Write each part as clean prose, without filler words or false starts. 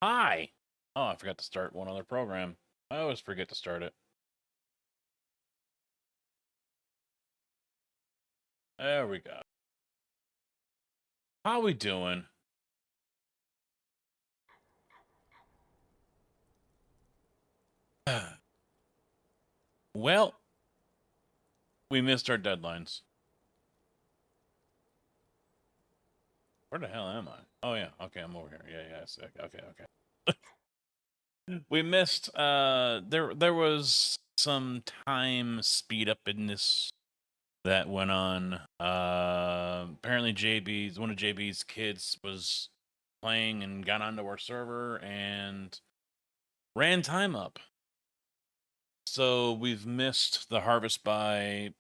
Hi. Oh, I forgot to start one other program. I always forget to start it. There we go. How we doing? Well, we missed our deadlines. Where the hell am I? Oh yeah, okay, I'm over here. Yeah, okay. We missed there was some time speed up in this that went on. Apparently one of JB's kids was playing and got onto our server and ran time up. So we've missed the harvest by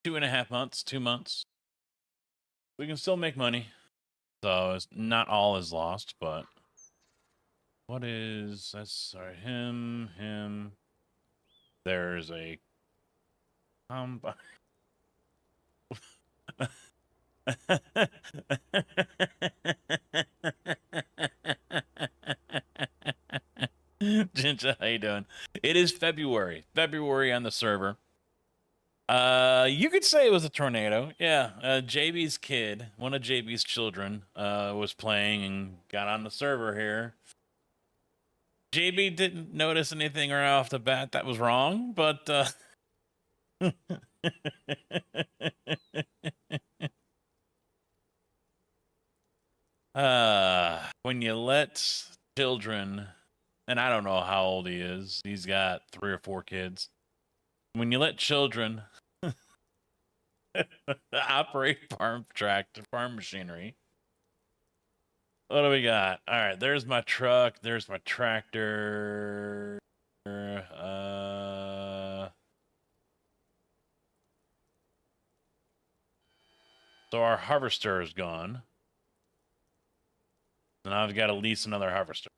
2.5 months, 2 months. We can still make money. So it's not all is lost, but that's sorry, him. There's a Ginger, how you doing? It is February. February on the server. You could say it was a tornado. Yeah. JB's kid, one of JB's children, was playing and got on the server here. JB didn't notice anything right off the bat that was wrong, but when you let children, and I don't know how old he is, he's got 3 or 4 kids. When you let children operate farm machinery. What do we got? All right, there's my truck. There's my tractor. So our harvester is gone. And now I've got to lease another harvester.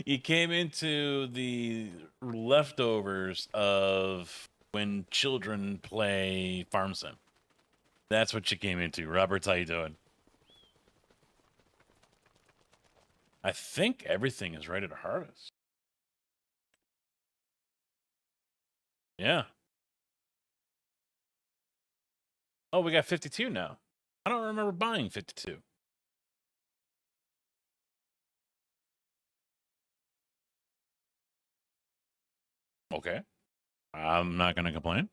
You came into the leftovers of when children play Farm Sim. That's what you came into. Roberts, how you doing? I think everything is ready to harvest. Yeah. Oh, we got 52 now. I don't remember buying 52. Okay. I'm not going to complain.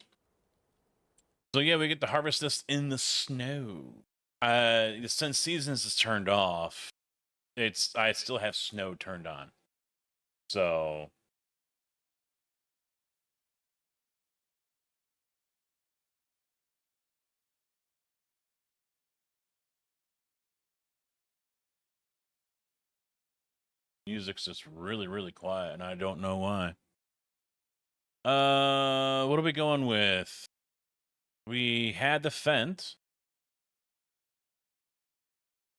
So yeah, we get to harvest this in the snow. Since seasons is turned off, I still have snow turned on. So music's just really, really quiet, and I don't know why. What are we going with? We had the fence.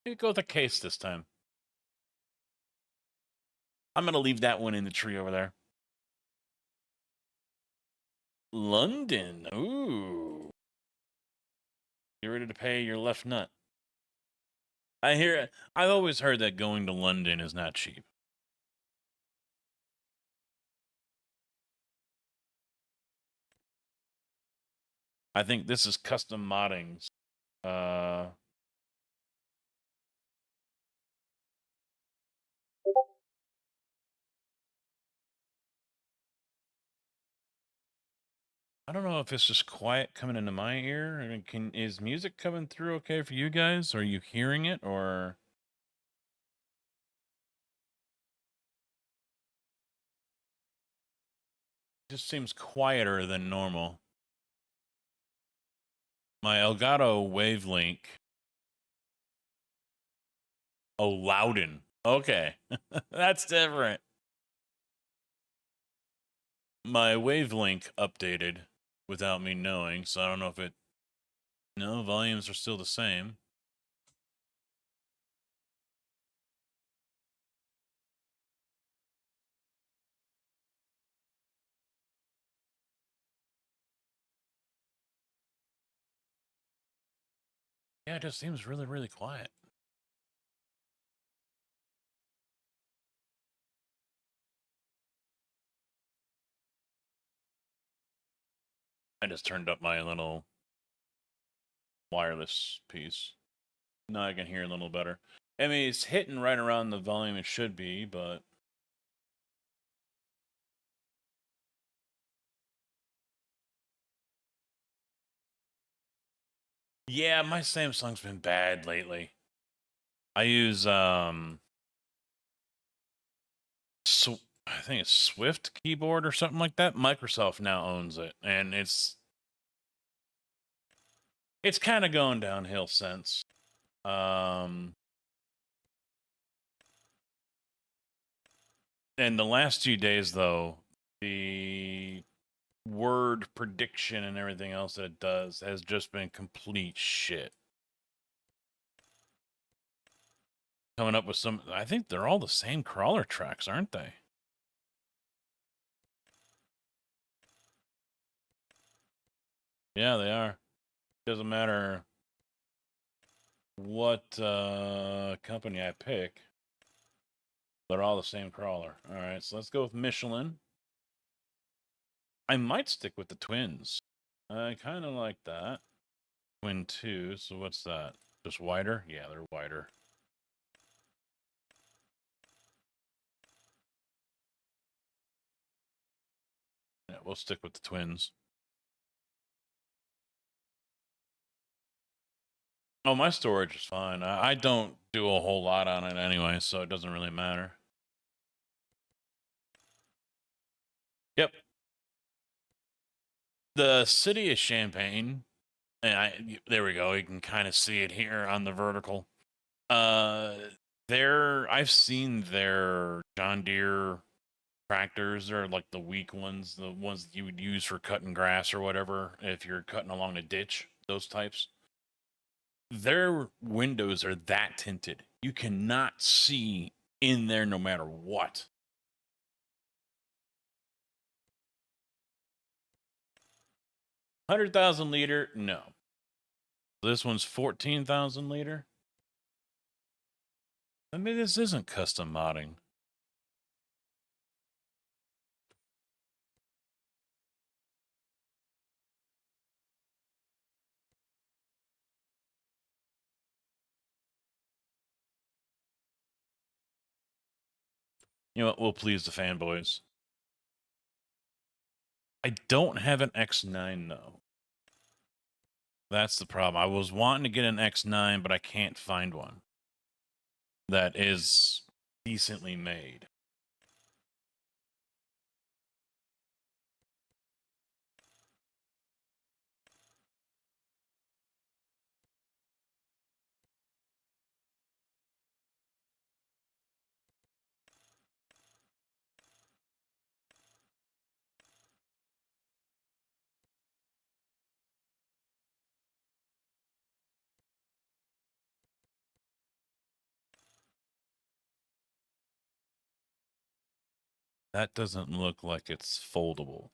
Maybe go with the case this time. I'm gonna leave that one in the tree over there. London. Ooh. You ready to pay your left nut? I've always heard that going to London is not cheap. I think this is custom modding. I don't know if it's just quiet coming into my ear. I mean, is music coming through okay for you guys? Are you hearing it or? It just seems quieter than normal. My Elgato Wavelink. Oh, Loudon. Okay. That's different. My Wavelink updated without me knowing, so I don't know if it... No, volumes are still the same. Yeah, it just seems really, really quiet. I just turned up my little wireless piece. Now I can hear a little better. I mean, it's hitting right around the volume it should be, but yeah, my Samsung's been bad lately. I use I think it's Swift keyboard or something like that. Microsoft now owns it, and it's kind of going downhill since. And the last 2 days though, the word prediction and everything else that it does has just been complete shit. Coming up with some, I think they're all the same crawler tracks, aren't they? Yeah, they are. Doesn't matter what company I pick, they're all the same crawler. All right, so let's go with Michelin. I might stick with the twins. I kind of like that. Twin 2, so what's that? Just wider? Yeah, they're wider. Yeah, we'll stick with the twins. Oh, my storage is fine. I don't do a whole lot on it anyway, so it doesn't really matter. Yep. The city of Champaign, and there we go. You can kind of see it here on the vertical. I've seen their John Deere tractors. They're like the weak ones, the ones that you would use for cutting grass or whatever if you're cutting along a ditch, those types. Their windows are that tinted. You cannot see in there no matter what. 100,000 liter? No. This one's 14,000 liter? I mean, this isn't custom modding. You know what? We'll please the fanboys. I don't have an X9 though. That's the problem. I was wanting to get an X9, but I can't find one that is decently made. That doesn't look like it's foldable.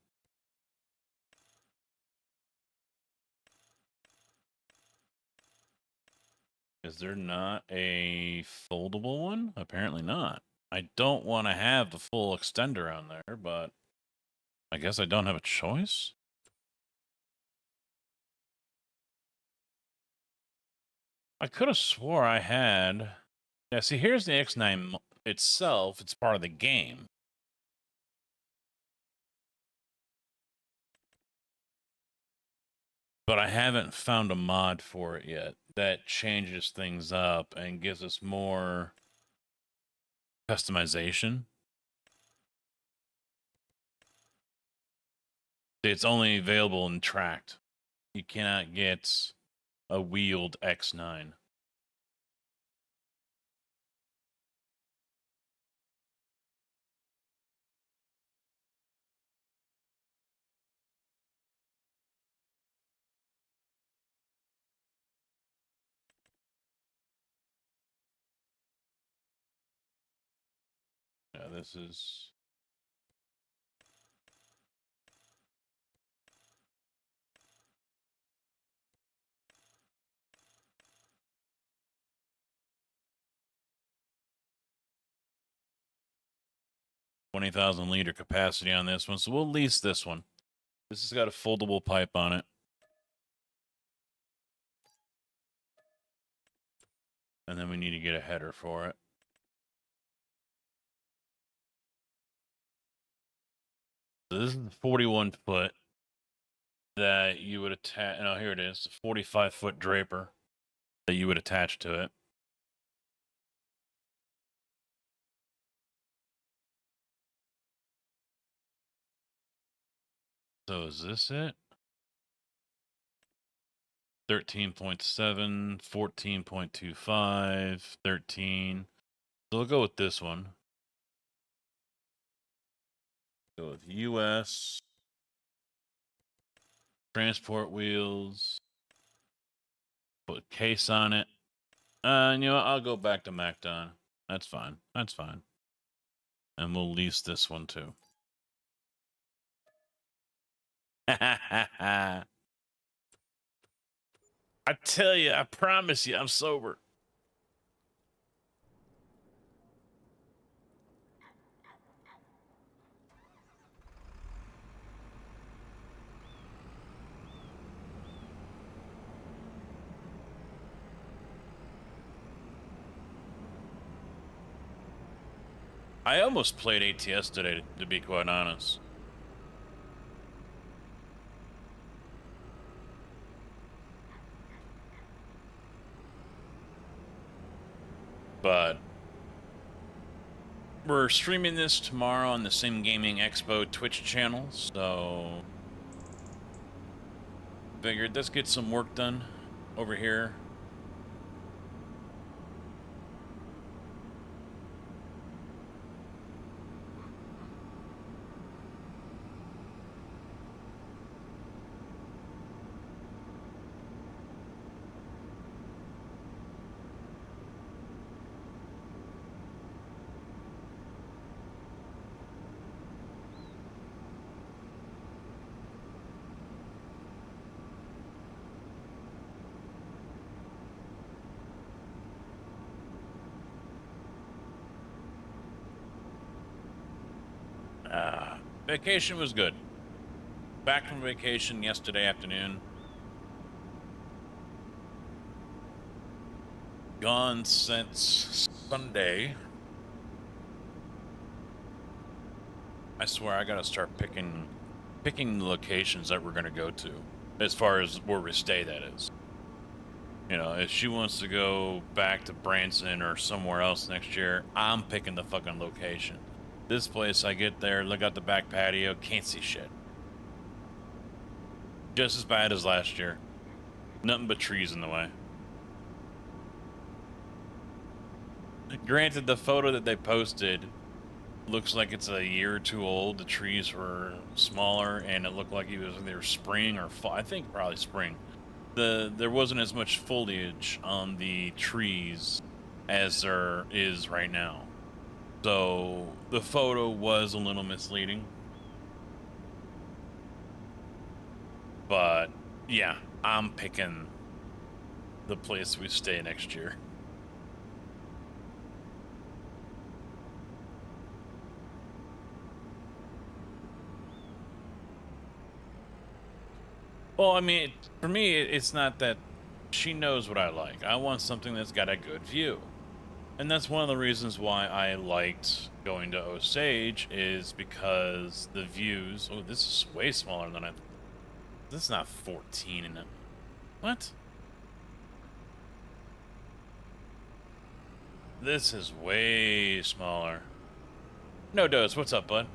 Is there not a foldable one? Apparently not. I don't want to have the full extender on there, but I guess I don't have a choice. I could have swore I had. Yeah, see, here's the X9 itself. It's part of the game. But I haven't found a mod for it yet that changes things up and gives us more customization. It's only available in tracked. You cannot get a wheeled X9. Yeah, this is... 20,000 liter capacity on this one, so we'll lease this one. This has got a foldable pipe on it. And then we need to get a header for it. So this is the 41 foot that you would attach. No, here it is. The 45 foot draper that you would attach to it. So is this it? 13.7, 14.25, 13. So we'll go with this one. Go with US. Transport wheels. Put case on it. You know what? I'll go back to MacDon. That's fine. That's fine. And we'll lease this one too. I tell you, I promise you, I'm sober. I almost played ATS today, to be quite honest. But we're streaming this tomorrow on the Sim Gaming Expo Twitch channel, so figured let's get some work done over here. Vacation was good. Back from vacation yesterday afternoon. Gone since Sunday. I swear I gotta start picking the locations that we're gonna go to, as far as where we stay, that is. You know, if she wants to go back to Branson or somewhere else next year, I'm picking the fucking location. This place, I get there, look out the back patio, can't see shit. Just as bad as last year. Nothing but trees in the way. Granted, the photo that they posted looks like it's a year or two old. The trees were smaller, and it looked like it was either spring or fall. I think probably spring. There wasn't as much foliage on the trees as there is right now. So the photo was a little misleading. But yeah, I'm picking the place we stay next year. Well, I mean, for me, it's not that she knows what I like. I want something that's got a good view. And that's one of the reasons why I liked going to Osage, is because the views... Oh, this is way smaller than I... This is not 14 in it. What? This is way smaller. No, Doze, what's up, bud?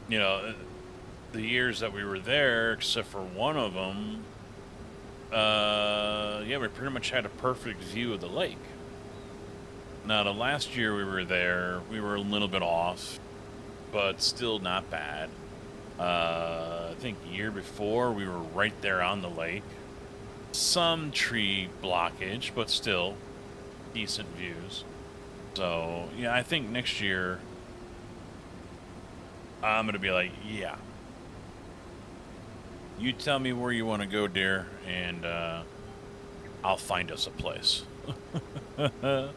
You know, the years that we were there, except for one of them, yeah, we pretty much had a perfect view of the lake. Now, the last year we were there, we were a little bit off, but still not bad. I think the year before, we were right there on the lake. Some tree blockage, but still decent views. So, yeah, I think next year I'm going to be like, yeah. You tell me where you want to go, dear, and I'll find us a place. Because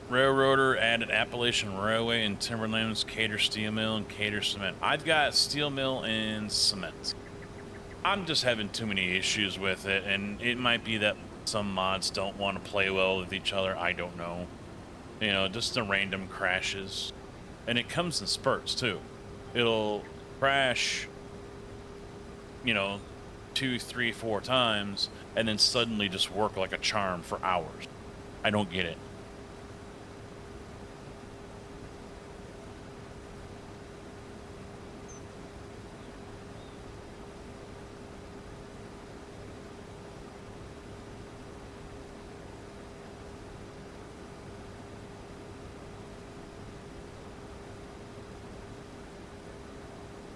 railroader added Appalachian Railway and Timberlands, Cater Steel Mill, and Cater Cement. I've got steel mill and cement. I'm just having too many issues with it, and it might be that some mods don't want to play well with each other. I don't know. Just the random crashes. And it comes in spurts, too. It'll crash, 2, 3, 4 times, and then suddenly just work like a charm for hours. I don't get it.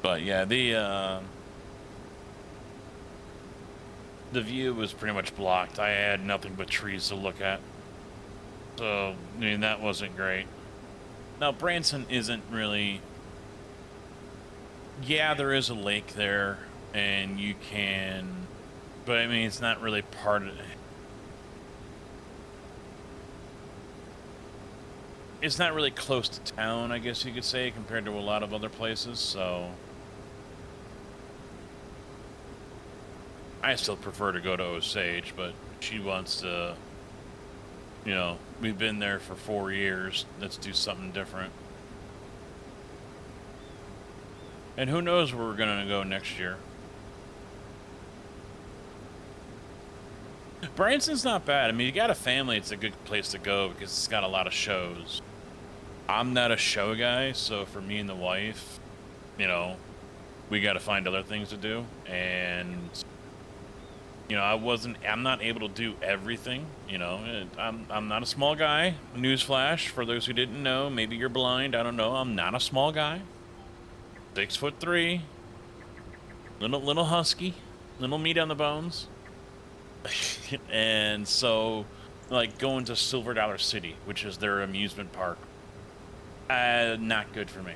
But yeah, the view was pretty much blocked. I had nothing but trees to look at. So, that wasn't great. Now, Branson isn't really... Yeah, there is a lake there, and you can... But, it's not really part of... It's not really close to town, I guess you could say, compared to a lot of other places, so... I still prefer to go to Osage, but she wants to, we've been there for 4 years. Let's do something different. And who knows where we're going to go next year. Branson's not bad. You got a family, it's a good place to go because it's got a lot of shows. I'm not a show guy, so for me and the wife, we got to find other things to do. And... I'm not able to do everything, I'm not a small guy. Newsflash, for those who didn't know, maybe you're blind, I don't know, I'm not a small guy. 6'3", little husky, little meat on the bones. And so, going to Silver Dollar City, which is their amusement park, not good for me.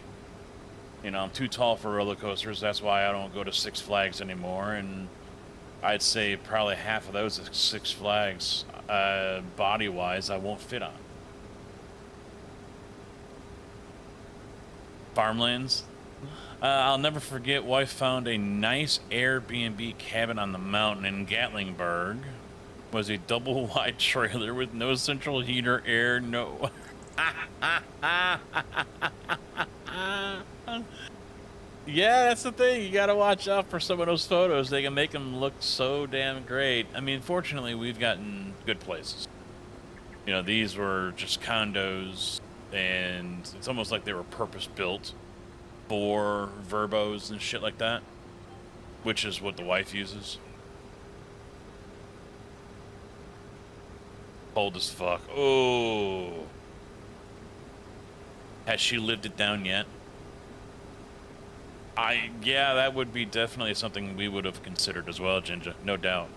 I'm too tall for roller coasters, that's why I don't go to Six Flags anymore, and I'd say probably half of those at Six Flags, body-wise, I won't fit on. Farmlands. I'll never forget, wife found a nice Airbnb cabin on the mountain in Gatlinburg. Was a double-wide trailer with no central heater, air, no... Yeah, that's the thing. You gotta watch out for some of those photos. They can make them look so damn great. Fortunately, we've gotten good places. These were just condos, and it's almost like they were purpose-built for verbos and shit like that, which is what the wife uses. Cold as fuck. Oh. Has she lived it down yet? Yeah, that would be definitely something we would have considered as well, Ginger, no doubt.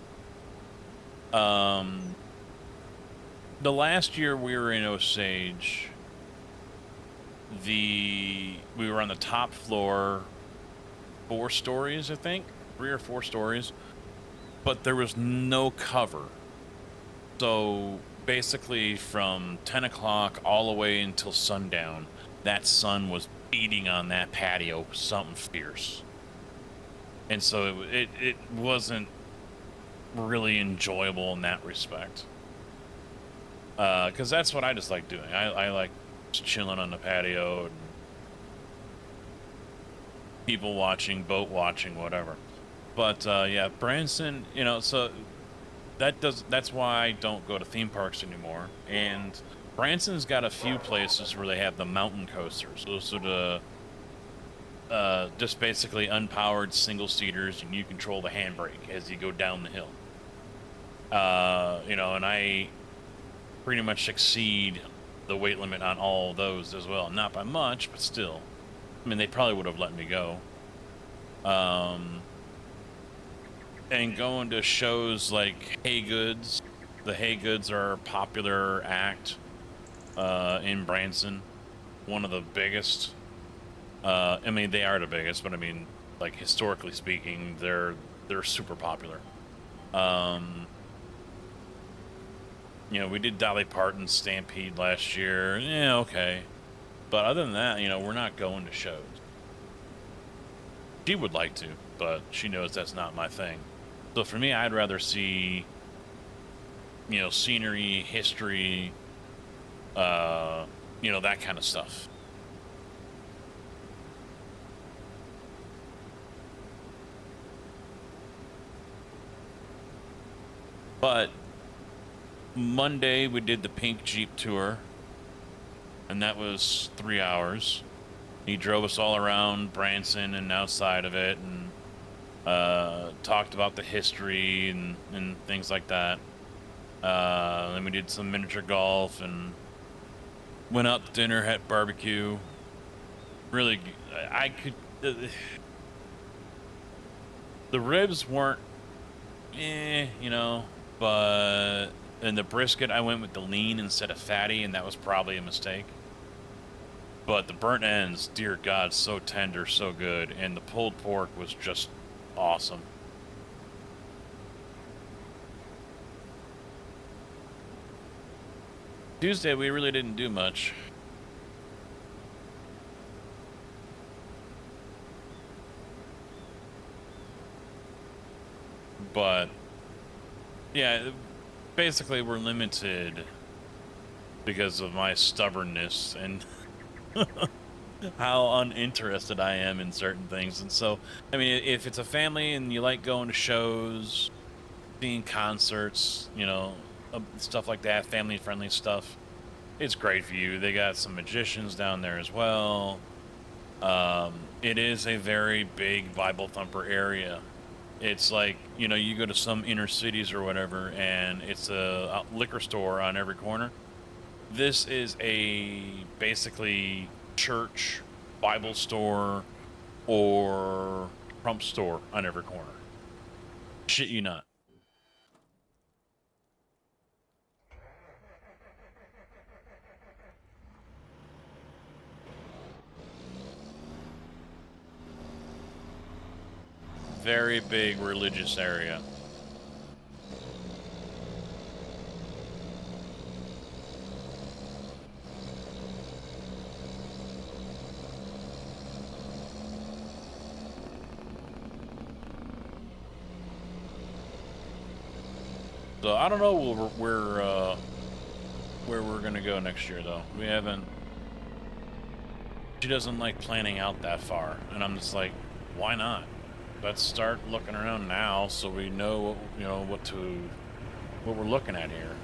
The last year we were in Osage, we were on the top floor, 4 stories, I think, 3 or 4 stories, but there was no cover. So basically from 10 o'clock all the way until sundown, that sun was beating on that patio, something fierce. And so it wasn't really enjoyable in that respect. Because that's what I just like doing. I like just chilling on the patio, and people watching, boat watching, whatever. But yeah, Branson, so that's why I don't go to theme parks anymore. And Branson's got a few places where they have the mountain coasters. Those are the just basically unpowered single-seaters, and you control the handbrake as you go down the hill. And I pretty much exceed the weight limit on all those as well. Not by much, but still. They probably would have let me go. And going to shows like Hay Goods. The Hay Goods are a popular act in Branson. one of the biggest. I mean, they are the biggest, but I mean, like historically speaking, they're super popular. You know, we did Dolly Parton's Stampede last year. Yeah, okay. But other than that, you know, we're not going to shows. She would like to, but she knows that's not my thing. So for me, I'd rather see, you know, scenery, history, you know, that kind of stuff. But Monday we did the Pink Jeep tour, and that was 3 hours. He drove us all around Branson and outside of it, and talked about the history and things like that. Then we did some miniature golf and went out to dinner, had barbecue. Really, I could. The ribs weren't, you know, but in the brisket, I went with the lean instead of fatty, and that was probably a mistake. But the burnt ends, dear God, so tender, so good, and the pulled pork was just awesome. Tuesday, we really didn't do much. But, yeah, basically we're limited because of my stubbornness and how uninterested I am in certain things. And so, I mean, if it's a family and you like going to shows, seeing concerts, you know, stuff like that, family-friendly stuff, it's great for you. They got some magicians down there as well. It is a very big Bible thumper area. It's like, you know, you go to some inner cities or whatever, and it's a liquor store on every corner. This is a basically church, Bible store, or Trump store on every corner. Shit you not. Very big religious area. So I don't know where we're gonna go next year though. We haven't. She doesn't like planning out that far, and I'm just like, why not? Let's start looking around now so we know, you know, what we're looking at here.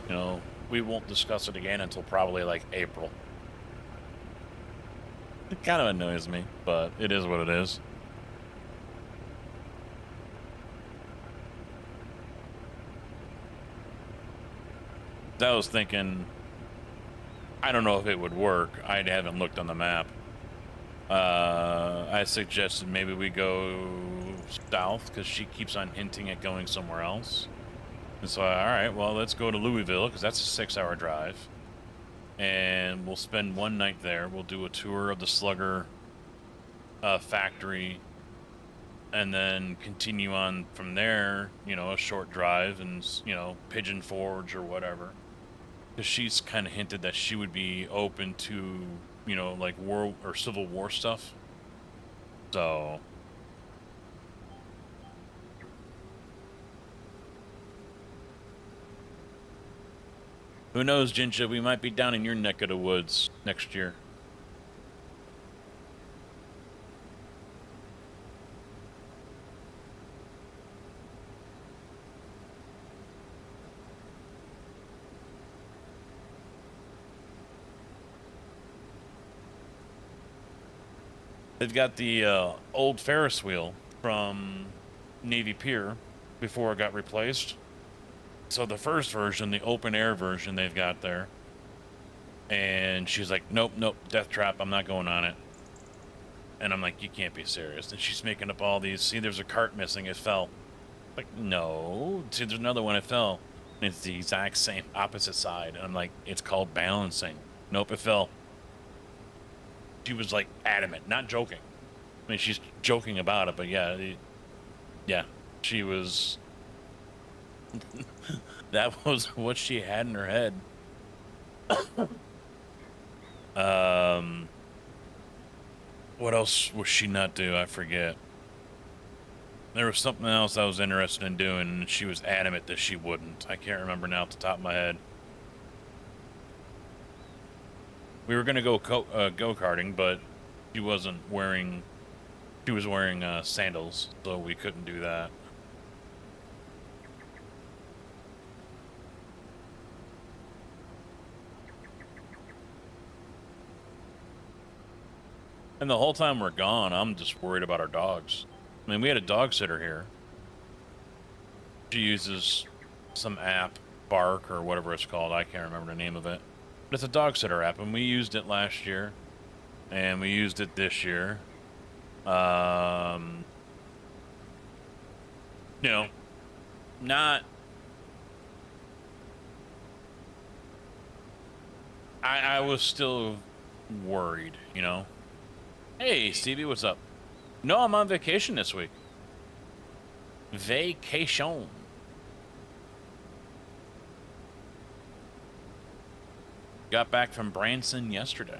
You know, we won't discuss it again until probably like April. It kind of annoys me, but it is what it is. I was thinking, I don't know if it would work. I haven't looked on the map. I suggested maybe we go south because she keeps on hinting at going somewhere else. And so, all right, well, let's go to Louisville because that's a 6-hour drive. And we'll spend one night there. We'll do a tour of the Slugger factory and then continue on from there, you know, a short drive and, you know, Pigeon Forge or whatever. Because she's kind of hinted that she would be open to, you know, like war or Civil War stuff. So who knows, Jinja? We might be down in your neck of the woods next year. They've got the old Ferris wheel from Navy Pier before it got replaced. So the first version, the open air version they've got there. And she's like, nope, nope, death trap, I'm not going on it. And I'm like, you can't be serious. And she's making up all these, see, there's a cart missing, it fell. Like, no, see, there's another one, it fell. And it's the exact same opposite side. And I'm like, it's called balancing. Nope, it fell. she was like adamant, not joking. I mean, she's joking about it, but yeah, yeah, she was. That was what she had in her head. What else was she not do? I forget. There was something else I was interested in doing, and she was adamant that she wouldn't. I can't remember now off the top of my head. We were gonna go go-karting, but she wasn't wearing. She was wearing sandals, so we couldn't do that. And the whole time we're gone, I'm just worried about our dogs. I mean, we had a dog sitter here. She uses some app, Bark or whatever it's called. I can't remember the name of it. But it's a dog sitter app, and we used it last year, and we used it this year. You know, not. I was still worried, you know. Hey, Stevie, what's up? No, I'm on vacation this week. Vacation. Got back from Branson yesterday.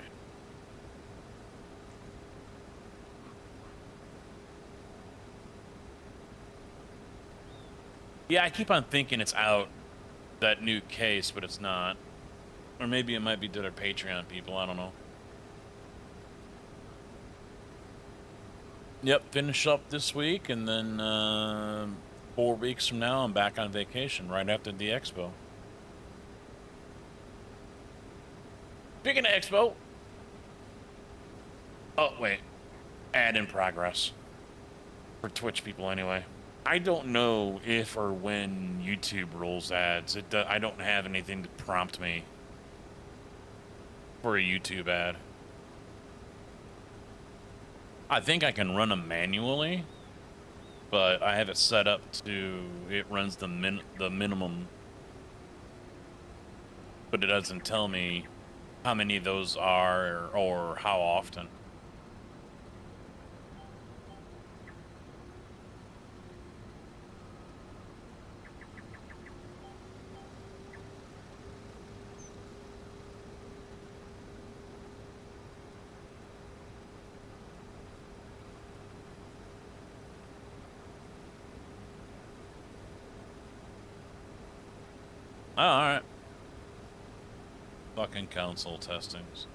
Yeah, I keep on thinking it's out, that new case, but it's not. Or maybe it might be to their Patreon people, I don't know. Yep, finish up this week, and then 4 weeks from now, I'm back on vacation right after the expo. Speaking of expo. Oh, wait. Ad in progress. For Twitch people, anyway. I don't know if or when YouTube rolls ads. I don't have anything to prompt me for a YouTube ad. I think I can run them manually, but I have it set up to it runs the minimum, but it doesn't tell me how many of those are or how often. Oh, all right. Fucking console testings.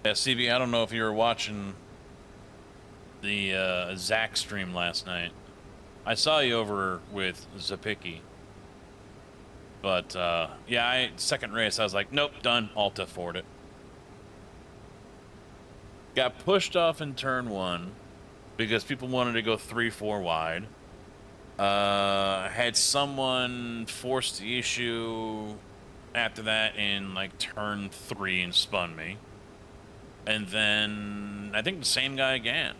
Yeah, CB, I don't know if you were watching the Zach stream last night. I saw you over with Zapicki. But, yeah, second race, I was like, nope, done. Alt F4'd it. Got pushed off in turn 1 because people wanted to go 3-4 wide. Had someone force the issue after that in like turn 3 and spun me. And then I think the same guy again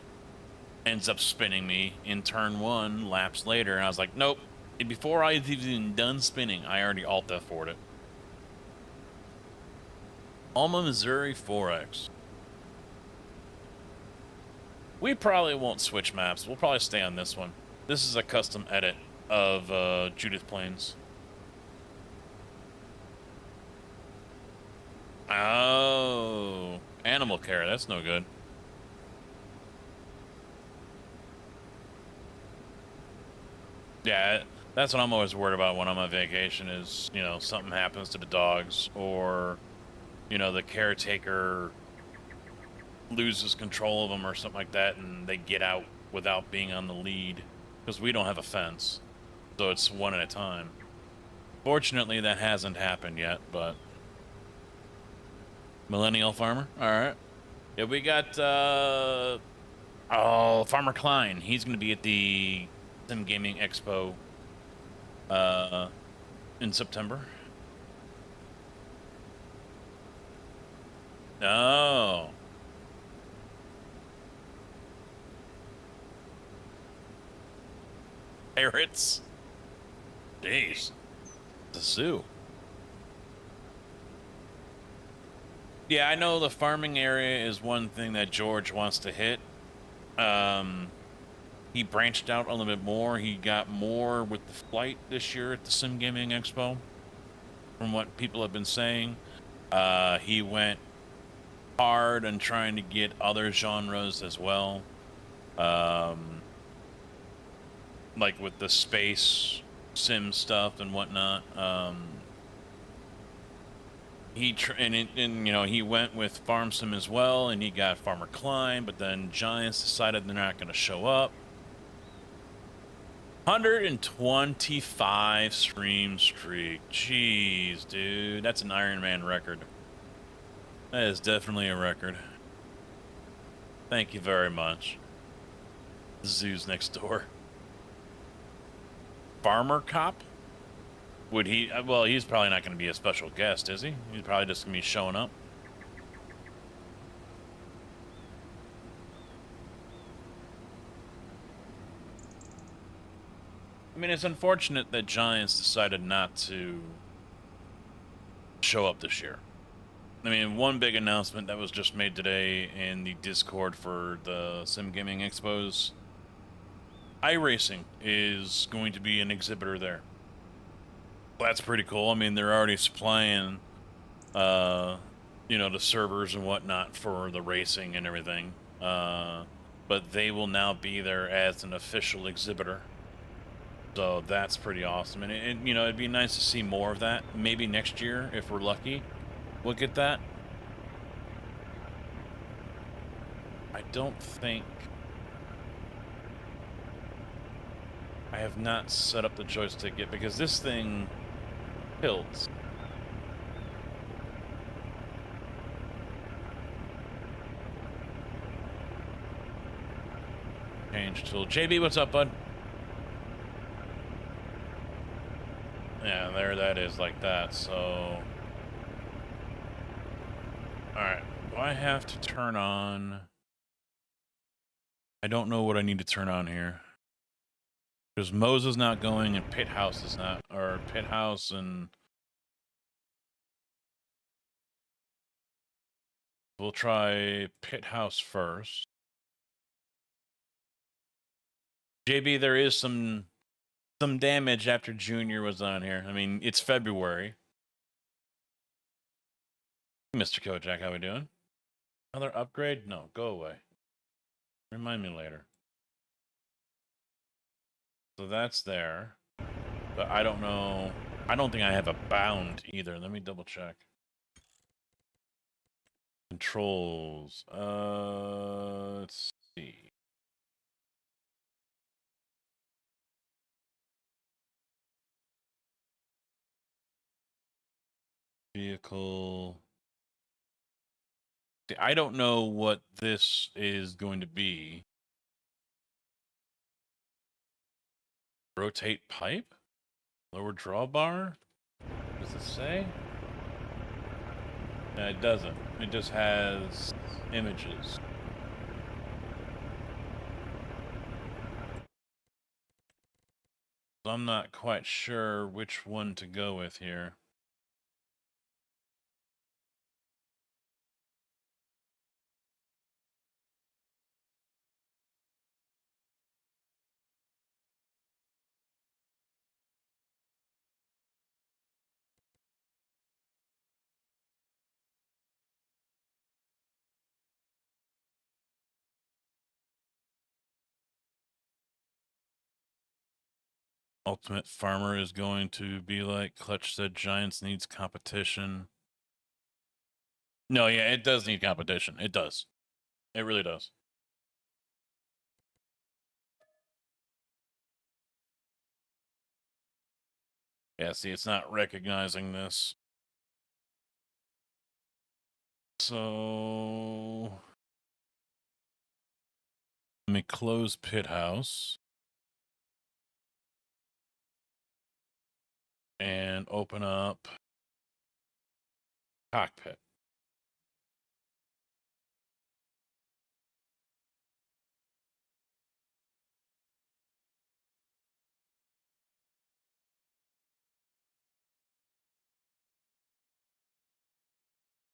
ends up spinning me in turn 1 laps later. And I was like, nope. And before I was even done spinning, I already alt F4'd it. Alma, Missouri 4X. We probably won't switch maps. We'll probably stay on this one. This is a custom edit of Judith Plains. Oh, animal care. That's no good. Yeah, that's what I'm always worried about when I'm on vacation is, you know, something happens to the dogs or, you know, the caretaker loses control of them or something like that and they get out without being on the lead. Because we don't have a fence, so it's one at a time. Fortunately, that hasn't happened yet, but... Millennial Farmer? Alright. Yeah, we got, oh, Farmer Klein. He's going to be at the Sim Gaming Expo, in September. Oh. Parrots. Jeez. The zoo. Yeah, I know the farming area is one thing that George wants to hit. He branched out a little bit more. He got more with the flight this year at the Sim Gaming Expo, from what people have been saying. He went hard on trying to get other genres as well. Like with the space sim stuff and whatnot. And you know, he went with farm sim as well, and he got Farmer Climb, but then Giants decided they're not going to show up. 125 stream streak. Jeez, dude, that's an Iron Man record. That is definitely a record. Thank you very much. The zoo's next door. Farmer Cop? Would he? Well, he's probably not going to be a special guest, is he? He's probably just going to be showing up. I mean, it's unfortunate that Giants decided not to show up this year. I mean, one big announcement that was just made today in the Discord for the Sim Gaming Expos, iRacing is going to be an exhibitor there. That's pretty cool. I mean, they're already supplying, you know, the servers and whatnot for the racing and everything. But they will now be there as an official exhibitor. So that's pretty awesome. And you know, it'd be nice to see more of that. Maybe next year, if we're lucky, we'll get that. I don't think... I have not set up the joystick yet because this thing tilts. Change tool. JB, what's up, bud? Yeah, there that is like that, so... Alright, do I have to turn on... I don't know what I need to turn on here. Because Mo's is not going and Pit House is not... Or Pit House and... We'll try Pit House first. JB, there is some damage after Junior was on here. I mean, it's February. Mr. Kojak, how we doing? Another upgrade? No, go away. Remind me later. So that's there. But I don't know. I don't think I have a bound either. Let me double check. Controls. Let's see. Vehicle. See, I don't know what this is going to be. Rotate pipe? Lower drawbar? Does it say? No, it doesn't. It just has images. So I'm not quite sure which one to go with here. Ultimate Farmer is going to be like Clutch said, Giants needs competition. No, yeah, it does need competition. It does. It really does. Yeah, see, it's not recognizing this. So... Let me close Pit House. And open up Cockpit.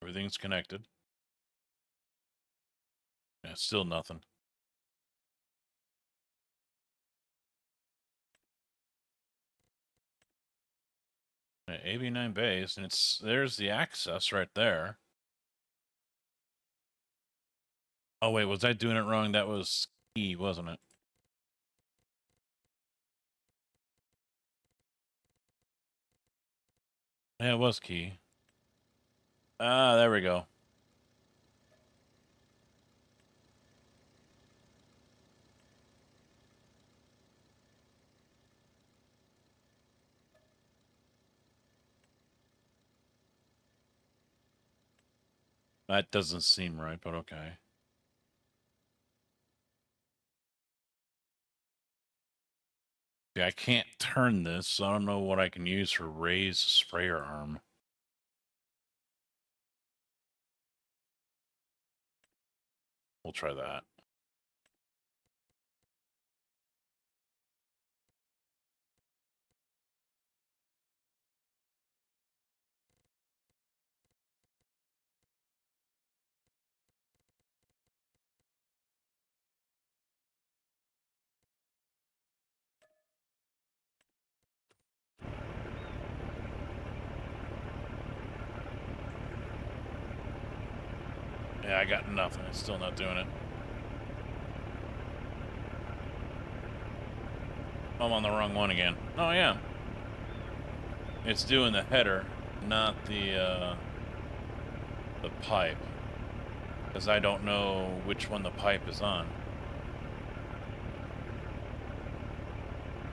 Everything's connected. Yeah, still nothing. Yeah, AB9 base, and there's the access right there. Oh wait, was I doing it wrong? That was key, wasn't it? Yeah, it was key. Ah, there we go. That doesn't seem right, but okay. Yeah, I can't turn this, so I don't know what I can use for raised sprayer arm. We'll try that. Yeah, I got nothing. It's still not doing it. I'm on the wrong one again. Oh, yeah. It's doing the header, not the pipe. Because I don't know which one the pipe is on.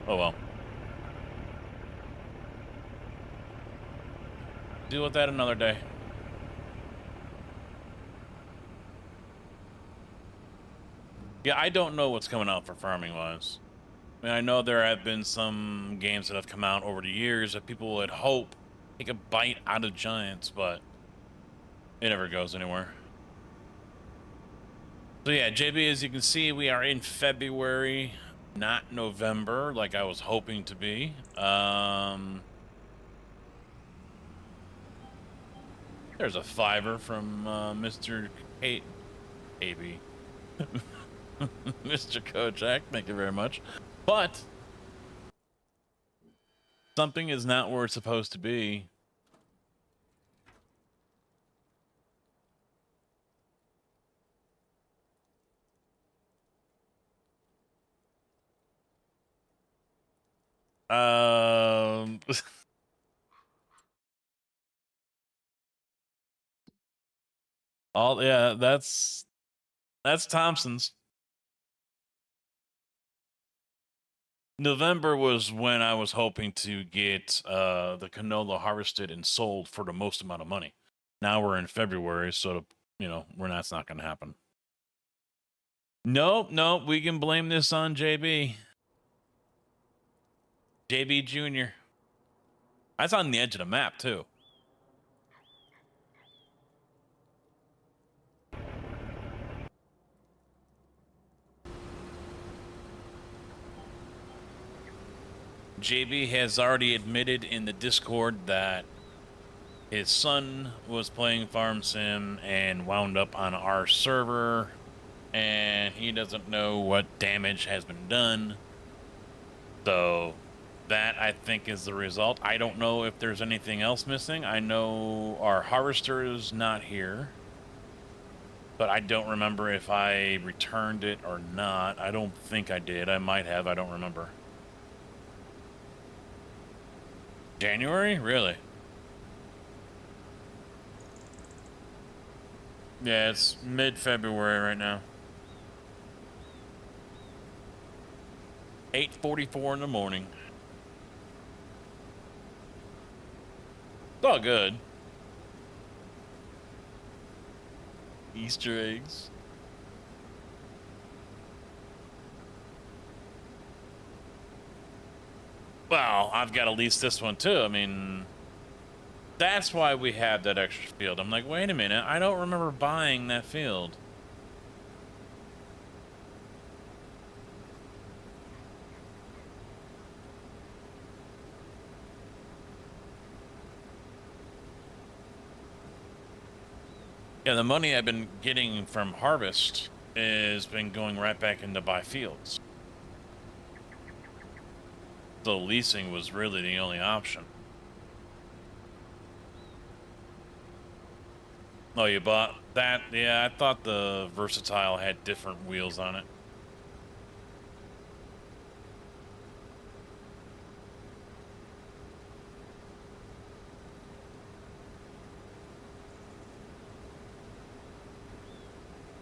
Oh, well. Deal with that another day. Yeah, I don't know what's coming out for farming-wise. I mean, I know there have been some games that have come out over the years that people would hope take a bite out of Giants, but it never goes anywhere. So yeah, JB, as you can see, we are in February, not November, like I was hoping to be. There's a $5 from Mr. AB. Mr. Kojak, thank you very much. But something is not where it's supposed to be. All yeah, that's Thompson's. November was when I was hoping to get the canola harvested and sold for the most amount of money. Now we're in February, so that's not going to happen. Nope, we can blame this on JB. JB Jr. That's on the edge of the map too. JB has already admitted in the Discord that his son was playing Farm Sim and wound up on our server, and he doesn't know what damage has been done. So that, I think, is the result. I don't know if there's anything else missing. I know our harvester is not here, but I don't remember if I returned it or not. I don't think I did. I might have. I don't remember. January? Really? Yeah, it's mid-February right now. 8:44 in the morning. It's all good. Easter eggs. Well, I've got to lease this one too. I mean, that's why we have that extra field. I'm like, wait a minute, I don't remember buying that field. Yeah, the money I've been getting from harvest has been going right back into buy fields. So leasing was really the only option. Oh, you bought that? Yeah, I thought the Versatile had different wheels on it.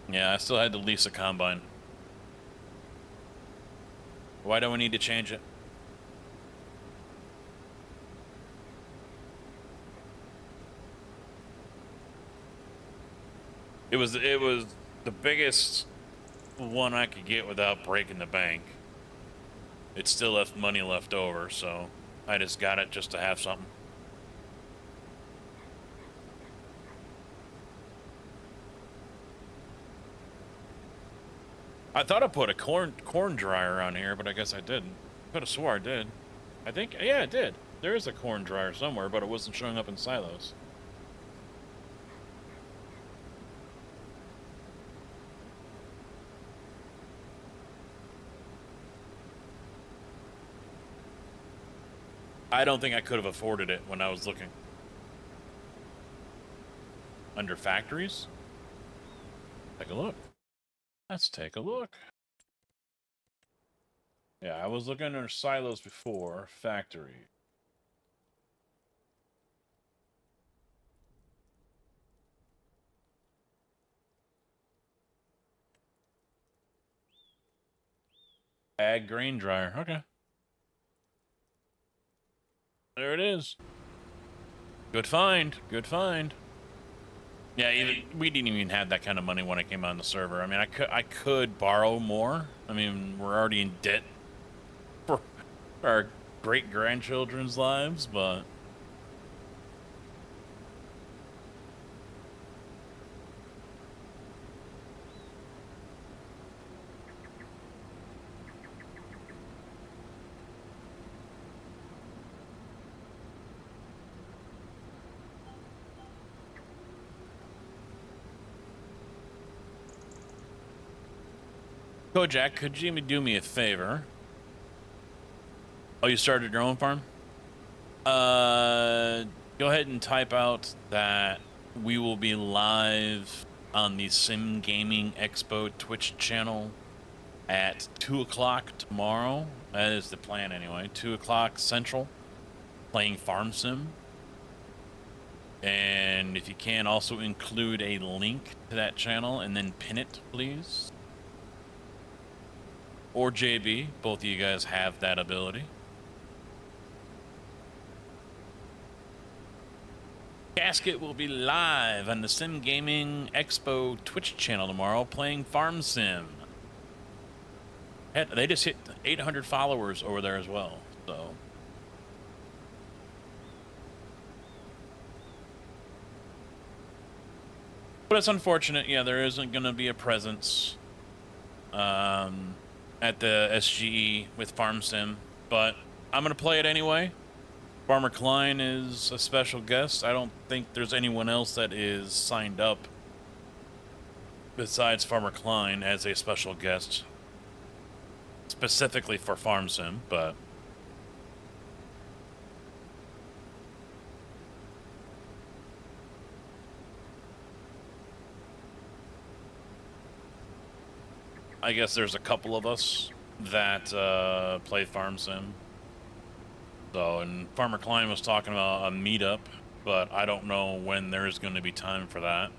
Yeah, I still had to lease a combine. Why do we need to change it? It was the biggest one I could get without breaking the bank. It still left money left over, so I just got it just to have something. I thought I put a corn dryer on here, but I guess I didn't. Could have swore I did. I think, yeah, I did. There is a corn dryer somewhere, but it wasn't showing up in silos. I don't think I could have afforded it when I was looking. Under factories? Take a look. Let's take a look. Yeah, I was looking under silos before. Factory. Ag grain dryer. Okay. There it is. Good find. Good find. Yeah, even we didn't even have that kind of money when I came on the server. I mean, I could borrow more. I mean, we're already in debt for our great grandchildren's lives, but Kojak, could you do me a favor? Oh, you started your own farm? Go ahead and type out that we will be live on the Sim Gaming Expo Twitch channel at 2 o'clock tomorrow. That is the plan anyway. 2 o'clock Central, playing Farm Sim. And if you can, also include a link to that channel and then pin it, please. Or JB, both of you guys have that ability. Casket will be live on the Sim Gaming Expo Twitch channel tomorrow playing Farm Sim. They just hit 800 followers over there as well, so. But it's unfortunate, yeah, there isn't going to be a presence at the SGE with Farm Sim, but I'm going to play it anyway. Farmer Klein is a special guest. I don't think there's anyone else that is signed up besides Farmer Klein as a special guest, specifically for Farm Sim, but I guess there's a couple of us that play Farm Sim. So, and Farmer Klein was talking about a meetup, but I don't know when there's going to be time for that.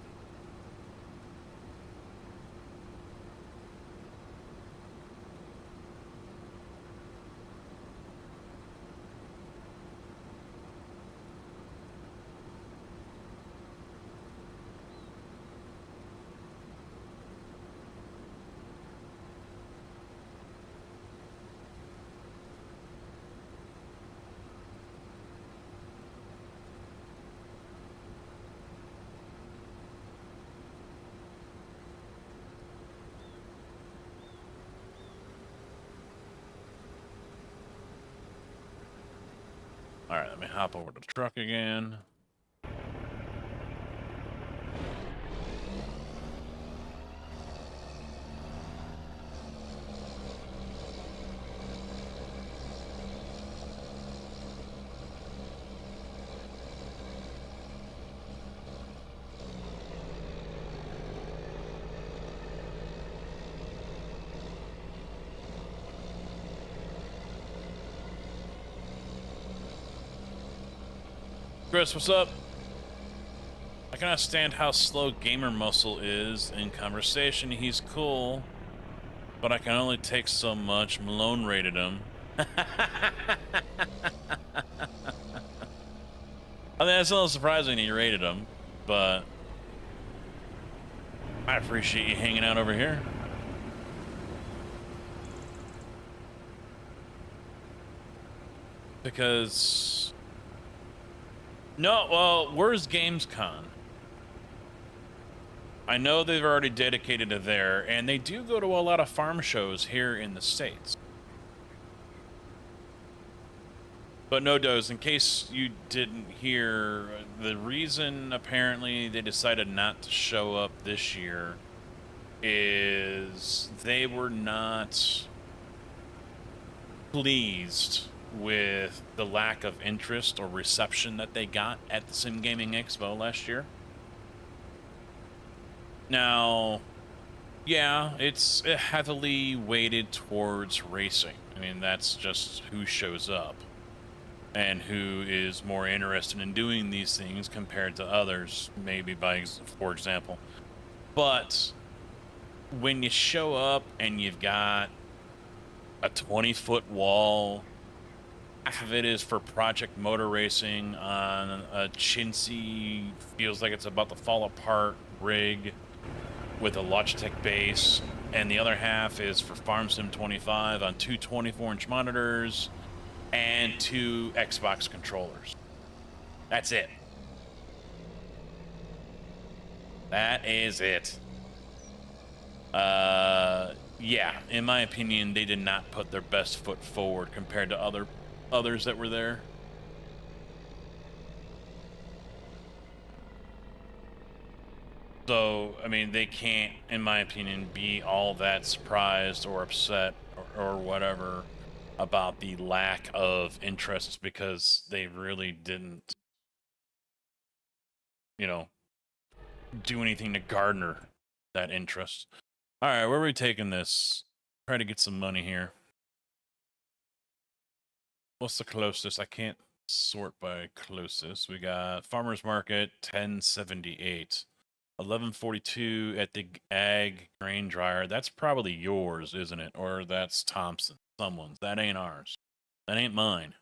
All right, let me hop over to the truck again. Chris, what's up? I cannot stand how slow Gamer Muscle is in conversation. He's cool, but I can only take so much. Malone rated him. I mean, that's a little surprising he rated him, but I appreciate you hanging out over here. Because... No, well, where's Gamescom? I know they've already dedicated to there, and they do go to a lot of farm shows here in the States. But no, Doze, in case you didn't hear, the reason apparently they decided not to show up this year is they were not pleased with the lack of interest or reception that they got at the Sim Gaming Expo last year. Now, yeah, it's heavily weighted towards racing. I mean, that's just who shows up and who is more interested in doing these things compared to others, maybe for example. But when you show up and you've got a 20-foot wall, half of it is for Project Motor Racing on a chintzy, feels like it's about to fall apart rig with a Logitech base, and the other half is for Farm Sim 25 on two 24-inch monitors and two Xbox controllers. That's it. That is it. Yeah, in my opinion, they did not put their best foot forward compared to others that were there. So, I mean, they can't, in my opinion, be all that surprised or upset or whatever about the lack of interest, because they really didn't, you know, do anything to garner that interest. All right, where are we taking this? Try to get some money here. What's the closest? I can't sort by closest. We got Farmer's Market, 1078. 1142 at the Ag Grain Dryer. That's probably yours, isn't it? Or that's Thompson. Someone's. That ain't ours. That ain't mine.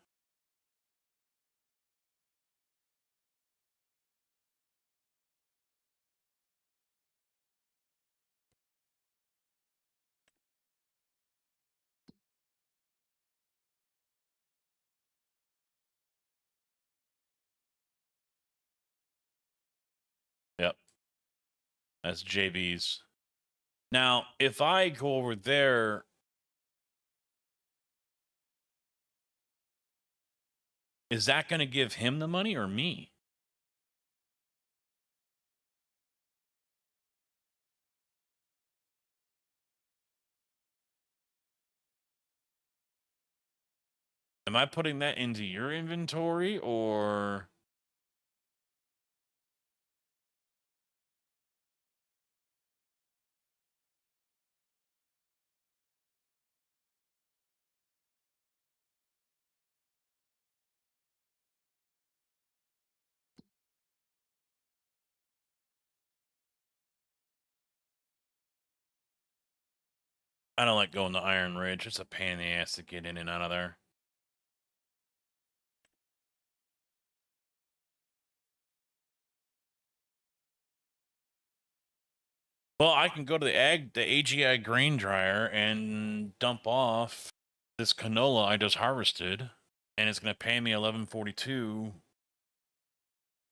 Yep. That's JB's. Now, if I go over there, is that going to give him the money or me? Am I putting that into your inventory or... I don't like going to Iron Ridge. It's a pain in the ass to get in and out of there. Well, I can go to the AGI grain dryer and dump off this canola I just harvested, and it's going to pay me 1142.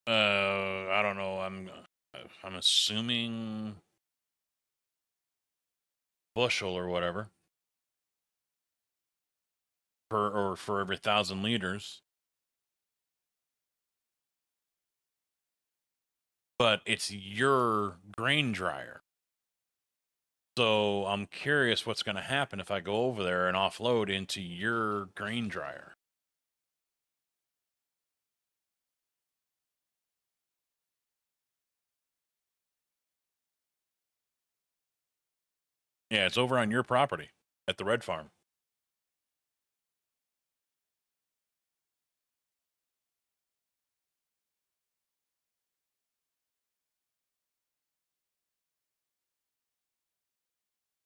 I don't know. I'm assuming bushel or whatever for every 1,000 liters. But it's your grain dryer. So I'm curious what's going to happen if I go over there and offload into your grain dryer. Yeah, it's over on your property at the red farm.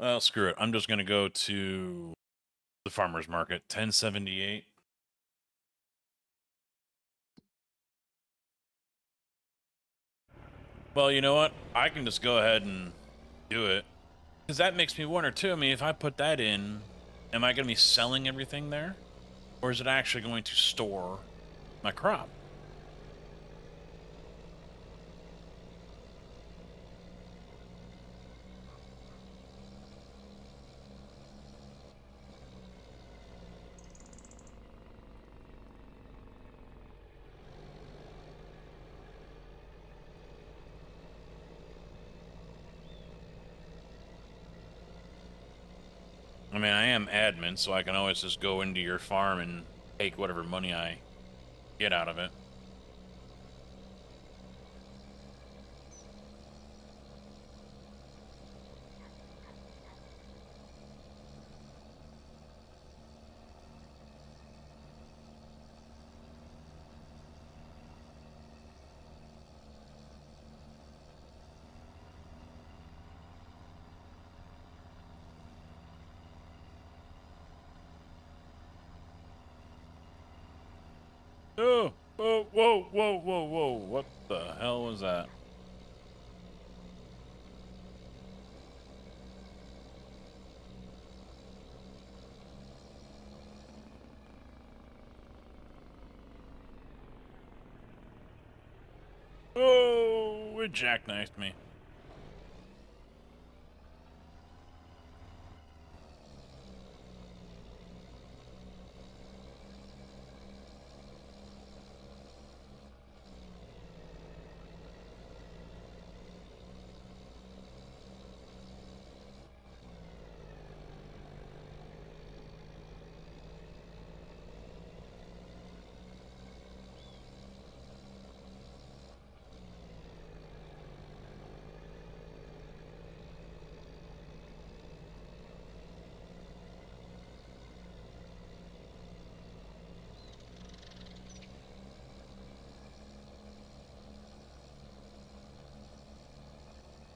Well, screw it. I'm just gonna go to the farmer's market, 1078. Well, you know what? I can just go ahead and do it. Because that makes me wonder, too. I mean, if I put that in, am I going to be selling everything there? Or is it actually going to store my crop? I mean, I am admin, so I can always just go into your farm and take whatever money I get out of it. Oh, whoa, whoa, whoa, whoa, whoa. What the hell was that? Oh, it jackknifed me.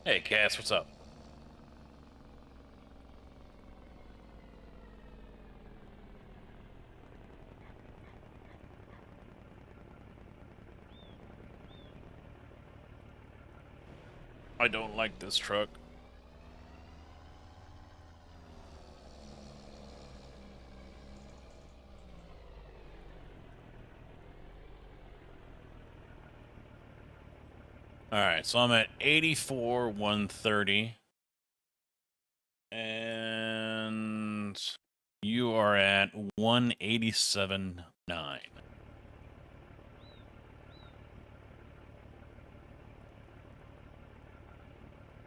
Hey, Cass, what's up? I don't like this truck. All right, so I'm at 84, 130. And you are at 187.9.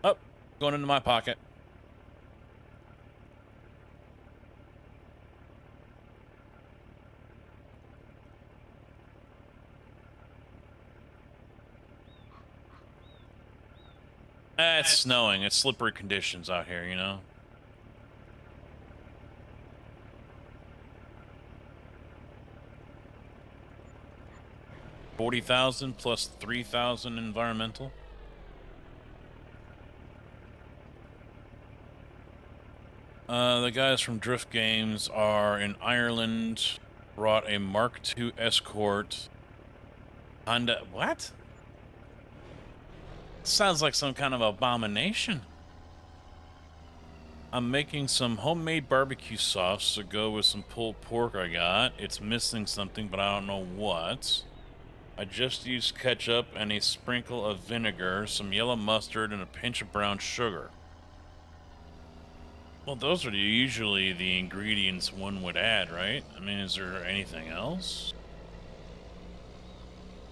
Oh, going into my pocket. It's snowing. It's slippery conditions out here, you know? $40,000 plus 3,000 environmental. The guys from Drift Games are in Ireland. Brought a Mark II Escort. Honda. What? Sounds like some kind of abomination. I'm making some homemade barbecue sauce to go with some pulled pork I got. It's missing something, but I don't know what. I just used ketchup and a sprinkle of vinegar, some yellow mustard, and a pinch of brown sugar. Well, those are usually the ingredients one would add, right? I mean, is there anything else?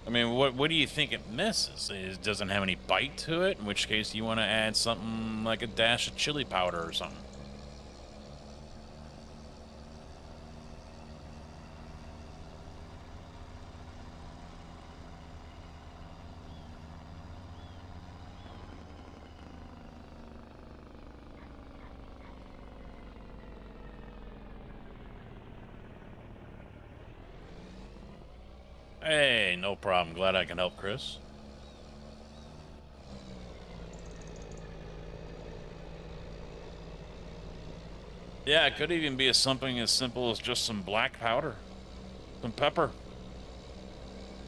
I mean, what do you think it misses? It doesn't have any bite to it, in which case you want to add something like a dash of chili powder or something. Hey, no problem. Glad I can help, Chris. Yeah, it could even be something as simple as just some black powder, some pepper.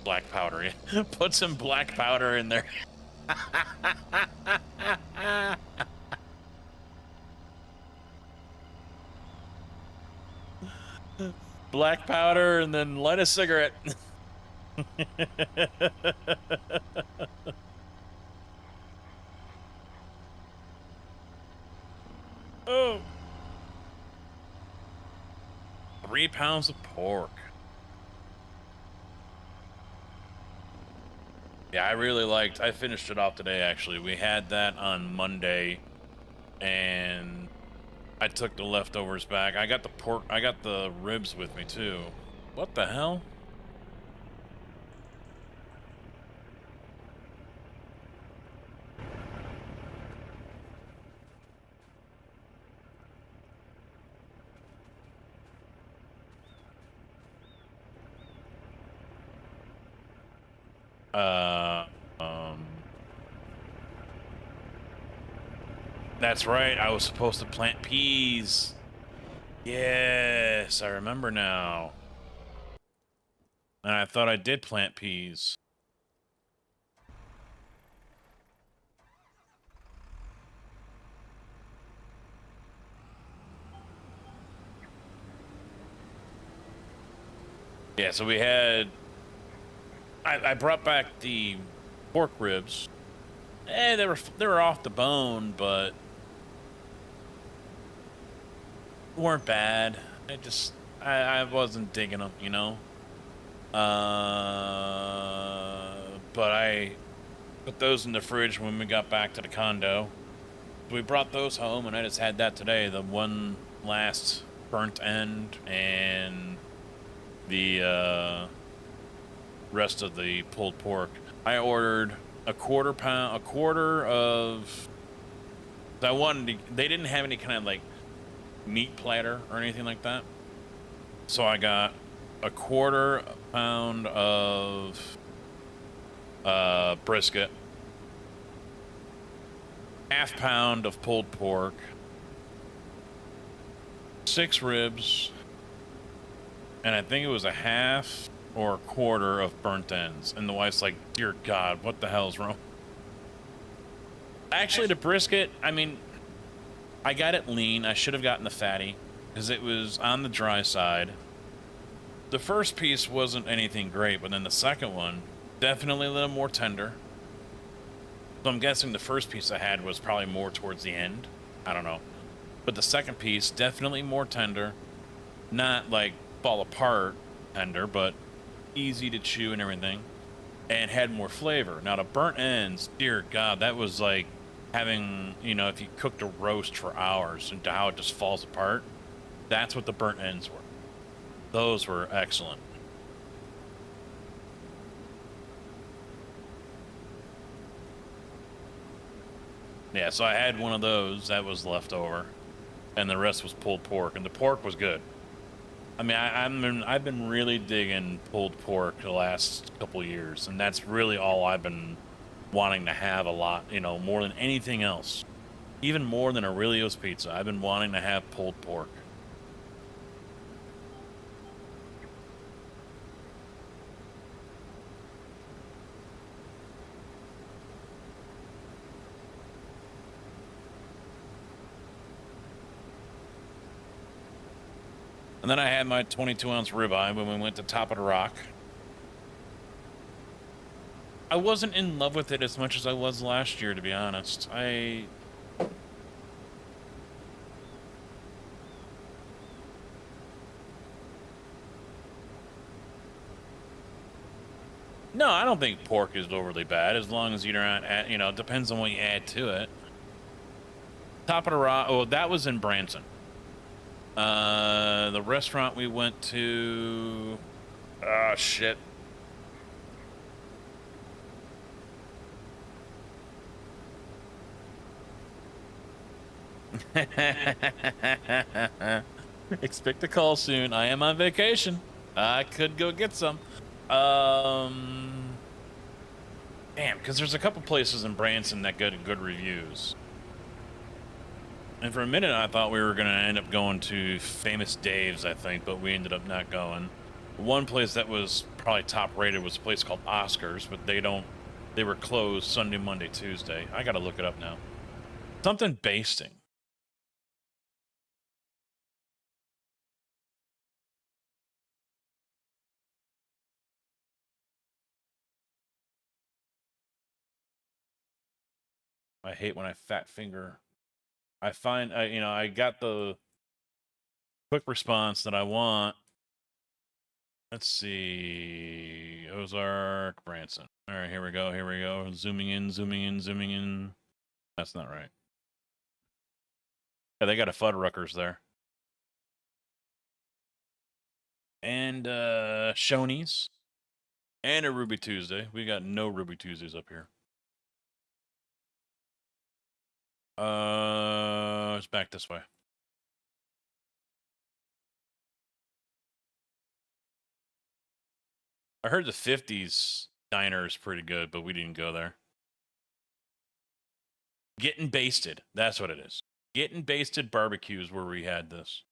Black powder, yeah. Put some black powder in there. Black powder and then light a cigarette. Oh. 3 pounds of pork. Yeah, I finished it off today, actually. We had that on Monday, and I took the leftovers back. I got the pork, I got the ribs with me, too. What the hell? Uh, um... That's right, I was supposed to plant peas. Yes, I remember now. And I thought I did plant peas. Yeah, so we had... I brought back the pork ribs. They were off the bone, but weren't bad. I wasn't digging them, you know. But I put those in the fridge when we got back to the condo. We brought those home, and I just had that today. The one last burnt end and the rest of the pulled pork. I ordered a quarter of. They didn't have any kind of like meat platter or anything like that. So I got a quarter pound of brisket, half pound of pulled pork, 6 ribs, and I think it was a half or a quarter of burnt ends. And the wife's like, dear God, what the hell's wrong? Actually, the brisket, I mean, I got it lean. I should have gotten the fatty because it was on the dry side. The first piece wasn't anything great, but then the second one, definitely a little more tender. So I'm guessing the first piece I had was probably more towards the end. I don't know. But the second piece, definitely more tender. Not like fall apart tender, but easy to chew and everything. And had more flavor. Now the burnt ends, dear God, that was like having, you know, if you cooked a roast for hours and how it just falls apart. That's what the burnt ends were. Those were excellent. Yeah, so I had one of those that was left over, and the rest was pulled pork, and the pork was good. I mean, I've been really digging pulled pork the last couple years, and that's really all I've been wanting to have a lot, you know, more than anything else. Even more than Aurelio's pizza, I've been wanting to have pulled pork. And then I had my 22-ounce ribeye when we went to Top of the Rock. I wasn't in love with it as much as I was last year, to be honest. No, I don't think pork is overly bad as long as you're not you know, it depends on what you add to it. Top of the Rock, oh, that was in Branson. The restaurant we went to, oh, shit. Expect a call soon. I am on vacation. I could go get some. Damn, because there's a couple places in Branson that get good reviews. And for a minute, I thought we were going to end up going to Famous Dave's, I think, but we ended up not going. One place that was probably top rated was a place called Oscars, but they were closed Sunday, Monday, Tuesday. I got to look it up now. Something basting. I hate when I fat finger. I got the quick response that I want. Let's see. Ozark, Branson. All right, here we go. Here we go. Zooming in, zooming in, zooming in. That's not right. Yeah, they got a Fuddruckers there. And Shoney's. And a Ruby Tuesday. We got no Ruby Tuesdays up here. It's back this way. I heard the 50s diner is pretty good, but we didn't go there. Getting Basted. That's what it is. Getting Basted barbecues where we had this.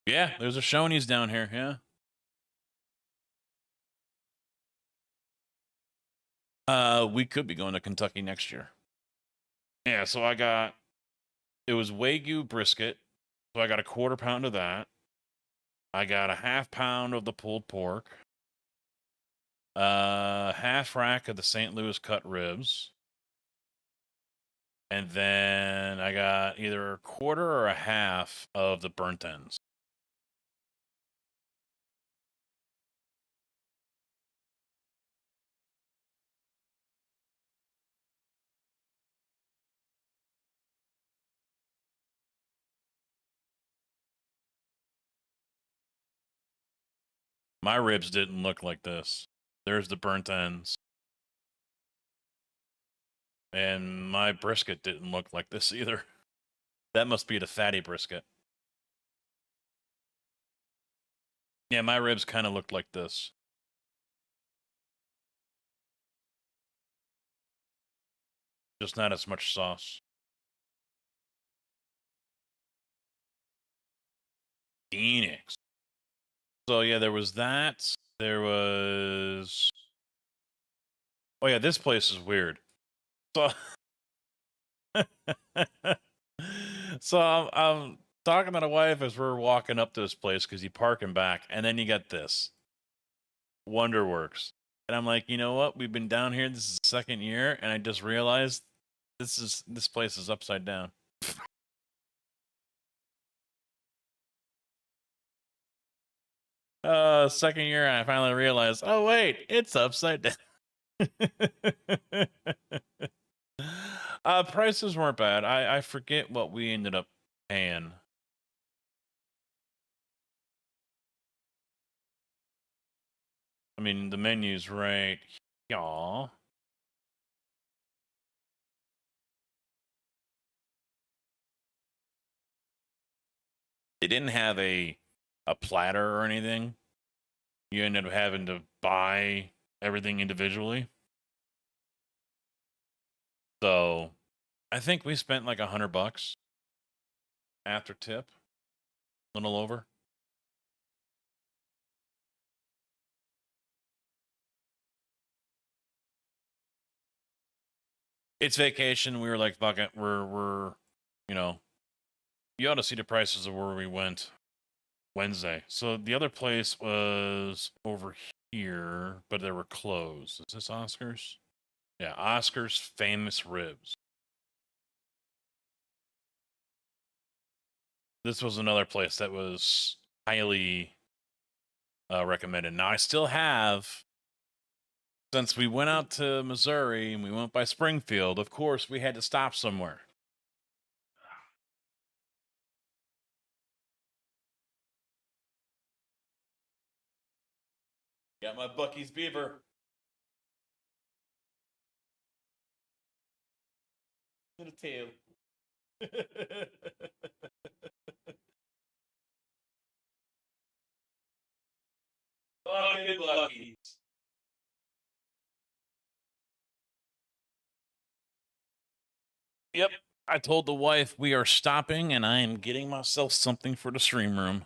Yeah, there's a Shoney's down here. Yeah. We could be going to Kentucky next year. Yeah, so it was Wagyu brisket. So I got a quarter pound of that. I got a half pound of the pulled pork. Half rack of the St. Louis cut ribs. And then I got either a quarter or a half of the burnt ends. My ribs didn't look like this. There's the burnt ends. And my brisket didn't look like this either. That must be the fatty brisket. Yeah, my ribs kind of looked like this. Just not as much sauce. Phoenix. So yeah, there was that. There was. Oh yeah, this place is weird. So, so I'm talking to the wife as we're walking up to this place because you park and back, and then you got this Wonderworks, and I'm like, you know what? We've been down here. This is the second year, and I just realized this place is upside down. Second year, I finally realized. Oh wait, it's upside down. Prices weren't bad. I forget what we ended up paying. I mean, the menu's right, y'all. They didn't have a platter or anything. You ended up having to buy everything individually. So, I think we spent like $100 after tip, a little over. It's vacation. We were like, fuck it. We're, you know, you ought to see the prices of where we went Wednesday. So the other place was over here, but they were closed. Is this Oscars? Yeah, Oscars Famous Ribs. This was another place that was highly recommended. Now I still have, since we went out to Missouri and we went by Springfield. Of course, we had to stop somewhere. Got my Bucky's beaver. And a tail. Fucking lucky. Yep. I told the wife we are stopping and I am getting myself something for the stream room.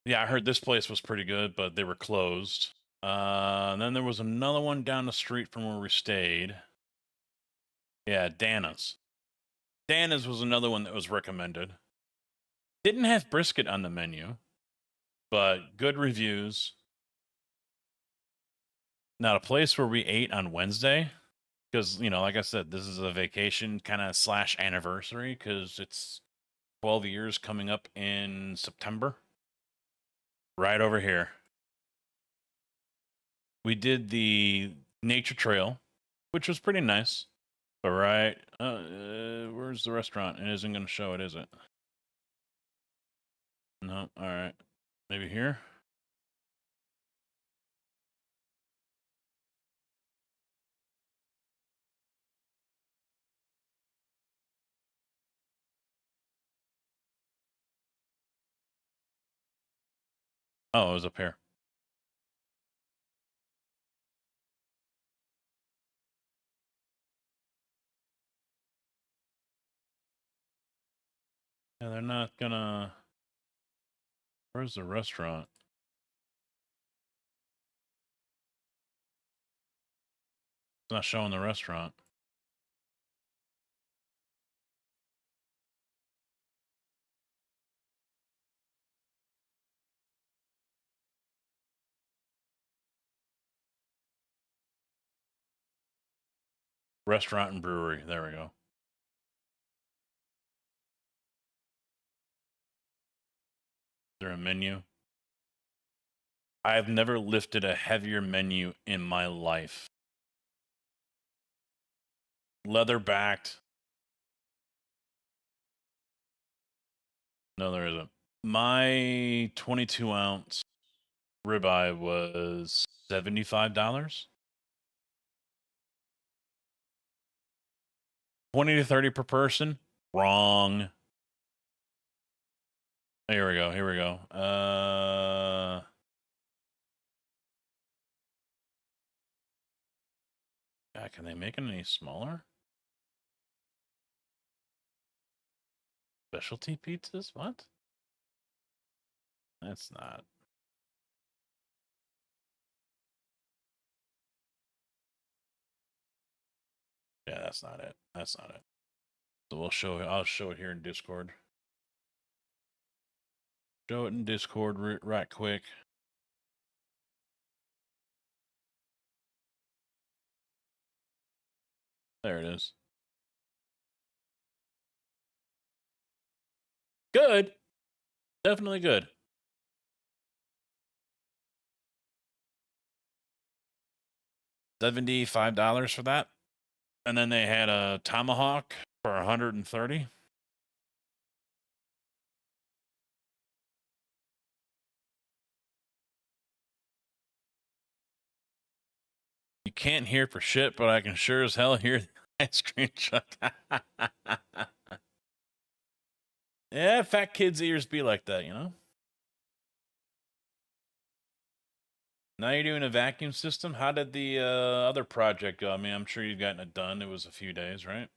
Yeah, I heard this place was pretty good, but they were closed. And then there was another one down the street from where we stayed. Yeah, Dana's. Dana's was another one that was recommended. Didn't have brisket on the menu, but good reviews. Now, the place where we ate on Wednesday, because, you know, like I said, this is a vacation kind of / anniversary because it's 12 years coming up in September. Right over here. We did the nature trail, which was pretty nice. But right, where's the restaurant? It isn't going to show it, is it? No, all right. Maybe here? Oh, it was up here. Yeah, they're not gonna... Where's the restaurant? It's not showing the restaurant. Restaurant and brewery. There we go. Is there a menu? I've never lifted a heavier menu in my life. Leather backed. No, there isn't. My 22 ounce ribeye was $75. 20 to 30 per person. Wrong. Here we go. Here we go. God, can they make it any smaller? Specialty pizzas? What? That's not. Yeah, that's not it. That's not it. So we'll show it. I'll show it here in Discord. Show it in Discord right quick. There it is. Good. Definitely good. $75 for that. And then they had a tomahawk for $130. You can't hear for shit, but I can sure as hell hear the ice cream truck. Yeah, fat kids' ears be like that, you know? Now you're doing a vacuum system? How did the other project go? I mean, I'm sure you've gotten it done. It was a few days, right?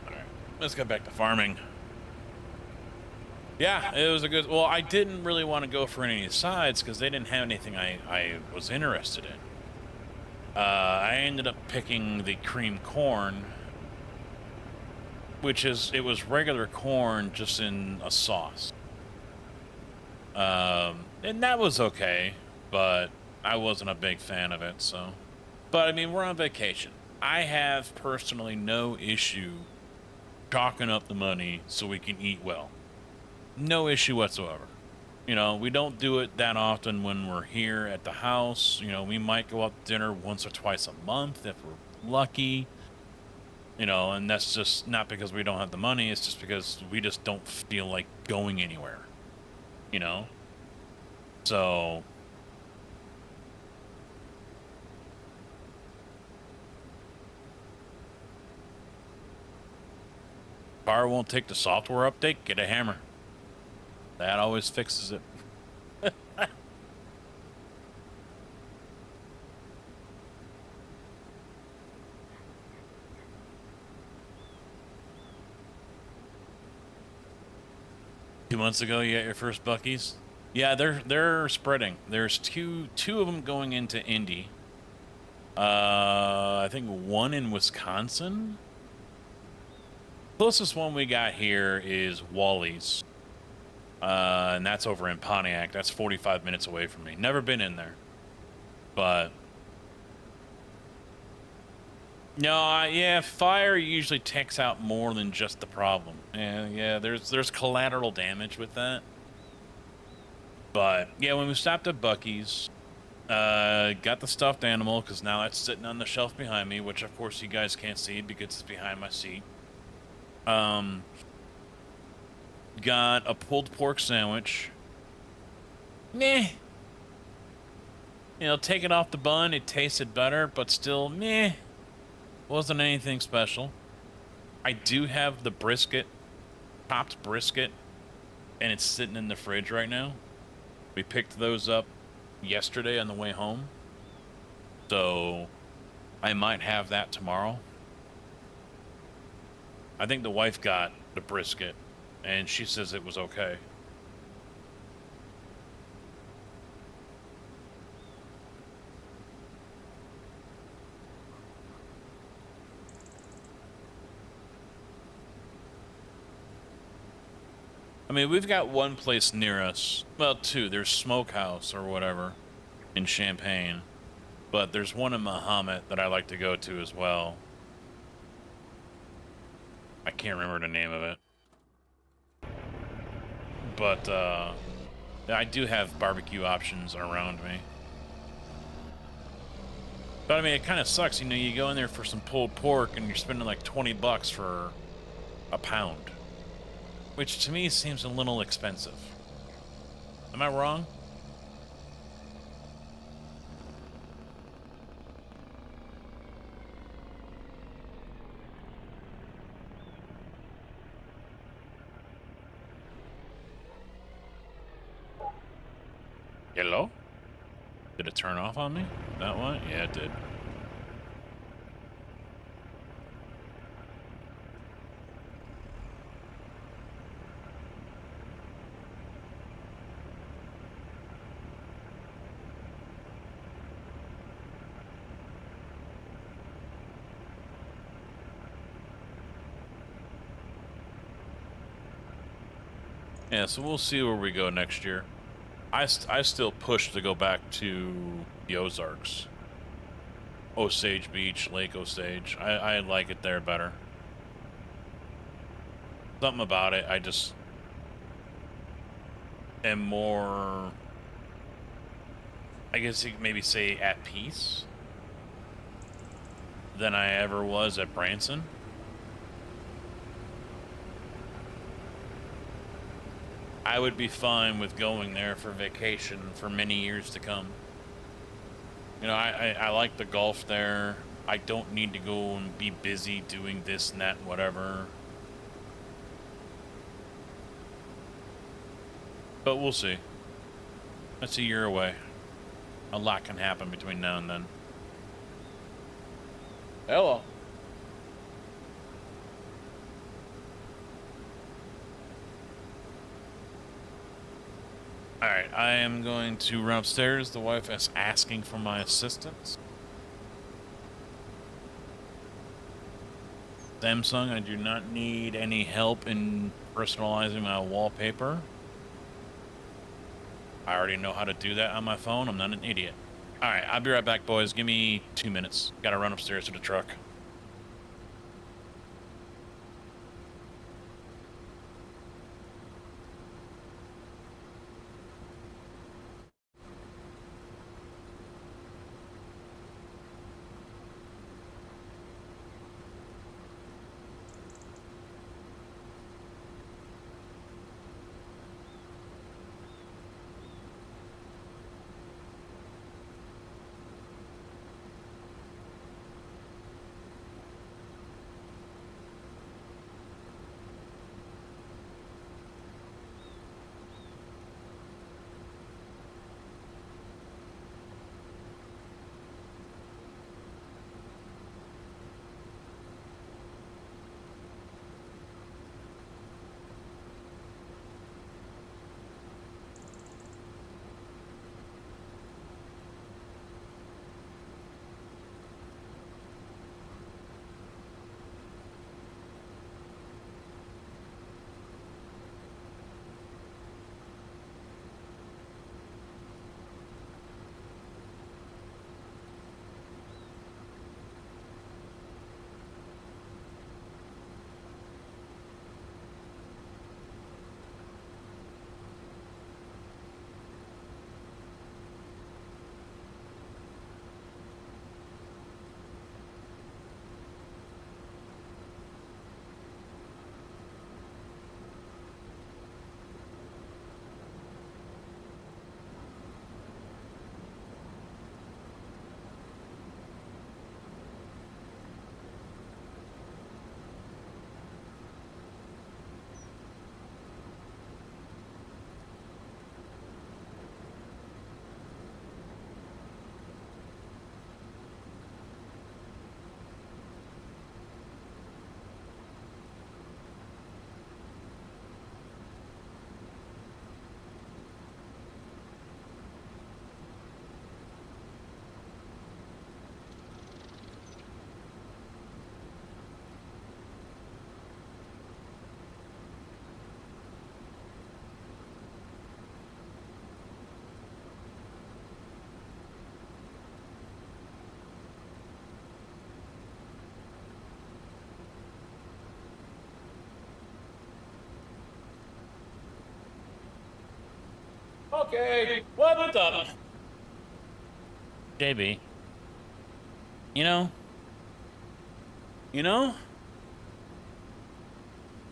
All right, let's get back to farming. Yeah, it was a good... Well, I didn't really want to go for any sides because they didn't have anything I was interested in. I ended up picking the cream corn, which is... It was regular corn just in a sauce. And that was okay, but I wasn't a big fan of it, so... But, I mean, we're on vacation. I have personally no issue chalking up the money so we can eat well. No issue whatsoever. You know, we don't do it that often when we're here at the house. You know, we might go out to dinner once or twice a month if we're lucky. You know, and that's just not because we don't have the money. It's just because we just don't feel like going anywhere. You know? So car won't take the software update, get a hammer. That always fixes it. 2 months ago, you got your first Buc-ee's? Yeah, they're spreading. There's two of them going into Indy. I think one in Wisconsin. Closest one we got here is Wally's. And that's over in Pontiac. That's 45 minutes away from me. Never been in there. But no, yeah, fire usually takes out more than just the problem. Yeah, there's collateral damage with that. But yeah, when we stopped at Buc-ee's, got the stuffed animal because now that's sitting on the shelf behind me, which of course you guys can't see because it's behind my seat. Got a pulled pork sandwich. Meh. You know, take it off the bun, it tasted better, but still meh. Wasn't anything special. I do have the brisket, chopped brisket, and it's sitting in the fridge right now. We picked those up yesterday on the way home. So I might have that tomorrow. I think the wife got the brisket, and she says it was okay. I mean, we've got one place near us. Well, two. There's Smokehouse or whatever in Champaign. But there's one in Mahomet that I like to go to as well. I can't remember the name of it. But, I do have barbecue options around me. But, I mean, it kind of sucks. You know, you go in there for some pulled pork and you're spending like 20 bucks for a pound. Which to me seems a little expensive. Am I wrong? Hello? Did it turn off on me? That one? Yeah, it did. Yeah, so we'll see where we go next year. I still push to go back to the Ozarks. Osage Beach, Lake Osage. I like it there better. Something about it, I just am more, I guess you could maybe say, at peace than I ever was at Branson. I would be fine with going there for vacation for many years to come. You know, I like the golf there. I don't need to go and be busy doing this and that and whatever. But we'll see. That's a year away. A lot can happen between now and then. Hello. Alright, I am going to run upstairs. The wife is asking for my assistance. Samsung, I do not need any help in personalizing my wallpaper. I already know how to do that on my phone. I'm not an idiot. Alright, I'll be right back, boys. Give me 2 minutes. Gotta run upstairs to the truck. Okay, what's up? JB, you know, you know,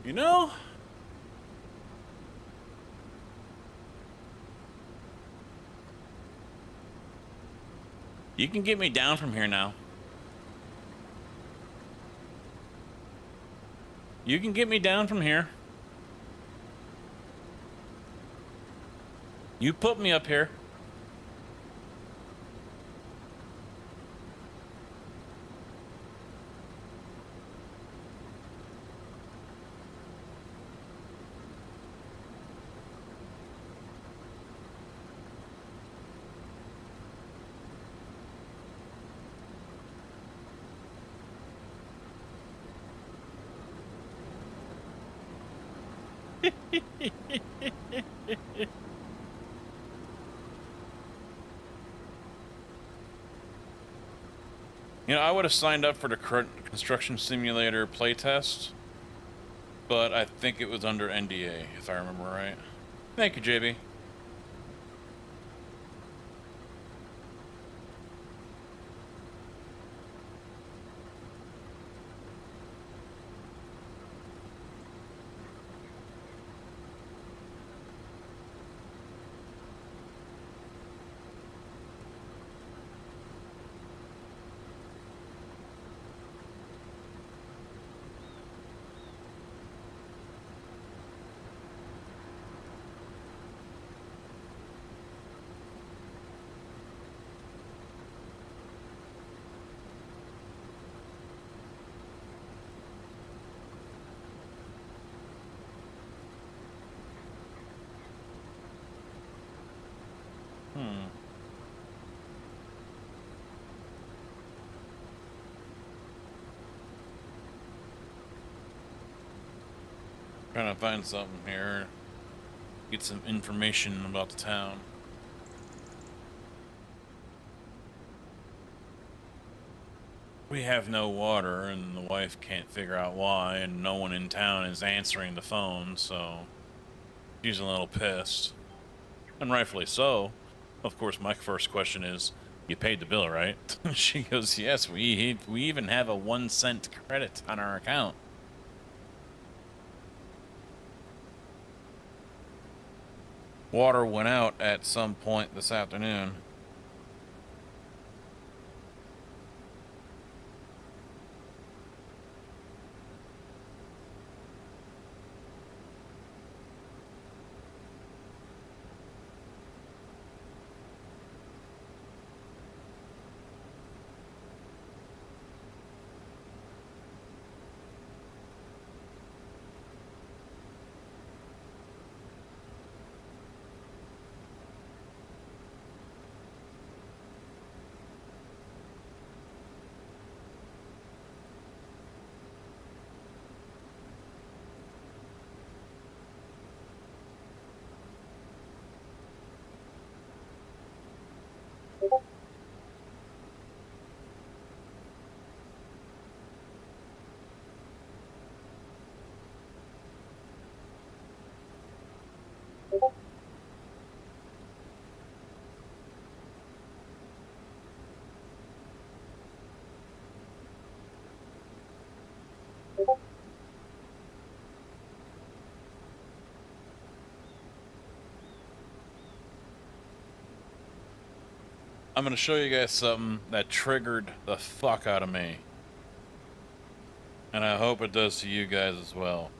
you know, you can get me down from here now. You can get me down from here. You put me up here. You know, I would have signed up for the construction simulator playtest, but I think it was under NDA, if I remember right. Thank you, JB. Trying to find something here. Get some information about the town. We have no water, and the wife can't figure out why, and no one in town is answering the phone, so she's a little pissed. And rightfully so. Of course, my first question is, you paid the bill, right? She goes, yes, we even have a 1 cent credit on our account. Water went out at some point this afternoon. I'm going to show you guys something that triggered the fuck out of me. And I hope it does to you guys as well.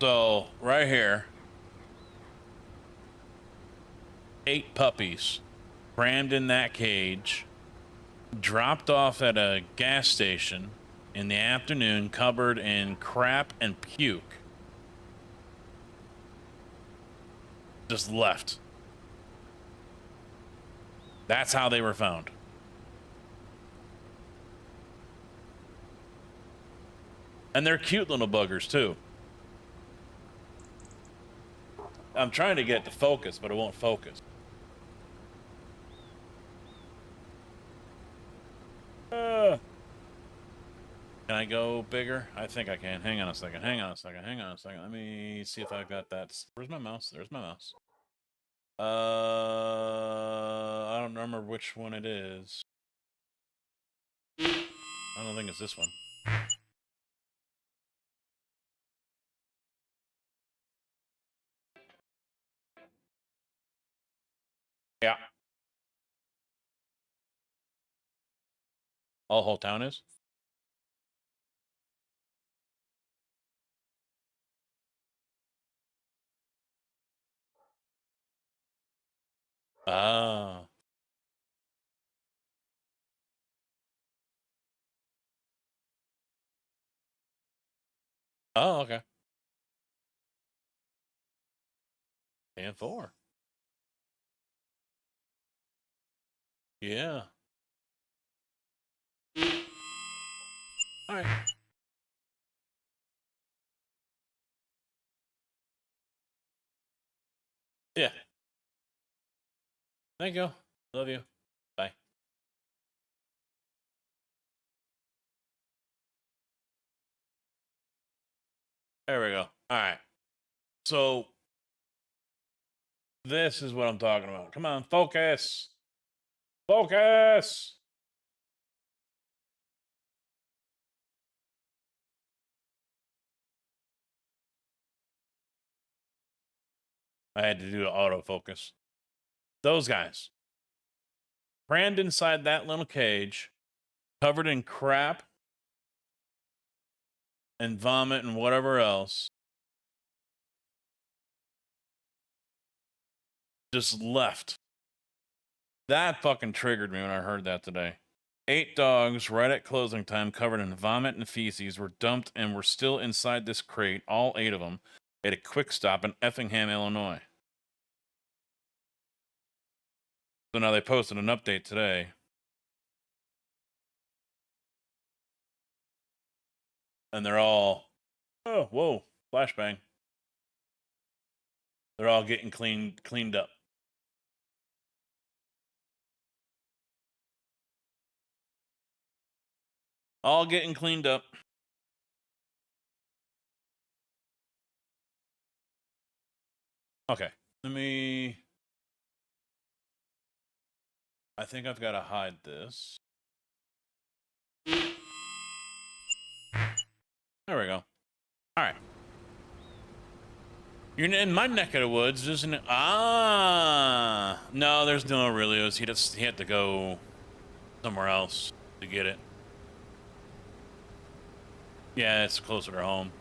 So, right here, 8 puppies crammed in that cage, dropped off at a gas station in the afternoon, covered in crap and puke. Just left. That's how they were found. And they're cute little buggers, too. I'm trying to get it to focus, but it won't focus. Can I go bigger? I think I can. Hang on a second. Hang on a second. Hang on a second. Let me see if I've got that. Where's my mouse? There's my mouse. I don't remember which one it is. I don't think it's this one. Yeah. All whole town is? Ah. Oh, okay. And 4. Yeah. All right. Yeah. Thank you. Love you. Bye. There we go. All right. So this is what I'm talking about. Come on, focus. Focus. I had to do the autofocus. Those guys. Crammed inside that little cage, covered in crap and vomit and whatever else. Just left. That fucking triggered me when I heard that today. 8 dogs, right at closing time, covered in vomit and feces, were dumped and were still inside this crate, all 8 of them, at a quick stop in Effingham, Illinois. So now they posted an update today. And they're all, oh, whoa, flashbang. They're all getting cleaned up. All getting cleaned up. Okay, let me. I think I've got to hide this. There we go. All right. You're in my neck of the woods, isn't it? Ah, no, there's no Aurelius. He had to go somewhere else to get it. Yeah, it's closer to home.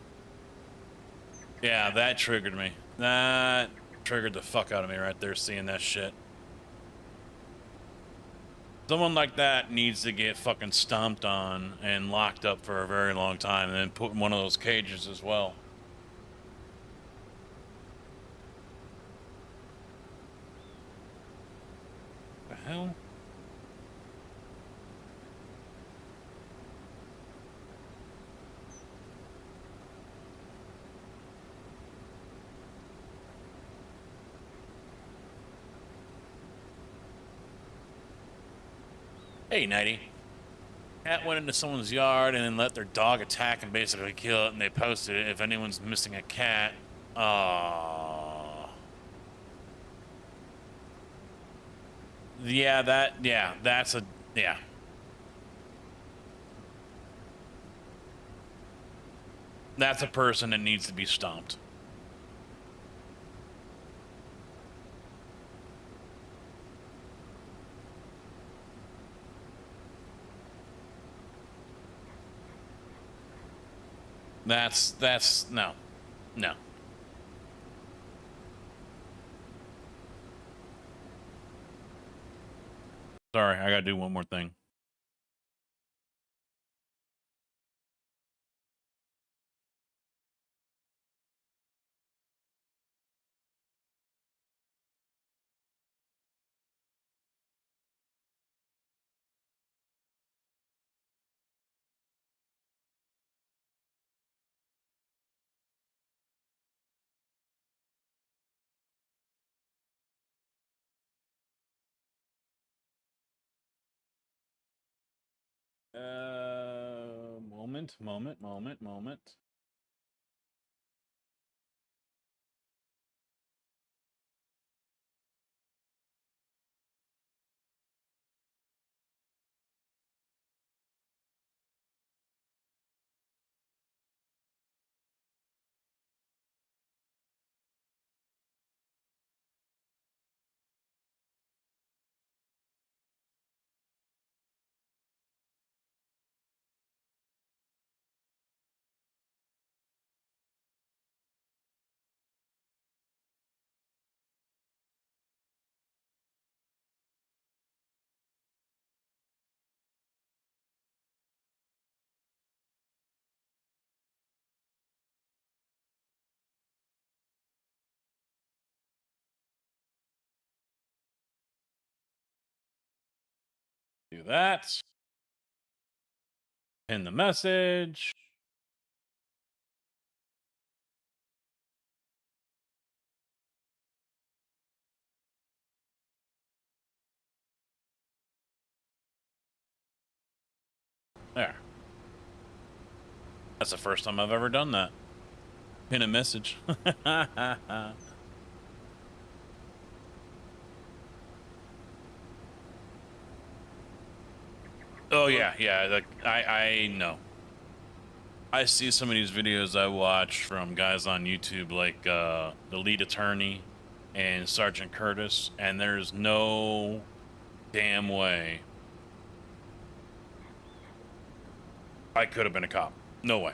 Yeah, that triggered me. That triggered the fuck out of me right there, seeing that shit. Someone like that needs to get fucking stomped on and locked up for a very long time, and then put in one of those cages as well. The hell? Hey, Nighty. Cat went into someone's yard and then let their dog attack and basically kill it, and they posted it. If anyone's missing a cat, yeah, that's a, yeah. That's a person that needs to be stomped. That's, no. No. Sorry, I gotta do one more thing. moment. Do that. Pin the message. There. That's the first time I've ever done that. Pin a message. Oh yeah. Like I know. I see some of these videos I watch from guys on YouTube, like the lead attorney and Sergeant Curtis, and there's no damn way I could have been a cop. No way.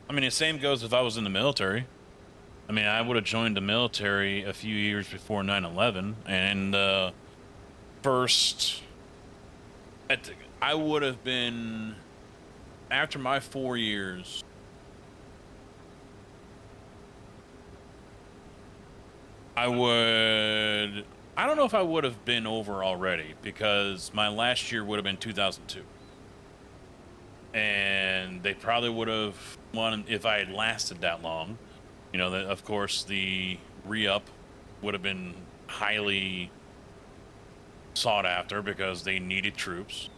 I mean, the same goes if I was in the military. I mean, I would have joined the military a few years before 9/11, and first, I would have been, after my 4 years, I don't know if I would have been over already, because my last year would have been 2002. And they probably would have wanted, if I had lasted that long, you know, that of course the re-up would have been highly sought after because they needed troops.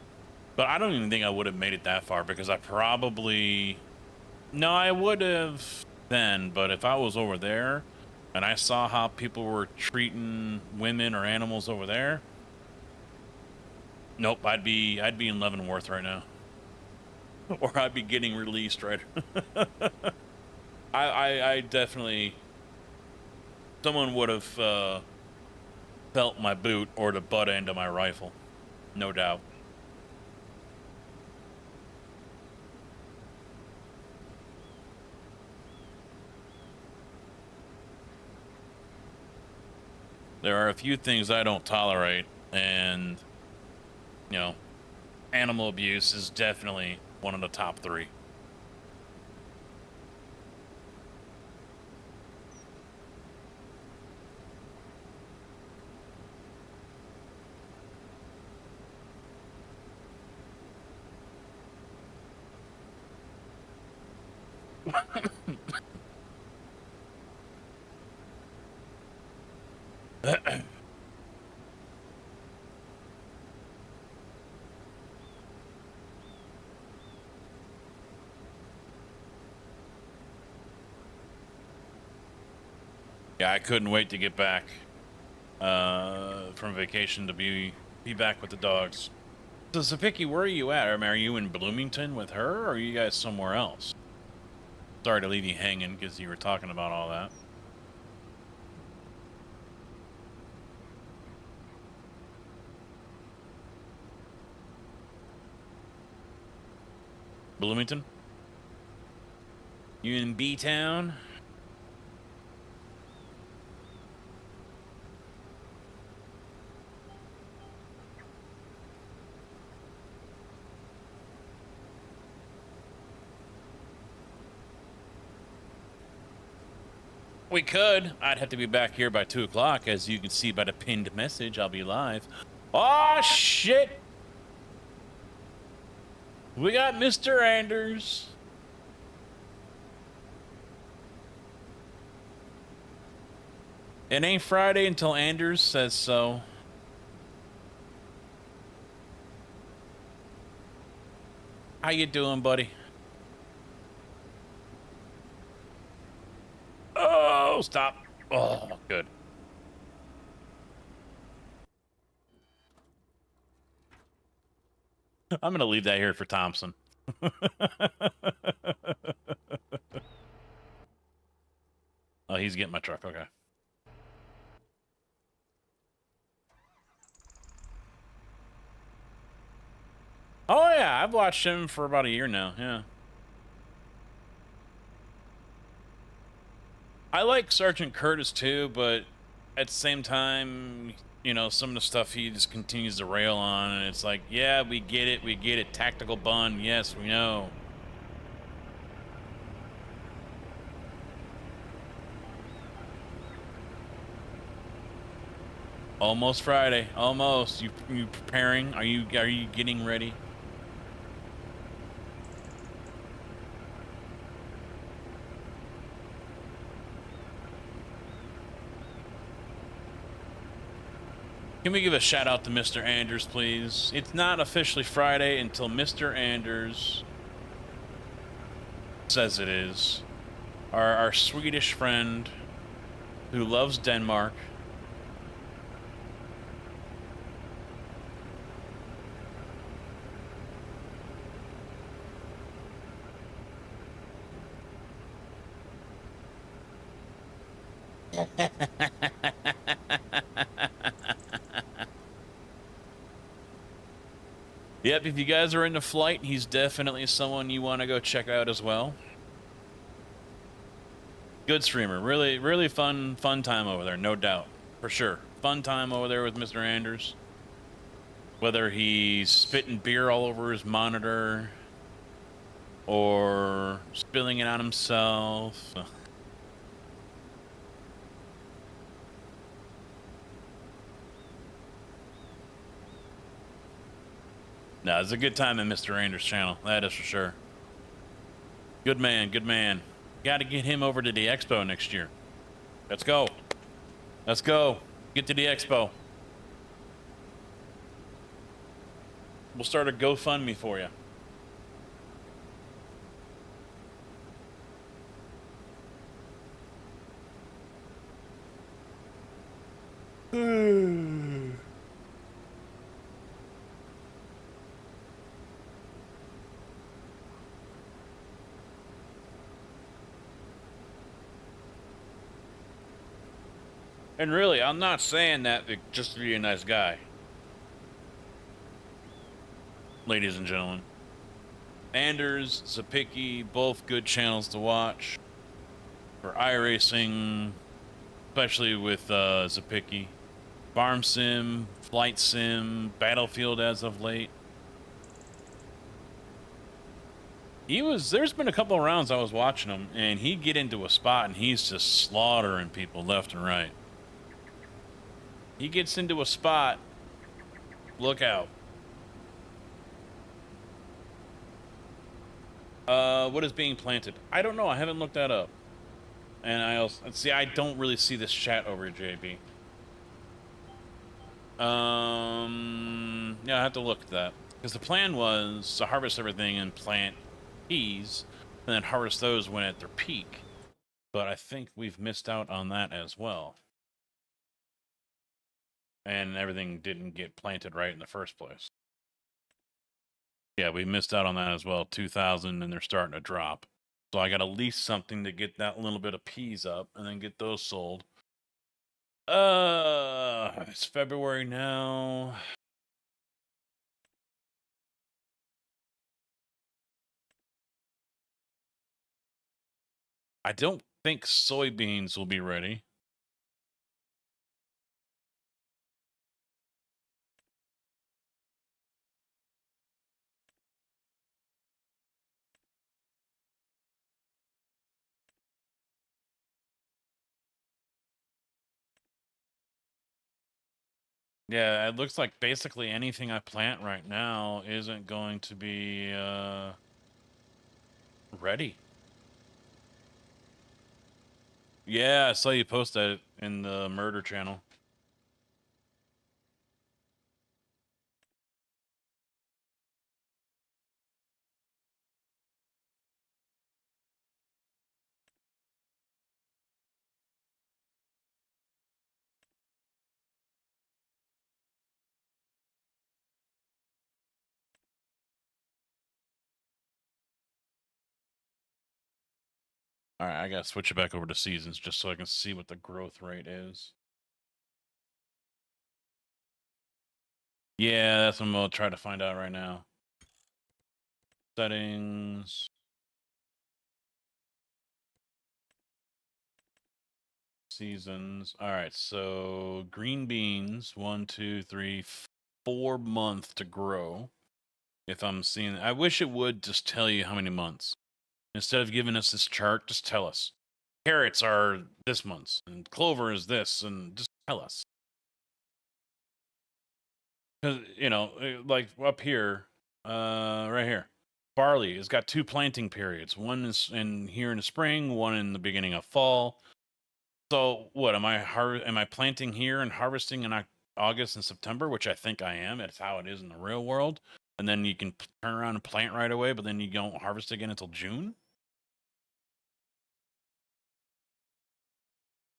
But I don't even think I would have made it that far, because I probably, no, I would have then, but if I was over there and I saw how people were treating women or animals over there, nope, I'd be in Leavenworth right now. Or I'd be getting released right. I definitely, someone would have felt my boot or the butt end of my rifle, no doubt. There are a few things I don't tolerate, and you know, animal abuse is definitely one of the top 3. Yeah, I couldn't wait to get back from vacation to be back with the dogs. So, Sapiki, where are you at? Are you in Bloomington with her, or are you guys somewhere else? Sorry to leave you hanging because you were talking about all that. Bloomington? You in B-Town? We could. I'd have to be back here by 2 o'clock. As you can see by the pinned message, I'll be live. Oh, shit! We got Mr. Anders. It ain't Friday until Anders says so. How you doing, buddy? Oh, stop. Oh, good. I'm going to leave that here for Thompson. Oh, he's getting my truck. Okay. Oh, yeah. I've watched him for about a year now. Yeah. I like Sergeant Curtis too, but at the same time, you know, some of the stuff he just continues to rail on, and it's like, yeah, we get it. We get it. Tactical bun. Yes, we know. Almost Friday. Almost. You preparing? Are you getting ready? Can we give a shout out to Mr. Anders, please? It's not officially Friday until Mr. Anders says it is. Our Swedish friend who loves Denmark. Yep, if you guys are into flight, he's definitely someone you want to go check out as well. Good streamer. Really, really fun time over there, no doubt. For sure. Fun time over there with Mr. Anders. Whether he's spitting beer all over his monitor or spilling it on himself. No, it's a good time in Mr. Anders' channel. That is for sure. Good man, good man. Got to get him over to the expo next year. Let's go. Let's go. Get to the expo. We'll start a GoFundMe for you. And really, I'm not saying that just to be a nice guy. Ladies and gentlemen. Anders, Zapicki, both good channels to watch. For iRacing, especially with Zapicki. Farm Sim, Flight Sim, Battlefield as of late. There's been a couple of rounds I was watching him, and he'd get into a spot and he's just slaughtering people left and right. He gets into a spot, look out. What is being planted? I don't know. I haven't looked that up. And I don't really see this chat over JB. Yeah, I have to look at that. Because the plan was to harvest everything and plant peas, and then harvest those when at their peak. But I think we've missed out on that as well. And everything didn't get planted right in the first place. Yeah, we missed out on that as well. 2,000, and they're starting to drop. So I got at least something to get that little bit of peas up, and then get those sold. It's February now. I don't think soybeans will be ready. Yeah, it looks like basically anything I plant right now isn't going to be ready. Yeah, I saw you post that in the murder channel. All right, I gotta switch it back over to seasons just so I can see what the growth rate is. Yeah, that's what I'm gonna try to find out right now. Settings. Seasons. All right, so green beans, 1, 2, 3, 4 month to grow. If I'm seeing, I wish it would just tell you how many months. Instead of giving us this chart, just tell us. Carrots are this month's, and clover is this, and just tell us. Because, you know, like up here, right here, barley has got 2 planting periods. One is here in the spring, one in the beginning of fall. So what am I planting here and harvesting in August and September, which I think I am. It's how it is in the real world. And then you can turn around and plant right away, but then you don't harvest again until June.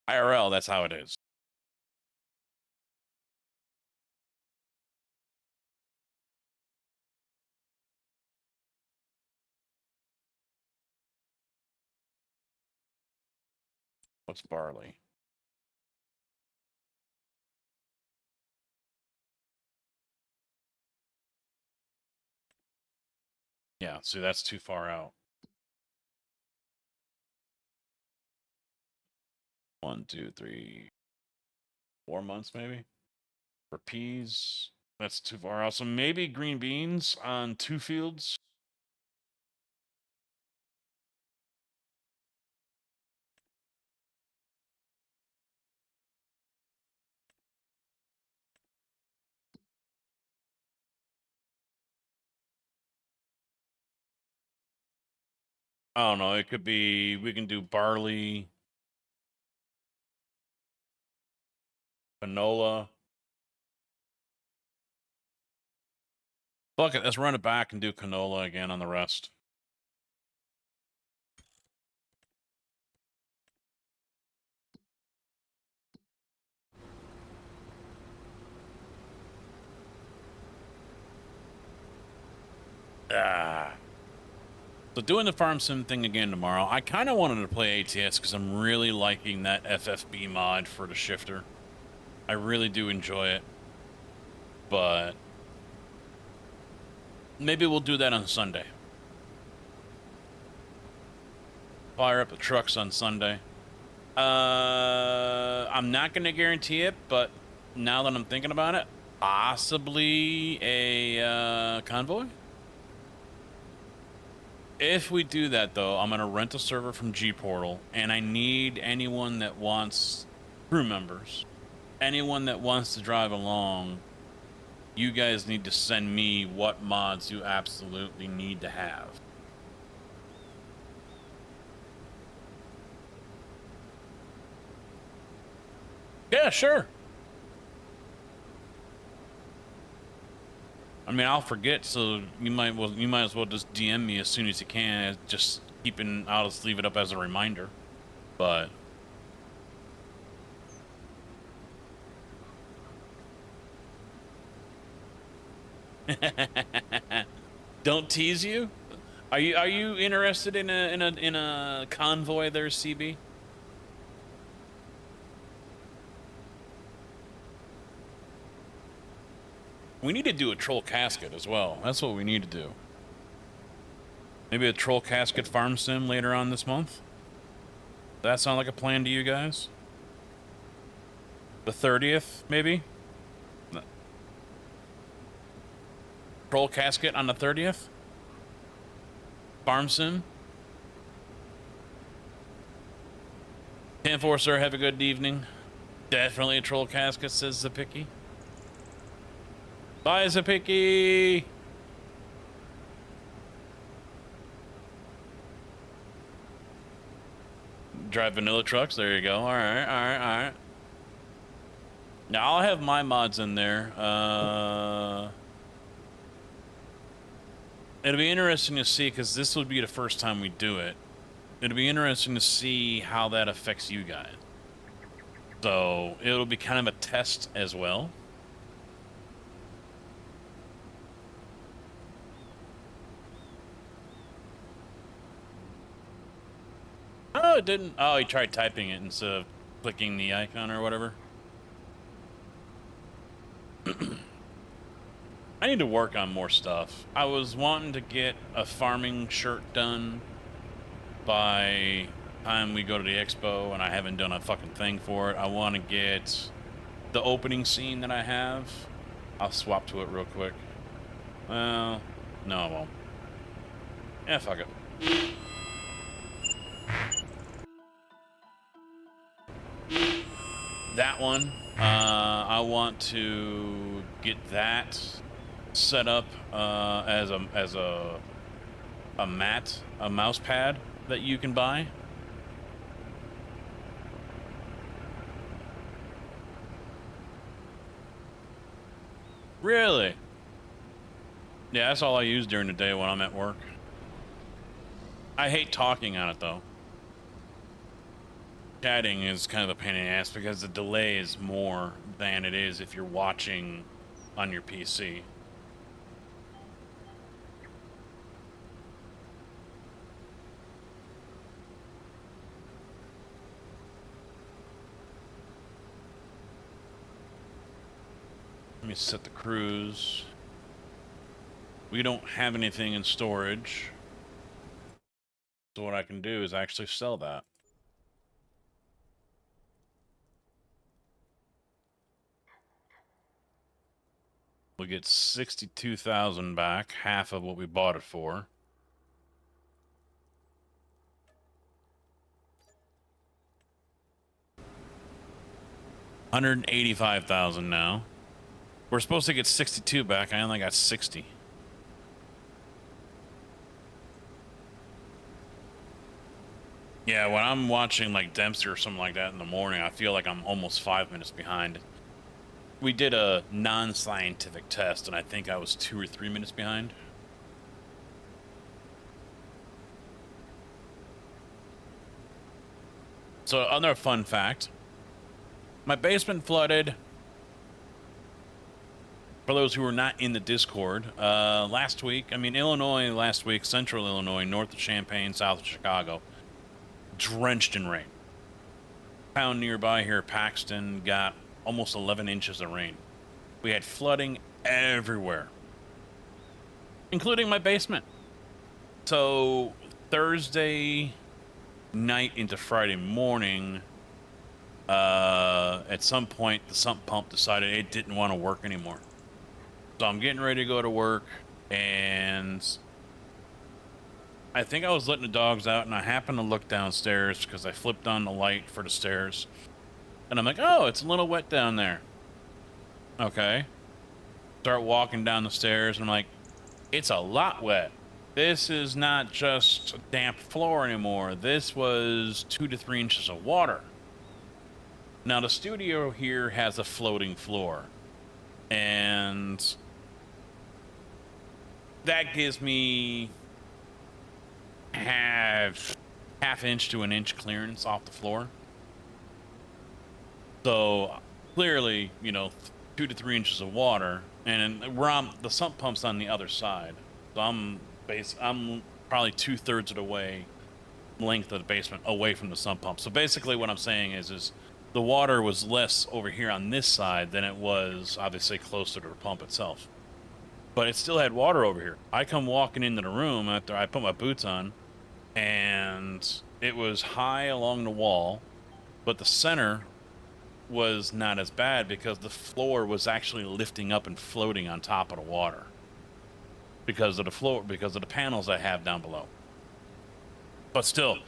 IRL, that's how it is. What's barley? Yeah, see, that's too far out. 1, 2, 3, 4 months maybe. For peas, that's too far out. So maybe green beans on 2 fields. I don't know. It could be, we can do barley, canola. Fuck it, let's run it back and do canola again on the rest. Ah. So doing the farm sim thing again tomorrow. I kind of wanted to play ATS because I'm really liking that FFB mod for the shifter. I really do enjoy it. But maybe we'll do that on Sunday. Fire up the trucks on Sunday. I'm not going to guarantee it, but now that I'm thinking about it, possibly a convoy. If we do that, though, I'm going to rent a server from G Portal, and I need anyone that wants crew members, anyone that wants to drive along. You guys need to send me what mods you absolutely need to have. Yeah, sure. I mean, I'll forget, so you might as well just DM me as soon as you can. Just I'll just leave it up as a reminder. But don't tease you. Are you interested in a convoy there, CB? We need to do a troll casket as well. That's what we need to do. Maybe a troll casket farm sim later on this month. Does that sound like a plan to you guys? The 30th, maybe? Troll casket on the 30th? Farm sim? 10-4, sir. Have a good evening. Definitely a troll casket, says Zapicky. Bye, Zapicky! Drive vanilla trucks. There you go. All right, all right, all right. Now I'll have my mods in there. It'll be interesting to see because this would be the first time we do it. It'll be interesting to see how that affects you guys. So it'll be kind of a test as well. Oh, it didn't. Oh, he tried typing it instead of clicking the icon or whatever. I need to work on more stuff. I was wanting to get a farming shirt done by the time we go to the expo, and I haven't done a fucking thing for it. I want to get the opening scene that I have. I'll swap to it real quick. Well, no, I won't. Yeah, fuck it. That one, I want to get that set up as a mouse pad that you can buy. Really? Yeah, that's all I use during the day when I'm at work. I hate talking on it though. Chatting is kind of a pain in the ass because the delay is more than it is if you're watching on your PC. Let me set the cruise. We don't have anything in storage. So what I can do is actually sell that. We get 62,000 back, half of what we bought it for. $185,000 now. We're supposed to get 62 back. I only got 60. Yeah, when I'm watching like Dempsey or something like that in the morning, I feel like I'm almost 5 minutes behind. We did a non-scientific test, and I think I was 2 or 3 minutes behind. So another fun fact, my basement flooded. For those who were not in the Discord, last week, I mean, Illinois last week, central Illinois, north of Champaign, south of Chicago, drenched in rain. Town nearby here, Paxton, got almost 11 inches of rain. We had flooding everywhere, including my basement. So Thursday night into Friday morning, at some point, the sump pump decided it didn't want to work anymore. So I'm getting ready to go to work, and I think I was letting the dogs out, and I happened to look downstairs because I flipped on the light for the stairs. And I'm like, oh, it's a little wet down there. Okay. Start walking down the stairs, and I'm like, it's a lot wet. This is not just a damp floor anymore. This was 2 to 3 inches of water. Now, the studio here has a floating floor. And that gives me half inch to an inch clearance off the floor. So clearly, you know, 2 to 3 inches of water, and the sump pump's on the other side. So I'm probably 2/3 of the way length of the basement away from the sump pump. So basically what I'm saying is the water was less over here on this side than it was obviously closer to the pump itself. But it still had water over here. I come walking into the room after I put my boots on, and it was high along the wall, but the center was not as bad because the floor was actually lifting up and floating on top of the water because of the panels I have down below. But still,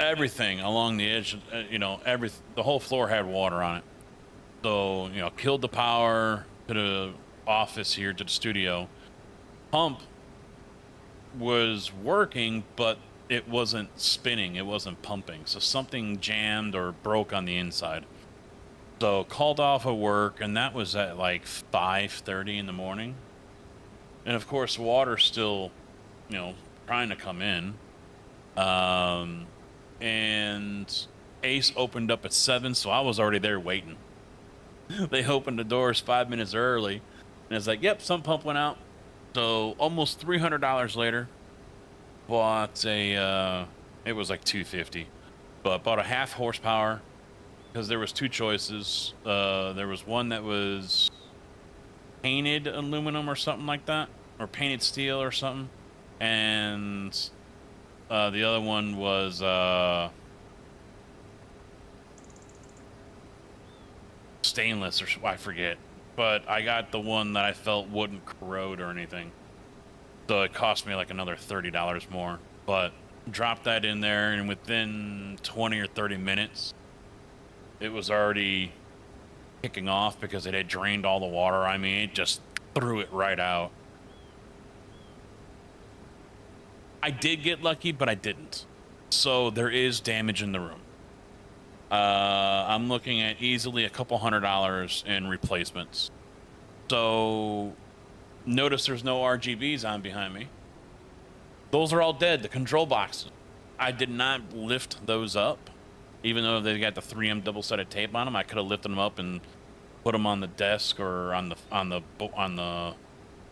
everything along the edge, you know, the whole floor had water on it. So, you know, killed the power to the office here, to the studio. Pump was working, but it wasn't spinning, it wasn't pumping. So something jammed or broke on the inside. So called off of work, and that was at like 5:30 in the morning. And of course, water's still, trying to come in. And Ace opened up at 7, so I was already there waiting. They opened the doors 5 minutes early, and it's like, yep, some pump went out. So almost $300 later, bought a, it was like $250, but bought a half horsepower because there was two choices. There was one that was painted aluminum or something like that, or painted steel or something, and the other one was stainless, or I forget. But I got the one that I felt wouldn't corrode or anything. So it cost me like another $30 more. But dropped that in there, and within 20 or 30 minutes, it was already kicking off because it had drained all the water. I mean, it just threw it right out. I did get lucky, but I didn't. So there is damage in the room. I'm looking at easily a couple $100 in replacements. So notice there's no RGBs on behind me. Those are all dead, the control boxes. I did not lift those up. Even though they got the 3M double-sided tape on them, I could have lifted them up and put them on the desk or on the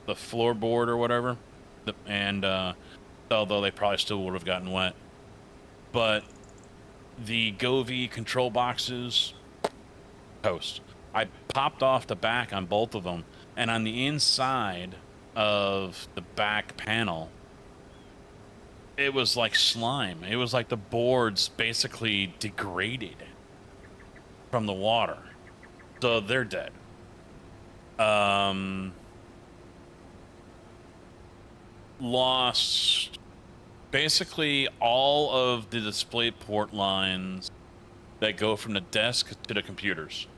floorboard or whatever. Although they probably still would have gotten wet. But the Govee control boxes, toast. I popped off the back on both of them, and on the inside of the back panel, it was like slime. It was like the boards basically degraded from the water. So they're dead. Lost basically all of the display port lines that go from the desk to the computers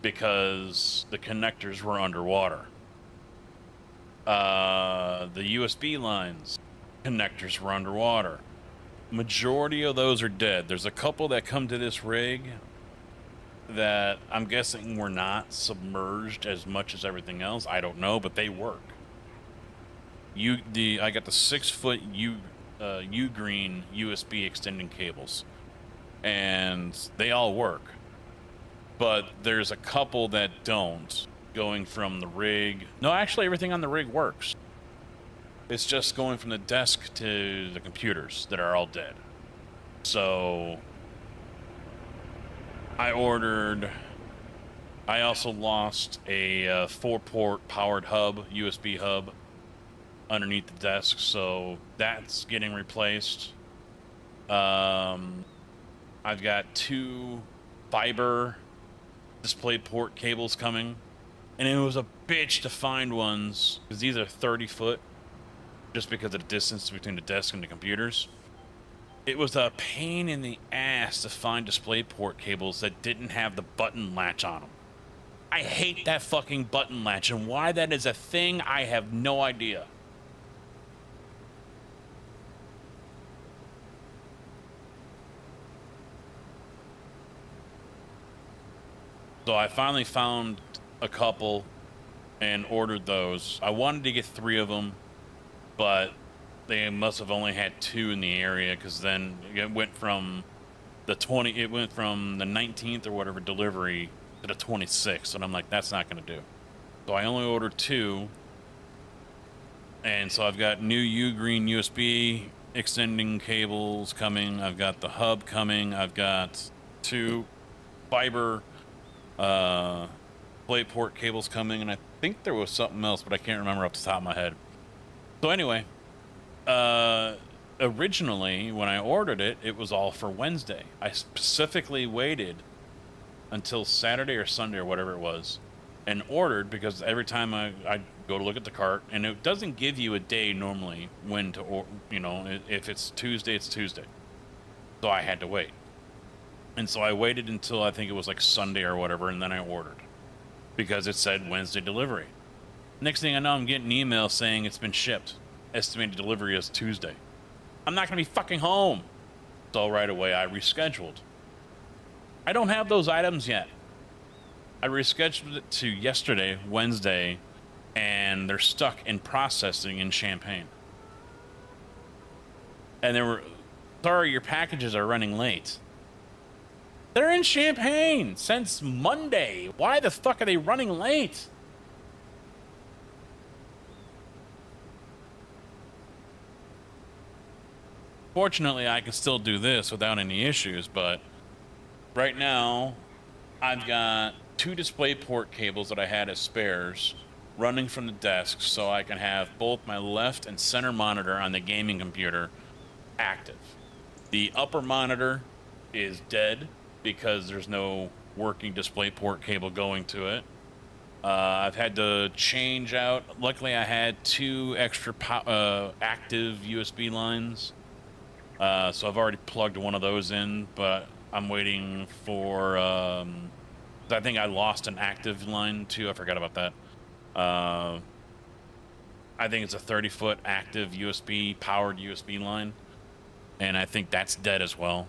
because the connectors were underwater. The USB lines, connectors were underwater. Majority of those are dead. There's a couple that come to this rig that I'm guessing were not submerged as much as everything else. I don't know, but they work. I got the 6-foot U-green USB extending cables, and they all work. But there's a couple that don't, going from the rig. No, actually, everything on the rig works. It's just going from the desk to the computers that are all dead. So I also lost a 4-port powered hub, USB hub, underneath the desk, so that's getting replaced. I've got 2 fiber display port cables coming, and it was a bitch to find ones because these are 30-foot, just because of the distance between the desk and the computers. It was a pain in the ass to find display port cables that didn't have the button latch on them. I hate that fucking button latch, and why that is a thing, I have no idea. So I finally found a couple and ordered those. I wanted to get 3 of them, but they must have only had 2 in the area, because then it went from the 19th or whatever delivery to the 26th, and I'm like, that's not going to do. So I only ordered 2, and so I've got new U-green USB extending cables coming. I've got the hub coming. I've got 2 fiber plate port cables coming, and I think there was something else, but I can't remember off the top of my head. So anyway, originally when I ordered it, it was all for Wednesday. I specifically waited until Saturday or Sunday or whatever it was and ordered, because every time I go to look at the cart, and it doesn't give you a day normally when to order, if it's Tuesday, it's Tuesday. So I had to wait. And so I waited until I think it was like Sunday or whatever, and then I ordered, because it said Wednesday delivery. Next thing I know, I'm getting an email saying it's been shipped. Estimated delivery is Tuesday. I'm not going to be fucking home. So right away, I rescheduled. I don't have those items yet. I rescheduled it to yesterday, Wednesday, and they're stuck in processing in Champaign. And they were, sorry, your packages are running late. They're in Champaign since Monday. Why the fuck are they running late? Fortunately, I can still do this without any issues, but right now, I've got 2 DisplayPort cables that I had as spares running from the desk so I can have both my left and center monitor on the gaming computer active. The upper monitor is dead because there's no working DisplayPort cable going to it. I've had to change out. Luckily, I had 2 extra active USB lines. So I've already plugged one of those in, but I'm waiting for... I think I lost an active line, too. I forgot about that. I think it's a 30-foot active powered USB line. And I think that's dead as well.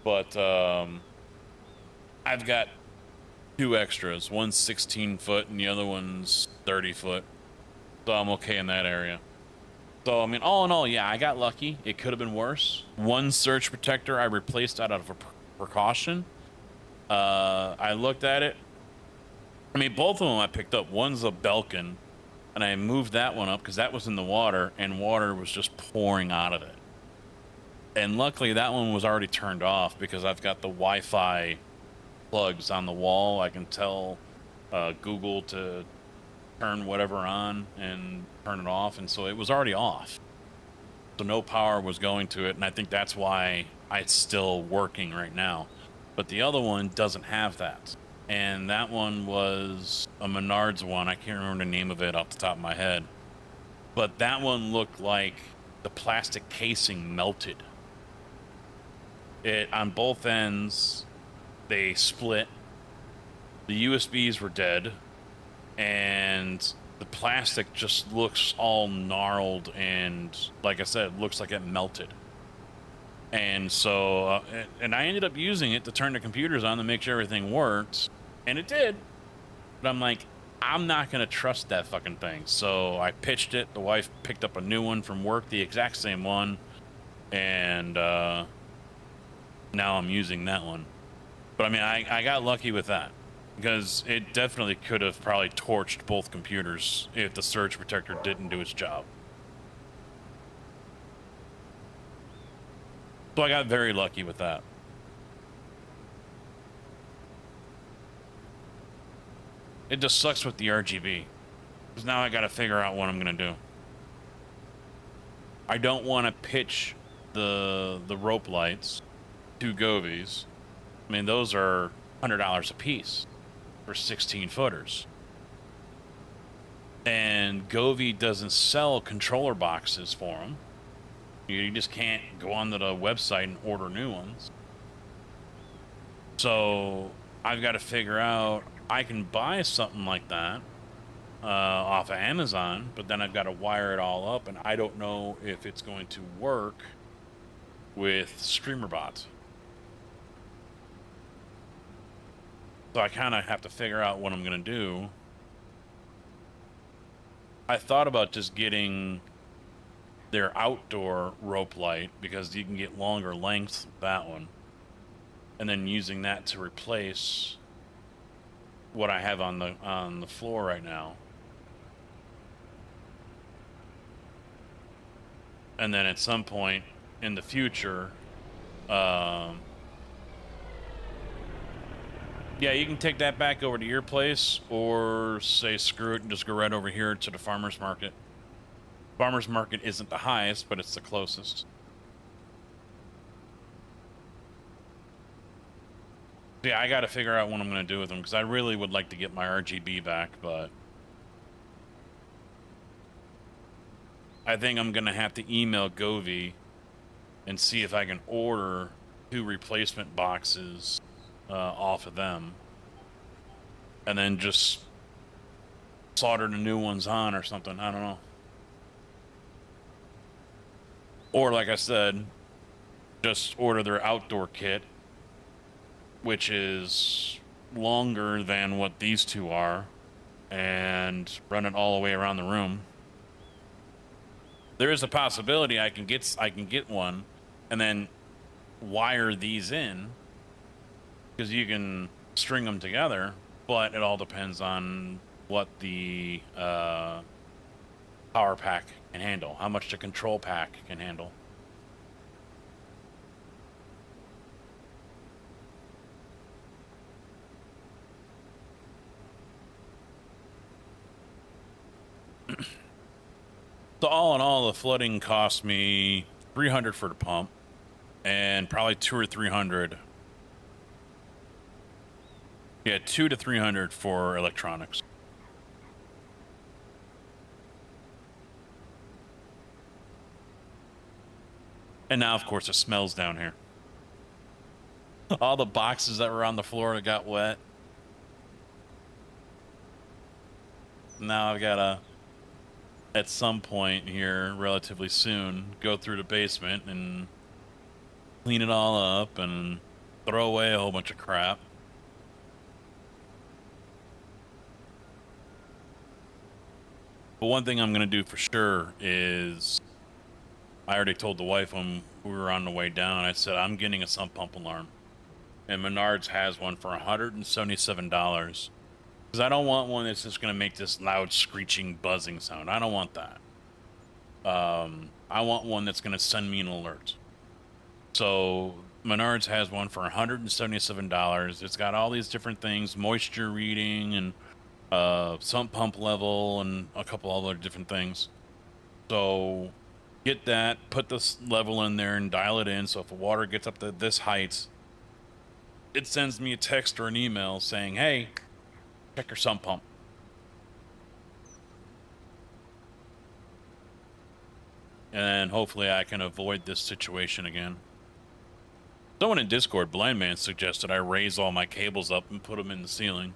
But I've got 2 extras. One's 16-foot and the other one's 30-foot. So I'm okay in that area. So, I mean, all in all, yeah, I got lucky. It could have been worse. One surge protector I replaced out of a precaution. I looked at it. I mean, both of them I picked up. One's a Belkin, and I moved that one up because that was in the water, and water was just pouring out of it. And luckily, that one was already turned off because I've got the Wi-Fi plugs on the wall. I can tell Google to turn whatever on and turn it off, and so it was already off. So no power was going to it, and I think that's why it's still working right now. But the other one doesn't have that. And that one was a Menards one. I can't remember the name of it off the top of my head. But that one looked like the plastic casing melted. It, on both ends, they split. The USBs were dead. And the plastic just looks all gnarled and, like I said, looks like it melted. And so, and I ended up using it to turn the computers on to make sure everything worked. And it did. But I'm like, I'm not going to trust that fucking thing. So I pitched it. The wife picked up a new one from work, the exact same one. And now I'm using that one. But I mean, I got lucky with that. Because it definitely could have probably torched both computers if the surge protector didn't do its job. So I got very lucky with that. It just sucks with the RGB. Because now I got to figure out what I'm going to do. I don't want to pitch the rope lights to Govies. I mean, those are $100 a piece for 16 footers. And Govee doesn't sell controller boxes for them. You just can't go onto the website and order new ones. So I've got to figure out, I can buy something like that off of Amazon, but then I've got to wire it all up, and I don't know if it's going to work with StreamerBot. So I kind of have to figure out what I'm going to do. I thought about just getting their outdoor rope light because you can get longer lengths with that one. And then using that to replace what I have on the floor right now. And then at some point in the future, yeah, you can take that back over to your place or say screw it and just go right over here to the farmer's market. Farmer's market isn't the highest, but it's the closest. Yeah, I got to figure out what I'm going to do with them because I really would like to get my RGB back, but I think I'm going to have to email Govee and see if I can order 2 replacement boxes off of them, and then just solder the new ones on or something. I don't know. Or like I said, just order their outdoor kit, which is longer than what these two are, and run it all the way around the room. There is a possibility I can get one and then wire these in, because you can string them together, but it all depends on what the power pack can handle, how much the control pack can handle. So all in all, the flooding cost me $300 for the pump, and probably $200 or $300. Yeah, $200 to $300 for electronics. And now, of course, it smells down here. All the boxes that were on the floor that got wet. Now I've got to, at some point here, relatively soon, go through the basement and clean it all up and throw away a whole bunch of crap. But one thing I'm going to do for sure is, I already told the wife when we were on the way down, I said, I'm getting a sump pump alarm. And Menards has one for $177. Because I don't want one that's just going to make this loud screeching buzzing sound. I don't want that. I want one that's going to send me an alert. So Menards has one for $177. It's got all these different things, moisture reading and sump pump level and a couple other different things. So get that, put this level in there and dial it in. So if the water gets up to this height, it sends me a text or an email saying, hey, check your sump pump. And hopefully I can avoid this situation again. Someone in Discord, Blind Man, suggested I raise all my cables up and put them in the ceiling.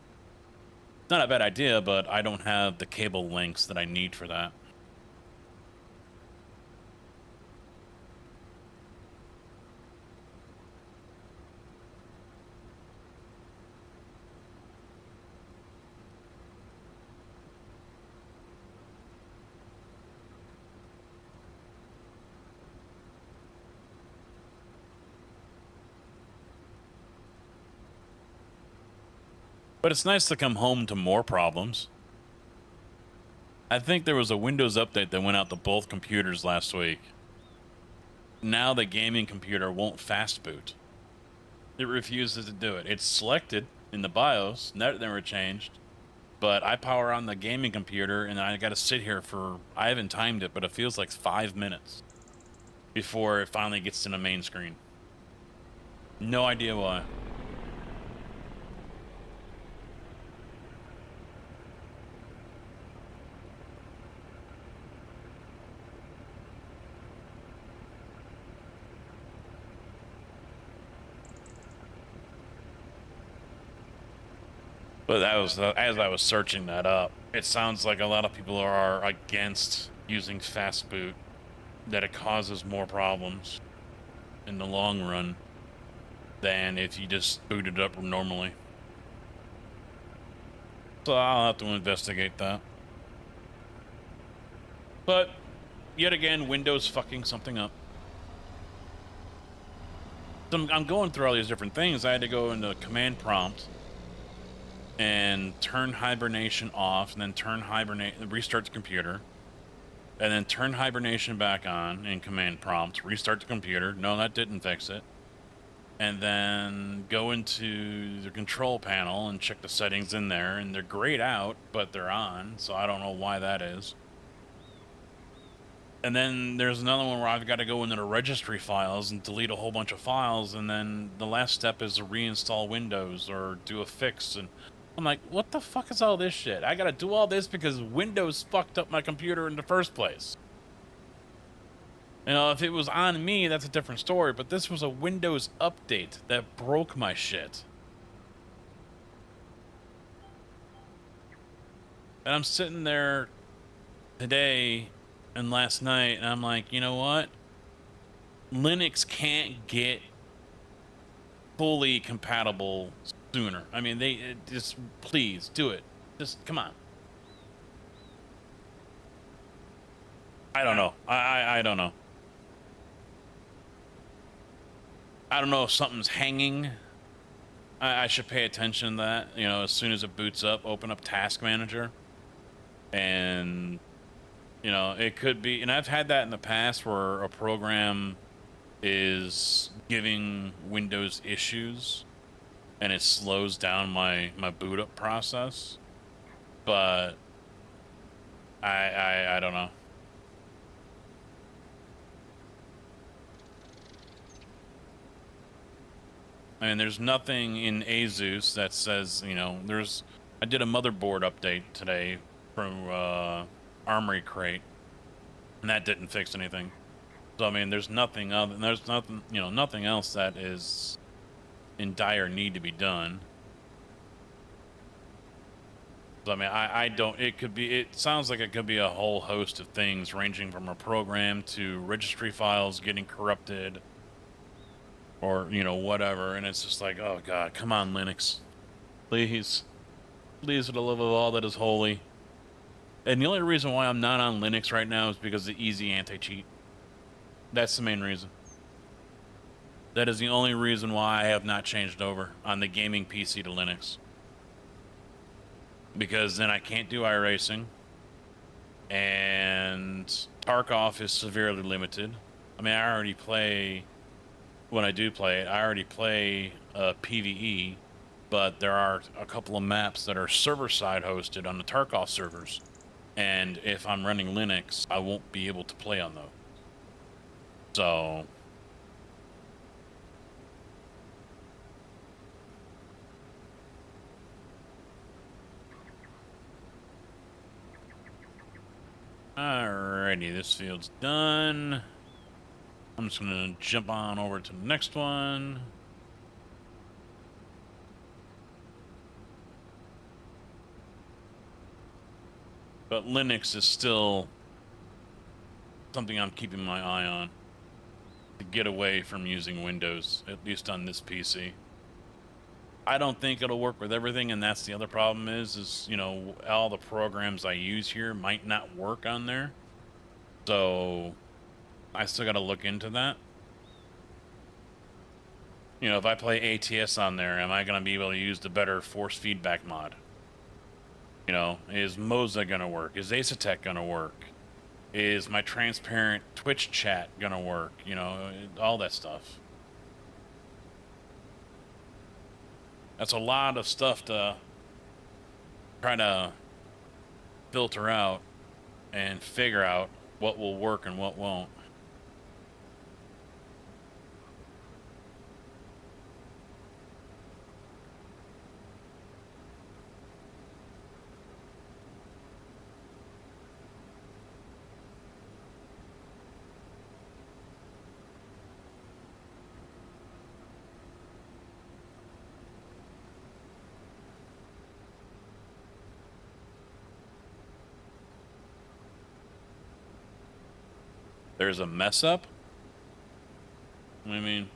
It's not a bad idea, but I don't have the cable lengths that I need for that. But it's nice to come home to more problems. I think there was a Windows update that went out to both computers last week. Now the gaming computer won't fast boot. It refuses to do it. It's selected in the BIOS, that never changed. But I power on the gaming computer and I gotta sit here for, I haven't timed it, but it feels like 5 minutes before it finally gets to the main screen. No idea why. But that was, as I was searching that up, it sounds like a lot of people are against using fast boot, that it causes more problems in the long run than if you just boot it up normally. So I'll have to investigate that. But yet again, Windows fucking something up. So I'm going through all these different things. I had to go into command prompt and turn hibernation off, and then turn restart the computer, and then turn hibernation back on in command prompt, restart the computer. No, that didn't fix it. And then go into the control panel and check the settings in there, and they're grayed out, but they're on, so I don't know why that is. And then there's another one where I've got to go into the registry files and delete a whole bunch of files, and then the last step is to reinstall Windows or do a fix. And I'm like, what the fuck is all this shit? I gotta do all this because Windows fucked up my computer in the first place. You know, if it was on me, that's a different story, but this was a Windows update that broke my shit. And I'm sitting there today and last night, and I'm like, you know what? Linux can't get fully compatible sooner. I mean, they just please do it. Just come on. I don't know. I don't know. I don't know if something's hanging. I should pay attention to that. You know, as soon as it boots up, open up Task Manager, and you know, it could be. And I've had that in the past where a program is giving Windows issues, and it slows down my boot up process. But I don't know. I mean, there's nothing in ASUS that says, you know, I did a motherboard update today from Armory Crate, and that didn't fix anything. So I mean, there's nothing you know, nothing else that is in dire need to be done. So I mean, I don't. It could be. It sounds like it could be a whole host of things, ranging from a program to registry files getting corrupted, or you know, whatever. And it's just like, oh god, come on, Linux, please, please, for the love of all that is holy. And the only reason why I'm not on Linux right now is because of the easy anti-cheat. That's the main reason. That is the only reason why I have not changed over on the gaming PC to Linux. Because then I can't do iRacing, and Tarkov is severely limited. I mean, I already play, when I do play it, I already play PvE, but there are a couple of maps that are server-side hosted on the Tarkov servers. And if I'm running Linux, I won't be able to play on those. So alrighty, this field's done. I'm just gonna jump on over to the next one. But Linux is still something I'm keeping my eye on to get away from using Windows, at least on this PC. I don't think it'll work with everything, and that's the other problem is, you know, all the programs I use here might not work on there. So I still got to look into that. You know, if I play ATS on there, am I going to be able to use the better force feedback mod? You know, is Moza going to work? Is Asetek going to work? Is my transparent Twitch chat going to work? You know, all that stuff. That's a lot of stuff to try to filter out and figure out what will work and what won't. There's a mess up? I mean,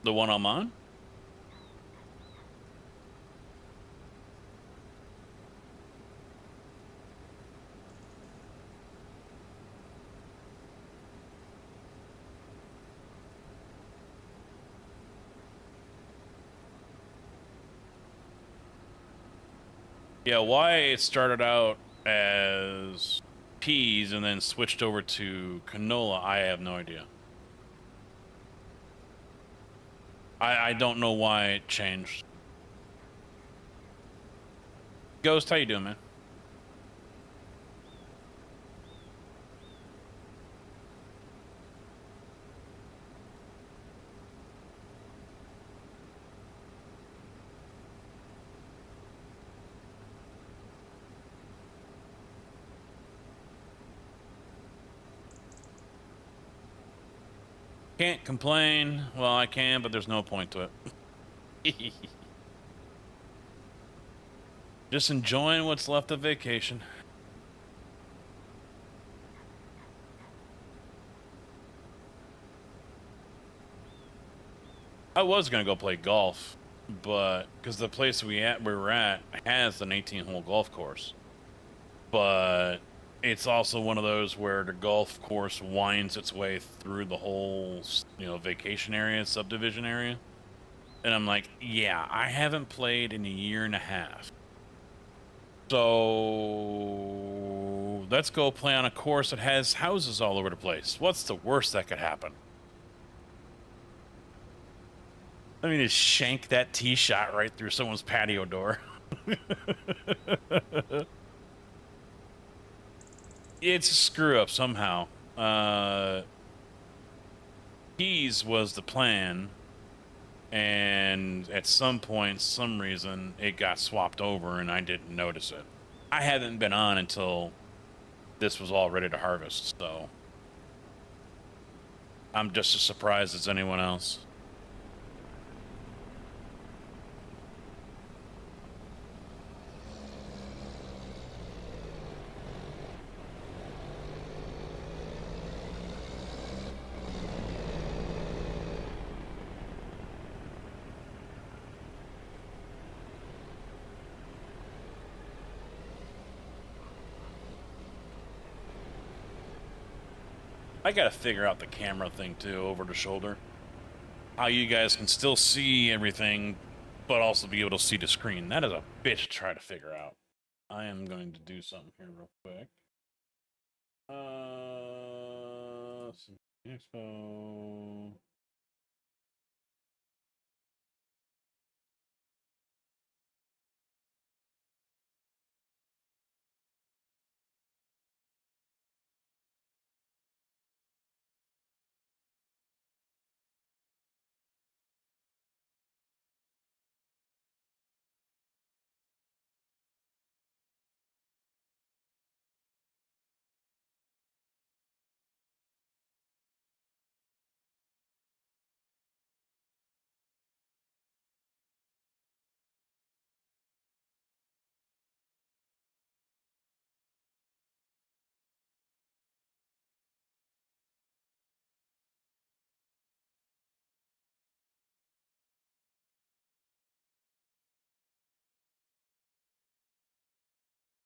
the one I'm on? Yeah, why it started out as peas and then switched over to canola, I have no idea. I don't know why it changed. Ghost, how you doing, man? Can't complain. Well, I can, but there's no point to it. Just enjoying what's left of vacation. I was gonna go play golf, but because the place we were at has an 18-hole golf course, but it's also one of those where the golf course winds its way through the whole, vacation area, subdivision area, and I'm like, yeah, I haven't played in a year and a half, so let's go play on a course that has houses all over the place. What's the worst that could happen? I mean, just shank that tee shot right through someone's patio door. It's a screw up somehow. Keys was the plan, and at some point, some reason, it got swapped over, and I didn't notice it. I hadn't been on until this was all ready to harvest, so I'm just as surprised as anyone else. I gotta figure out the camera thing too, over the shoulder. How you guys can still see everything, but also be able to see the screen. That is a bitch to try to figure out. I am going to do something here real quick. Expo.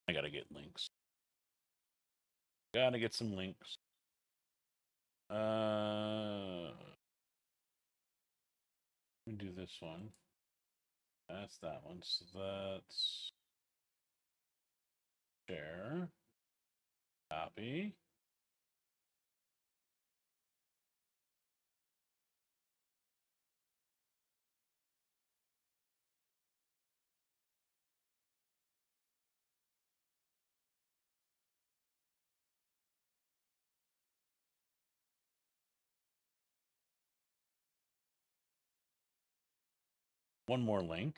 I gotta get links. Gotta get some links. Let me do this one. That's that one. So that's share. Copy. One more link.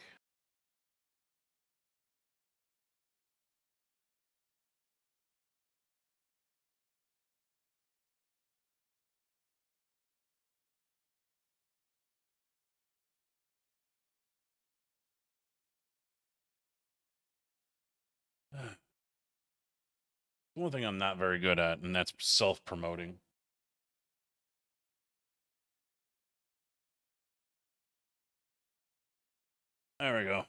One thing I'm not very good at, and that's self-promoting. There we go.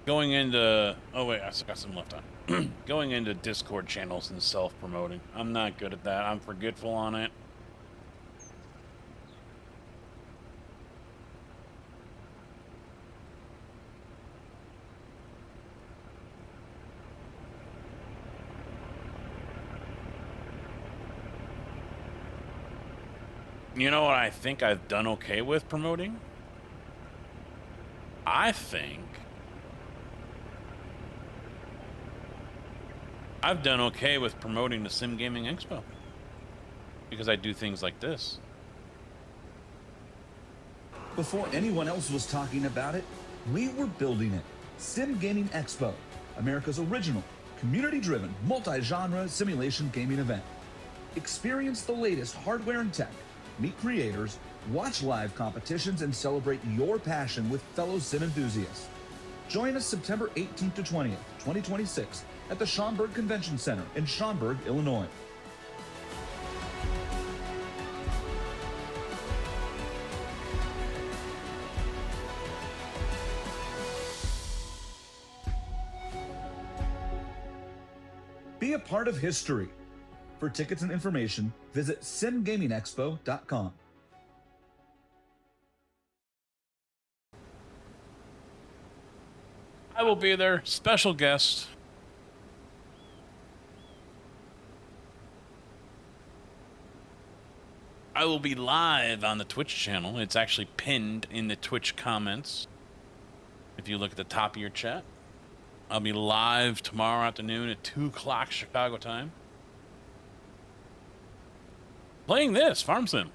Going into... Oh, wait, I still got some left on. Going into Discord channels and self-promoting. I'm not good at that. I'm forgetful on it. You know what I think I've done okay with promoting? I think I've done okay with promoting the Sim Gaming Expo. Because I do things like this. Before anyone else was talking about it, we were building it. Sim Gaming Expo, America's original, community-driven, multi-genre simulation gaming event. Experience the latest hardware and tech, meet creators, watch live competitions, and celebrate your passion with fellow sim enthusiasts. Join us September 18th to 20th, 2026 at the Schaumburg Convention Center in Schaumburg, Illinois. Be a part of history. For tickets and information, visit simgamingexpo.com. I will be there. Special guest. I will be live on the Twitch channel. It's actually pinned in the Twitch comments. If you look at the top of your chat. I'll be live tomorrow afternoon at 2 o'clock Chicago time. Playing this, Farm Sim.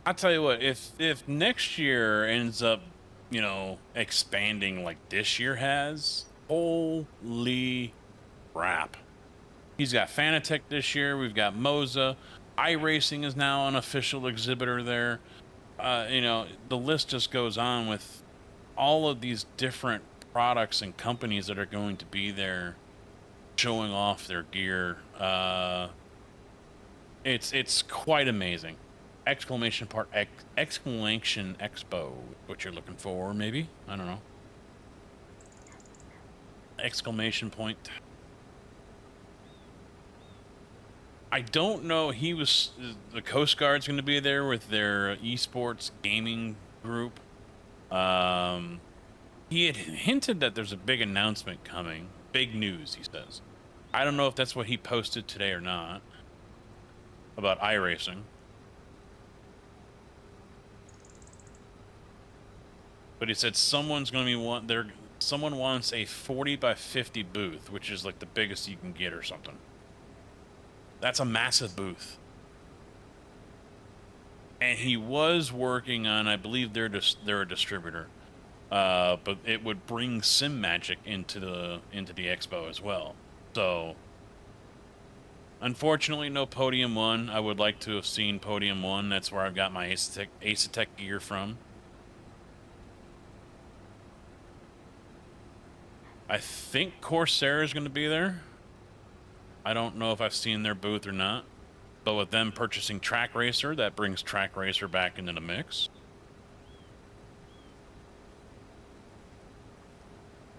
I'll tell you what, if next year ends up, you know, expanding like this year has, holy crap. He's got Fanatec this year, we've got Moza, iRacing is now an official exhibitor there. You know, the list just goes on with all of these different products and companies that are going to be there showing off their gear. It's quite amazing. Exclamation expo, what you're looking for, maybe? I don't know. Exclamation point. I don't know. The Coast Guard's going to be there with their esports gaming group. He had hinted that there's a big announcement coming. Big news, he says. I don't know if that's what he posted today or not about iRacing. But he said someone's going to be someone wants a 40 by 50 booth, which is like the biggest you can get or something. That's a massive booth. And he was working on, I believe they're a distributor, but it would bring Sim Magic into the expo as well. So, unfortunately, no Podium 1. I would like to have seen Podium 1. That's where I've got my Asetek gear from. I think Corsair is going to be there. I don't know if I've seen their booth or not. But with them purchasing Track Racer, that brings Track Racer back into the mix.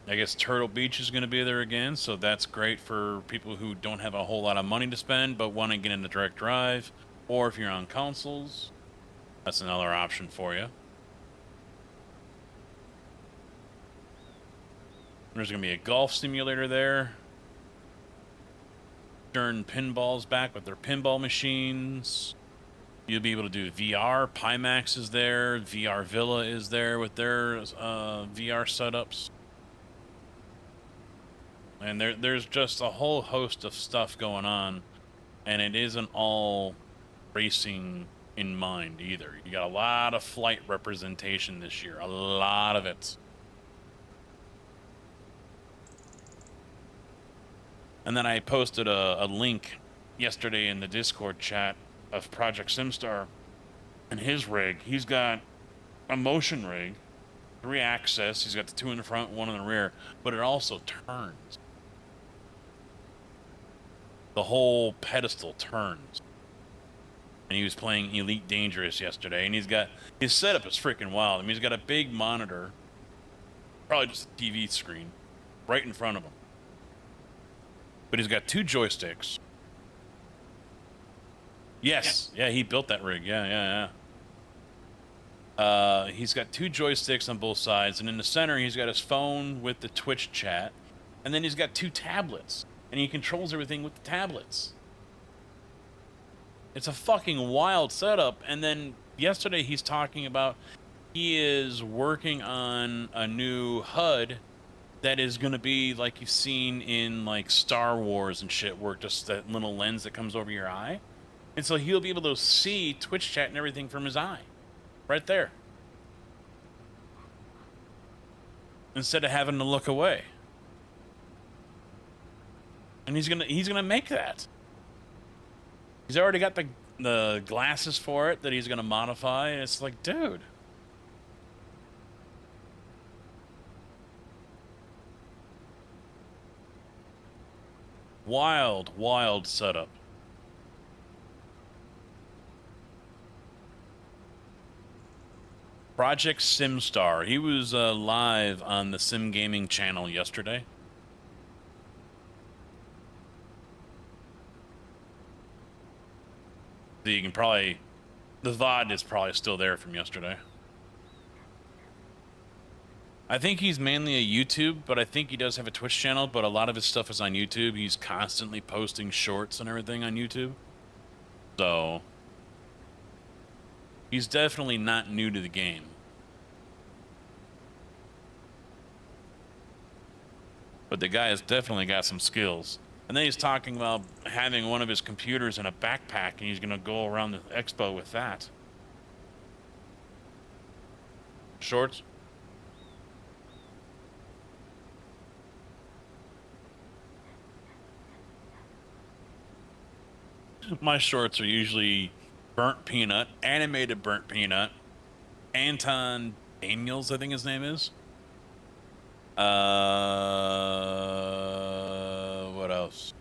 I guess Turtle Beach is going to be there again, so that's great for people who don't have a whole lot of money to spend but want to get into direct drive. Or if you're on consoles, that's another option for you. There's going to be a golf simulator there. Stern Pinball's back with their pinball machines. You'll be able to do VR. Pimax is there. VR Villa is there with their VR setups. And there's just a whole host of stuff going on. And it isn't all racing in mind either. You got a lot of flight representation this year. A lot of it. And then I posted a link yesterday in the Discord chat of Project SimStar and his rig. He's got a motion rig, 3-axis. He's got the 2 in the front, 1 in the rear, but it also turns. The whole pedestal turns. And he was playing Elite Dangerous yesterday, and his setup is freaking wild. I mean, he's got a big monitor, probably just a TV screen, right in front of him. But he's got 2 joysticks. Yes. Yeah, he built that rig. Yeah. He's got 2 joysticks on both sides. And in the center, he's got his phone with the Twitch chat. And then he's got 2 tablets. And he controls everything with the tablets. It's a fucking wild setup. And then yesterday, he's talking about he is working on a new HUD that is going to be like you've seen in like Star Wars and shit, where just that little lens that comes over your eye. And so he'll be able to see Twitch chat and everything from his eye. Right there. Instead of having to look away. and he's gonna make that. He's already got the glasses for it that he's gonna modify. And it's like, dude. Wild setup. Project SimStar. He was live on the Sim Gaming channel yesterday. So you can probably... The VOD is probably still there from yesterday. I think he's mainly a YouTube, but I think he does have a Twitch channel, but a lot of his stuff is on YouTube. He's constantly posting shorts and everything on YouTube. So... he's definitely not new to the game. But the guy has definitely got some skills. And then he's talking about having one of his computers in a backpack, and he's going to go around the expo with that. Shorts? My shorts are usually Burnt Peanut, animated Burnt Peanut, Anton Daniels, I think his name is. What else?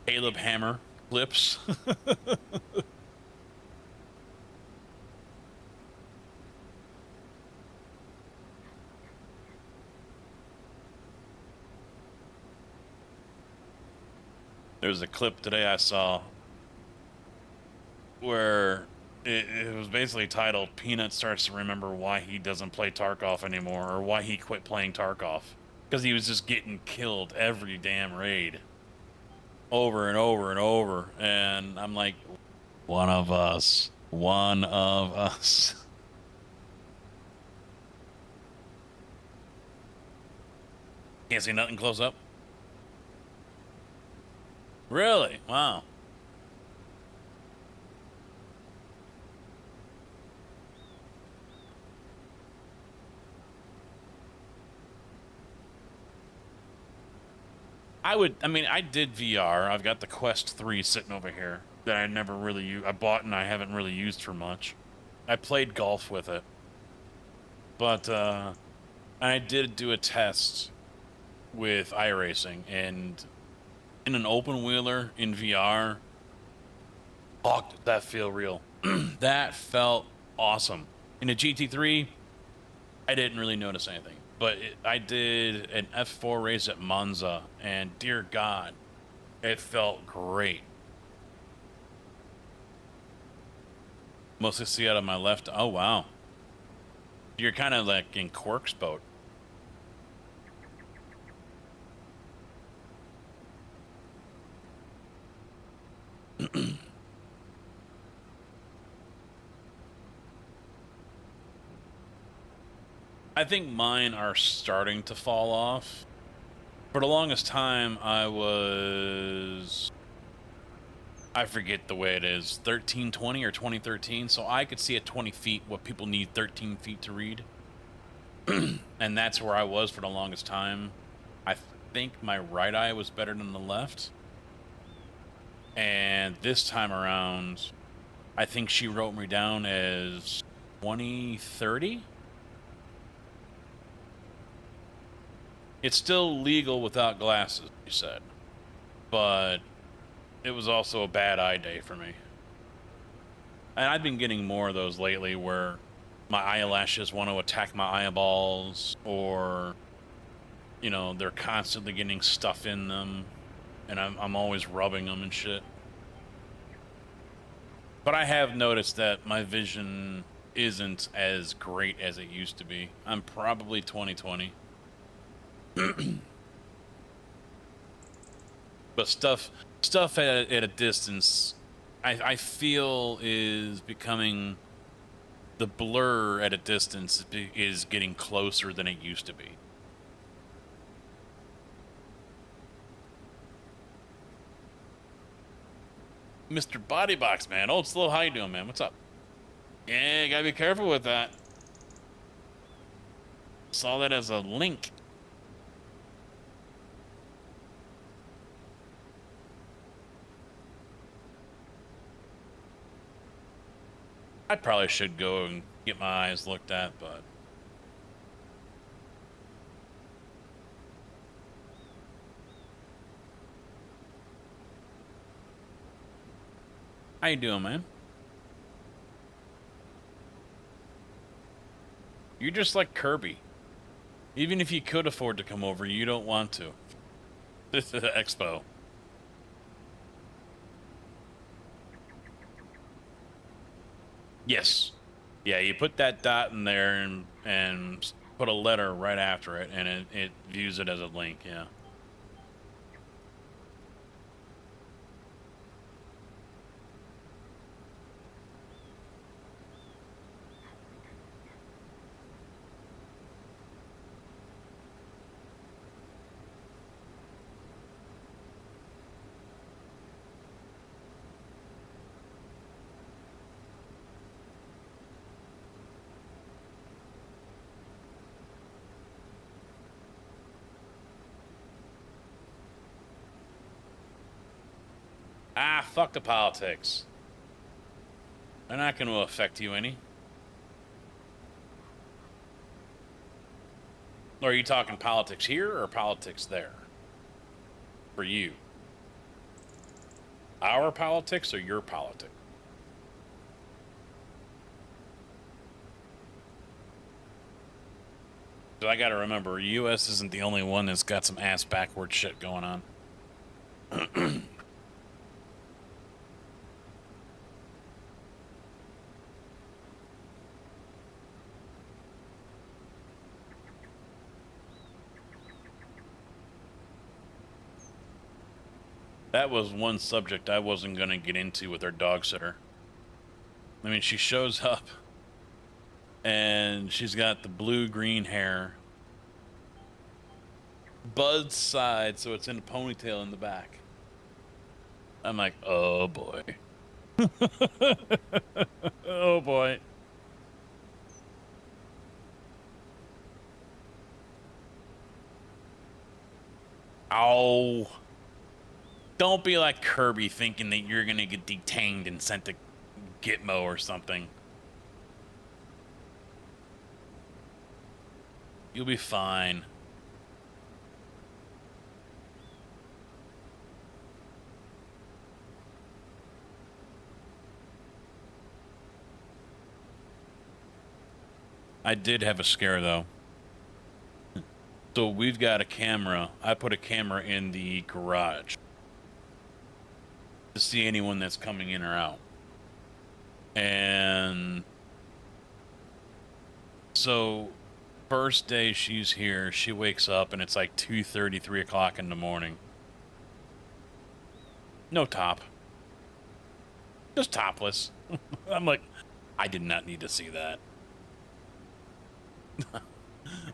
Caleb Hammer clips. There's a clip today I saw where it was basically titled Peanut starts to remember why he doesn't play Tarkov anymore, or why he quit playing Tarkov. Because he was just getting killed every damn raid. Over and over and over. And I'm like, one of us. One of us. Can't see nothing close up? Really? Wow. I mean, I did VR. I've got the Quest 3 sitting over here that I never really I bought and I haven't really used for much. I played golf with it. But, I did do a test with iRacing, and in an open wheeler in VR, fuck, did that feel real. That felt awesome. In a GT3, I didn't really notice anything. But I did an F4 race at Monza, and dear God, it felt great. Mostly see out of my left. Oh, wow. You're kind of like in Quark's boat. I think mine are starting to fall off. For the longest time, I forget the way it is, 1320 or 2013, so I could see at 20 feet what people need 13 feet to read. And that's where I was for the longest time. I think my right eye was better than the left. And this time around, I think she wrote me down as 2030. It's still legal without glasses, she said. But it was also a bad eye day for me. And I've been getting more of those lately where my eyelashes want to attack my eyeballs, or, you know, they're constantly getting stuff in them, and I'm always rubbing them and shit. But I have noticed that my vision isn't as great as it used to be. I'm probably 20/20. But stuff at a distance, I feel is becoming, the blur at a distance is getting closer than it used to be. Mr. Bodybox, man. Old Slow, how you doing, man? What's up? Yeah, you gotta be careful with that. Saw that as a link. I probably should go and get my eyes looked at, but how you doing, man? You're just like Kirby. Even if you could afford to come over, you don't want to. This is an expo. Yes. Yeah, you put that dot in there and put a letter right after it, and it views it as a link, yeah. Ah, fuck the politics. They're not going to affect you any. Or are you talking politics here or politics there? For you. Our politics or your politics? So I gotta remember, U.S. isn't the only one that's got some ass backward shit going on. That was one subject I wasn't gonna get into with our dog sitter. I mean, she shows up and she's got the blue-green hair, Bud's side, so it's in a ponytail in the back. I'm like, oh boy. Oh boy. Oh. Don't be like Kirby thinking that you're gonna get detained and sent to Gitmo or something. You'll be fine. I did have a scare though. So we've got a camera. I put a camera in the garage to see anyone that's coming in or out. And so first day she's here, she wakes up and it's like 2:30, 3 o'clock in the morning. No top. Just topless. I'm like, I did not need to see that.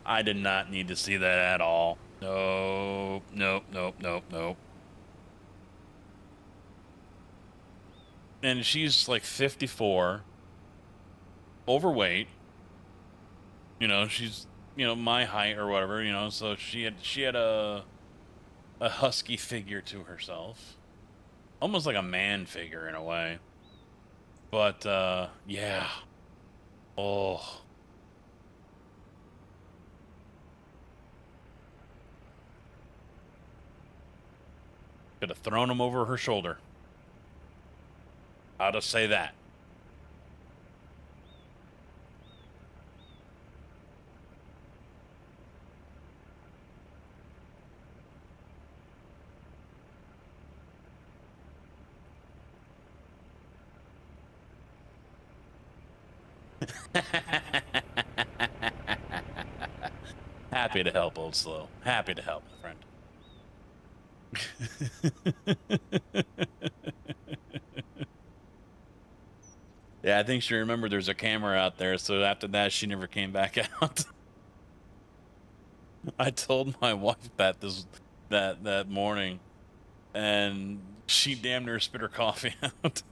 I did not need to see that at all. Nope, nope, nope, nope, nope. And she's like 54, overweight. You know, she's, you know, my height or whatever, you know, so she had a husky figure to herself. Almost like a man figure in a way. But yeah. Oh. Could have thrown him over her shoulder. I'll just say that. Happy to help, Old Slow. Happy to help, my friend. Yeah, I think she remembered there's a camera out there, so after that, she never came back out. I told my wife that morning, and she damn near spit her coffee out.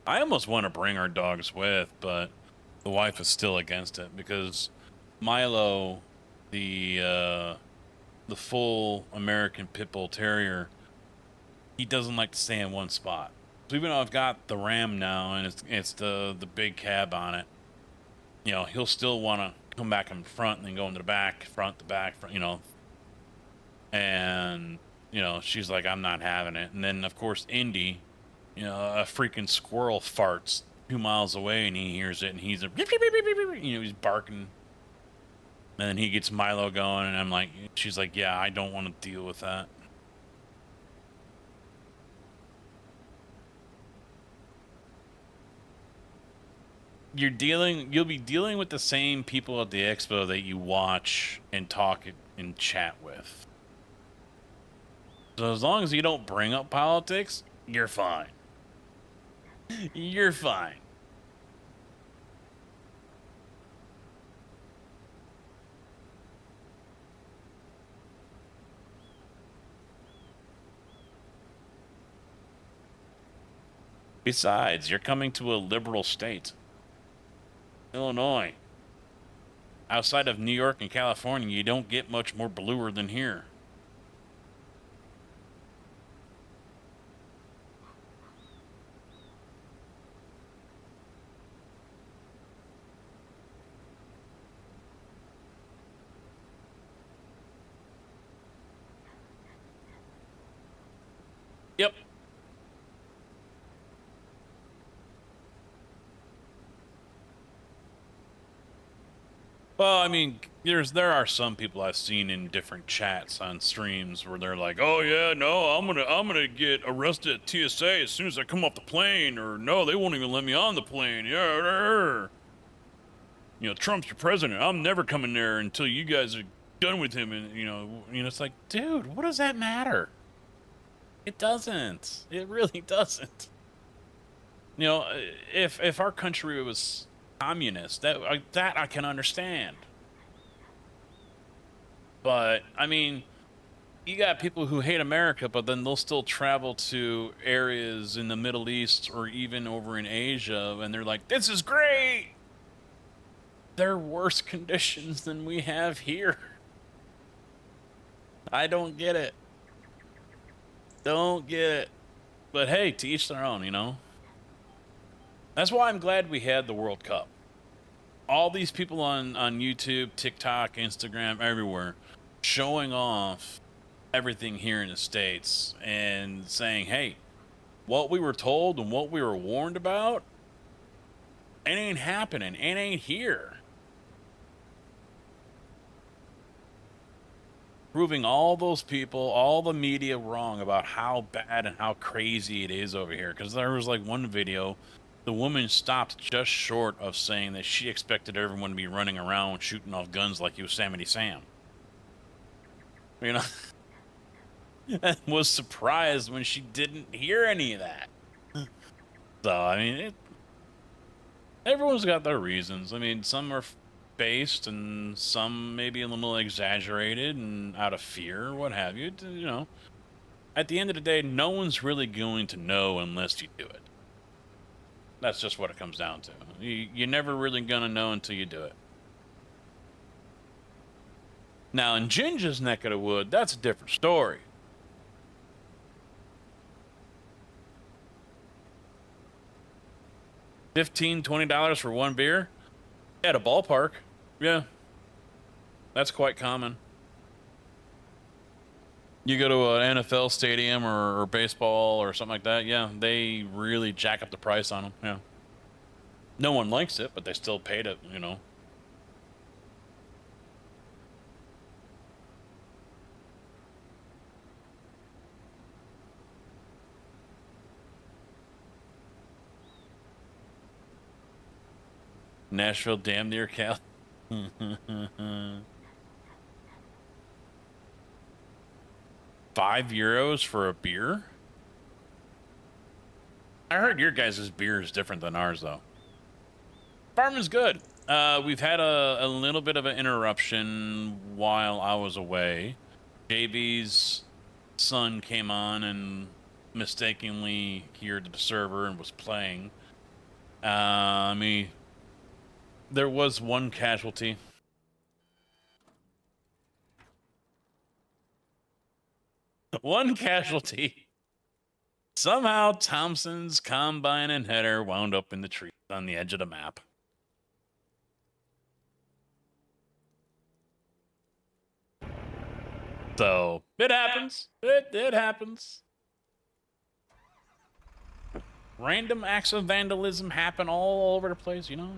I almost want to bring our dogs with, but the wife is still against it because Milo, the full American Pit Bull Terrier, he doesn't like to stay in one spot. So even though I've got the Ram now and it's the big cab on it, you know, he'll still want to come back in front and then go into the back, front, you know. And, you know, she's like, I'm not having it. And then, of course, Indy, you know, a freaking squirrel farts 2 miles away and he hears it and he's a, you know, he's barking. And then he gets Milo going and I'm like, she's like, yeah, I don't want to deal with that. You'll be dealing with the same people at the expo that you watch and talk and chat with. So as long as you don't bring up politics, you're fine. You're fine. Besides, you're coming to a liberal state. Illinois. Outside of New York and California, you don't get much more bluer than here. Yep. Well, I mean, there are some people I've seen in different chats on streams where they're like, "Oh yeah, no, I'm gonna get arrested at TSA as soon as I come off the plane," or "No, they won't even let me on the plane." Yeah, you know, Trump's your president. I'm never coming there until you guys are done with him. And you know, it's like, dude, what does that matter? It doesn't. It really doesn't. You know, if our country was communist, that I can understand. But I mean, you got people who hate America, but then they'll still travel to areas in the Middle East or even over in Asia, and they're like, "This is great." They're worse conditions than we have here. I don't get it. Don't get it. But hey, to each their own, you know. That's why I'm glad we had the World Cup. All these people on YouTube, TikTok, Instagram, everywhere, showing off everything here in the States and saying, hey, what we were told and what we were warned about, it ain't happening. It ain't here. Proving all those people, all the media wrong about how bad and how crazy it is over here. Because there was like one video, the woman stopped just short of saying that she expected everyone to be running around shooting off guns like Yosemite Sam. You know? And was surprised when she didn't hear any of that. So, I mean, everyone's got their reasons. I mean, some are based and some maybe a little exaggerated and out of fear, what have you. You know, at the end of the day, no one's really going to know unless you do it. That's just what it comes down to. You're never really going to know until you do it. Now, in Ginger's neck of the wood, that's a different story. $15, $20 for one beer? At a ballpark. Yeah. That's quite common. You go to an NFL stadium or baseball or something like that, yeah, they really jack up the price on them, yeah. No one likes it, but they still paid it, you know. Nashville damn near Cal. €5 for a beer? I heard your guys' beer is different than ours, though. Farming's good. We've had a little bit of an interruption while I was away. JB's son came on and mistakenly heard the server and was playing. There was one casualty. One casualty. Somehow Thompson's combine and header wound up in the trees on the edge of the map. So it happens. It happens. Random acts of vandalism happen all over the place, you know.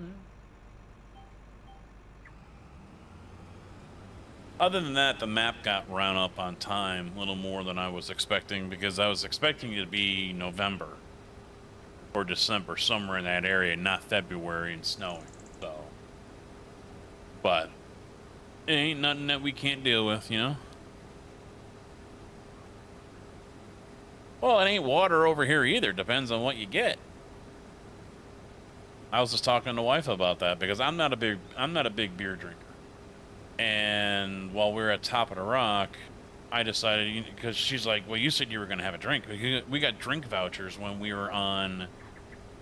Other than that, the map got run up on time a little more than I was expecting, because I was expecting it to be November or December, somewhere in that area, not February and snowing. So, but it ain't nothing that we can't deal with, you know. Well, it ain't water over here either. Depends on what you get. I was just talking to the wife about that, because I'm not a big beer drinker. And while we were at Top of the Rock, I decided, because she's like, well, you said you were going to have a drink. We got drink vouchers when we were on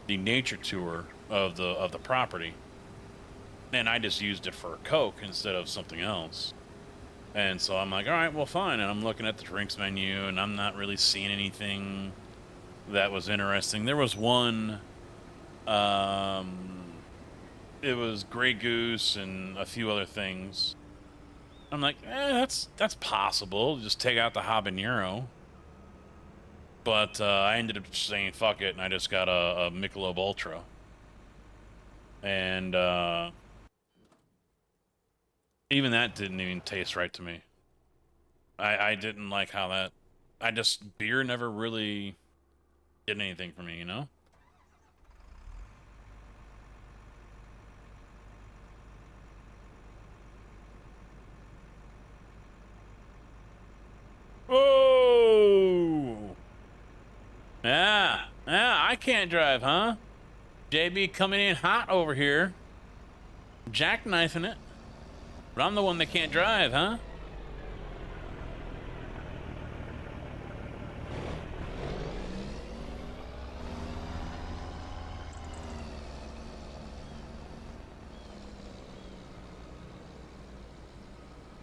the nature tour of the property, and I just used it for a Coke instead of something else. And so I'm like, all right, well, fine. And I'm looking at the drinks menu, and I'm not really seeing anything that was interesting. There was one, it was Grey Goose and a few other things. I'm like, that's possible. Just take out the habanero. But I ended up saying fuck it, and I just got a Michelob Ultra. And even that didn't even taste right to me. I didn't like how that... beer never really did anything for me, you know? Oh! Yeah, I can't drive, huh? JB coming in hot over here. Jackknifing it. But I'm the one that can't drive, huh?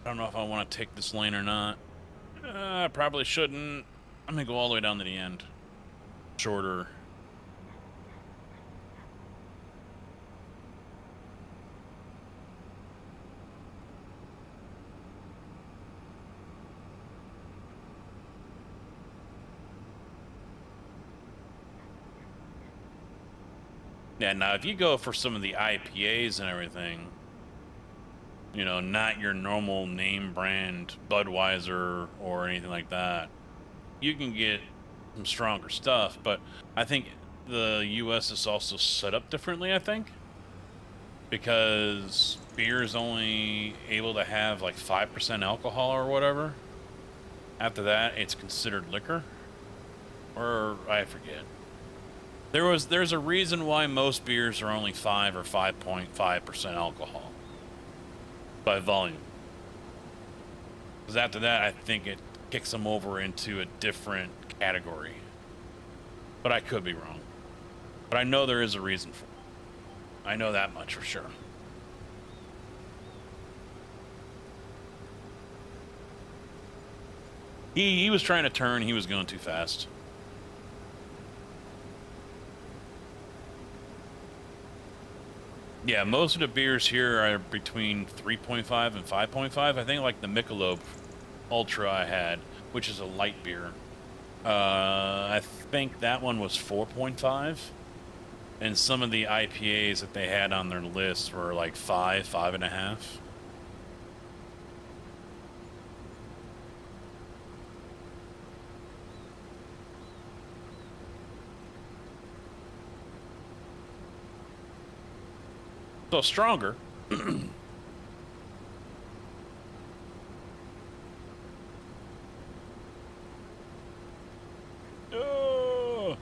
I don't know if I want to take this lane or not. I probably shouldn't. I'm gonna go all the way down to the end. Shorter. Yeah, now if you go for some of the IPAs and everything, you know, not your normal name brand Budweiser or anything like that, you can get some stronger stuff. But I think the US is also set up differently, I think, because beer is only able to have like 5% alcohol or whatever. After that, it's considered liquor, or I forget. There's a reason why most beers are only 5 or 5.5% alcohol by volume. Because after that, I think it kicks them over into a different category. But I could be wrong. But I know there is a reason for it. I know that much for sure. He was trying to turn, he was going too fast. Yeah, most of the beers here are between 3.5 and 5.5. I think like the Michelob Ultra I had, which is a light beer. I think that one was 4.5. And some of the IPAs that they had on their list were like 5, 5.5. So stronger. Oh.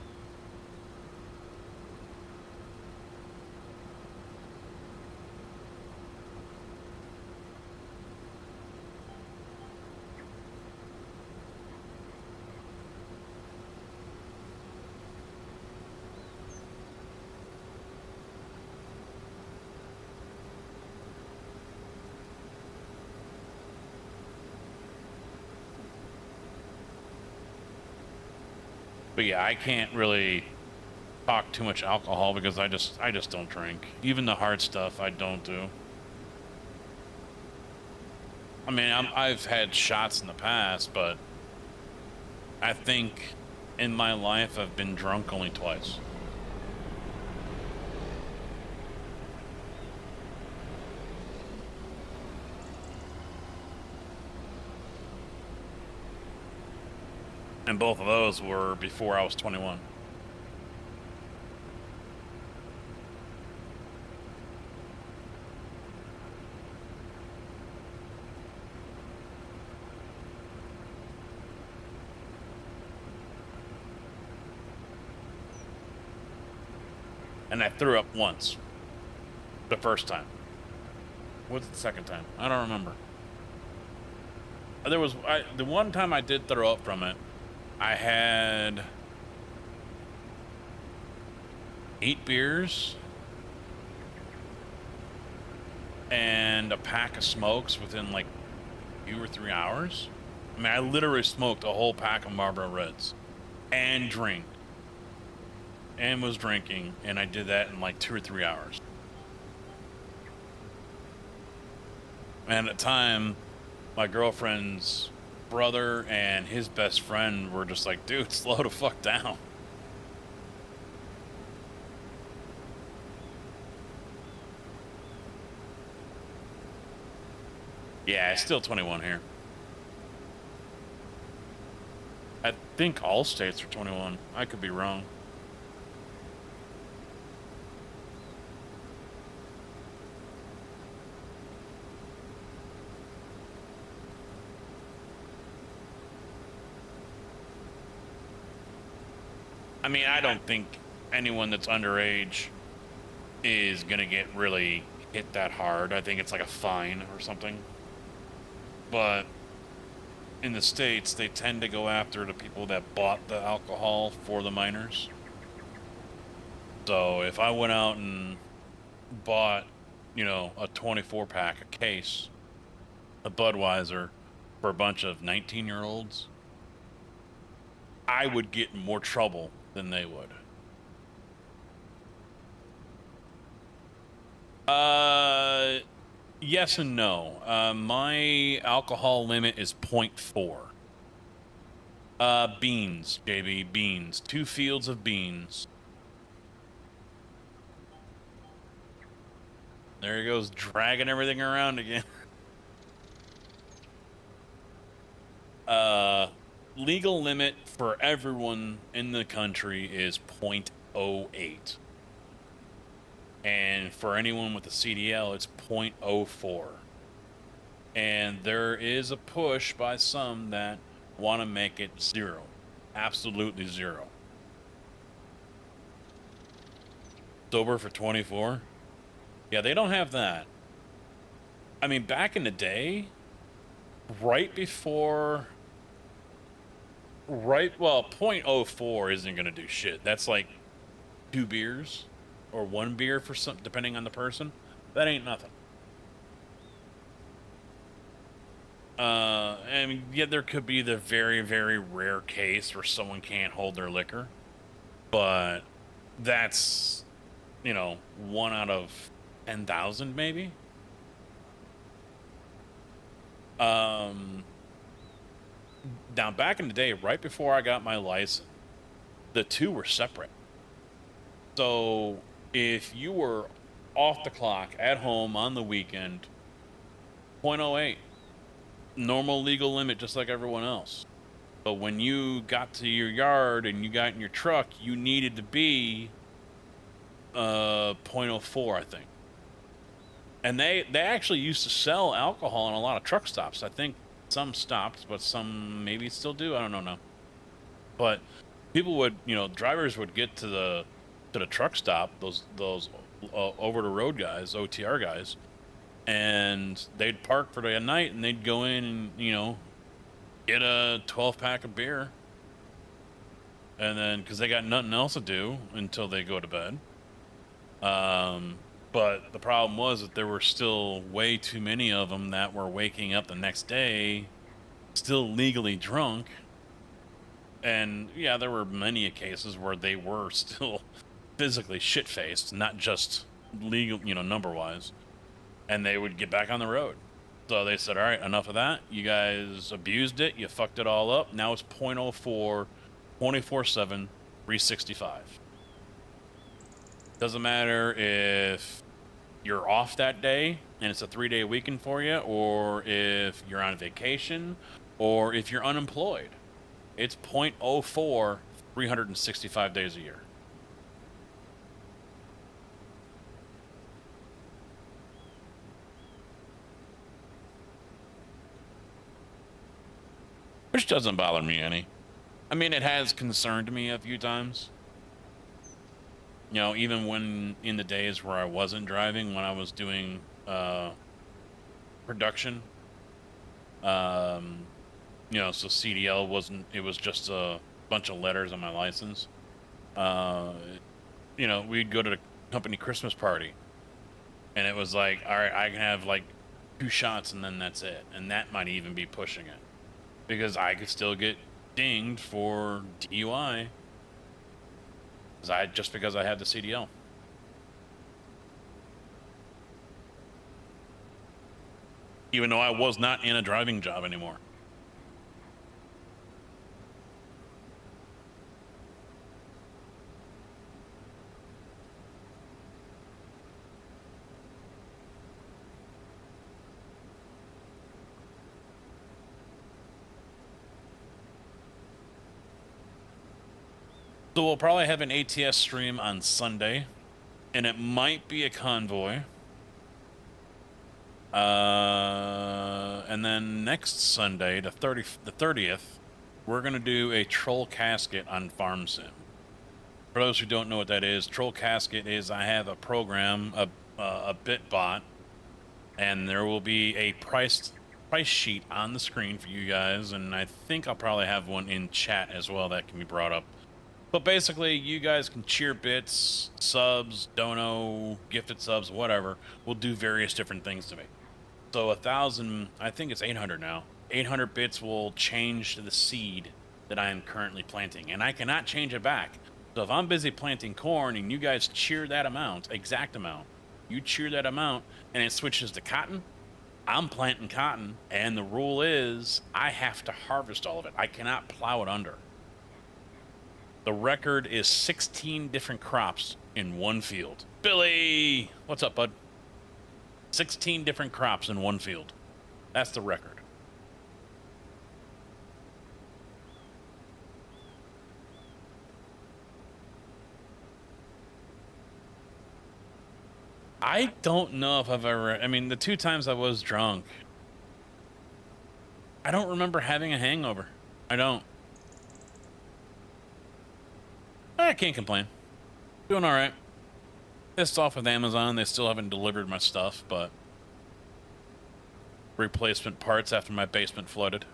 But yeah, I can't really talk too much alcohol because I just don't drink. Even the hard stuff I don't do. I mean, I've had shots in the past, but I think in my life I've been drunk only twice. And both of those were before I was 21. And I threw up once. The first time. What's the second time? I don't remember. There was the one time I did throw up from it. I had 8 beers and a pack of smokes within like 2 or 3 hours. I mean, I literally smoked a whole pack of Marlboro Reds and was drinking, and I did that in like 2 or 3 hours. And at the time, my girlfriend's brother and his best friend were just like, dude, slow the fuck down. Yeah, it's still 21 here. I think all states are 21. I could be wrong. I mean, I don't think anyone that's underage is going to get really hit that hard. I think it's like a fine or something. But in the States, they tend to go after the people that bought the alcohol for the minors. So if I went out and bought, a 24 pack, a case, a Budweiser for a bunch of 19-year-olds, I would get in more trouble than they would. Yes and no. My alcohol limit is 0.4. Beans, JB, beans. 2 fields of beans. There he goes, dragging everything around again. Legal limit for everyone in the country is 0.08. And for anyone with a CDL, it's 0.04. And there is a push by some that want to make it 0. Absolutely 0. Sober for 24? Yeah, they don't have that. I mean, back in the day, right before... well, 0.04 isn't going to do shit. That's like 2 beers or 1 beer for some, depending on the person. That ain't nothing. I mean, yeah, there could be the very, very rare case where someone can't hold their liquor, but that's, 1 out of 10,000 maybe. Now, back in the day, right before I got my license, the two were separate. So if you were off the clock at home on the weekend, 0.08, normal legal limit, just like everyone else. But when you got to your yard and you got in your truck, you needed to be 0.04, I think. And they actually used to sell alcohol in a lot of truck stops. I think some stopped, but some maybe still do. I don't know. But people would, drivers would get to the truck stop, those over the road guys, OTR guys, and they'd park for the night and they'd go in and, get a 12 pack of beer. And then, because they got nothing else to do until they go to bed. But the problem was that there were still way too many of them that were waking up the next day still legally drunk And yeah, there were many cases where they were still physically shit-faced, not just legal, number-wise. And they would get back on the road. So they said, all right, enough of that. You guys abused it. You fucked it all up. Now it's .04, 24/7, 365. Doesn't matter if you're off that day and it's a 3-day weekend for you, or if you're on vacation, or if you're unemployed. It's .04, 365 days a year. Which doesn't bother me any. I mean, it has concerned me a few times. Even when in the days where I wasn't driving, when I was doing production, so CDL wasn't, it was just a bunch of letters on my license. We'd go to the company Christmas party, and it was like, all right, I can have like 2 shots and then that's it. And that might even be pushing it, because I could still get dinged for DUI because I had the CDL. Even though I was not in a driving job anymore. So we'll probably have an ATS stream on Sunday, and it might be a convoy. And then next Sunday, the 30th, we're gonna do a troll casket on Farm Sim. For those who don't know what that is, troll casket is, I have a program, a bit bot, and there will be a price sheet on the screen for you guys, and I think I'll probably have one in chat as well that can be brought up. But basically, you guys can cheer bits, subs, dono, gifted subs, whatever. We'll do various different things to me. So 1,000, I think it's 800 now. 800 bits will change to the seed that I am currently planting, and I cannot change it back. So if I'm busy planting corn and you guys cheer that amount, exact amount, you cheer that amount and it switches to cotton, I'm planting cotton, and the rule is I have to harvest all of it. I cannot plow it under. The record is 16 different crops in one field. Billy! What's up, bud? 16 different crops in one field. That's the record. I don't know if I've ever... I mean, the 2 times I was drunk, I don't remember having a hangover. I don't. I can't complain. Doing all right. Pissed off with Amazon. They still haven't delivered my stuff, but replacement parts after my basement flooded.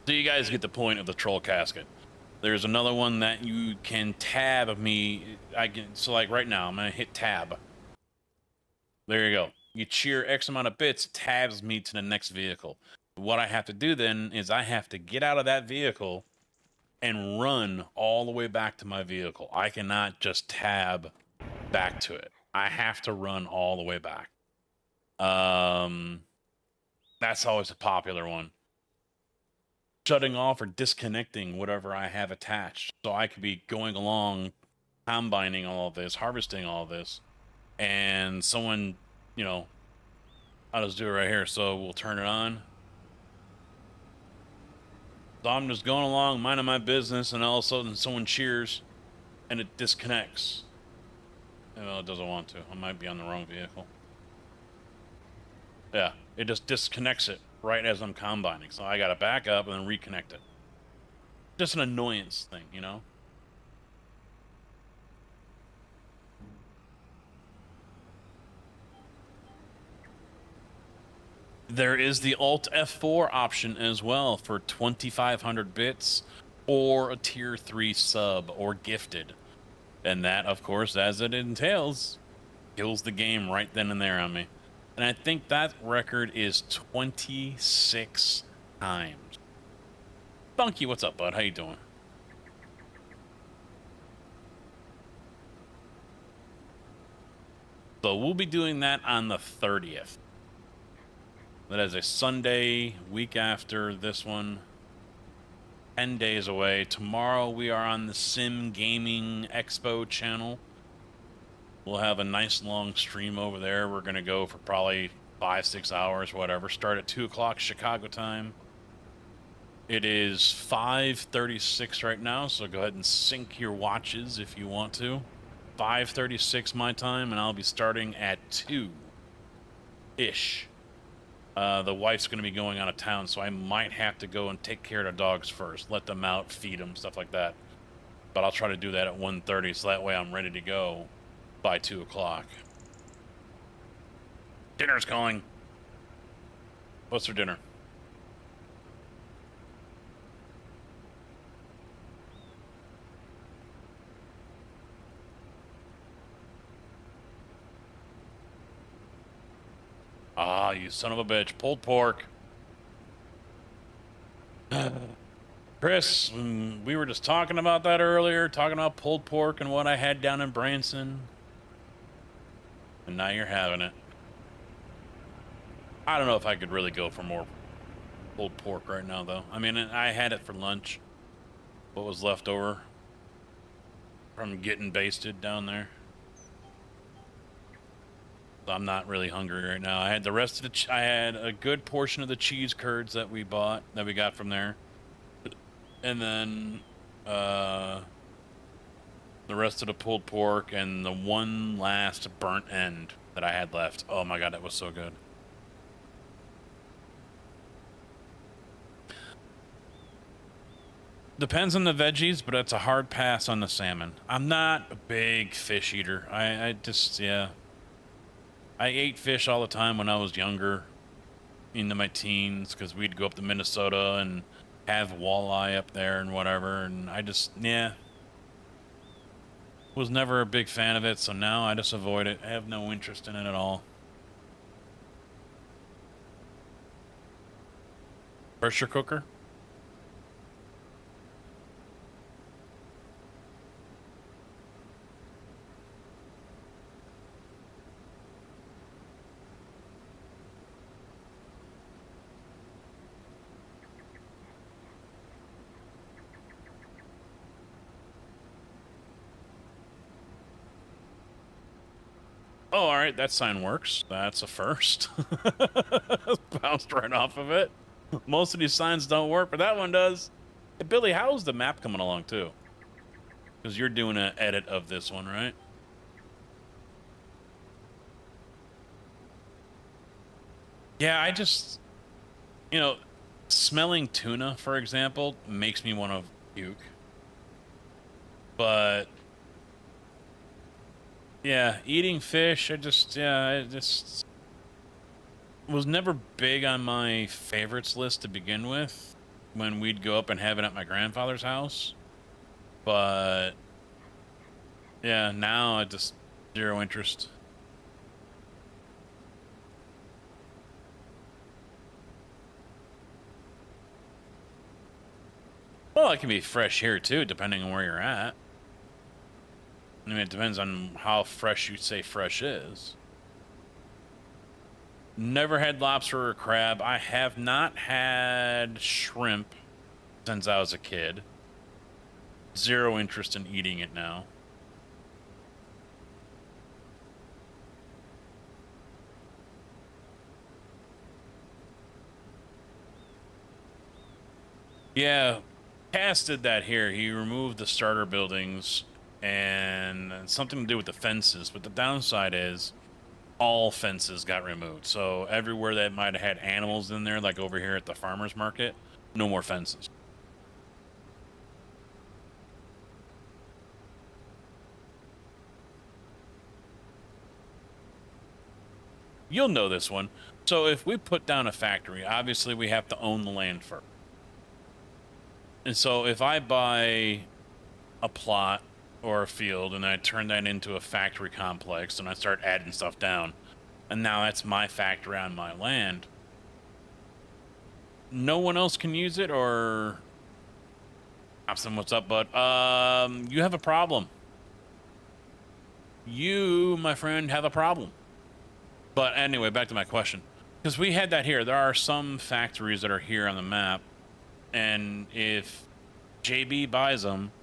So you guys get the point of the troll casket. There's another one that you can tab me. So like right now, I'm gonna hit tab. There you go. You cheer X amount of bits, tabs me to the next vehicle. What I have to do then is I have to get out of that vehicle and run all the way back to my vehicle. I cannot just tab back to it. I have to run all the way back. That's always a popular one. Shutting off or disconnecting whatever I have attached. So I could be going along, combining all of this, harvesting all of this, and someone, I'll just do it right here. So we'll turn it on. So I'm just going along, minding my business, and all of a sudden someone cheers, and it disconnects. Well, it doesn't want to. I might be on the wrong vehicle. Yeah, it just disconnects it right as I'm combining. So I gotta back up and then reconnect it. Just an annoyance thing, There is the Alt F4 option as well for 2,500 bits or a tier 3 sub or gifted. And that, of course, as it entails, kills the game right then and there on me. And I think that record is 26 times. Funky, what's up, bud? How you doing? So we'll be doing that on the 30th. That is a Sunday, week after this one. 10 days away. Tomorrow we are on the Sim Gaming Expo channel. We'll have a nice long stream over there. We're going to go for probably 5-6 hours, whatever. Start at 2 o'clock Chicago time. It is 5:36 right now, so go ahead and sync your watches if you want to. 5:36 my time, and I'll be starting at 2-ish. The wife's going to be going out of town, so I might have to go and take care of the dogs first. Let them out, feed them, stuff like that. But I'll try to do that at 1:30, so that way I'm ready to go by 2 o'clock. Dinner's calling. What's for dinner? Ah, you son of a bitch. Pulled pork. Chris, we were just talking about that earlier, talking about pulled pork and what I had down in Branson. And now you're having it. I don't know if I could really go for more pulled pork right now, though. I mean, I had it for lunch. What was left over from getting basted down there. I'm not really hungry right now. I had the rest of the I had a good portion of the cheese curds that we got from there. And then the rest of the pulled pork and the one last burnt end that I had left. Oh my god, that was so good. Depends on the veggies, but it's a hard pass on the salmon. I'm not a big fish eater. I just, yeah. I ate fish all the time when I was younger, into my teens, because we'd go up to Minnesota and have walleye up there and whatever, and I just, yeah. Was never a big fan of it, so now I just avoid it. I have no interest in it at all. Pressure cooker? Oh, all right, that sign works. That's a first. Bounced right off of it. Most of these signs don't work, but that one does. Hey, Billy, how's the map coming along, too? Because you're doing an edit of this one, right? Yeah, I just... You know, smelling tuna, for example, makes me want to puke. But... yeah, eating fish, I just was never big on my favorites list to begin with when we'd go up and have it at my grandfather's house. But yeah, now I just zero interest. Well, it can be fresh here too, depending on where you're at. I mean, it depends on how fresh you say fresh is. Never had lobster or crab. I have not had shrimp since I was a kid. Zero interest in eating it now. Yeah, Cass did that here. He removed the starter buildings and something to do with the fences. But the downside is all fences got removed. So everywhere that might have had animals in there, like over here at the farmer's market, no more fences. You'll know this one. So if we put down a factory, obviously we have to own the land first. And so if I buy a plot or a field and I turn that into a factory complex and I start adding stuff down, and now that's my factory on my land, no one else can use it, or Thompson, what's up, bud? You have a problem. You, my friend, have a problem. But anyway, back to my question. Because we had that here. There are some factories that are here on the map. And if JB buys them,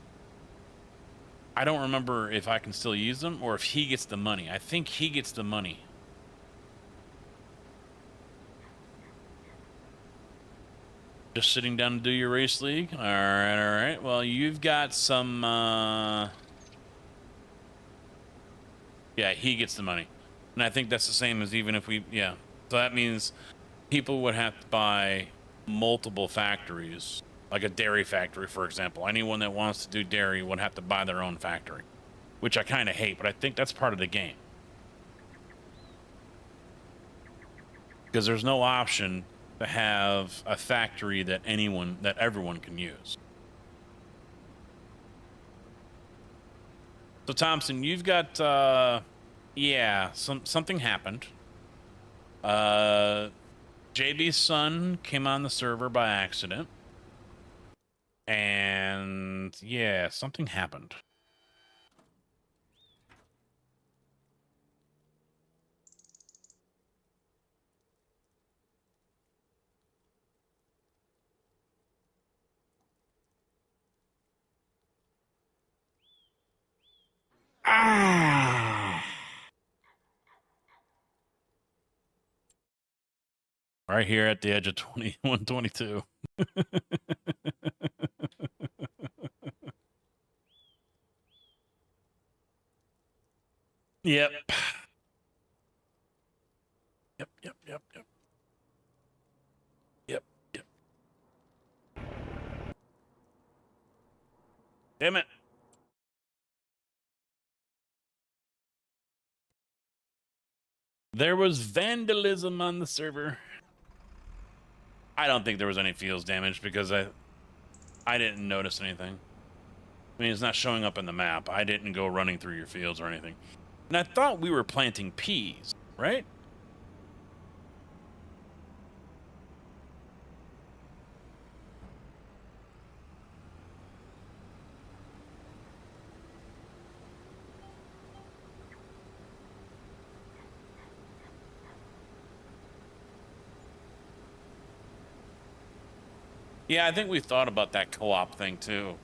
I don't remember if I can still use them or if he gets the money. I think he gets the money. Just sitting down to do your race league? All right. Well, you've got some, yeah, he gets the money. And I think that's the same as even if we, yeah. So that means people would have to buy multiple factories, like a dairy factory, for example. Anyone that wants to do dairy would have to buy their own factory, which I kind of hate, but I think that's part of the game. Because there's no option to have a factory that everyone can use. So Thompson, you've got, yeah, something happened. JB's son came on the server by accident. And yeah, something happened. Ah. Right here at the edge of 2122. Yep. Yep. Damn it. There was vandalism on the server. I don't think there was any fields damage because I didn't notice anything. I mean, it's not showing up in the map. I didn't go running through your fields or anything. And I thought we were planting peas, right? Yeah, I think we thought about that co-op thing too.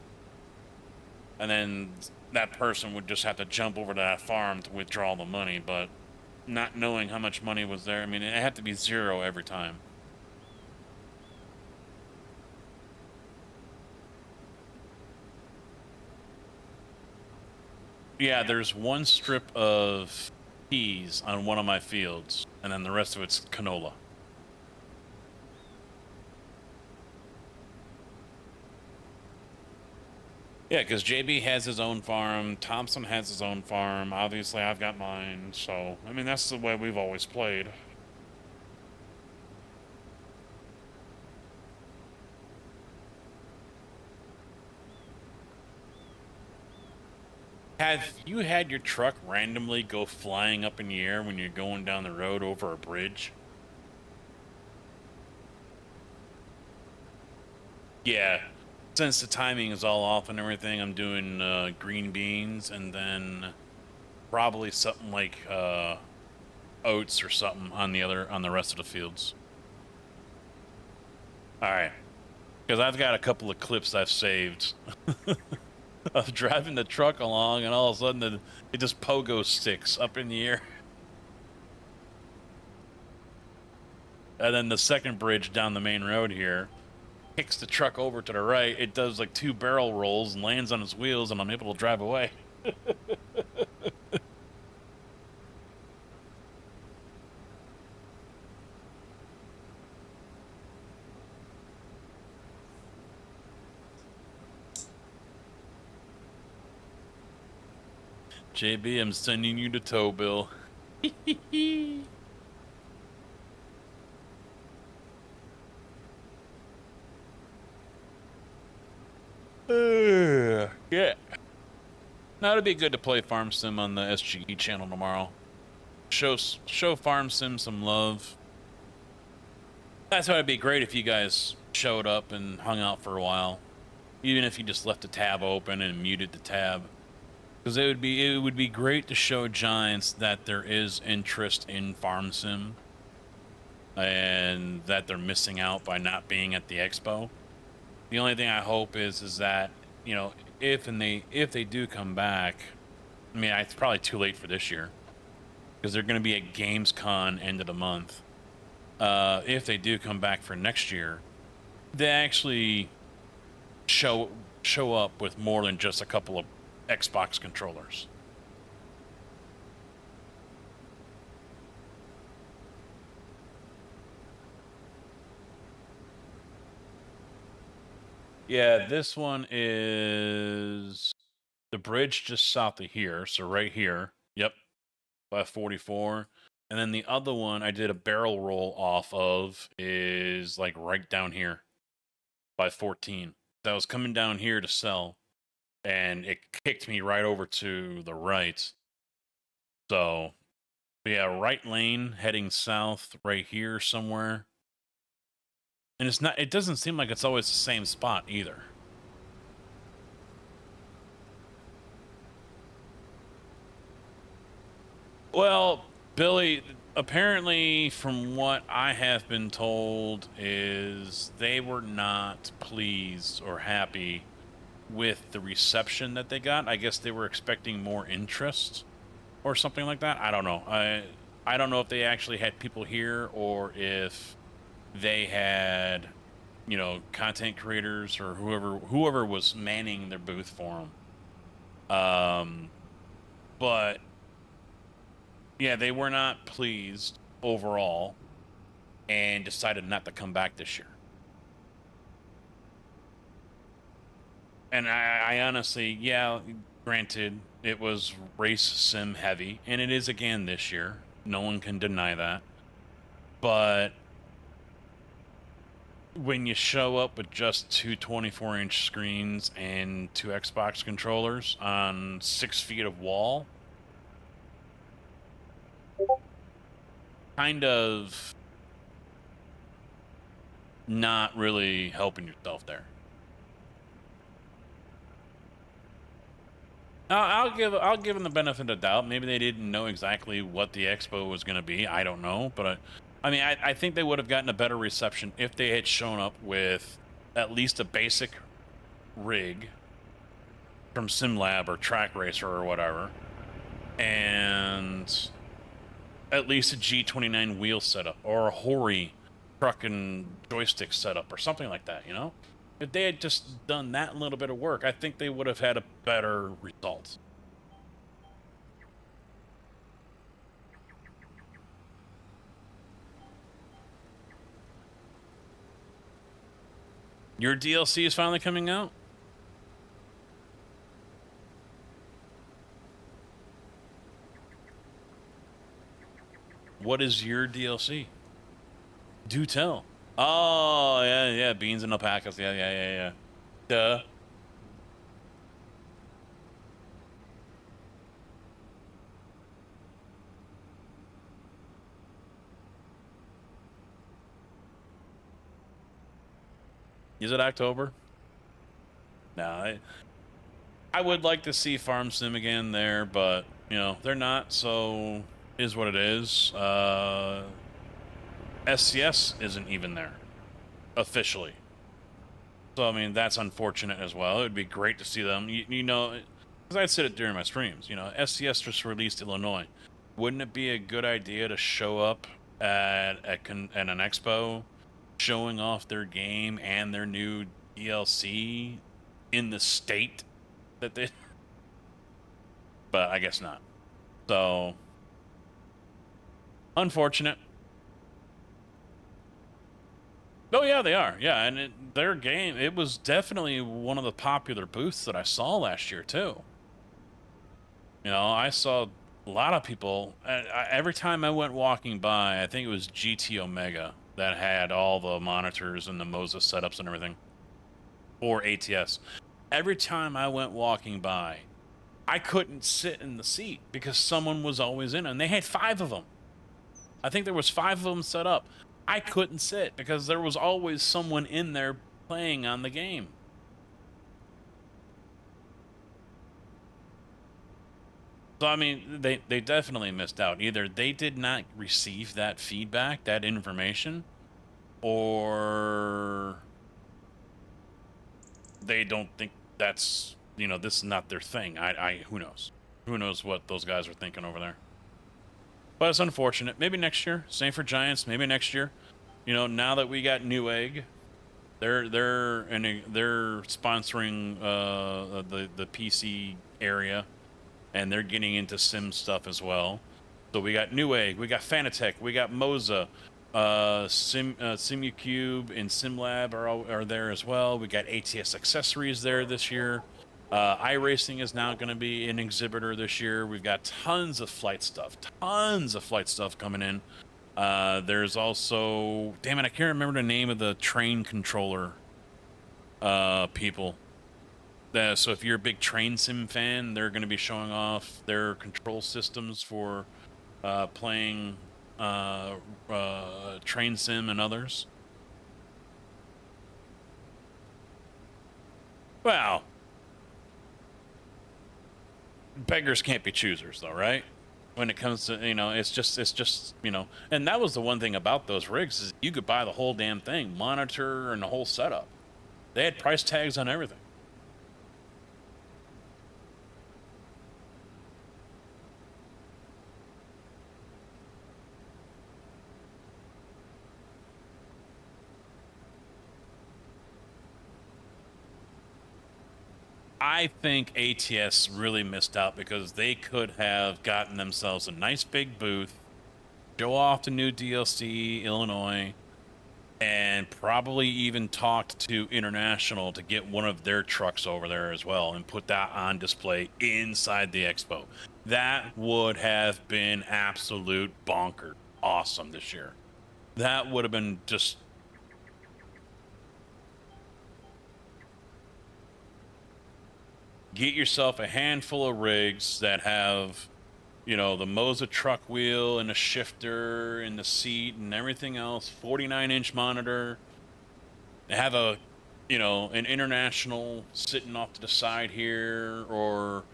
And then that person would just have to jump over to that farm to withdraw the money, but not knowing how much money was there, I mean, it had to be 0 every time. Yeah, there's one strip of peas on one of my fields, and then the rest of it's canola. Yeah, because JB has his own farm, Thompson has his own farm, obviously I've got mine, so, I mean, that's the way we've always played. Have you had your truck randomly go flying up in the air when you're going down the road over a bridge? Yeah. Since the timing is all off and everything, I'm doing green beans and then probably something like oats or something on the rest of the fields. All right, because I've got a couple of clips I've saved of driving the truck along and all of a sudden it just pogo sticks up in the air. And then the second bridge down the main road here kicks the truck over to the right. It does like 2 barrel rolls and lands on its wheels, and I'm able to drive away. JB, I'm sending you to tow, Bill. Yeah. Now it'd be good to play Farm Sim on the SGE channel tomorrow. Show Farm Sim some love. That's why it'd be great if you guys showed up and hung out for a while. even if you just left the tab open and muted the tab. Because it would be great to show Giants that there is interest in farm sim, and that they're missing out by not being at the expo. The only thing I hope is that, you know, if they do come back, I mean, it's probably too late for this year because they're going to be at Gamescom end of the month. If they do come back for next year, they actually show up with more than just a couple of Xbox controllers. Yeah, this one is the bridge just south of here, so right here. Yep, by 44. And then the other one I did a barrel roll off of is like right down here by 14. So I was coming down here to sell, and it kicked me right over to the right. So, yeah, right lane heading south right here somewhere. And it doesn't seem like it's always the same spot either. Well, Billy, apparently from what I have been told is they were not pleased or happy with the reception that they got. I guess they were expecting more interest or something like that. I don't know. I don't know if they actually had people here or if they had, you know, content creators or whoever was manning their booth for them. But yeah, they were not pleased overall and decided not to come back this year. And I honestly, yeah, granted, it was race sim heavy, and it is again this year. No one can deny that. But when you show up with just two 24-inch screens and two Xbox controllers on 6 feet of wall, kind of not really helping yourself there. I'll give them the benefit of the doubt. Maybe they didn't know exactly what the expo was going to be. I don't know, but I mean, I think they would have gotten a better reception if they had shown up with at least a basic rig from SimLab or Track Racer or whatever, and at least a G29 wheel setup or a Hori truck and joystick setup or something like that, you know? If they had just done that little bit of work, I think they would have had a better result. Your DLC is finally coming out? What is your DLC? Do tell. Oh, yeah, beans and alpacas. Yeah. Duh. Is it October? No, I would like to see Farm Sim again there, but, you know, they're not, so is what it is. SCS isn't even there, officially. So, I mean, that's unfortunate as well. It would be great to see them. You know, because I said it during my streams, you know, SCS just released Illinois. Wouldn't it be a good idea to show up at an expo, showing off their game and their new DLC in the state that they... But I guess not. So, unfortunate. Oh yeah, they are. Yeah, and their game, it was definitely one of the popular booths that I saw last year too. You know, I saw a lot of people. Every time I went walking by, I think it was GT Omega that had all the monitors and the Moses setups and everything, or ATS. Every time I went walking by, I couldn't sit in the seat because someone was always in it, and they had 5 of them. I think there was 5 of them set up. I couldn't sit because there was always someone in there playing on the game. So I mean, they definitely missed out. Either they did not receive that feedback, that information, or they don't think that's, this is not their thing. Who knows? Who knows what those guys are thinking over there? But it's unfortunate. Maybe next year. Same for Giants. Maybe next year. Now that we got Newegg, they're sponsoring the PC area, and they're getting into sim stuff as well. So we got Newegg, we got Fanatec, we got Moza, SimuCube and SimLab are there as well. We got ATS Accessories there this year. iRacing is now going to be an exhibitor this year. We've got tons of flight stuff coming in. There's also, damn it, I can't remember the name of the train controller people. So if you're a big train sim fan, they're going to be showing off their control systems for playing train sim and others. Well, beggars can't be choosers, though, right? When it comes to, it's just, and that was the one thing about those rigs is you could buy the whole damn thing, monitor and the whole setup. They had price tags on everything. I think ATS really missed out because they could have gotten themselves a nice big booth, show off the new DLC, Illinois, and probably even talked to International to get one of their trucks over there as well and put that on display inside the expo. That would have been absolute bonker awesome this year. That would have been just... Get yourself a handful of rigs that have, the Moza truck wheel and a shifter and the seat and everything else, 49-inch monitor. Have a, an International sitting off to the side here, or,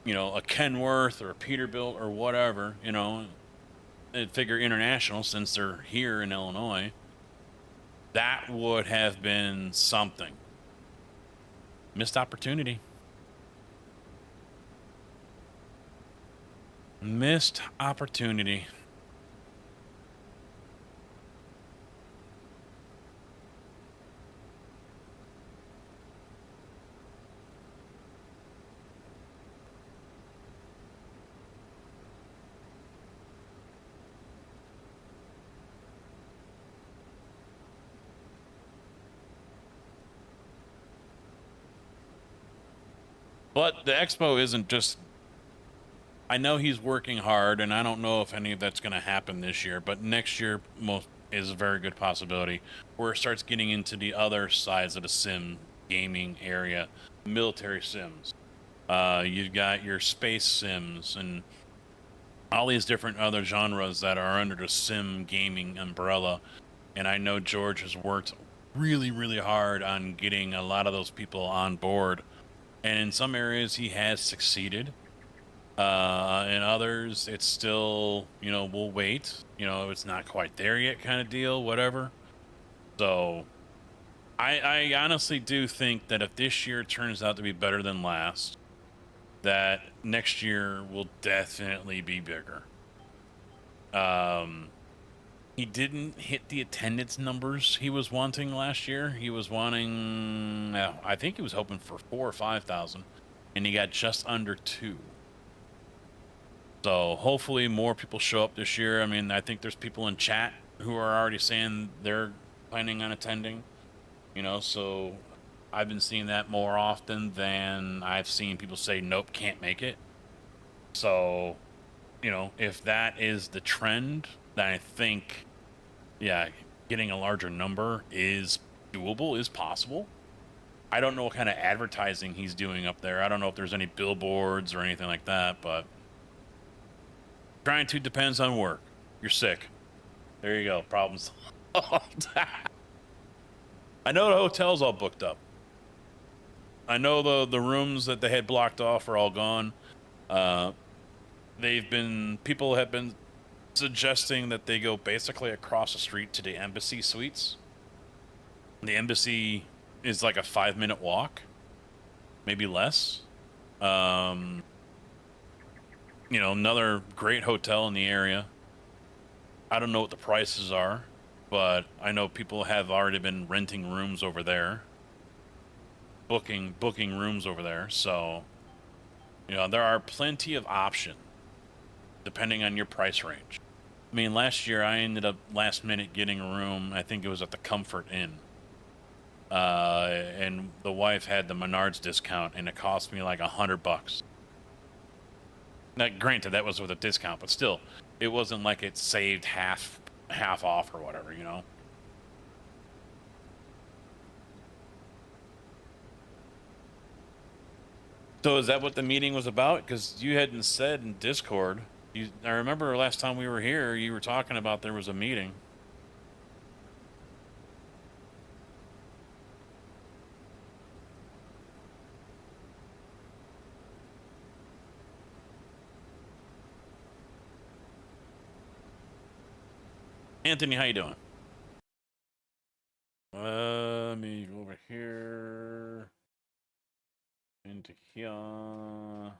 a Kenworth or a Peterbilt or whatever, and figure International since they're here in Illinois. That would have been something. Missed opportunity. Missed opportunity. But the expo isn't just... I know he's working hard, and I don't know if any of that's going to happen this year, but next year is a very good possibility where it starts getting into the other sides of the sim gaming area, military sims. You've got your space sims and all these different other genres that are under the sim gaming umbrella. And I know George has worked really, really hard on getting a lot of those people on board. And in some areas, he has succeeded. In others, it's still, we'll wait. It's not quite there yet kind of deal, whatever. So, I honestly do think that if this year turns out to be better than last, that next year will definitely be bigger. He didn't hit the attendance numbers he was wanting last year. He was wanting, I think he was hoping for 4,000 or 5,000, and he got just under 2. So hopefully more people show up this year. I mean, I think there's people in chat who are already saying they're planning on attending, so I've been seeing that more often than I've seen people say, nope, can't make it. So, if that is the trend, then I think, yeah, getting a larger number is doable, is possible. I don't know what kind of advertising he's doing up there. I don't know if there's any billboards or anything like that, but trying to depends on work. You're sick. There you go. Problems solved. I know the hotel's all booked up. I know the rooms that they had blocked off are all gone. people have been suggesting that they go basically across the street to the Embassy Suites. The Embassy is like a 5-minute walk, maybe less. You know, another great hotel in the area. I don't know what the prices are, but I know people have already been renting rooms over there, booking rooms over there. So, you know, there are plenty of options depending on your price range. I mean, last year I ended up last minute getting a room. I think it was at the Comfort Inn. And the wife had the Menards discount, and it cost me like $100. Now, granted, that was with a discount, but still, it wasn't like it saved half off or whatever, you know. So is that what the meeting was about? Because you hadn't said in Discord. I remember last time we were here, you were talking about there was a meeting. Anthony, how you doing? Let me go over here. Into here. Oh,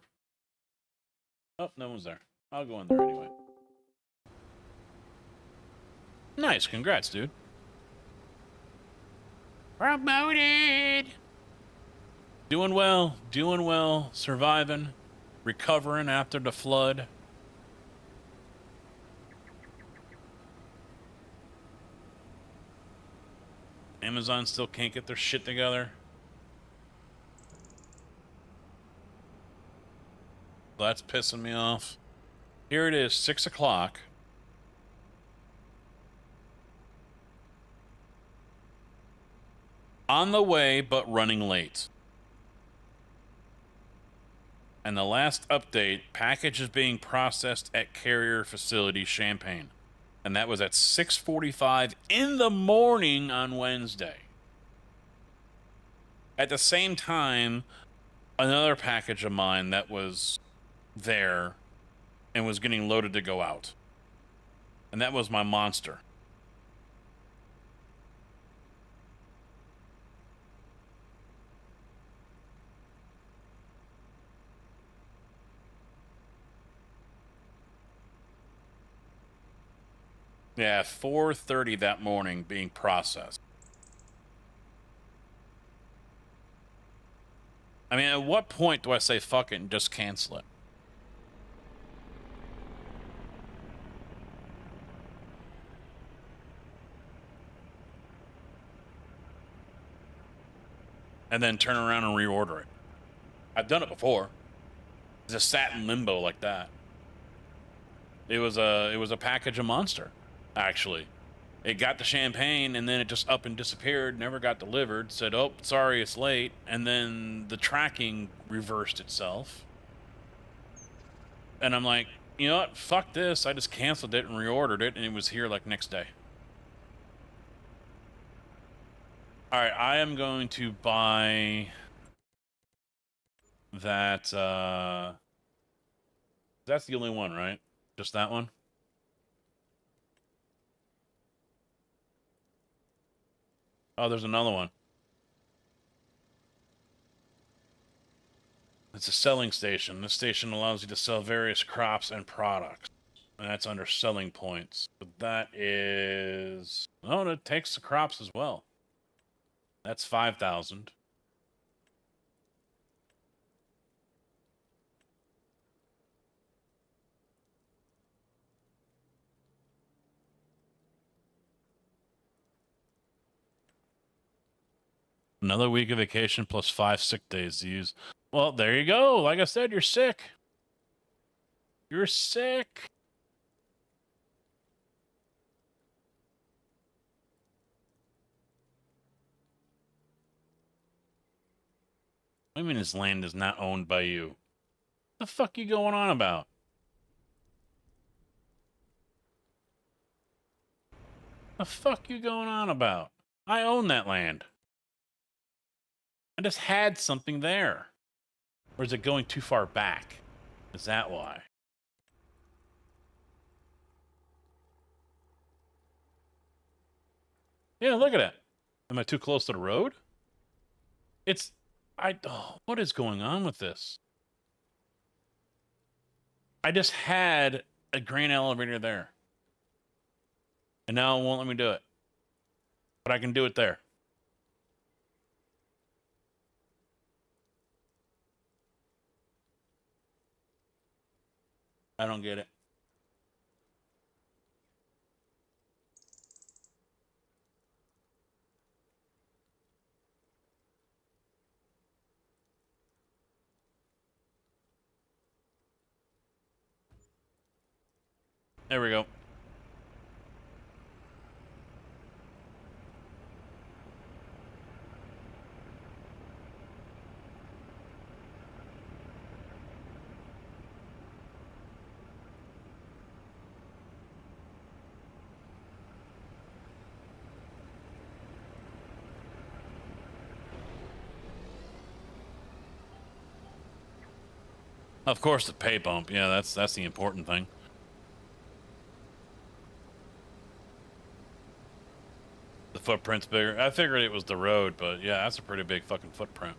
no one's there. I'll go in there anyway. Nice, congrats, dude. Promoted! Doing well, surviving, recovering after the flood. Amazon still can't get their shit together. That's pissing me off. Here it is, 6 o'clock. On the way, but running late. And the last update, package is being processed at carrier facility Champaign. And that was at 6:45 in the morning on Wednesday. At the same time, another package of mine that was there and was getting loaded to go out. And that was my Monster. Yeah, 4:30 that morning being processed. I mean, at what point do I say fuck it and just cancel it? And then turn around and reorder it. I've done it before. It just sat in limbo like that. It was a package of Monster, actually. It got the champagne and then it just up and disappeared, never got delivered, said, oh, sorry, it's late. And then the tracking reversed itself. And I'm like, you know what? Fuck this. I just canceled it and reordered it, and it was here like next day. All right, I am going to buy that. That's the only one, right? Just that one? Oh, there's another one. It's a selling station. This station allows you to sell various crops and products. And that's under selling points. But that is... Oh, it takes the crops as well. That's 5,000. Another week of vacation plus 5 sick days to use. Well, there you go. Like I said, you're sick. You're sick. I mean, this land is not owned by you. What the fuck you going on about? The fuck you going on about? I own that land. I just had something there. Or is it going too far back? Is that why? Yeah, look at it. Am I too close to the road? What is going on with this? I just had a grain elevator there. And now it won't let me do it. But I can do it there. I don't get it. There we go. Of course, the pay bump. Yeah, that's the important thing. The footprint's bigger. I figured it was the road, but yeah, that's a pretty big fucking footprint.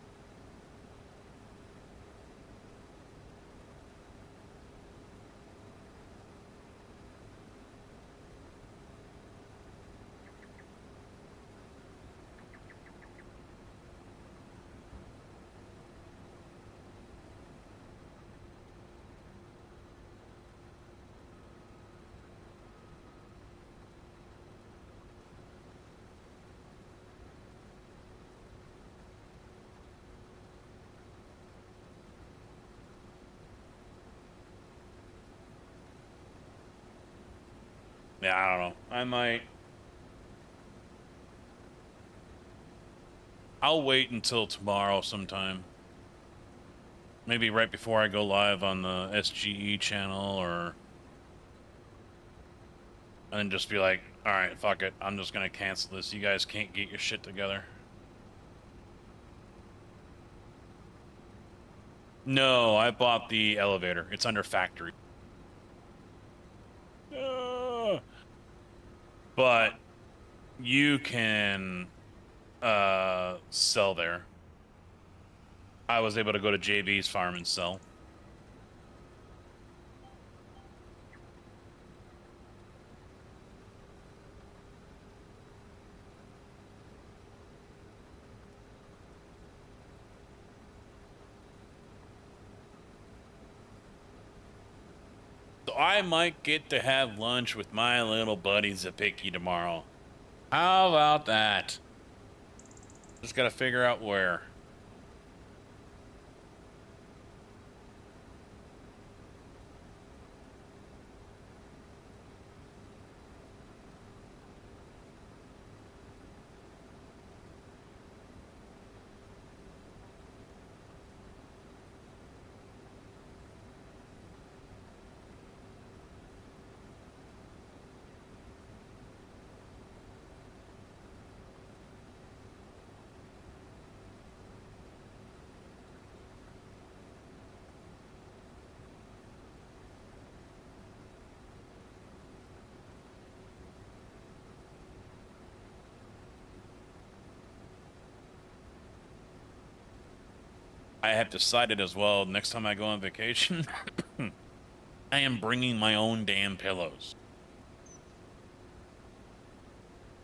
Yeah, I don't know. I'll wait until tomorrow sometime. Maybe right before I go live on the SGE channel, or and then just be like, all right, fuck it. I'm just gonna cancel this. You guys can't get your shit together. No, I bought the elevator. It's under factory. But you can sell there. I was able to go to JB's farm and sell. So I might get to have lunch with my little buddy Zapicki tomorrow. How about that? Just gotta figure out where. I have decided as well, next time I go on vacation, I am bringing my own damn pillows.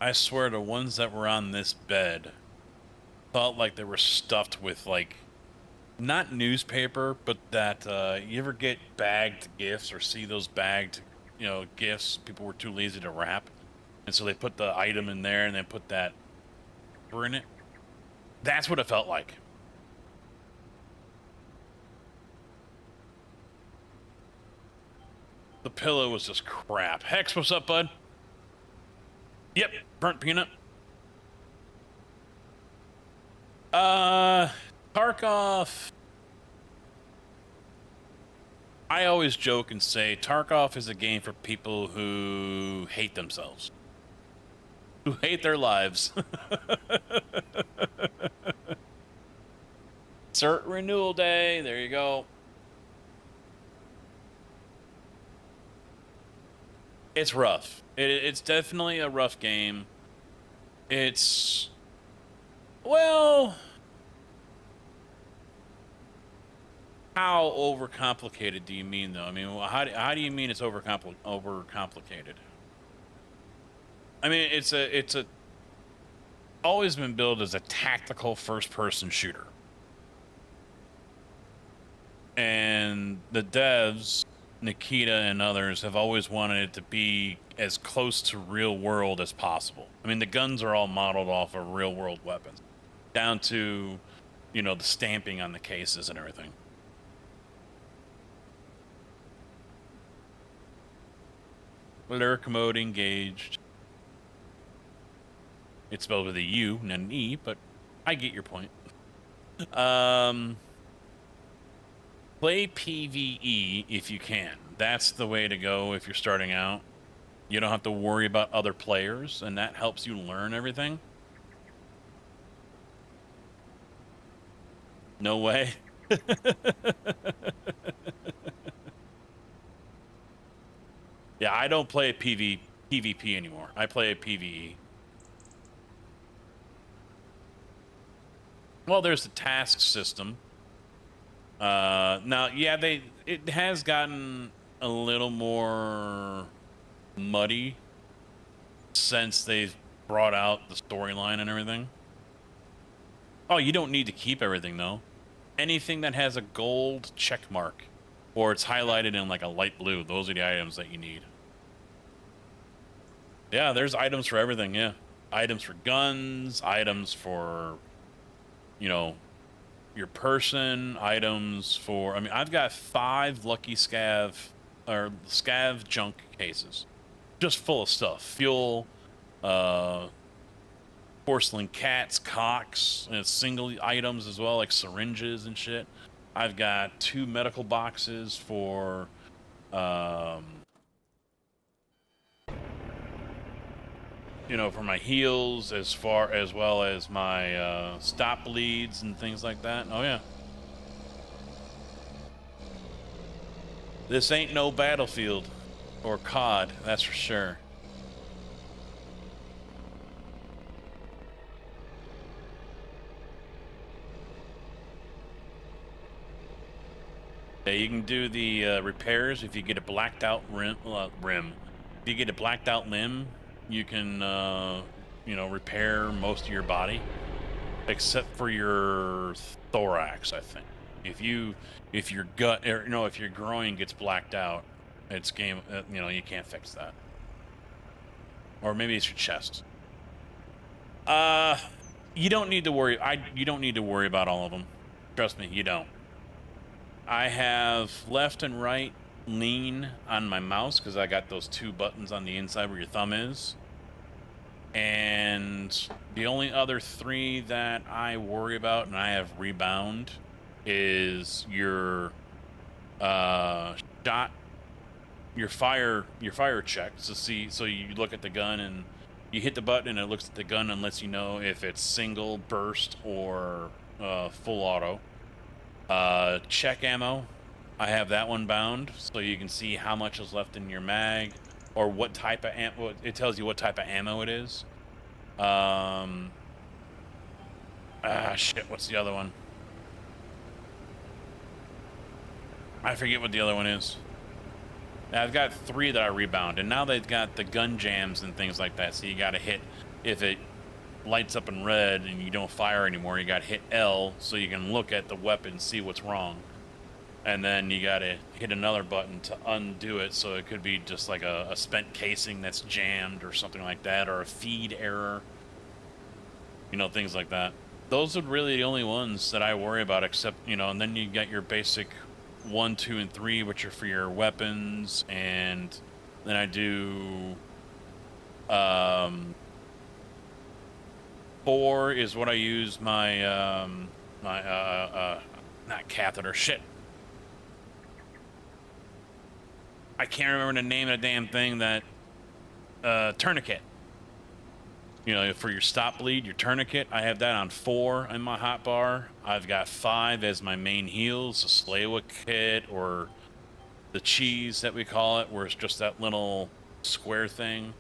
I swear the ones that were on this bed felt like they were stuffed with, like, not newspaper, but that, you ever get bagged gifts or see those bagged, gifts? People were too lazy to wrap. And so they put the item in there and then put that in it. That's what it felt like. The pillow was just crap. Hex, what's up, bud? Yep, burnt peanut. Tarkov. I always joke and say Tarkov is a game for people who hate themselves. Who hate their lives. Cert renewal day, there you go. It's rough. It's definitely a rough game. It's, well, how overcomplicated do you mean, though? I mean, how do you mean it's overcomplicated? I mean, it's always been billed as a tactical first-person shooter. And the devs, Nikita and others, have always wanted it to be as close to real world as possible. I mean, the guns are all modeled off of real world weapons, down to, you know, the stamping on the cases and everything. Lurk mode engaged. It's spelled with a U and an E, but I get your point. Play PvE if you can. That's the way to go if you're starting out. You don't have to worry about other players, and that helps you learn everything. No way. Yeah, I don't play PvP anymore. I play a PvE. Well, there's the task system. Now, yeah, it has gotten a little more muddy since they've brought out the storyline and everything. Oh, you don't need to keep everything, though. Anything that has a gold check mark or it's highlighted in like a light blue, those are the items that you need. Yeah, there's items for everything, yeah. Items for guns, items for, you know, your person, items for... I mean, I've got 5 lucky scav junk cases. Just full of stuff. Fuel, porcelain cats, cocks, and single items as well, like syringes and shit. I've got 2 medical boxes for, you know, for my heals, as well as my stop bleeds and things like that. Oh yeah. This ain't no Battlefield or COD, that's for sure. Yeah, you can do the repairs if you get a blacked out rim. If you get a blacked out limb, you can, you know, repair most of your body, except for your thorax, I think. If your gut, or no, if your groin gets blacked out, it's game. You know, you can't fix that. Or maybe it's your chest. You don't need to worry. You don't need to worry about all of them. Trust me, you don't. I have left and right lean on my mouse because I got those 2 buttons on the inside where your thumb is. And the only other 3 that I worry about, and I have rebound, is your shot, your fire check. So you look at the gun and you hit the button and it looks at the gun and lets you know if it's single, burst, or full auto. Check ammo, I have that one bound, so you can see how much is left in your mag, or what type of ammo. It tells you what type of ammo it is. Shit, what's the other one? I forget what the other one is. I've got 3 that I rebound, and now they've got the gun jams and things like that, so you gotta hit, if it lights up in red and you don't fire anymore, you gotta hit L so you can look at the weapon, see what's wrong. And then you gotta hit another button to undo it, so it could be just like a spent casing that's jammed or something like that, or a feed error. You know, things like that. Those are really the only ones that I worry about, except, you know, and then you got your basic 1, 2, and 3, which are for your weapons, and then I do 4 is what I use my not catheter, shit. I can't remember the name of the damn thing, that tourniquet. You know, for your stop bleed, your tourniquet, I have that on 4 in my hotbar. I've got 5 as my main heals, the Slawa kit, or the cheese that we call it, where it's just that little square thing.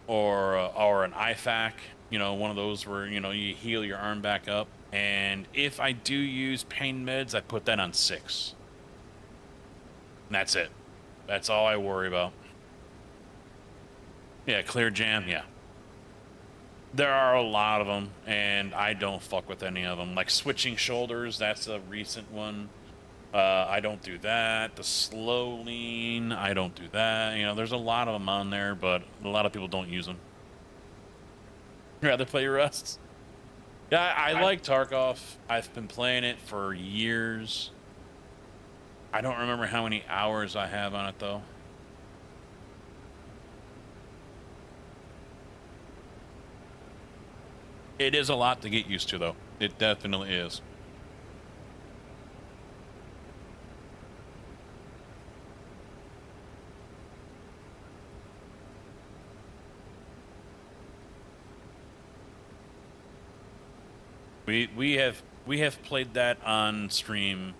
or an IFAK, you know, one of those where, you know, you heal your arm back up. And if I do use pain meds, I put that on 6. And that's it. That's all I worry about. Yeah, clear jam, yeah. There are a lot of them, and I don't fuck with any of them. Like switching shoulders, that's a recent one. I don't do that. The slow lean, I don't do that. You know, there's a lot of them on there, but a lot of people don't use them. Rather play Rust. Yeah, I like Tarkov. I've been playing it for years. I don't remember how many hours I have on it, though. It is a lot to get used to, though. It definitely is. We have played that on stream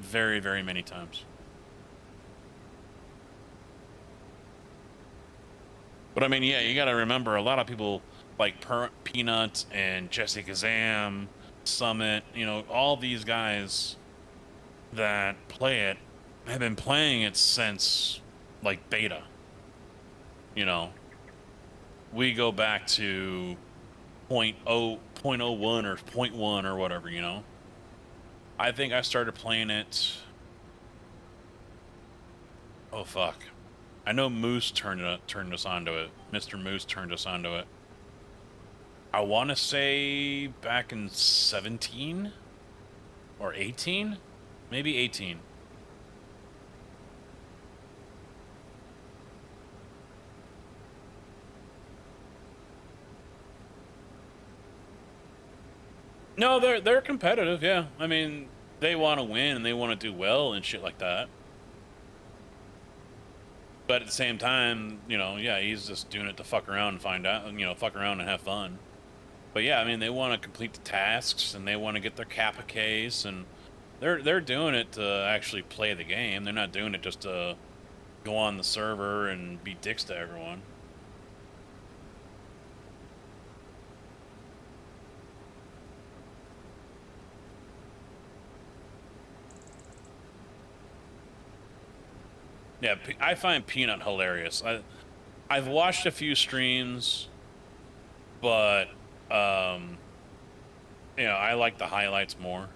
very, very many times. But I mean, yeah, you got to remember a lot of people like Peanut and Jesse Kazam, Summit, you know, all these guys that play it have been playing it since like beta. You know, we go back to 0.01 or 0.1 or whatever, you know. I think I started playing it. Oh fuck. I know Moose turned us onto it. Mr. Moose turned us onto it. I want to say back in 17 or 18, maybe 18. No, they're competitive, yeah. I mean, they want to win and they want to do well and shit like that. But at the same time, you know, yeah, he's just doing it to fuck around and find out, you know, fuck around and have fun. But yeah, I mean, they want to complete the tasks and they want to get their Kappa case, and they're doing it to actually play the game. They're not doing it just to go on the server and be dicks to everyone. Yeah, I find Peanut hilarious. I've watched a few streams, but you know, I like the highlights more,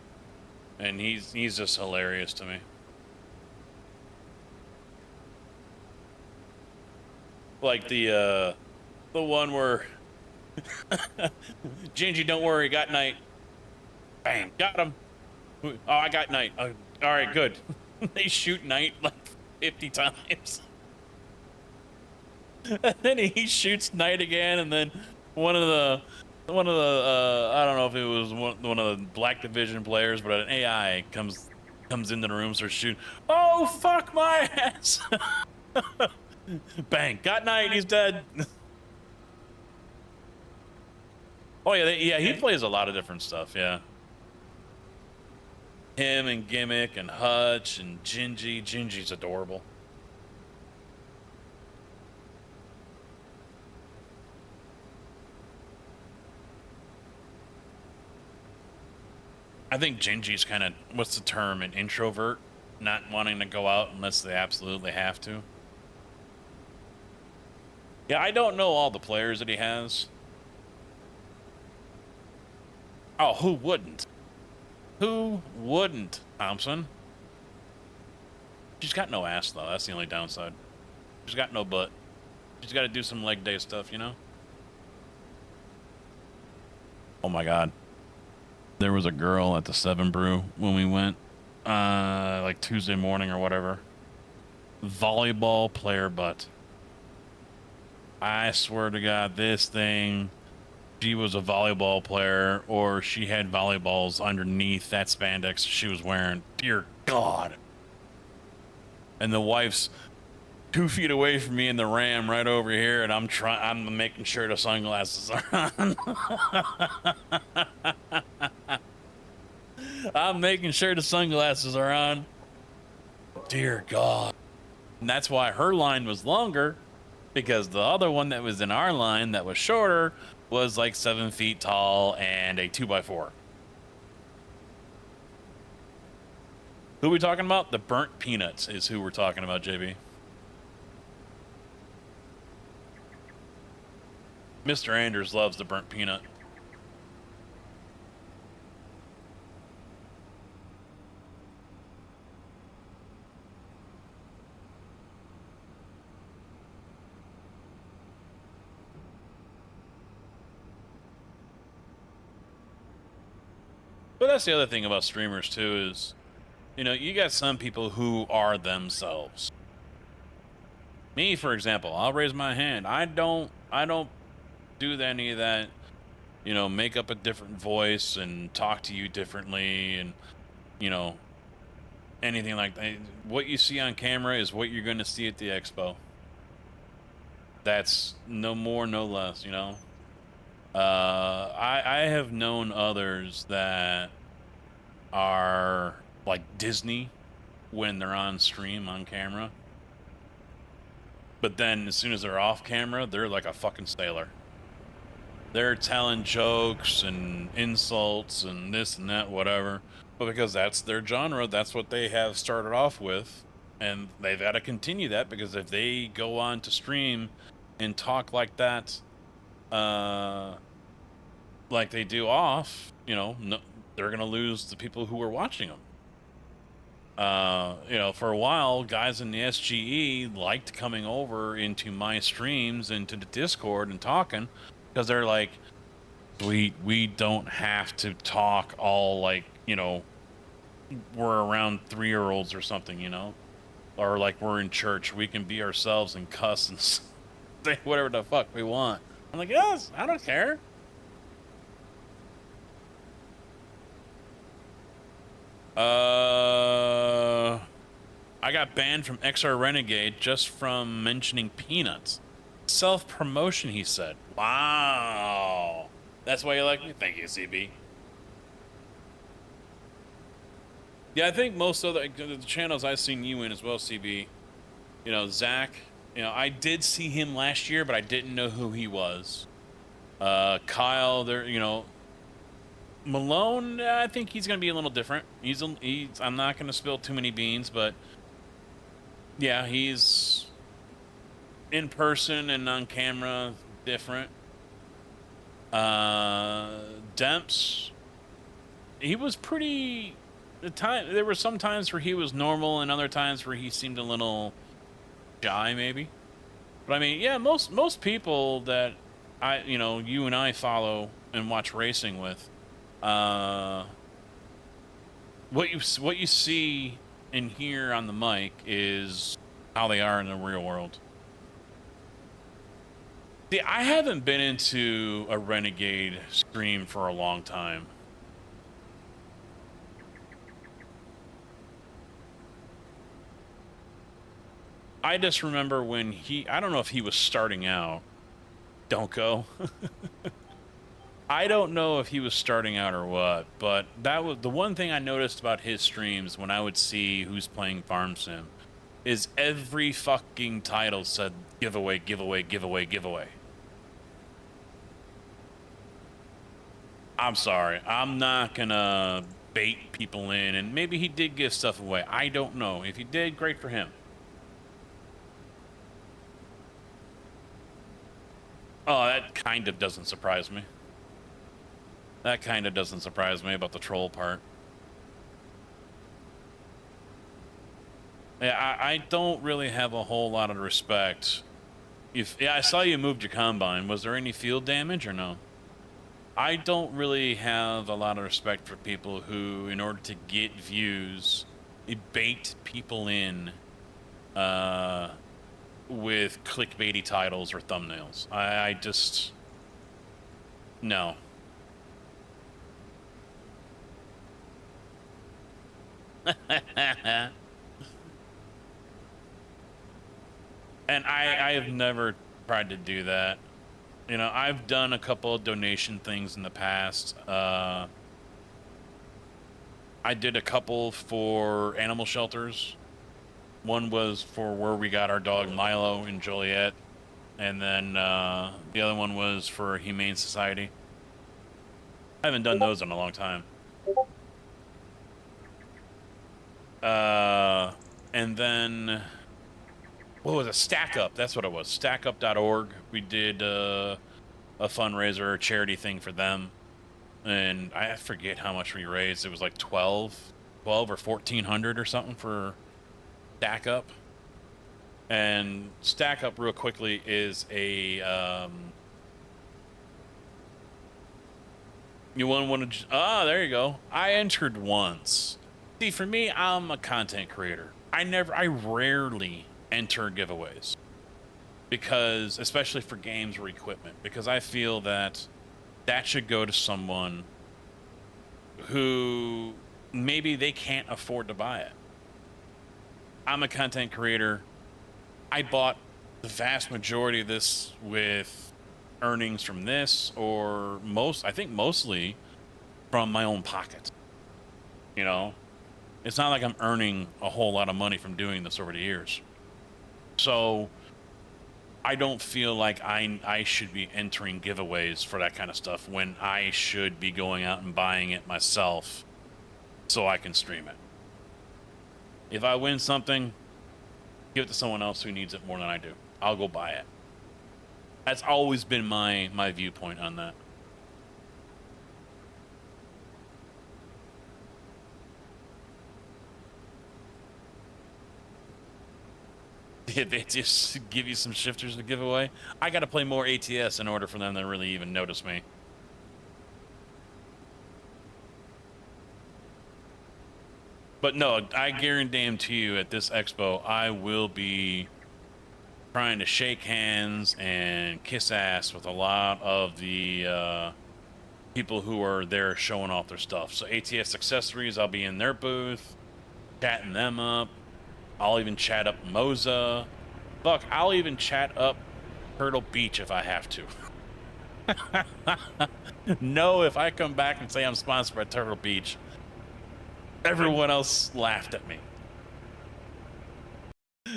and he's just hilarious to me. Like the one where Gingy, don't worry, got Knight. Bang, got him. Oh, I got Knight. All right, good. They shoot Knight like 50 times. And then he shoots Knight again, and then one of the I don't know if it was one of the Black Division players, but an AI comes into the room, starts shooting. Oh fuck my ass! Bang, got Knight, he's dead. Oh yeah, yeah, he plays a lot of different stuff. Yeah, him and Gimmick and Hutch and Gingy. Gingy's adorable. I think Gingy's kind of, what's the term, an introvert, not wanting to go out unless they absolutely have to. Yeah, I don't know all the players that he has. Oh, who wouldn't? Who wouldn't, Thompson? She's got no ass, though. That's the only downside. She's got no butt. She's got to do some leg day stuff, you know? Oh, my God. There was a girl at the 7 Brew when we went, like Tuesday morning or whatever. Volleyball player butt. I swear to God, this thing, she was a volleyball player, or she had volleyballs underneath that spandex she was wearing. Dear God. And the wife's 2 feet away from me in the Ram right over here, and I'm making sure the sunglasses are on. I'm making sure the sunglasses are on. Dear God. And that's why her line was longer, Because the other one that was in our line that was shorter was like 7 feet tall and a 2x4. Who are we talking about? The burnt peanuts is who we're talking about, JB. Mr. Anders loves the burnt peanut. But that's the other thing about streamers too is, you know, you got some people who are themselves. Me, for example, I'll raise my hand. I don't do any of that, you know, make up a different voice and talk to you differently and, you know, anything like that. What you see on camera is what you're going to see at the expo. That's no more, no less, you know. I have known others that are like Disney when they're on stream on camera, but then as soon as they're off camera, they're like a fucking sailor. They're telling jokes and insults and this and that, whatever. But because that's their genre, that's what they have started off with, and they've got to continue that, because if they go on to stream and talk like that, like they do off, you know, no, they're gonna lose the people who are watching them. You know, for a while, guys in the SGE liked coming over into my streams, into the Discord and talking, because they're like, we don't have to talk all like, you know, we're around 3-year-olds or something, you know, or like we're in church. We can be ourselves and cuss and say whatever the fuck we want. I'm like, yes, I don't care. I got banned from XR Renegade just from mentioning peanuts. Self-promotion, he said. Wow. That's why you like me? Thank you, CB. Yeah, I think most of the channels I've seen you in as well, CB. You know, Zach, you know, I did see him last year, but I didn't know who he was. Kyle, there, you know, Malone, I think he's going to be a little different. I'm not going to spill too many beans, but yeah, he's in person and on camera different. Demps, he was pretty, there were some times where he was normal and other times where he seemed a little shy maybe. But I mean, yeah, most people that you know, you and I follow and watch racing with, what you see and hear on the mic is how they are in the real world. See, I haven't been into a Renegade stream for a long time. I just remember when I don't know if he was starting out. Don't go. I don't know if he was starting out or what, but that was the one thing I noticed about his streams when I would see who's playing Farm Sim, is every fucking title said giveaway, giveaway, giveaway, giveaway. I'm sorry, I'm not gonna bait people in, and maybe he did give stuff away. I don't know. If he did, great for him. Oh, that kind of doesn't surprise me. That kind of doesn't surprise me about the troll part. Yeah, I don't really have a whole lot of respect. Yeah, I saw you moved your combine. Was there any field damage or no? I don't really have a lot of respect for people who, in order to get views, bait people in with clickbaity titles or thumbnails. I just... No. And I have never tried to do that. You know, I've done a couple of donation things in the past. I did a couple for animal shelters. One was for where we got our dog Milo in Joliet. and then the other one was for Humane Society. I haven't done those in a long time. And then what was it? Stack Up. That's what it was. StackUp.org. We did a fundraiser, a charity thing for them, and I forget how much we raised. It was like 12 or 1400 or something for Stack Up. And Stack Up, real quickly, is a you want to there you go. I entered once. See, for me, I'm a content creator. I rarely enter giveaways because, especially for games or equipment, because I feel that should go to someone who maybe they can't afford to buy it. I'm a content creator. I bought the vast majority of this with earnings from this, or I think mostly from my own pocket. You know, it's not like I'm earning a whole lot of money from doing this over the years. So I don't feel like I should be entering giveaways for that kind of stuff when I should be going out and buying it myself so I can stream it. If I win something, give it to someone else who needs it more than I do. I'll go buy it. That's always been my viewpoint on that. Did they just give you some shifters to give away? I got to play more ATS in order for them to really even notice me. But no, I guarantee you at this expo, I will be trying to shake hands and kiss ass with a lot of the people who are there showing off their stuff. So ATS Accessories, I'll be in their booth, chatting them up. I'll even chat up Moza. Fuck, I'll even chat up Turtle Beach if I have to. No, if I come back and say I'm sponsored by Turtle Beach, everyone else laughed at me.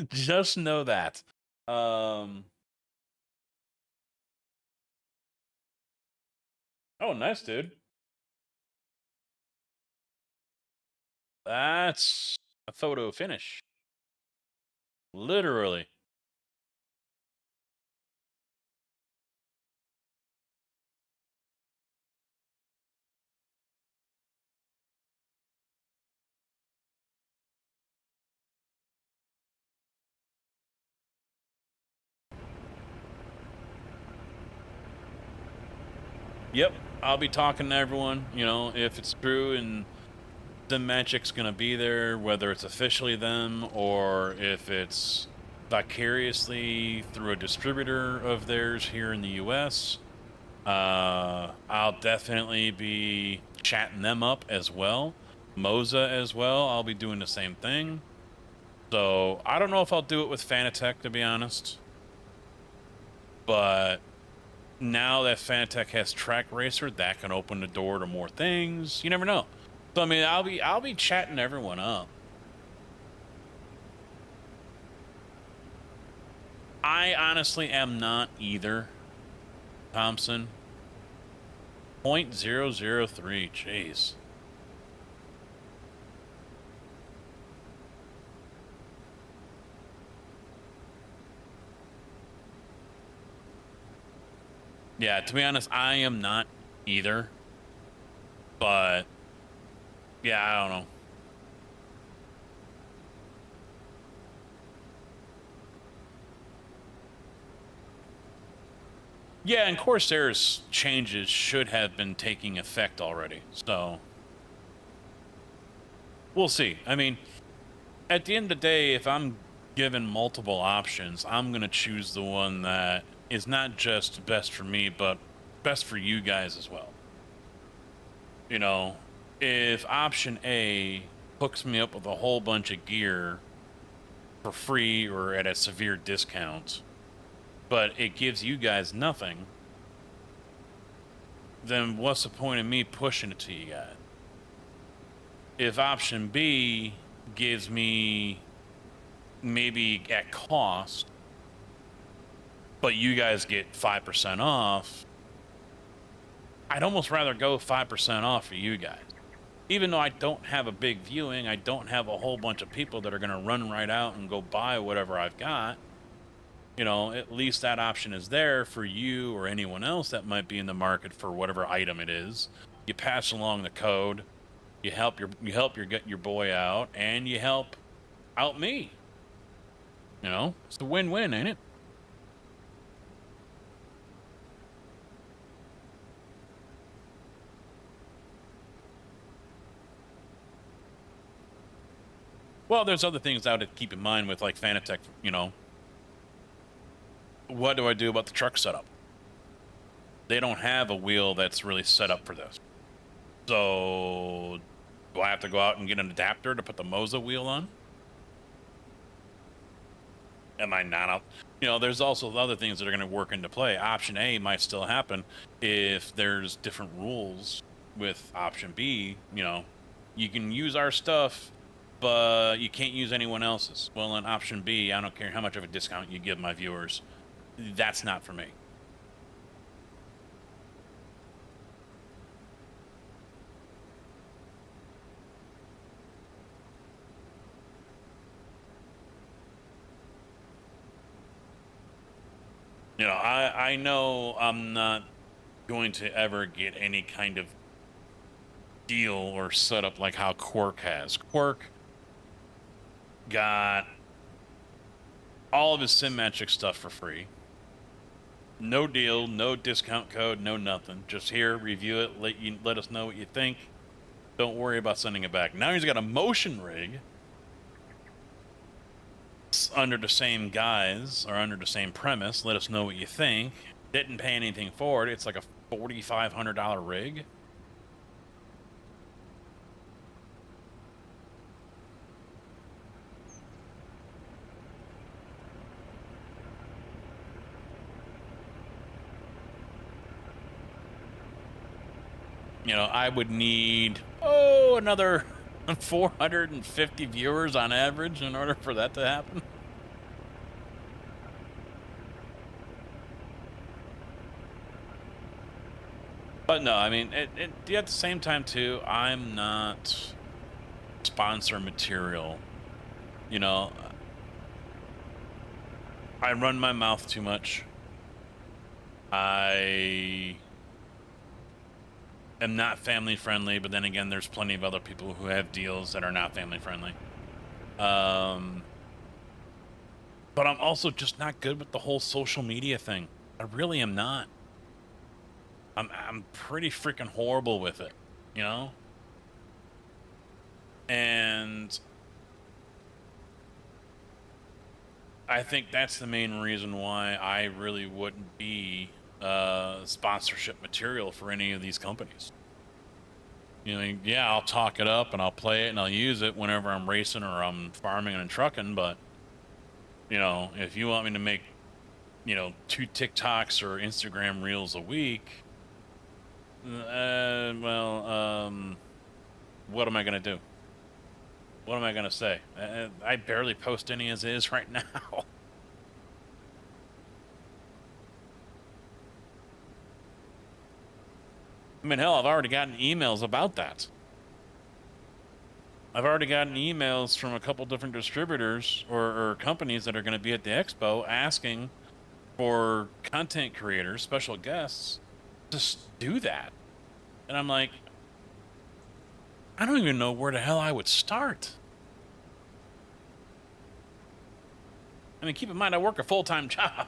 Just know that. Oh, nice, dude. That's a photo finish. Literally. Yep, I'll be talking to everyone, you know, if it's true and the Magic's gonna be there, whether it's officially them or if it's vicariously through a distributor of theirs here in the US. I'll definitely be chatting them up as well. Moza as well, I'll be doing the same thing. So I don't know if I'll do it with Fanatec, to be honest. But now that Fanatec has Track Racer, that can open the door to more things. You never know. So I mean, I'll be chatting everyone up. I honestly am not either, Thompson. 0.003, jeez. Yeah, to be honest, I am not either. But yeah, I don't know. Yeah, and Corsair's changes should have been taking effect already. So we'll see. I mean, at the end of the day, if I'm given multiple options, I'm going to choose the one that is not just best for me, but best for you guys as well. You know, if option A hooks me up with a whole bunch of gear for free or at a severe discount, but it gives you guys nothing, then what's the point of me pushing it to you guys? If option B gives me maybe at cost but you guys get 5% off, I'd almost rather go 5% off for you guys. Even though I don't have a big viewing, I don't have a whole bunch of people that are going to run right out and go buy whatever I've got. You know, at least that option is there for you or anyone else that might be in the market for whatever item it is. You pass along the code, you help your boy out, and you help out me. You know, it's a win-win, ain't it? Well, there's other things I would keep in mind with like Fanatec, you know. What do I do about the truck setup? They don't have a wheel that's really set up for this. So do I have to go out and get an adapter to put the Moza wheel on? Am I not out? You know, there's also other things that are going to work into play. Option A might still happen if there's different rules with option B. You know, you can use our stuff, but you can't use anyone else's. Well, in option B, I don't care how much of a discount you give my viewers. That's not for me. You know, I know I'm not going to ever get any kind of deal or setup like how Quirk has. Quirk got all of his Sim-Magic stuff for free. No deal, no discount code, no nothing. Just here, review it, let us know what you think. Don't worry about sending it back. Now he's got a motion rig. It's under the same guise or under the same premise. Let us know what you think. Didn't pay anything for it. It's like a $4,500 rig. You know, I would need, another 450 viewers on average in order for that to happen. But no, I mean, at the same time, too, I'm not sponsor material. You know, I run my mouth too much. I am not family friendly, but then again, there's plenty of other people who have deals that are not family friendly. But I'm also just not good with the whole social media thing. I really am not. I'm pretty freaking horrible with it, you know? And I think that's the main reason why I really wouldn't be sponsorship material for any of these companies. You know, yeah, I'll talk it up and I'll play it and I'll use it whenever I'm racing or I'm farming and trucking, but you know, if you want me to make, you know, 2 TikToks or Instagram reels a week, what am I gonna do? What am I gonna say? I barely post any as is right now. I mean, hell, I've already gotten emails about that. I've already gotten emails from a couple different distributors or companies that are going to be at the expo asking for content creators, special guests, to do that. And I'm like, I don't even know where the hell I would start. I mean, keep in mind, I work a full-time job.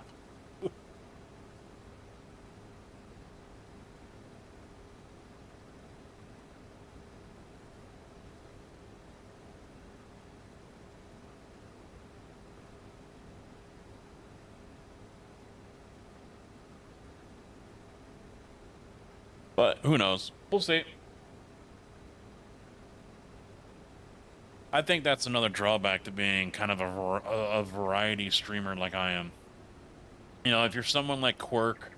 But who knows? We'll see. I think that's another drawback to being kind of a variety streamer like I am. You know, if you're someone like Quirk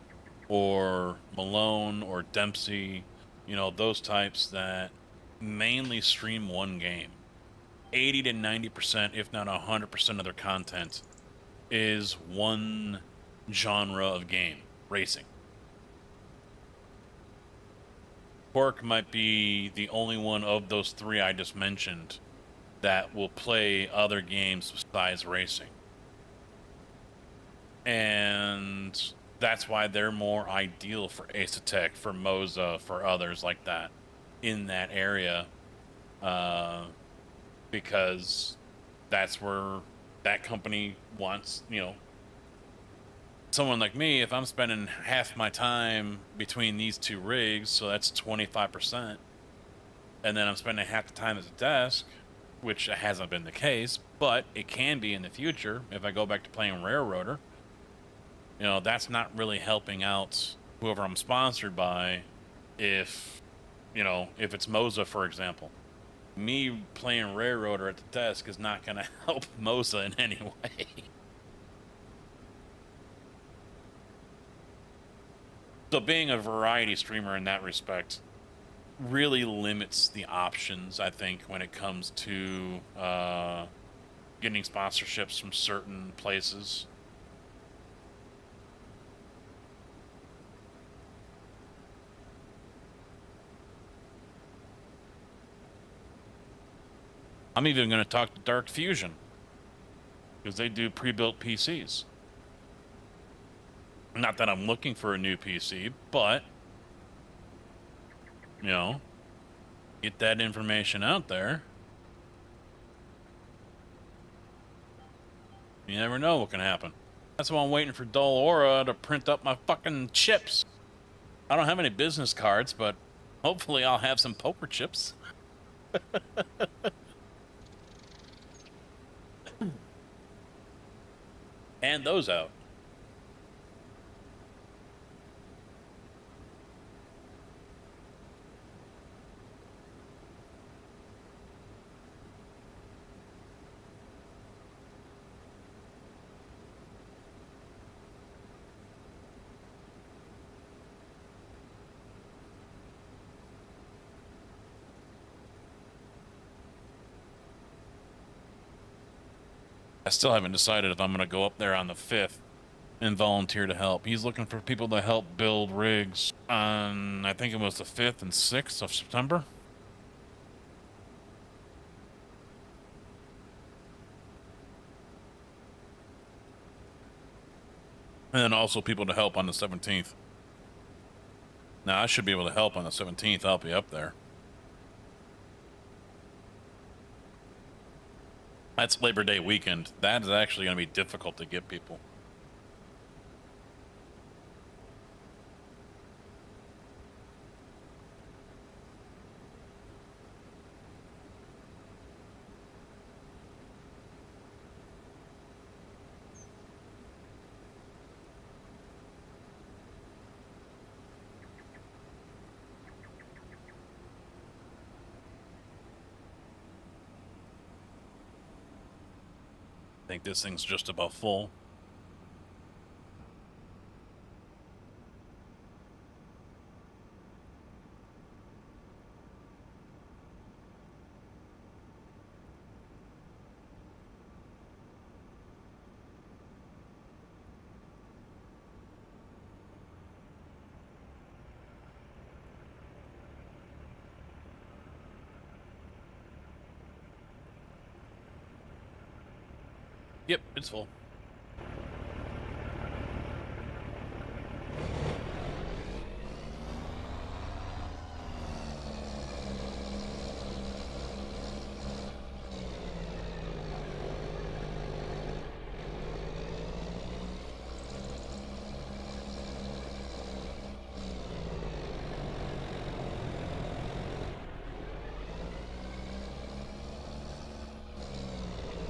or Malone or Dempsey, you know, those types that mainly stream one game, 80 to 90%, if not 100% of their content is one genre of game, racing. Quark might be the only one of those three I just mentioned that will play other games besides racing. And that's why they're more ideal for Asetek, for Moza, for others like that in that area. Because that's where that company wants, someone like me, if I'm spending half my time between these two rigs, so that's 25%, and then I'm spending half the time at the desk, which hasn't been the case, but it can be in the future if I go back to playing Railroader. That's not really helping out whoever I'm sponsored by if it's Moza, for example. Me playing Railroader at the desk is not going to help Moza in any way. So being a variety streamer in that respect really limits the options, I think, when it comes to getting sponsorships from certain places. I'm even going to talk to Dark Fusion because they do pre-built PCs. Not that I'm looking for a new PC, but, get that information out there. You never know what can happen. That's why I'm waiting for Dull Aura to print up my fucking chips. I don't have any business cards, but hopefully I'll have some poker chips. And those out. I still haven't decided if I'm going to go up there on the 5th and volunteer to help. He's looking for people to help build rigs on, I think it was the 5th and 6th of September. And then also people to help on the 17th. Now, I should be able to help on the 17th. I'll be up there. That's Labor Day weekend. That is actually going to be difficult to get people. I think this thing's just about full. Yep, it's full.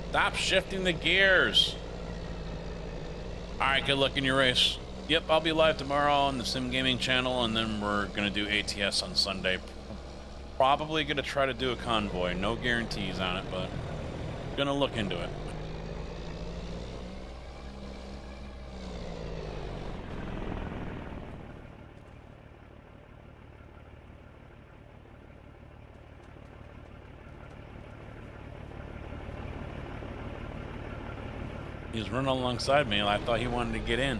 Stop shifting the gears. All right, good luck in your race. Yep, I'll be live tomorrow on the Sim Gaming channel, and then we're going to do ATS on Sunday. Probably going to try to do a convoy. No guarantees on it, but going to look into it. He was running alongside me, and I thought he wanted to get in.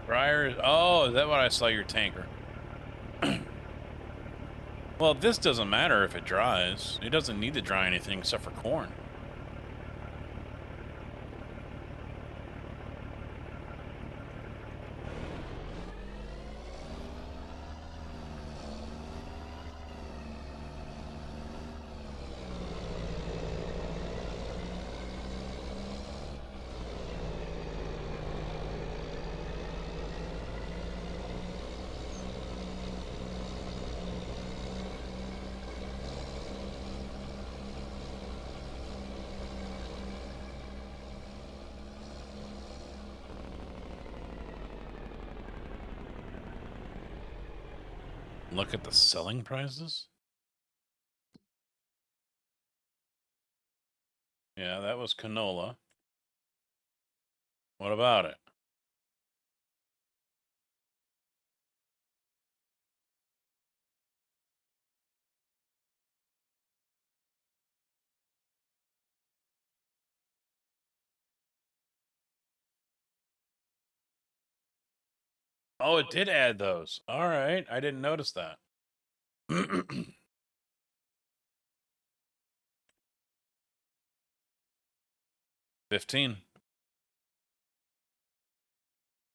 Dryer. Oh, is that what I saw your tanker? Well, this doesn't matter if it dries. It doesn't need to dry anything except for corn. Look at the selling prices. Yeah, that was canola. What about it? Oh, it did add those. All right. I didn't notice that. 15.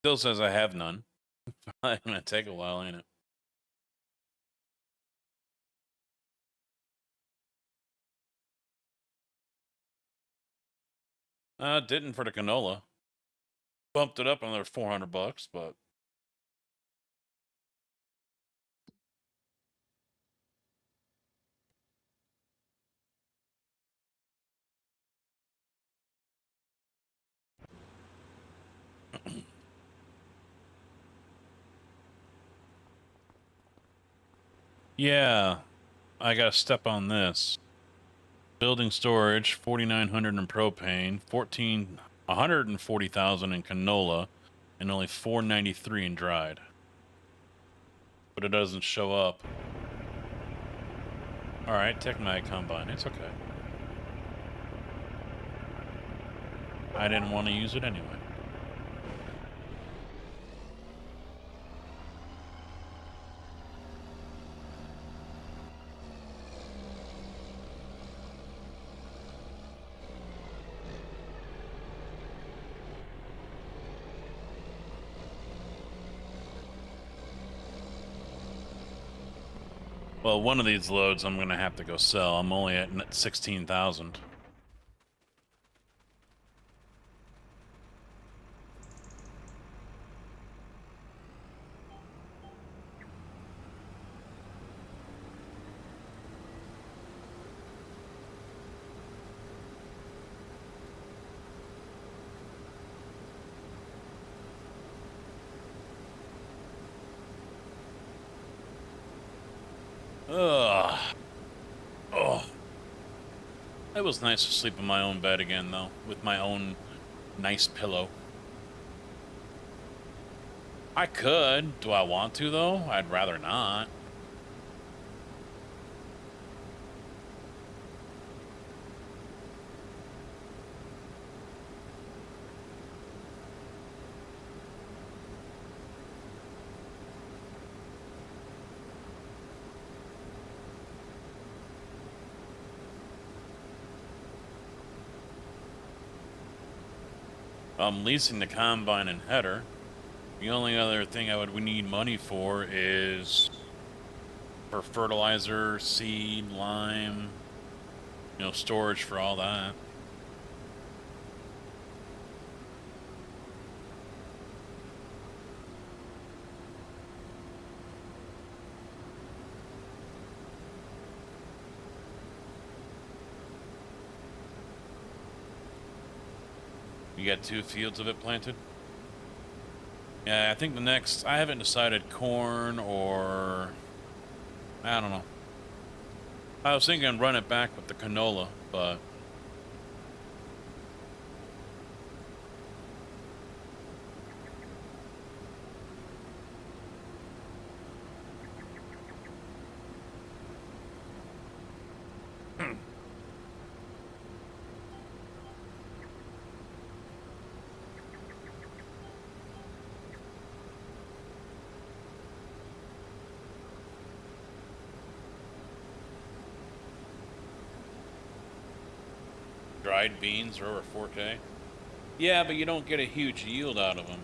Still says I have none. It's gonna take a while, ain't it? Didn't for the canola. Bumped it up another $400, but yeah, I gotta step on this. Building storage, 4,900 in propane, 140,000 in canola, and only 493 in dried. But it doesn't show up. All right, take my combine. It's okay. I didn't want to use it anyway. Well, one of these loads I'm going to have to go sell. I'm only at 16,000. Ugh. Oh. It was nice to sleep in my own bed again, though, with my own nice pillow. I could. Do I want to, though? I'd rather not. I'm leasing the combine and header. The only other thing we need money for is for fertilizer, seed, lime, storage for all that. You got 2 fields of it planted? Yeah, I think I haven't decided corn or, I don't know. I was thinking run it back with the canola, but Dried beans are over 4K. Yeah, but you don't get a huge yield out of them.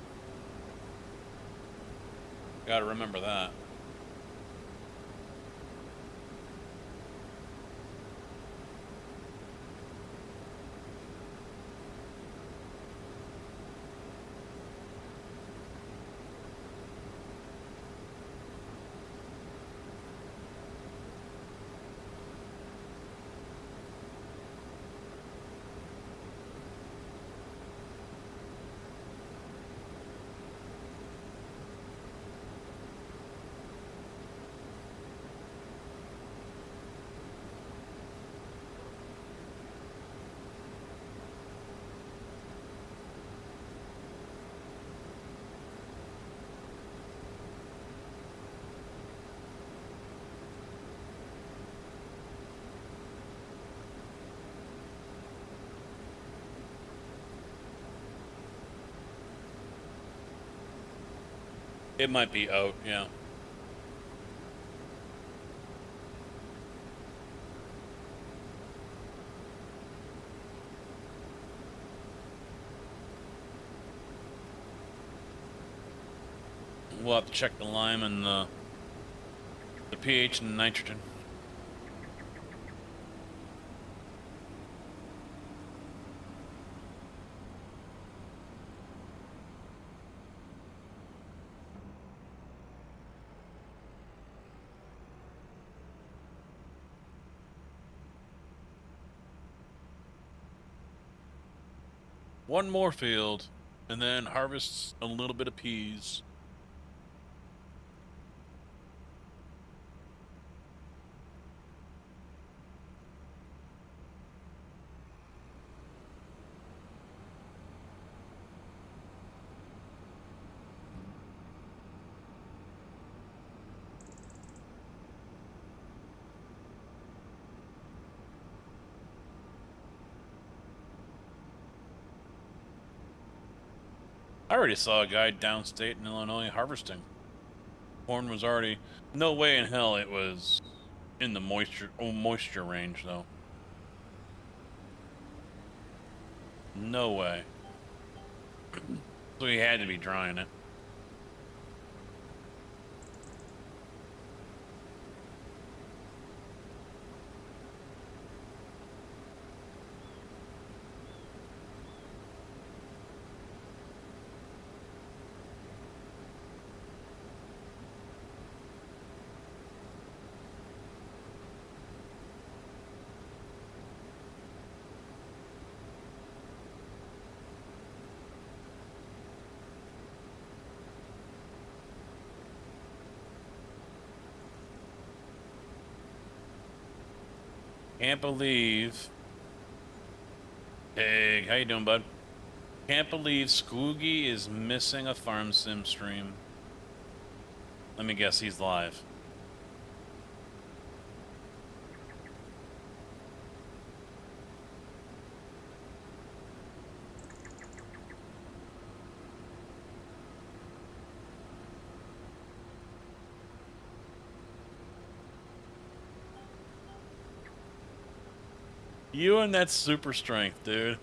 Gotta remember that. It might be oat, yeah. We'll have to check the lime and the pH and the nitrogen. One more field, and then harvest a little bit of peas. I already saw a guy downstate in Illinois harvesting. Corn was already... No way in hell it was in the moisture range, though. No way. So he had to be drying it. Can't believe... Hey, how you doing, bud? Can't believe Scoogie is missing a farm sim stream. Let me guess, he's live. You and that super strength, dude.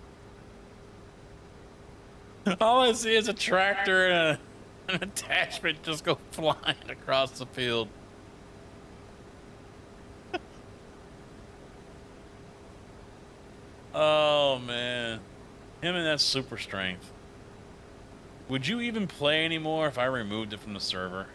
All I see is a tractor and an attachment just go flying across the field. Oh, man. Him and that super strength. Would you even play anymore if I removed it from the server?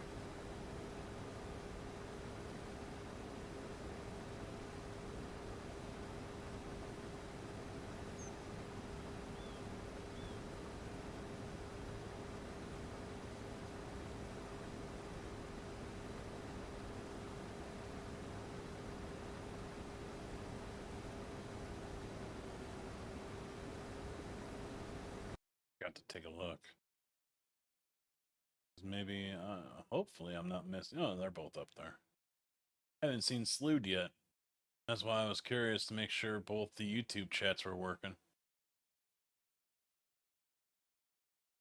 Got to take a look. Maybe, hopefully I'm not missing. Oh, they're both up there. I haven't seen Slewed yet. That's why I was curious to make sure both the YouTube chats were working.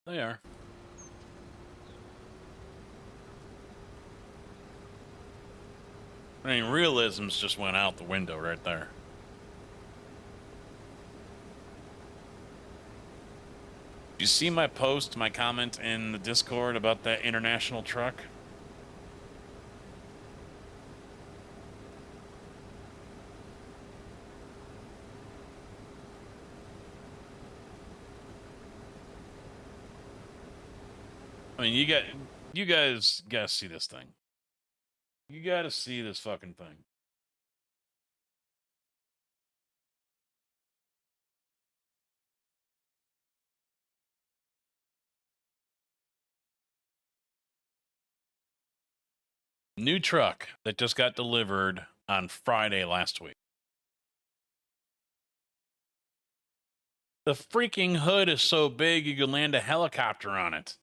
They are. I mean, realisms just went out the window right there. You see my post, my comment in the Discord about that international truck? I mean, you guys gotta see this thing. You gotta see this fucking thing. New truck that just got delivered on Friday last week. The freaking hood is so big you could land a helicopter on it.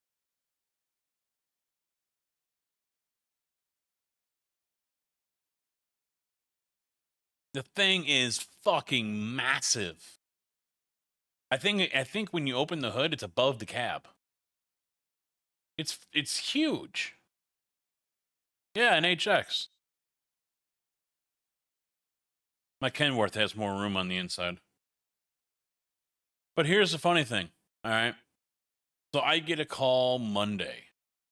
The thing is fucking massive. I think when you open the hood, it's above the cab. It's huge. Yeah, an HX. My Kenworth has more room on the inside. But here's the funny thing, all right? So I get a call Monday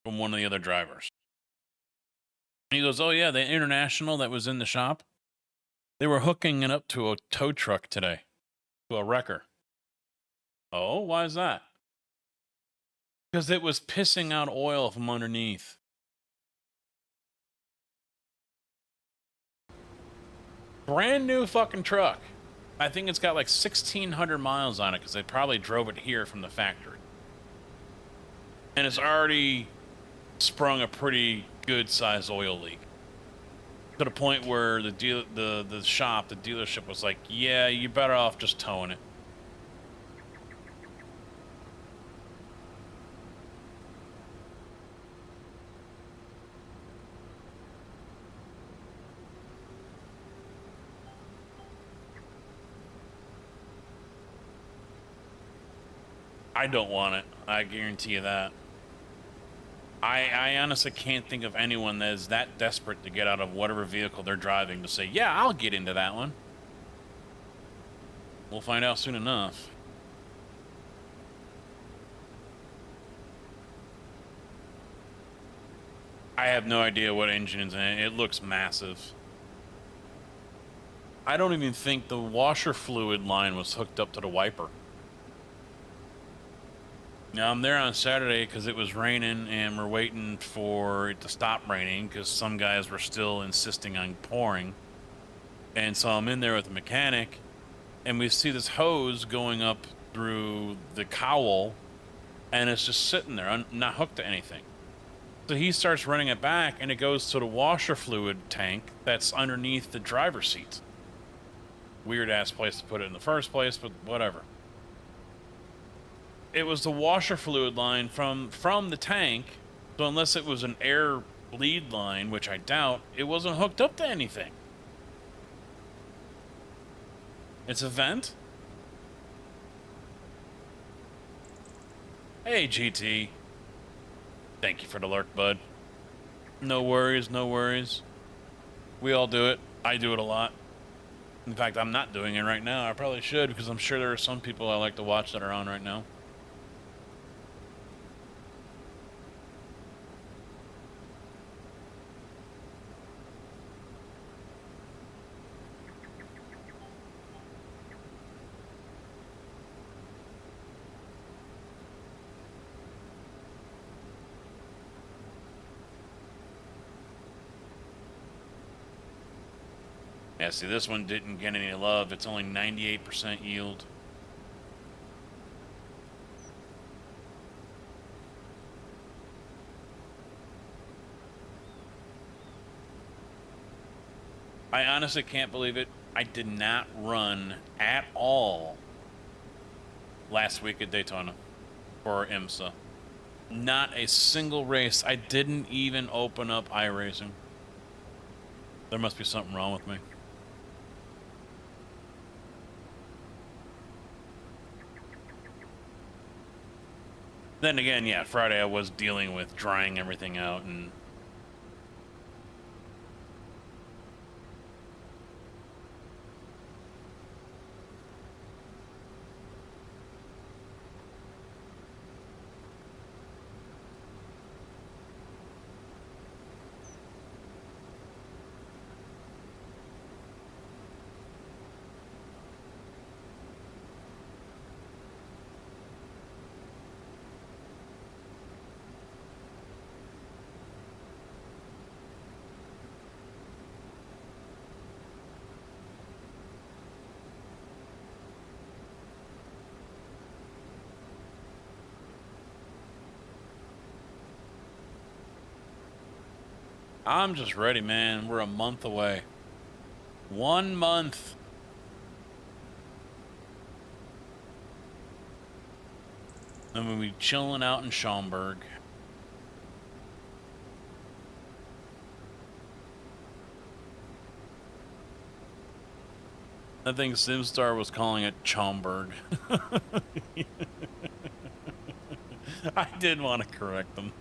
from one of the other drivers. He goes, "Oh yeah, the international that was in the shop, they were hooking it up to a tow truck today, to a wrecker." Oh, why is that? Because it was pissing out oil from underneath. Brand new fucking truck. I think it's got like 1,600 miles on it because they probably drove it here from the factory. And it's already sprung a pretty good sized oil leak. To the point where the dealership was like, "Yeah, you're better off just towing it." I don't want it. I guarantee you that. I honestly can't think of anyone that is that desperate to get out of whatever vehicle they're driving to say, "Yeah, I'll get into that one." We'll find out soon enough. I have no idea what engine is in it. It looks massive. I don't even think the washer fluid line was hooked up to the wiper. Now, I'm there on Saturday because it was raining and we're waiting for it to stop raining because some guys were still insisting on pouring. And so I'm in there with the mechanic and we see this hose going up through the cowl and it's just sitting there, not hooked to anything. So he starts running it back and it goes to the washer fluid tank that's underneath the driver's seat. Weird ass place to put it in the first place, but whatever. It was the washer fluid line from the tank, so unless it was an air bleed line, which I doubt, it wasn't hooked up to anything. It's a vent? Hey, GT. Thank you for the lurk, bud. No worries, no worries. We all do it. I do it a lot. In fact, I'm not doing it right now. I probably should, because I'm sure there are some people I like to watch that are on right now. Yeah, see, this one didn't get any love. It's only 98% yield. I honestly can't believe it. I did not run at all last week at Daytona for IMSA. Not a single race. I didn't even open up iRacing. There must be something wrong with me. Then again, yeah, Friday I was dealing with drying everything out and I'm just ready, man. We're a month away. 1 month. Then we'll be chilling out in Schaumburg. I think SimStar was calling it Schaumburg. I did want to correct him.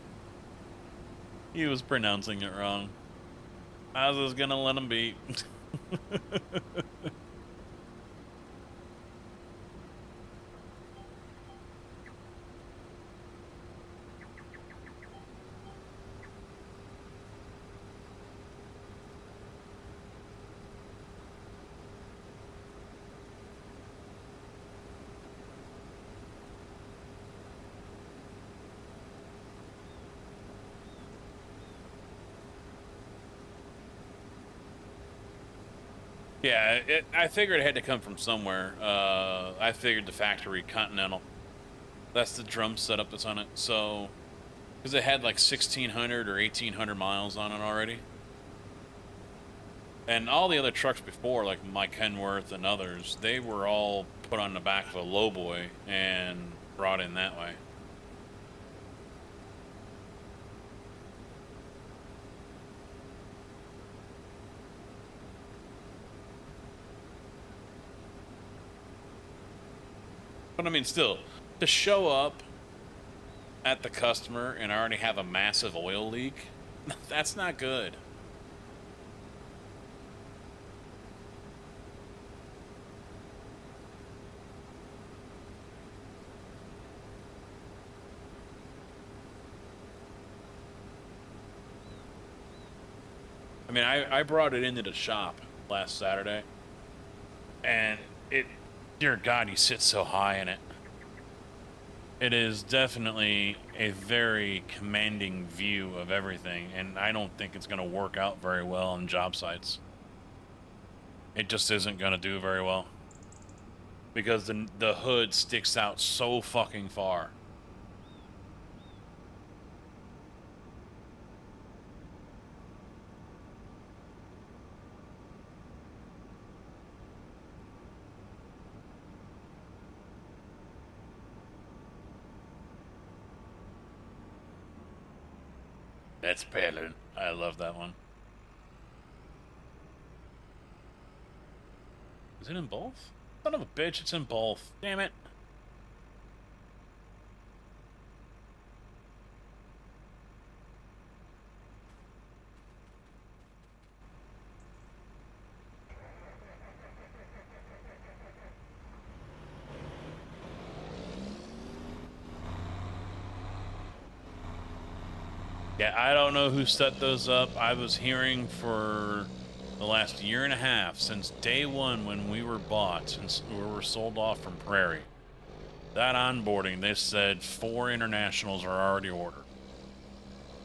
He was pronouncing it wrong. I was just gonna let him be. Yeah, I figured it had to come from somewhere. I figured the factory Continental. That's the drum setup that's on it. So, because it had like 1,600 or 1,800 miles on it already. And all the other trucks before, like my Kenworth and others, they were all put on the back of a lowboy and brought in that way. But I mean, still, to show up at the customer and already have a massive oil leak, that's not good. I mean, I brought it into the shop last Saturday, and dear God, you sit so high in it. It is definitely a very commanding view of everything, and I don't think it's going to work out very well on job sites. It just isn't going to do very well. Because the hood sticks out so fucking far. That's Palin. I love that one. Is it in both? Son of a bitch, it's in both. Damn it. Yeah, I don't know who set those up. I was hearing for the last year and a half, since day one when we were bought and we were sold off from Prairie. That onboarding, they said 4 internationals are already ordered.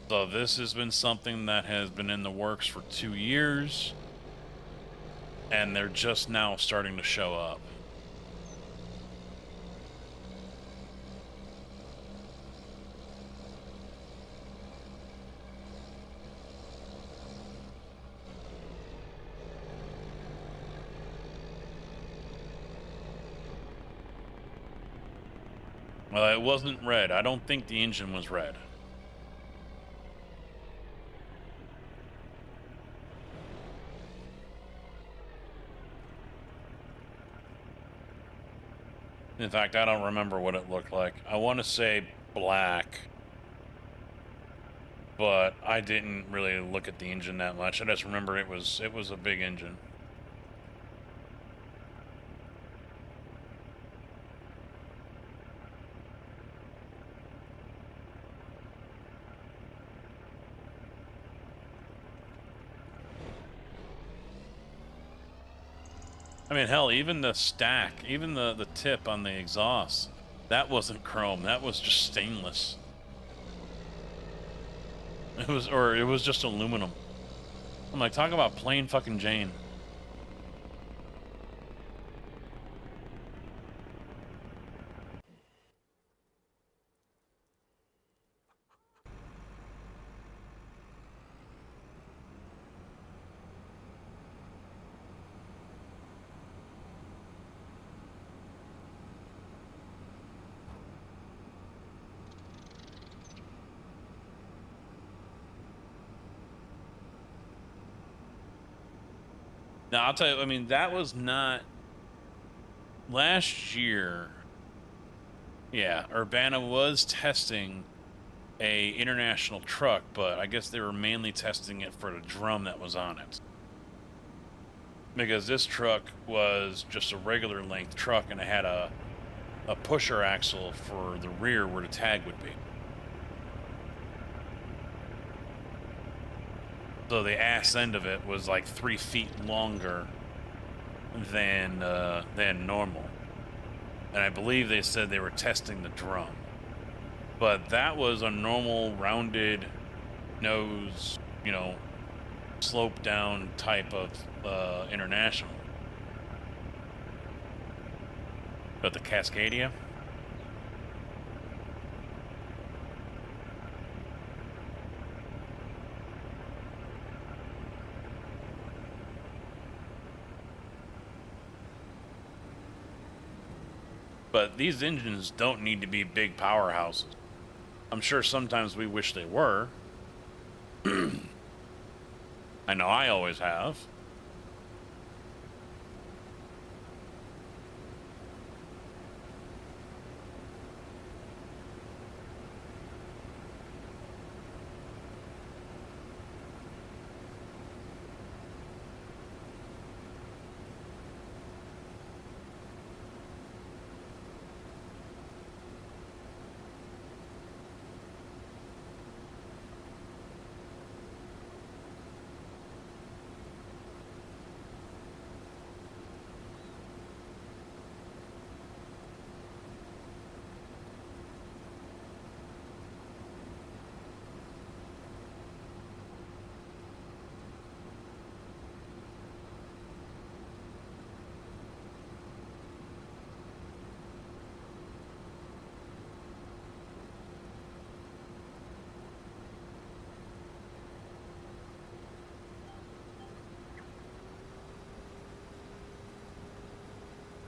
So this has been something that has been in the works for 2 years, and they're just now starting to show up. Well, it wasn't red. I don't think the engine was red. In fact, I don't remember what it looked like. I want to say black, but I didn't really look at the engine that much. I just remember it was a big engine. I mean, hell, even the stack, even the tip on the exhaust, that wasn't chrome. That was just stainless. It was just aluminum. I'm like, talk about plain fucking Jane. Now, I'll tell you, I mean, that was not last year. Yeah, Urbana was testing a international truck, but I guess they were mainly testing it for the drum that was on it. Because this truck was just a regular length truck and it had a pusher axle for the rear where the tag would be. So the ass end of it was like 3 feet longer than normal. And I believe they said they were testing the drum. But that was a normal rounded nose, you know, slope down type of international. But the Cascadia? But these engines don't need to be big powerhouses. I'm sure sometimes we wish they were. I know I always have.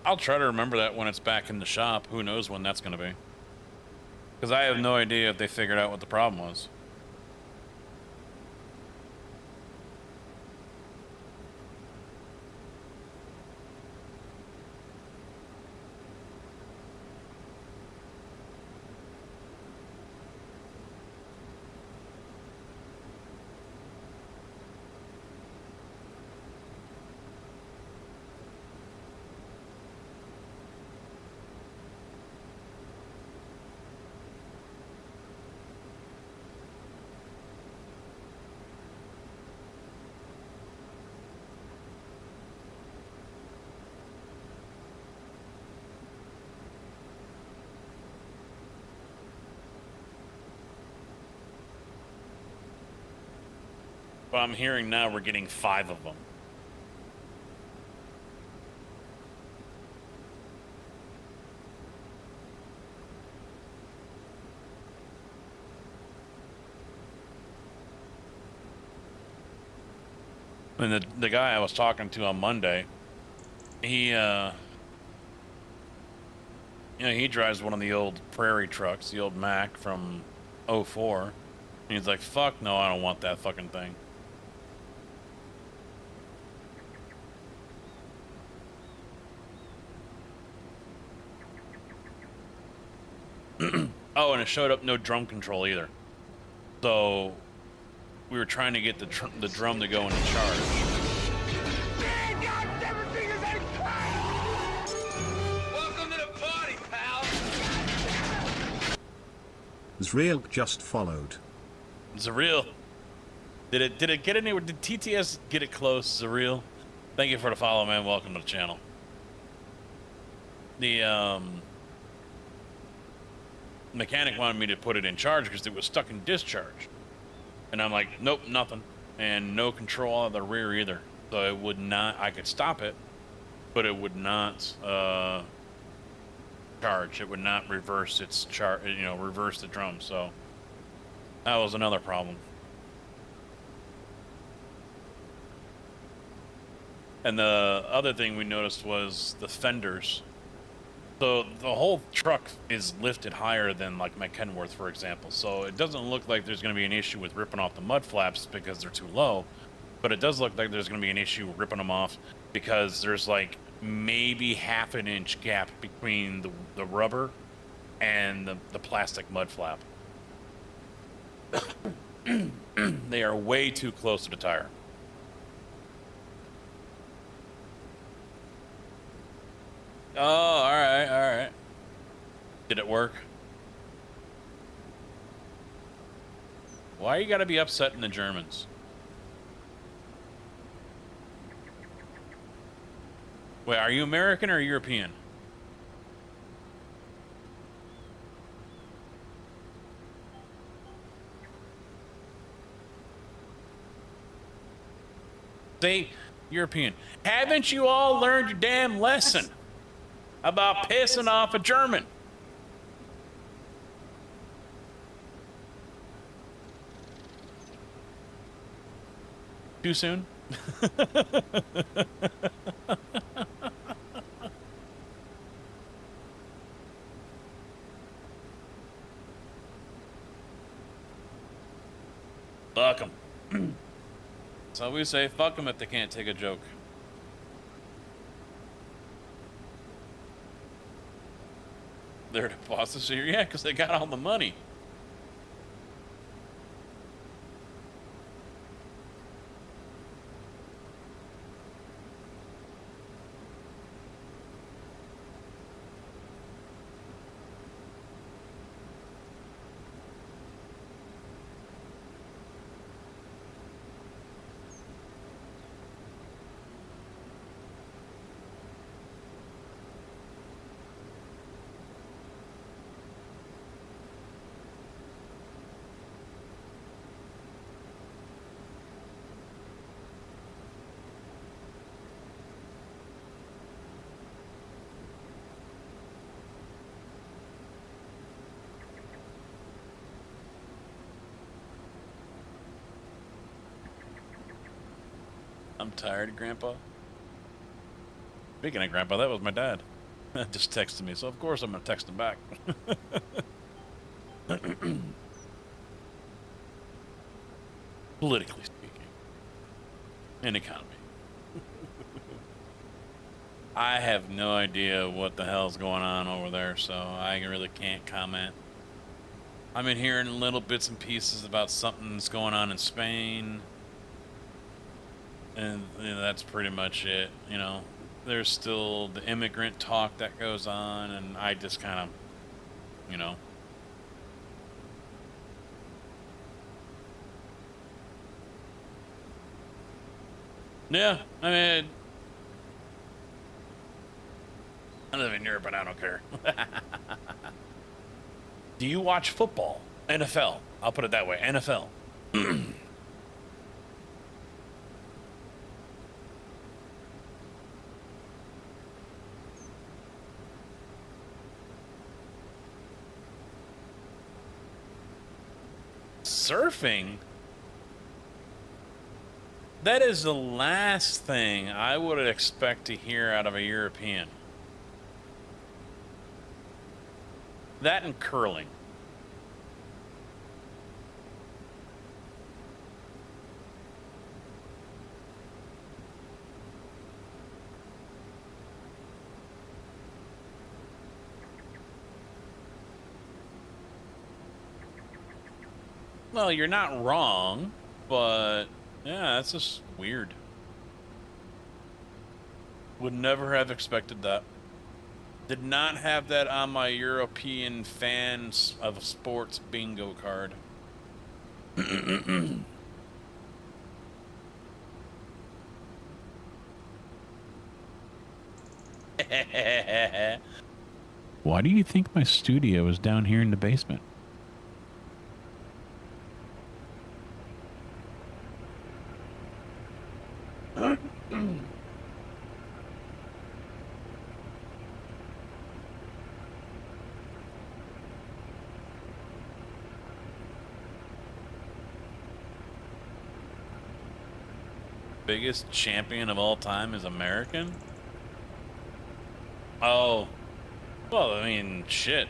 I'll try to remember that when it's back in the shop. Who knows when that's going to be? Because I have no idea if they figured out what the problem was. But I'm hearing now we're getting 5 of them. And the guy I was talking to on Monday, he, you know, he drives one of the old Prairie trucks, the old Mack from '04. And he's like, fuck no, I don't want that fucking thing. Oh, and it showed up no drum control either. So we were trying to get the drum to go into charge. Welcome to the party, pal. Zreal just followed. Zreal. Did it get anywhere? Did TTS get it close, Zreal? Thank you for the follow, man. Welcome to the channel. The mechanic wanted me to put it in charge because it was stuck in discharge. And I'm like, nope, nothing. And no control out of the rear either. So it would not, I could stop it, but it would not charge. It would not reverse its reverse the drum. So that was another problem. And the other thing we noticed was the fenders. So the whole truck is lifted higher than like my Kenworth, for example. So it doesn't look like there's going to be an issue with ripping off the mud flaps because they're too low. But it does look like there's going to be an issue ripping them off because there's like maybe half an inch gap between the rubber and the plastic mud flap. They are way too close to the tire. Oh, all right, all right. Did it work? Why you gotta be upsetting the Germans? Wait, are you American or European? Say European. Haven't you all learned your damn lesson about pissing off a German? Too soon? Fuck them. So we say fuck them if they can't take a joke. They're the bosses here, yeah, because they got all the money. I'm tired, Grandpa. Speaking of Grandpa, that was my dad. Just texted me, so of course I'm gonna text him back. Politically speaking, in economy. I have no idea what the hell's going on over there, so I really can't comment. I've been hearing little bits and pieces about something's going on in Spain. And that's pretty much it, you know. There's still the immigrant talk that goes on, and I just kind of, you know. Yeah, I mean, I live in Europe, but I don't care. Do you watch football? NFL. I'll put it that way. NFL. Surfing? That is the last thing I would expect to hear out of a European. That and curling. Well, you're not wrong, but yeah, that's just weird. Would never have expected that. Did not have that on my European fans of sports bingo card. Why do you think my studio is down here in the basement? Biggest champion of all time is American? Oh. Well, I mean, shit.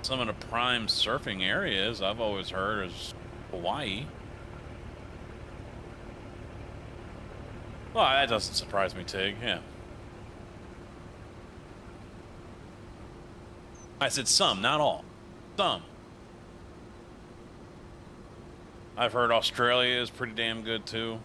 Some of the prime surfing areas I've always heard is Hawaii. Well, that doesn't surprise me, Tig. Yeah. I said some, not all. Some. I've heard Australia is pretty damn good, too.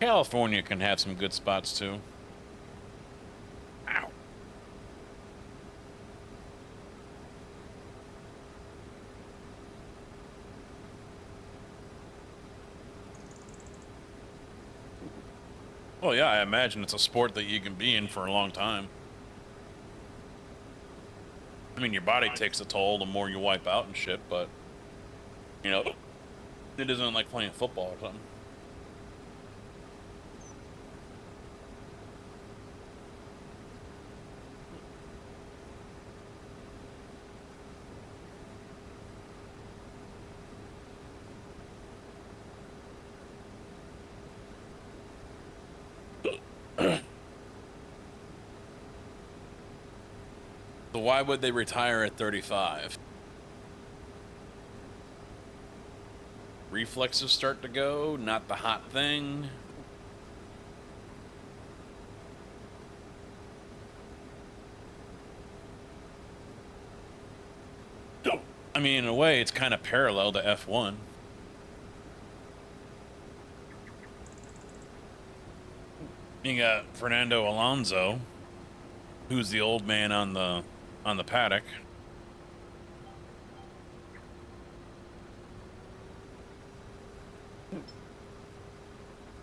California can have some good spots, too. Ow. Well, yeah, I imagine it's a sport that you can be in for a long time. I mean, your body takes a toll the more you wipe out and shit, but, you know, it isn't like playing football or something. So why would they retire at 35? Reflexes start to go, not the hot thing. I mean, in a way, it's kind of parallel to F1. You got Fernando Alonso, who's the old man on the paddock.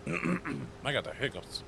I got the hiccups.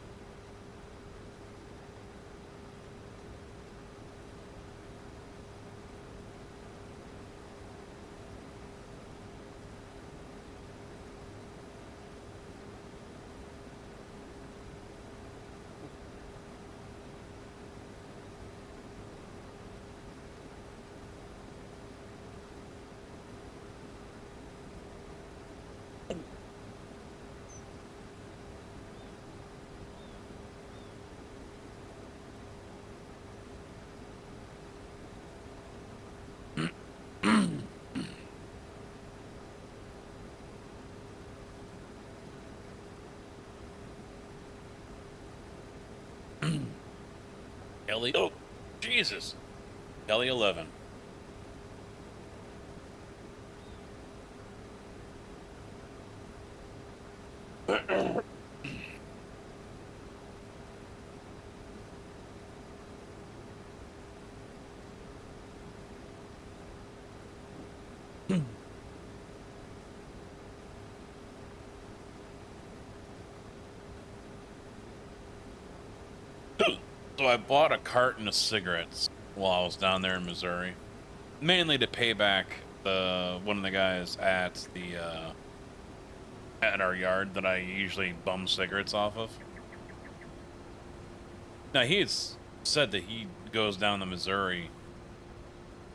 Kelly, oh, Jesus. Kelly 11. So I bought a carton of cigarettes while I was down there in Missouri, mainly to pay back one of the guys at the at our yard that I usually bum cigarettes off of. Now he's said that he goes down to Missouri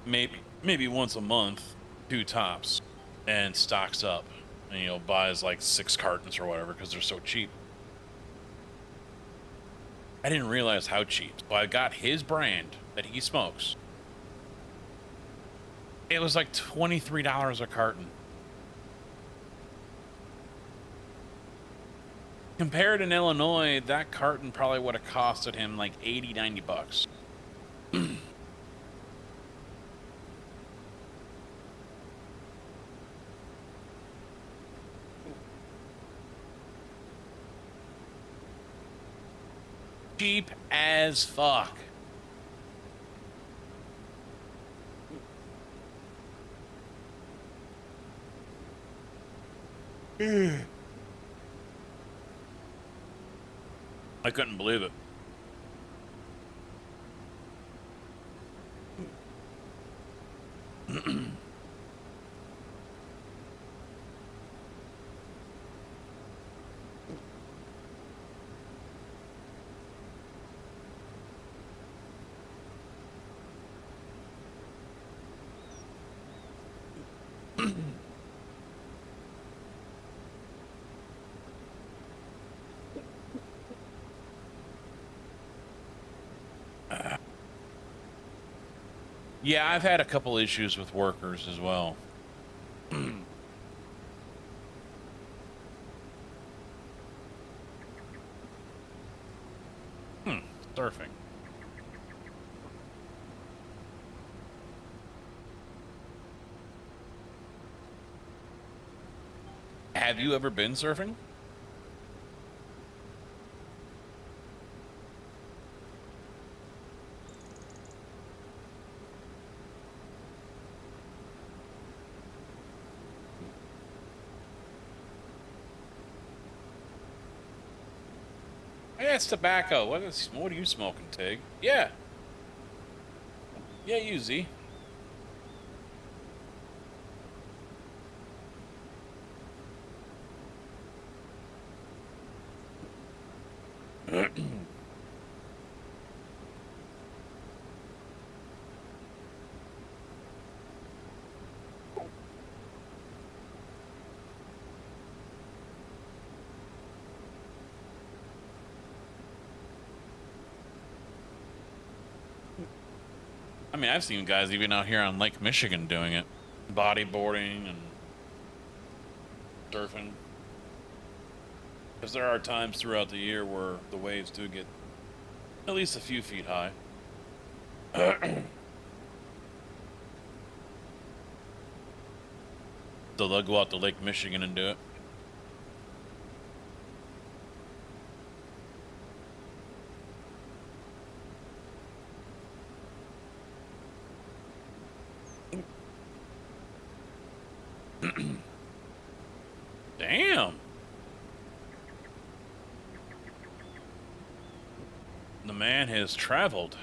maybe once a month, 2 tops, and stocks up, and buys like 6 cartons or whatever because they're so cheap. I didn't realize how cheap. So I got his brand that he smokes. It was like $23 a carton. Compared in Illinois, that carton probably would have costed him like 80, 90 bucks. Cheap as fuck. I couldn't believe it. Yeah, I've had a couple issues with workers as well. Surfing. Have you ever been surfing? Yeah, it's tobacco. What are you smoking, Tig? Yeah. Yeah, you, Z. I mean, I've seen guys even out here on Lake Michigan doing it. Bodyboarding and surfing. Because there are times throughout the year where the waves do get at least a few feet high. So they'll go out to Lake Michigan and do it. Damn. The man has traveled.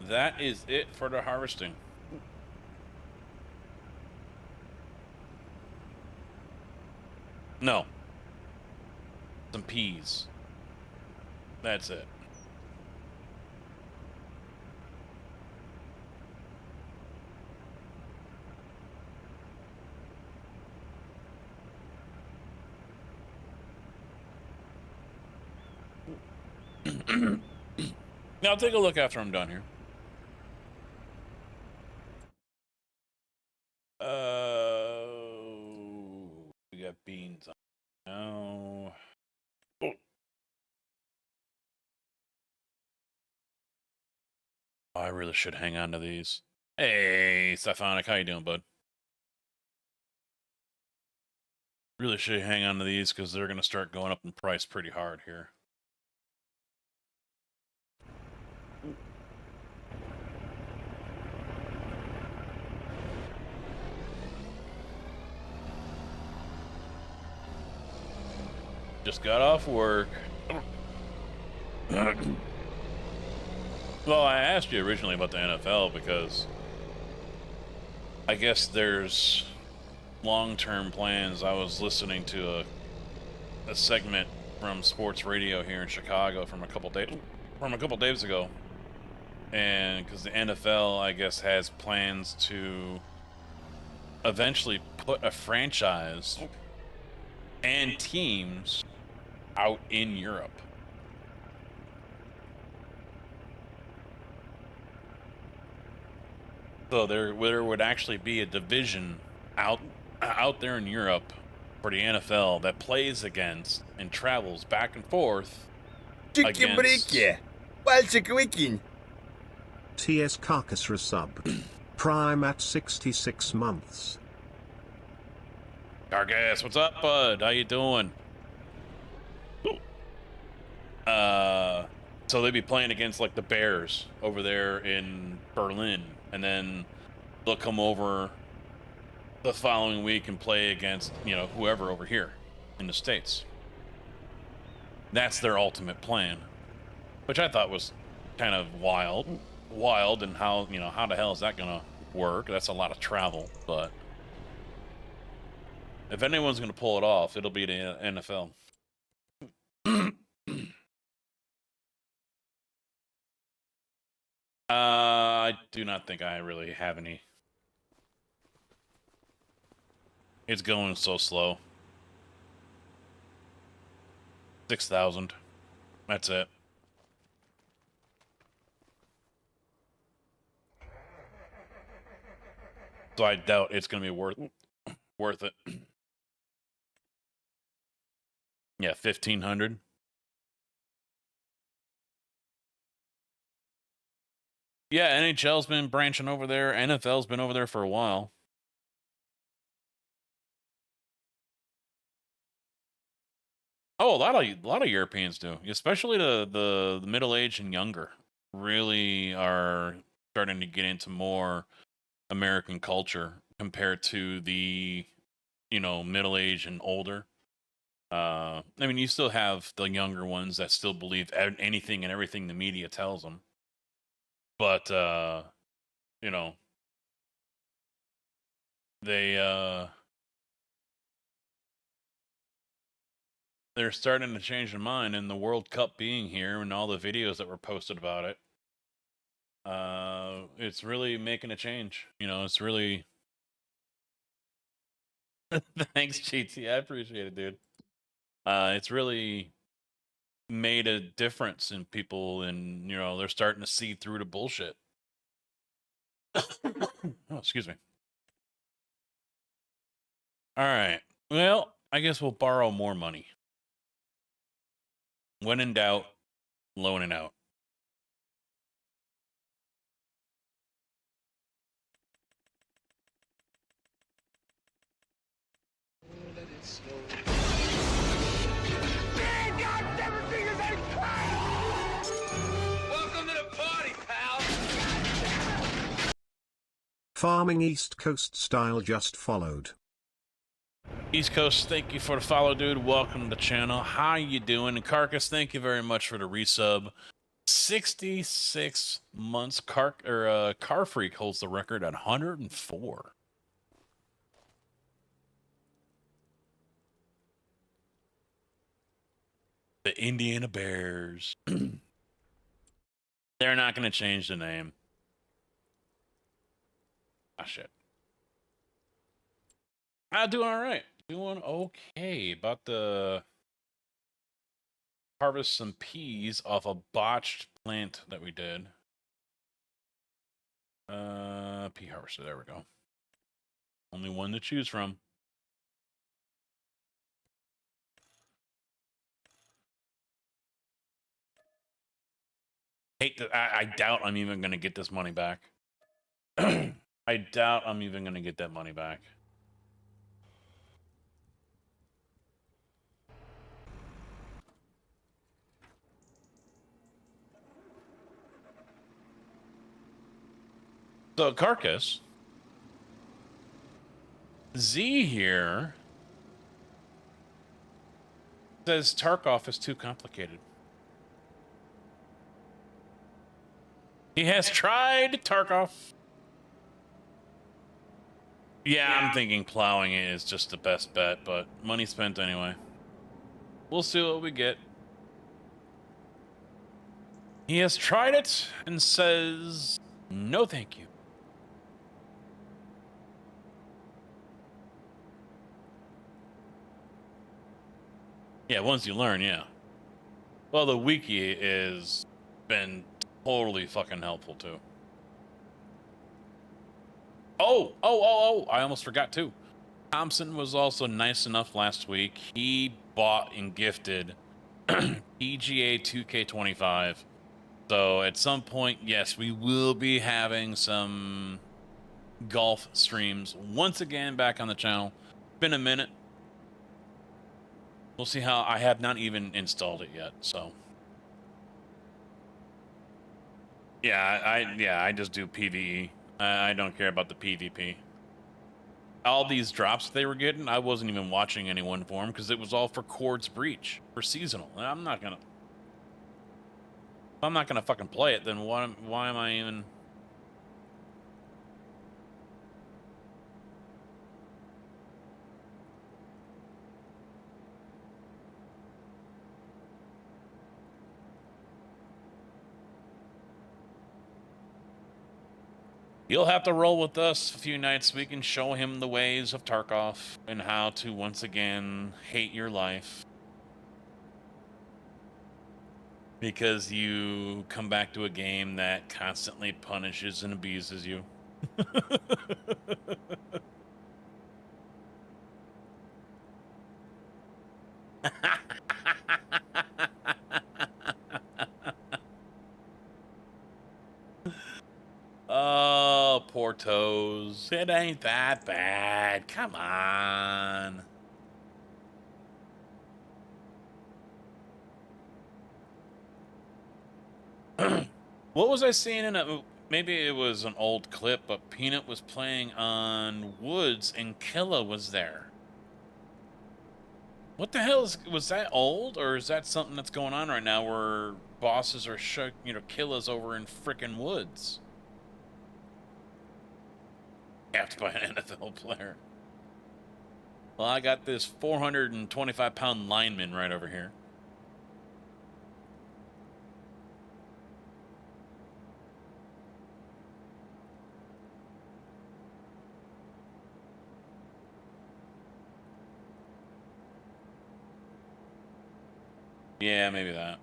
That is it for the harvesting. No. Some peas. That's it. Now I'll take a look after I'm done here. We got beans on now. Oh. I really should hang on to these. Hey, Stefanik, how you doing, bud? Really should hang on to these because they're going to start going up in price pretty hard here. Just got off work. Well, I asked you originally about the NFL because I guess there's long-term plans. I was listening to a segment from sports radio here in Chicago from a couple days ago, and because the NFL, I guess, has plans to eventually put a franchise and teams out in Europe. So there would actually be a division out there in Europe for the NFL that plays against and travels back and forth against. TS Carcass resub. Prime at 66 months. Carcass, what's up, bud? How you doing? So they'd be playing against like the Bears over there in Berlin, and then they'll come over the following week and play against, you know, whoever over here in the States. That's their ultimate plan, which I thought was kind of wild, and how the hell is that gonna work? That's a lot of travel, but If anyone's going to pull it off, it'll be the NFL. I do not think I really have any. It's going so slow. 6,000. That's it. So I doubt it's going to be worth it. Yeah, 1,500. Yeah, NHL's been branching over there. NFL's been over there for a while. Oh, a lot of Europeans do, especially the middle aged and younger. Really are starting to get into more American culture compared to the middle aged and older. I mean, you still have the younger ones that still believe anything and everything the media tells them, but you know, they're starting to change their mind, and the World Cup being here and all the videos that were posted about it, it's really making a change. It's really thanks, GT. I appreciate it, dude. It's really made a difference in people, and they're starting to see through the bullshit. Oh, excuse me. All right. Well, I guess we'll borrow more money. When in doubt, loan it out. Welcome to the party, pal. Farming East Coast style just followed. East Coast, thank you for the follow, dude. Welcome to the channel. How you doing? And Carcass, thank you very much for the resub. 66 months. Car Freak holds the record at 104. The Indiana Bears. They're not going to change the name. Ah, shit. I'm doing all right. Doing okay. About to harvest some peas off a botched plant that we did. Pea harvester. There we go. Only one to choose from. Hate that. I doubt I'm even going to get this money back. I doubt I'm even going to get that money back. So, Carcass. Z here says Tarkov is too complicated. He has tried Tarkov. Yeah, I'm thinking plowing it is just the best bet, but money spent anyway. We'll see what we get. He has tried it and says, no thank you. Yeah, once you learn, yeah. Well, the wiki is been totally fucking helpful too. Oh, I almost forgot too. Thompson was also nice enough last week. He bought and gifted PGA 2K25. So at some point, yes, we will be having some golf streams once again back on the channel. Been a minute. We'll see how. I have not even installed it yet, so yeah, I just do PvE. I don't care about the PvP. All these drops they were getting, I wasn't even watching anyone for them because it was all for Chord's Breach for seasonal. And I'm not gonna fucking play it. Then why am I even? You'll have to roll with us a few nights. We can show him the ways of Tarkov and how to once again hate your life. Because you come back to a game that constantly punishes and abuses you. Oh, poor toes. It ain't that bad. Come on. What was I seeing in a... Maybe it was an old clip, but Peanut was playing on Woods and Killa was there. What the hell was that old, or is that something that's going on right now where bosses are Killa's over in frickin' Woods? Capped by an NFL player. Well, I got this 425-pound lineman right over here. Yeah, maybe that.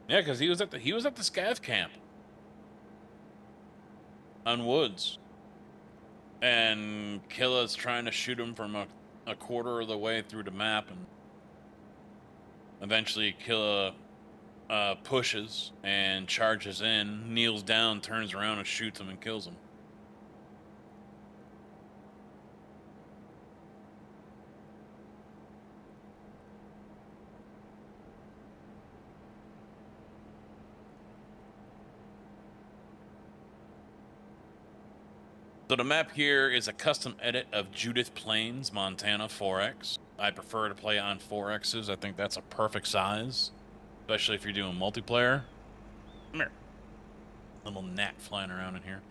Yeah, because he was at the scav camp on Woods, and Killa's trying to shoot him from a quarter of the way through the map, and eventually Killa pushes and charges in, kneels down, turns around, and shoots him and kills him. So the map here is a custom edit of Judith Plains, Montana 4X. I prefer to play on 4Xs. I think that's a perfect size, especially if you're doing multiplayer. Come here. Little gnat flying around in here.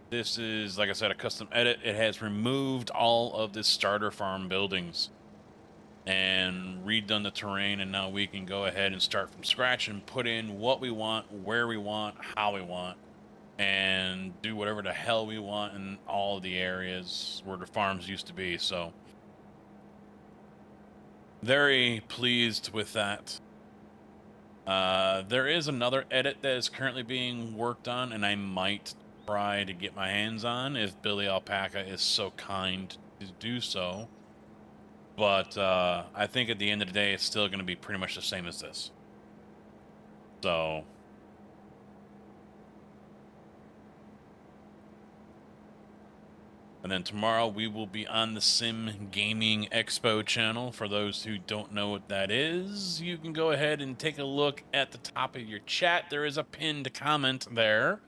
This is, like I said, a custom edit. It has removed all of the starter farm buildings and redone the terrain, and now we can go ahead and start from scratch and put in what we want, where we want, how we want, and do whatever the hell we want in all of the areas where the farms used to be. So very pleased with that. There is another edit that is currently being worked on, and I might try to get my hands on if Billy Alpaca is so kind to do so. But I think at the end of the day, it's still going to be pretty much the same as this. So and then tomorrow we will be on the Sim Gaming Expo channel. For those who don't know what that is, you can go ahead and take a look at the top of your chat. There is a pinned comment there.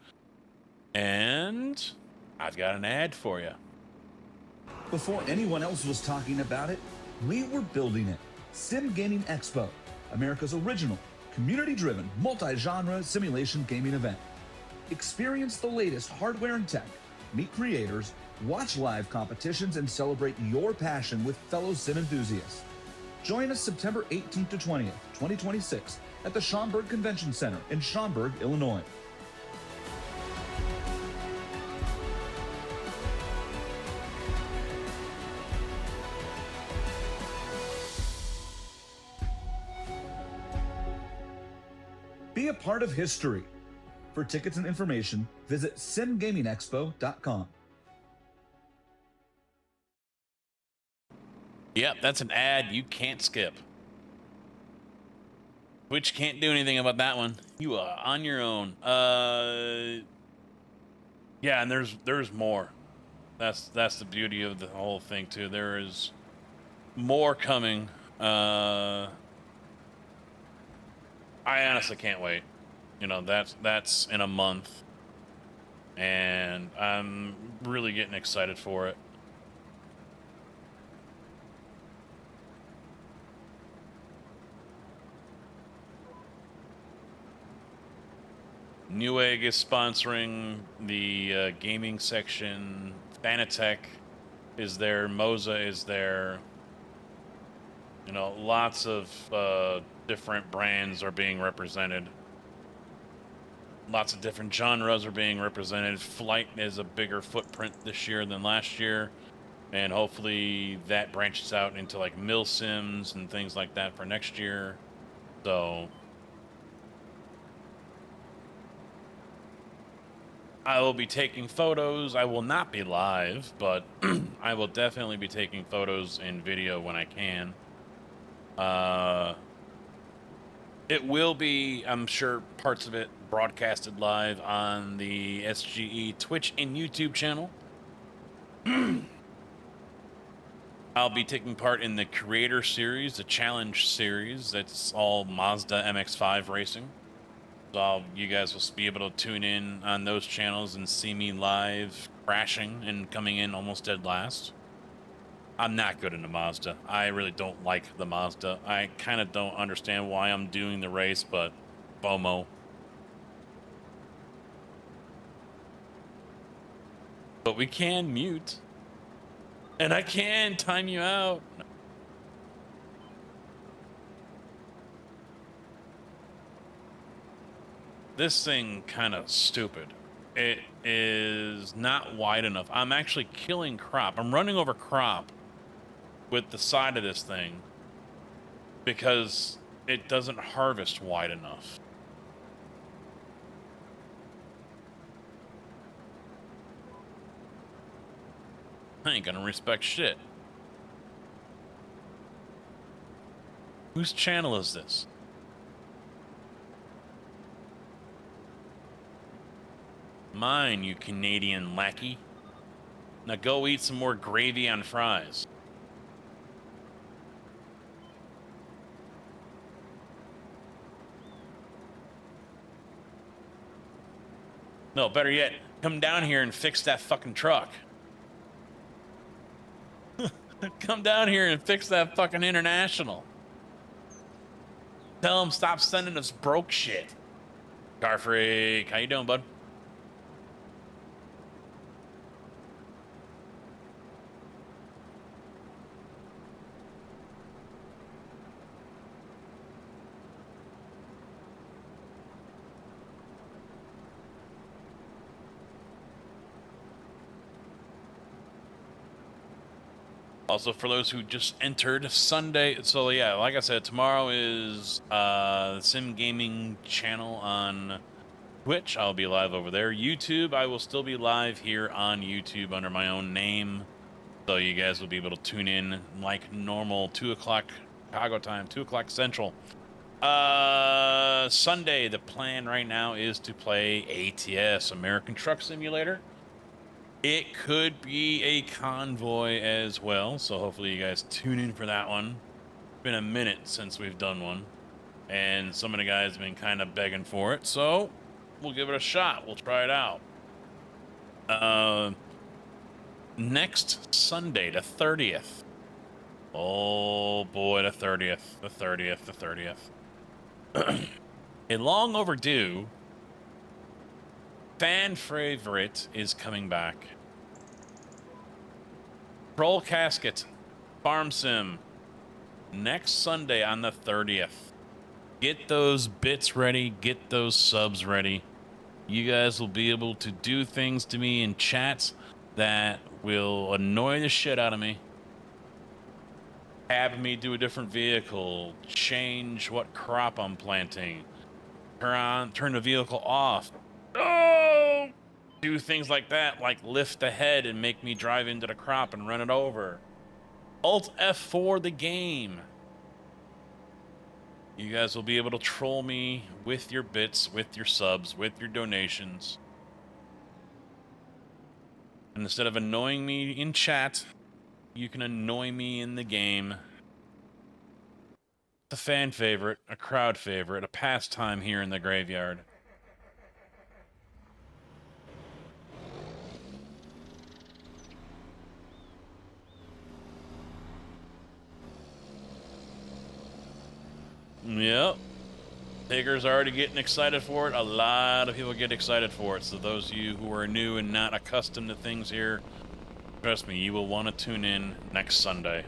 And I've got an ad for you. Before anyone else was talking about it, we were building it. Sim Gaming Expo, America's original, community-driven, multi-genre simulation gaming event. Experience the latest hardware and tech, meet creators, watch live competitions, and celebrate your passion with fellow sim enthusiasts. Join us September 18th to 20th, 2026 at the Schaumburg Convention Center in Schaumburg, Illinois. Be a part of history. For tickets and information, visit simgamingexpo.com. Yep, that's an ad you can't skip. Twitch can't do anything about that one. You are on your own. Yeah, and there's more. That's the beauty of the whole thing too. There is more coming. I honestly can't wait. You know, that's in a month, and I'm really getting excited for it. Newegg is sponsoring the gaming section. Fanatec is there. Moza is there. You know, lots of different brands are being represented. Lots of different genres are being represented. Flight is a bigger footprint this year than last year. And hopefully that branches out into like mill sims and things like that for next year. So I will be taking photos. I will not be live, but I will definitely be taking photos and video when I can. It will be, I'm sure, parts of it broadcasted live on the SGE Twitch and YouTube channel. I'll be taking part in the Creator Series, the Challenge Series. That's all Mazda MX-5 racing. So you guys will be able to tune in on those channels and see me live crashing and coming in almost dead last. I'm not good in the Mazda. I really don't like the Mazda. I kind of don't understand why I'm doing the race, but FOMO. But we can mute. And I can time you out. This thing kind of stupid. It is not wide enough. I'm actually killing crop. I'm running over crop with the side of this thing because it doesn't harvest wide enough. I ain't gonna respect shit. Whose channel is this? Mine, you Canadian lackey. Now go eat some more gravy on fries. No, better yet, come down here and fix that fucking truck. Come down here and fix that fucking international. Tell them stop sending us broke shit. Car Freak, how you doing, bud? Also, for those who just entered, Sunday, so yeah, like I said, tomorrow is Sim Gaming channel on Twitch. I'll be live over there. YouTube, I will still be live here on YouTube under my own name. So you guys will be able to tune in like normal, 2 o'clock Chicago time, 2 o'clock Central. Sunday, the plan right now is to play ATS, American Truck Simulator. It could be a convoy as well, so hopefully you guys tune in for that one. It's been a minute since we've done one, and some of the guys have been kind of begging for it, so we'll give it a shot. We'll try it out. Next Sunday, the 30th. Oh boy, the 30th, the 30th, the 30th. A long overdue fan favorite is coming back. Troll Casket, Farm Sim, next Sunday on the 30th. Get those bits ready, get those subs ready. You guys will be able to do things to me in chats that will annoy the shit out of me. Have me do a different vehicle, change what crop I'm planting, turn the vehicle off. Oh! Do things like that, like lift the head and make me drive into the crop and run it over. Alt F4 the game. You guys will be able to troll me with your bits, with your subs, with your donations. And instead of annoying me in chat, you can annoy me in the game. It's a fan favorite, a crowd favorite, a pastime here in the graveyard. Yep. Tigger's already getting excited for it. A lot of people get excited for it. So those of you who are new and not accustomed to things here, trust me, you will want to tune in next Sunday.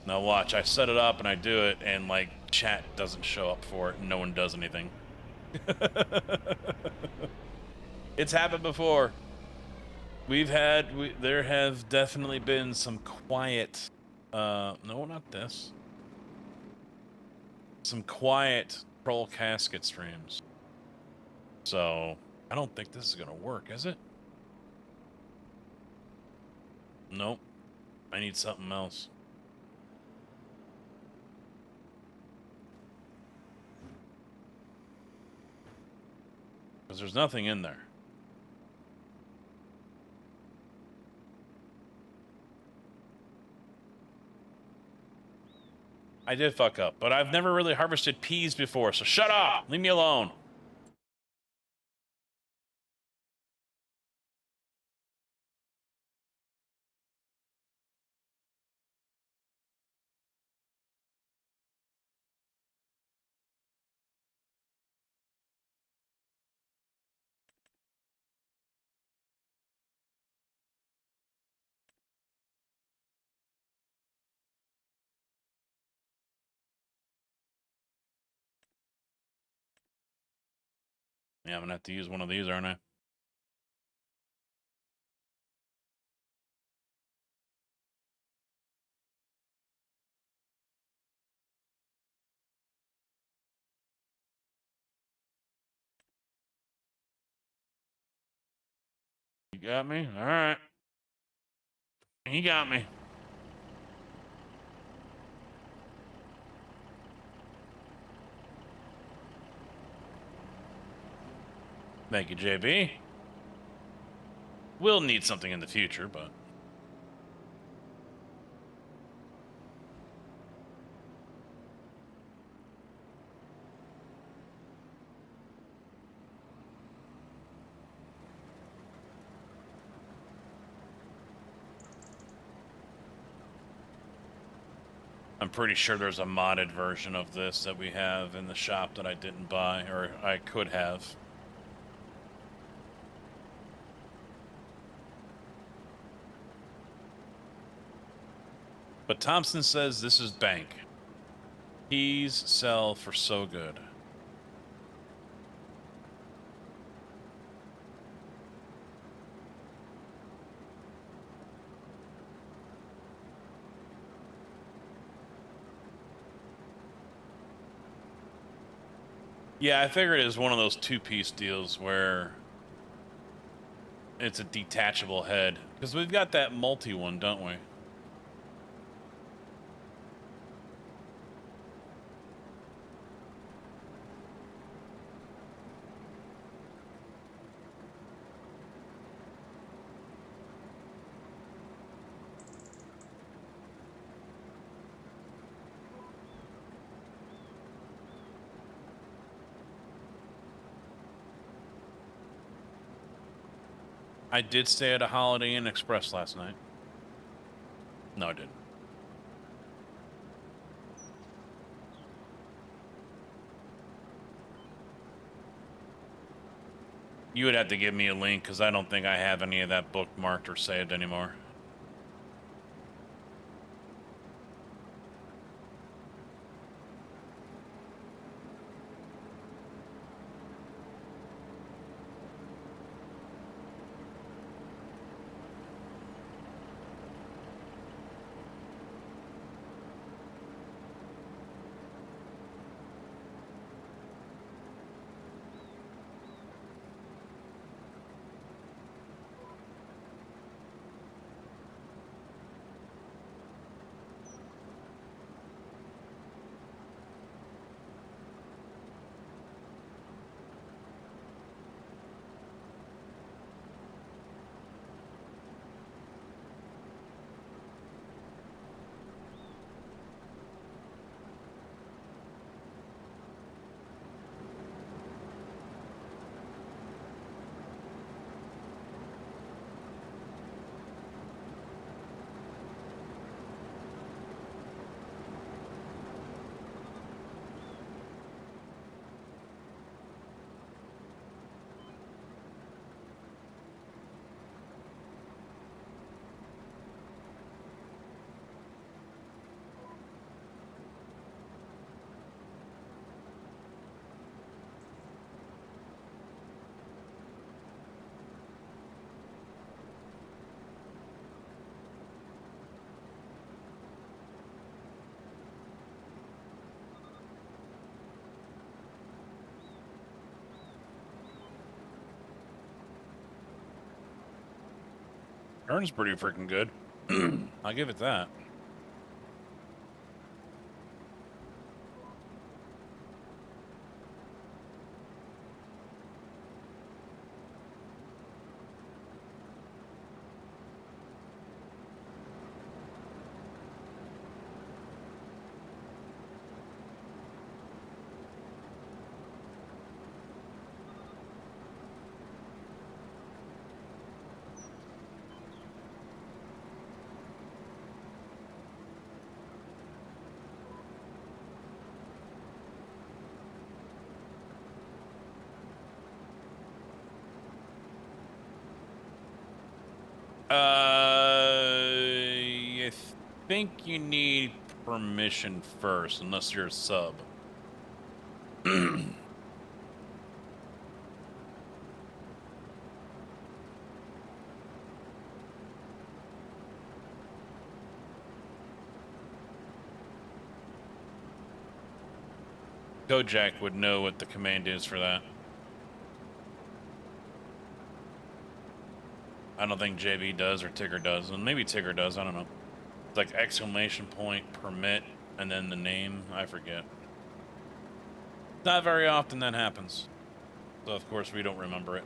Now watch, I set it up and I do it, and like chat doesn't show up for it, and no one does anything. It's happened before. There have definitely been some quiet, no, not this. Some quiet troll casket streams. So, I don't think this is gonna work, is it? Nope. I need something else. Because there's nothing in there. I did fuck up, but I've never really harvested peas before, so shut up! Leave me alone! Yeah, I'm gonna have to use one of these, aren't I? You got me? Alright. He got me. Thank you, JB. We'll need something in the future, but... I'm pretty sure there's a modded version of this that we have in the shop that I didn't buy, or I could have. But Thompson says this is bank. Peas sell for so good. Yeah, I figured it was one of those two-piece deals where it's a detachable head. Because we've got that multi one, don't we? I did stay at a Holiday Inn Express last night. No, I didn't. You would have to give me a link, because I don't think I have any of that bookmarked or saved anymore. Turn's pretty freaking good. I'll give it that. I think you need permission first, unless you're a sub. Kojak would know what the command is for that. I don't think JB does or Tigger does, and maybe Tigger does. I don't know. It's like exclamation point permit and then the name. I forget. Not very often that happens, so of course we don't remember it.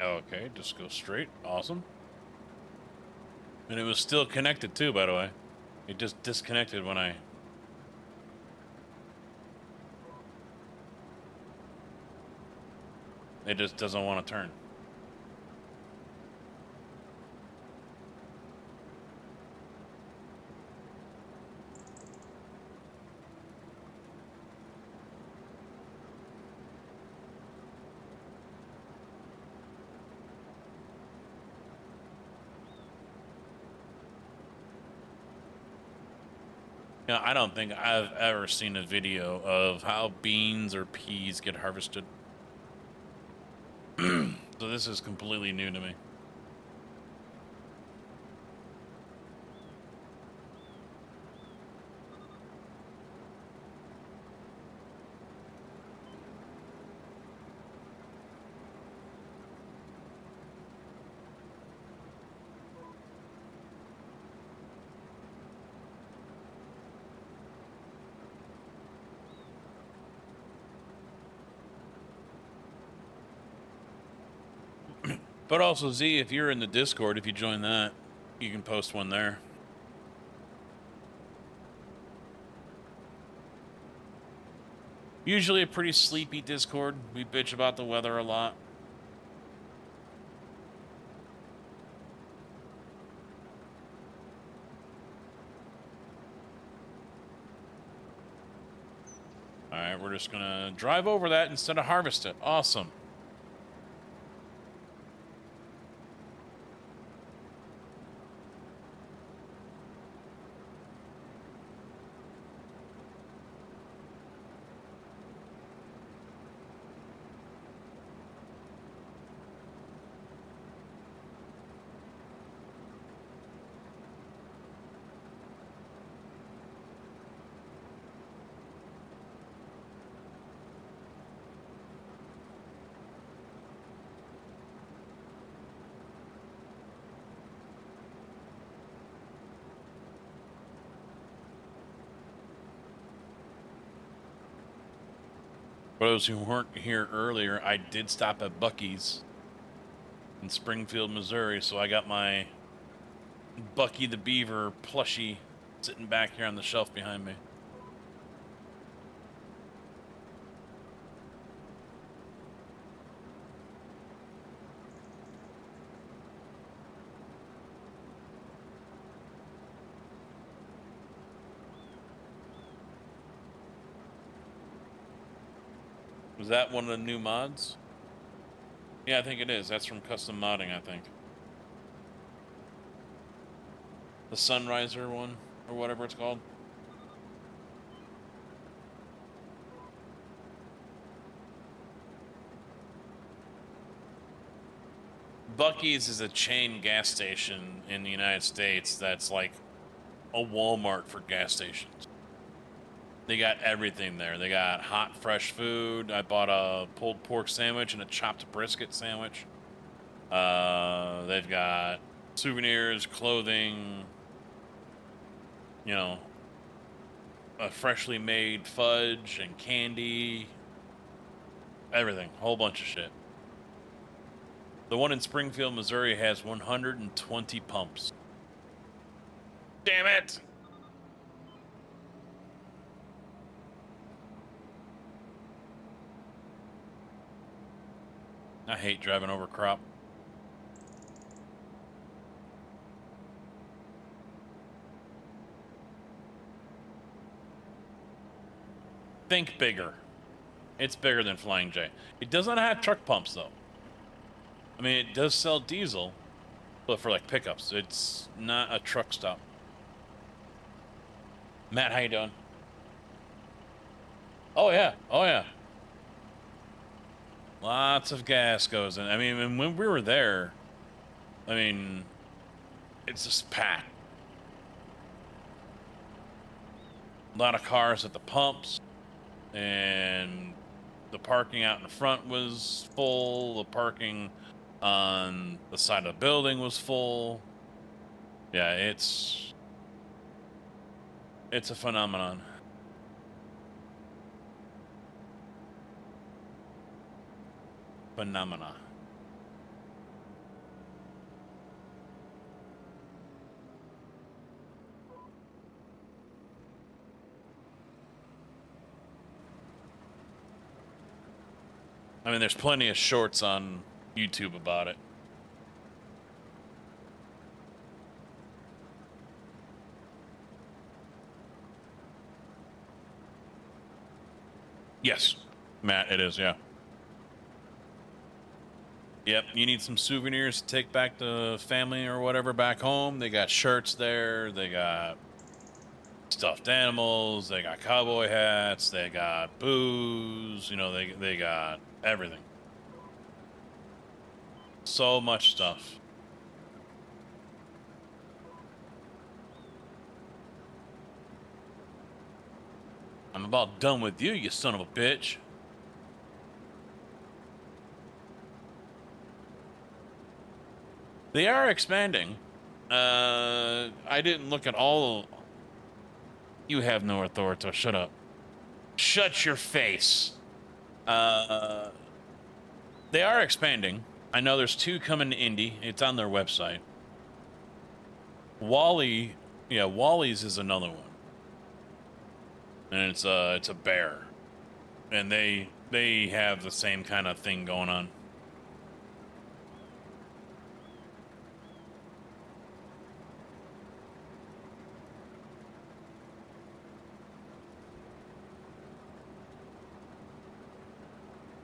Okay, just go straight. Awesome. And it was still connected too, by the way. It just disconnected when I... It just doesn't want to turn. You know, I don't think I've ever seen a video of how beans or peas get harvested. So this is completely new to me. But also, Z, if you're in the Discord, if you join that, you can post one there. Usually a pretty sleepy Discord. We bitch about the weather a lot. Alright, we're just gonna drive over that instead of harvest it. Awesome. For those who weren't here earlier, I did stop at Bucky's in Springfield, Missouri, so I got my Bucky the Beaver plushie sitting back here on the shelf behind me. Was that one of the new mods? Yeah, I think it is. That's from custom modding, I think. The Sunriser one, or whatever it's called. Bucky's is a chain gas station in the United States that's like a Walmart for gas stations. They got everything there. They got hot, fresh food. I bought a pulled pork sandwich and a chopped brisket sandwich. They've got souvenirs, clothing, you know, a freshly made fudge and candy. Everything. A whole bunch of shit. The one in Springfield, Missouri has 120 pumps. Damn it! I hate driving over crop. Think bigger. It's bigger than Flying J. It does not have truck pumps, though. I mean, it does sell diesel, but for, like, pickups. It's not a truck stop. Matt, how you doing? Oh, yeah. Oh, yeah. Lots of gas goes in. I mean, when we were there, I mean, it's just packed. A lot of cars at the pumps, and the parking out in front was full. The parking on the side of the building was full. Yeah, it's a phenomenon. Phenomena. I mean, there's plenty of shorts on YouTube about it. Yes, Matt, it is, yeah. Yep, you need some souvenirs to take back to family or whatever back home. They got shirts there. They got stuffed animals. They got cowboy hats. They got booze. You know, they got everything. So much stuff. I'm about done with you, you son of a bitch. They are expanding. I didn't look at all. You have no authority. Shut up. Shut your face. They are expanding. I know there's 2 coming to Indy. It's on their website. Wally's is another one. And it's a bear. And they have the same kind of thing going on.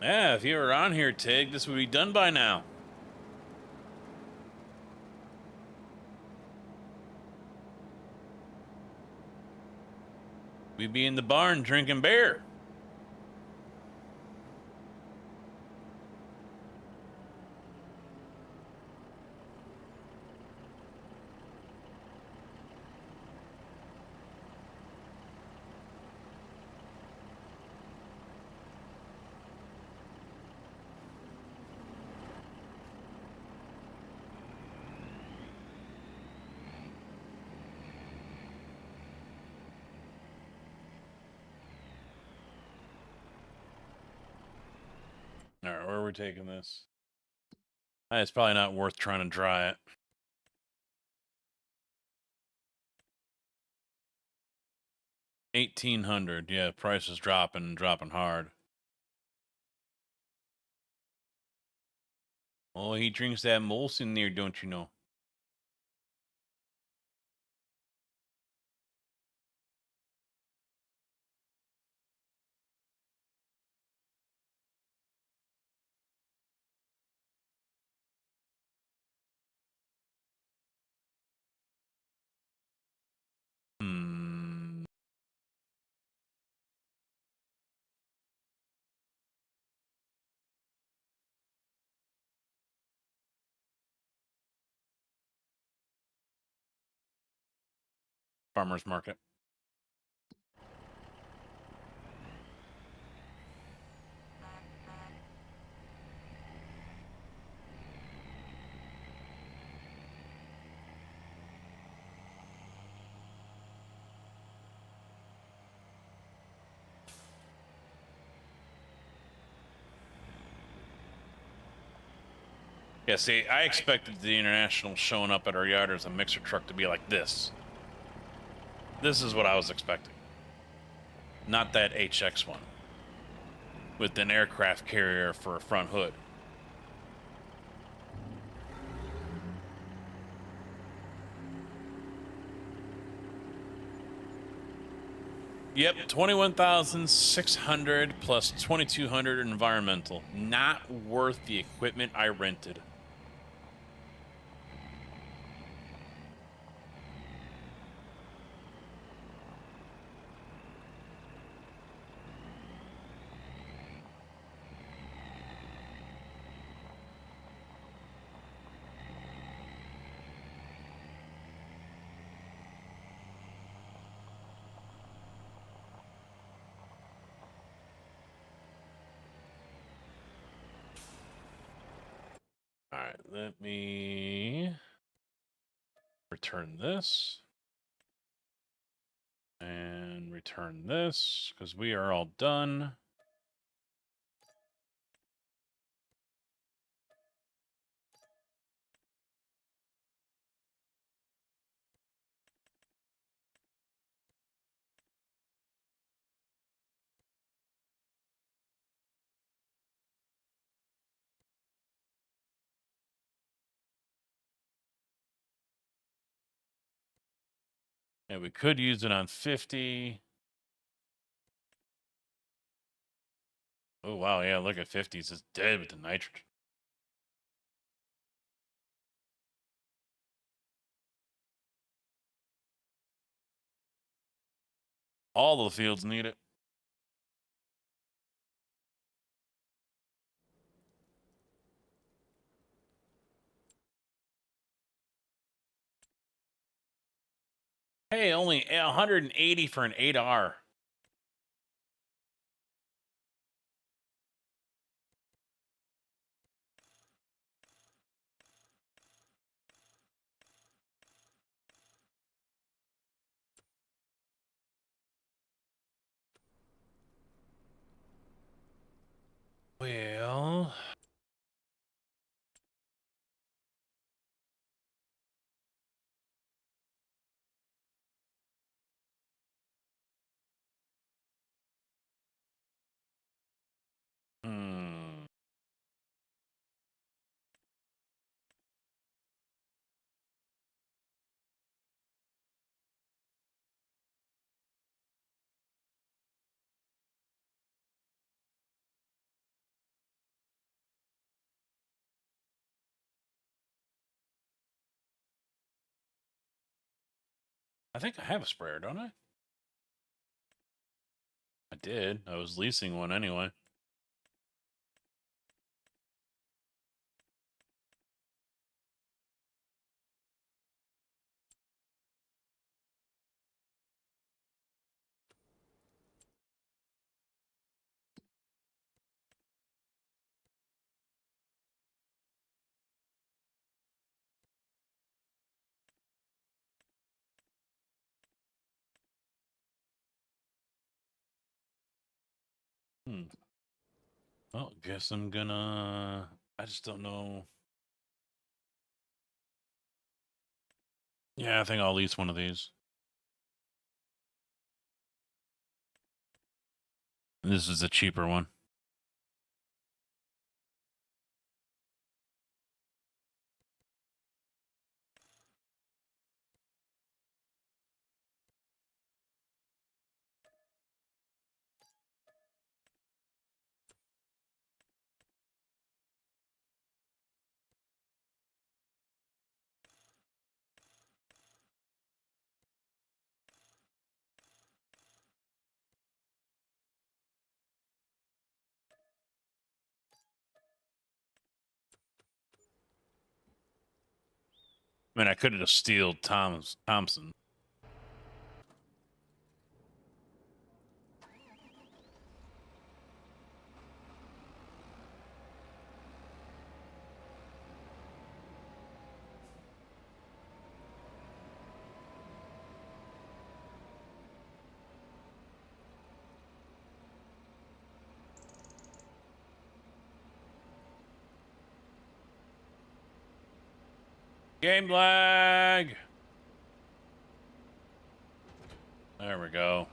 Yeah, if you were on here, Tig, this would be done by now. We'd be in the barn drinking beer. All right, where are we taking this? It's probably not worth trying to dry it. $1,800. Yeah, price is dropping hard. Oh, he drinks that Molson there, don't you know? Hmm. Farmer's market. Yeah, see, I expected the International showing up at our yard as a mixer truck to be like this. This is what I was expecting. Not that HX one. With an aircraft carrier for a front hood. Yep, 21,600 plus 2,200 environmental. Not worth the equipment I rented. All right, let me return this. And return this, because we are all done. And we could use it on 50. Oh, wow, yeah, look at 50s. It's dead with the nitrogen. All the fields need it. Hey, only 180 for an 8R. Well, hmm. I think I have a sprayer, don't I? I did. I was leasing one anyway. Hmm. Well, guess I'm gonna... I just don't know. Yeah, I think I'll lease one of these. This is a cheaper one. I mean, I could have just stealed Thompson. Game lag! There we go.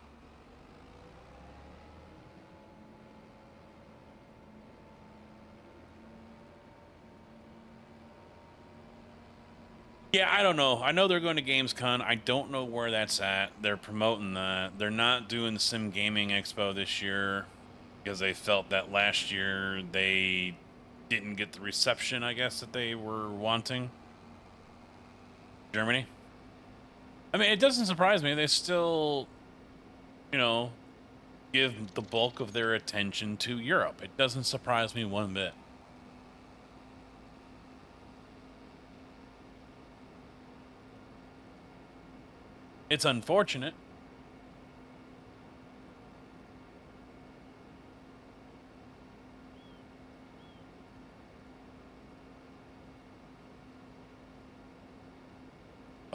Yeah, I don't know. I know they're going to Gamescom. I don't know where that's at. They're promoting that. They're not doing the Sim Gaming Expo this year because they felt that last year they didn't get the reception, I guess, that they were wanting. Germany. I mean, it doesn't surprise me. They still, you know, give the bulk of their attention to Europe. It doesn't surprise me one bit. It's unfortunate.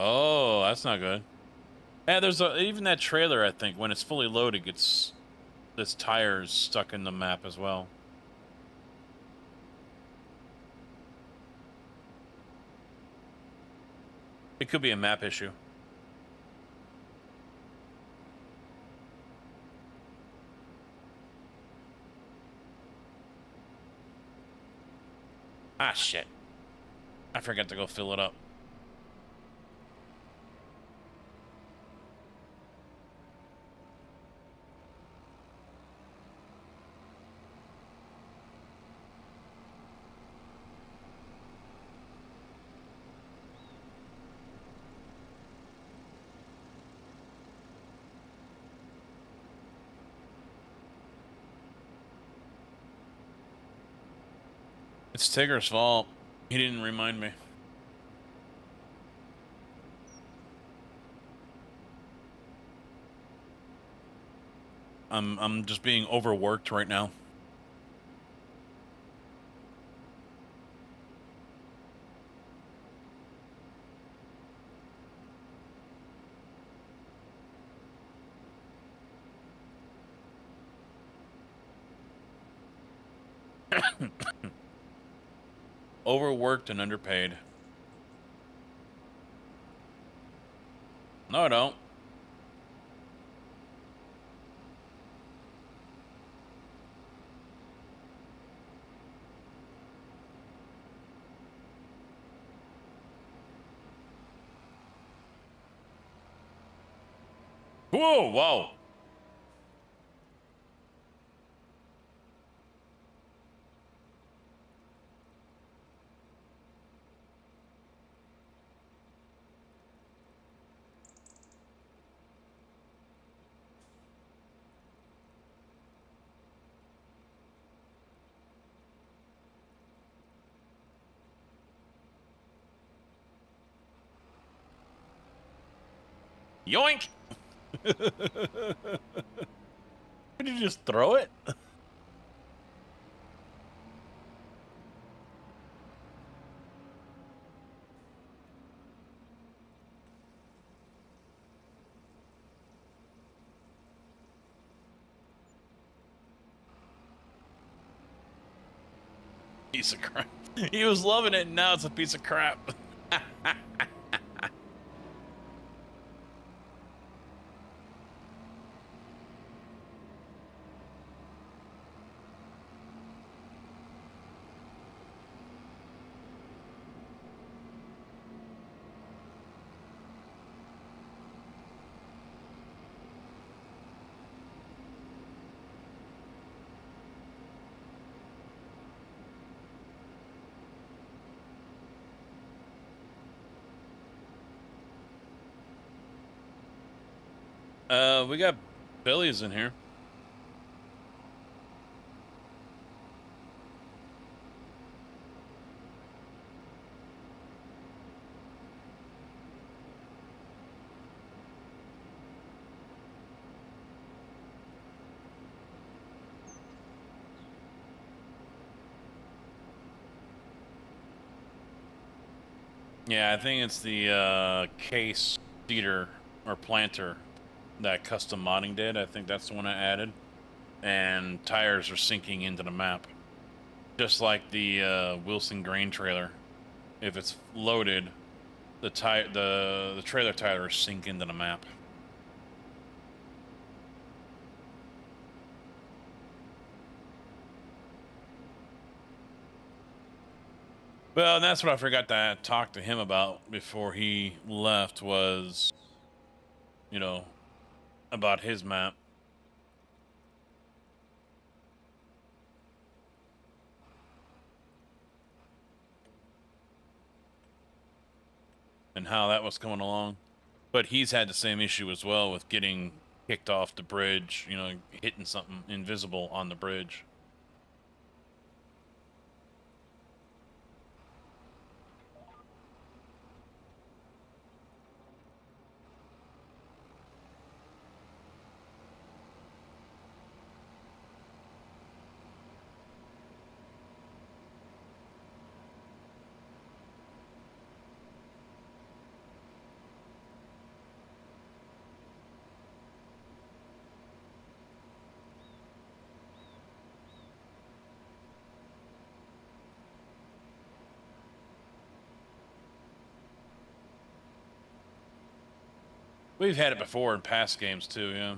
Oh, that's not good. Yeah, there's even that trailer, I think, when it's fully loaded, gets this tires stuck in the map as well. It could be a map issue. Ah, shit. I forgot to go fill it up. It's Tigger's fault. He didn't remind me. I'm just being overworked right now. Overworked and underpaid. No, I don't. Whoa, whoa. Yoink! Did you just throw it? Piece of crap. He was loving it, and now it's a piece of crap. We got Billy's in here. Yeah, I think it's the case cedar or planter that custom modding did. I think that's the one I added. And tires are sinking into the map. Just like the Wilson grain trailer. If it's loaded, the trailer tires sink into the map. Well, and that's what I forgot to talk to him about before he left was, you know, about his map. And how that was coming along. But he's had the same issue as well with getting kicked off the bridge, you know, hitting something invisible on the bridge. We've had it before in past games too, yeah.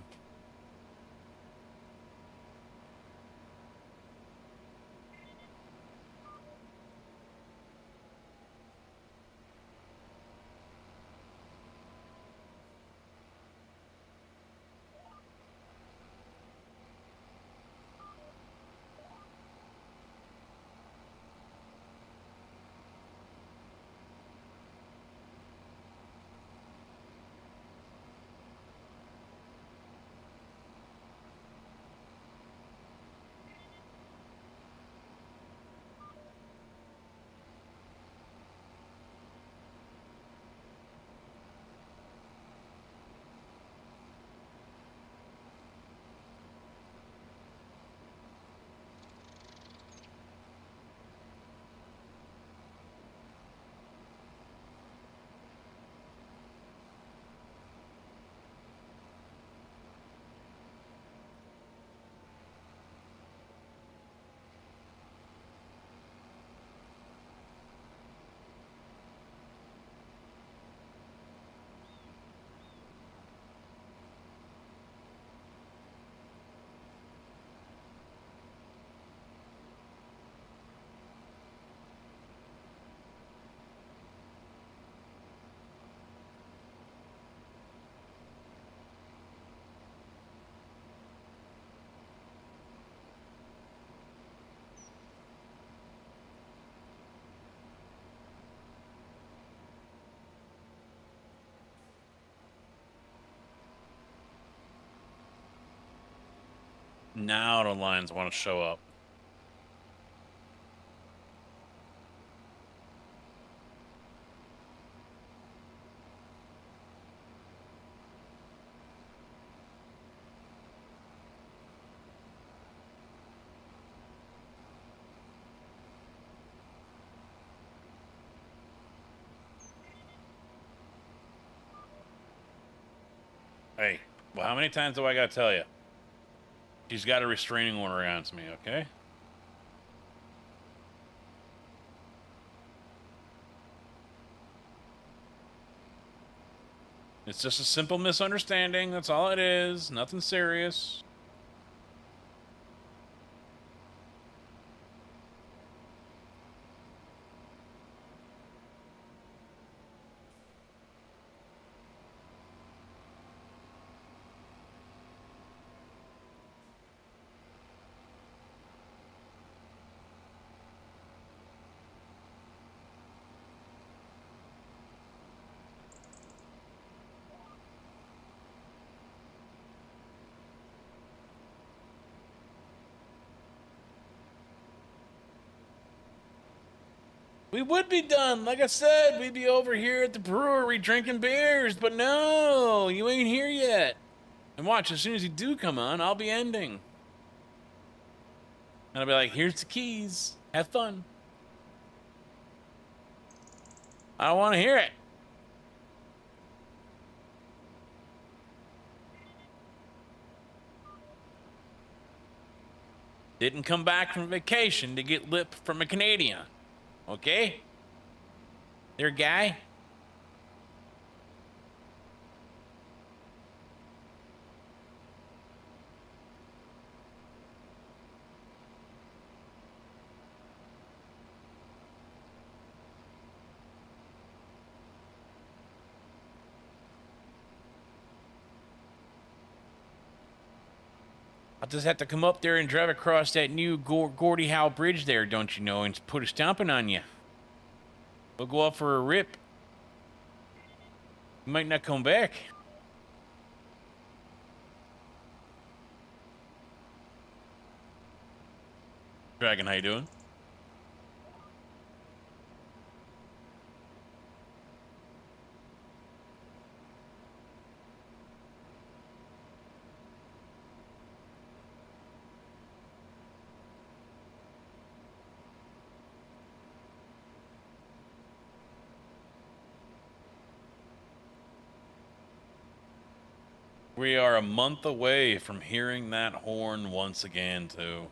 Now the lines want to show up. Hey, well, how many times do I gotta tell you? She's got a restraining order against me, okay? It's just a simple misunderstanding. That's all it is. Nothing serious. We would be done. Like I said, we'd be over here at the brewery drinking beers, but no, you ain't here yet. And watch, as soon as you do come on, I'll be ending. And I'll be like, here's the keys. Have fun. I don't want to hear it. Didn't come back from vacation to get lip from a Canadian. Okay? There, guy. I'll just have to come up there and drive across that new Gordie Howe Bridge there, don't you know, and put a stomping on you. We'll go up for a rip. You might not come back. Dragon, how you doing? We are a month away from hearing that horn once again, too.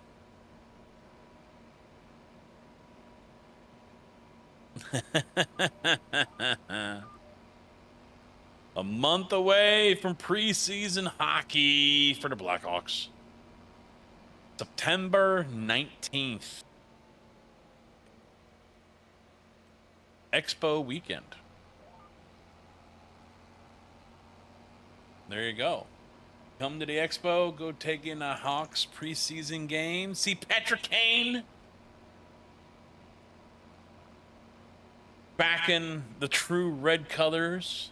A month away from preseason hockey for the Blackhawks. September 19th. Expo weekend. There you go. Come to the Expo, go take in a Hawks preseason game, see Patrick Kane back in the true red colors.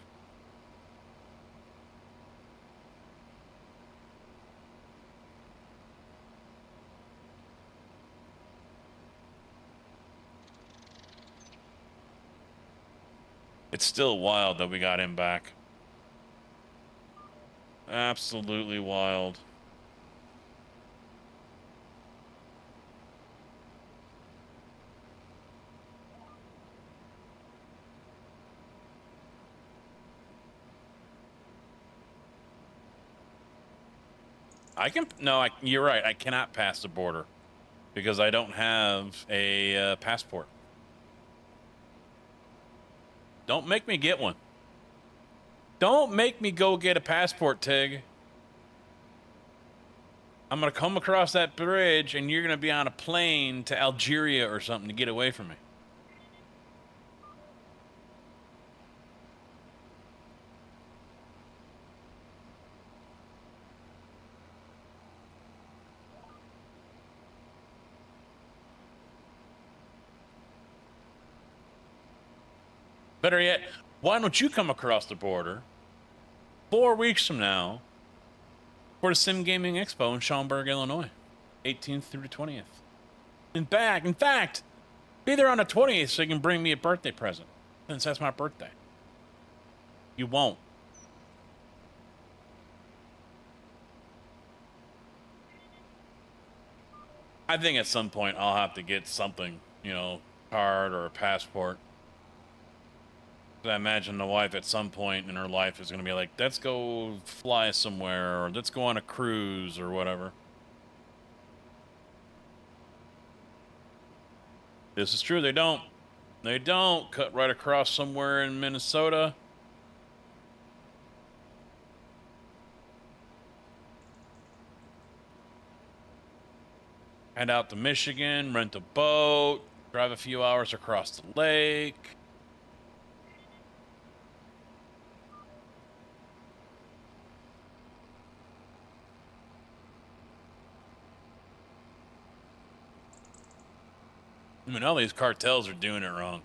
It's still wild that we got him back. Absolutely wild. You're right. I cannot pass the border because I don't have a passport. Don't make me get one. Don't make me go get a passport, Tig. I'm going to come across that bridge and you're going to be on a plane to Algeria or something to get away from me. Better yet, why don't you come across the border 4 weeks from now for the Sim Gaming Expo in Schaumburg, Illinois, 18th through the 20th. In fact, be there on the 20th so you can bring me a birthday present, since that's my birthday. You won't. I think at some point I'll have to get something, you know, card or a passport. I imagine the wife at some point in her life is going to be like, let's go fly somewhere, or let's go on a cruise, or whatever. This is true. They don't. They don't cut right across somewhere in Minnesota. head out to Michigan, rent a boat, drive a few hours across the lake. I mean, all these cartels are doing it wrong.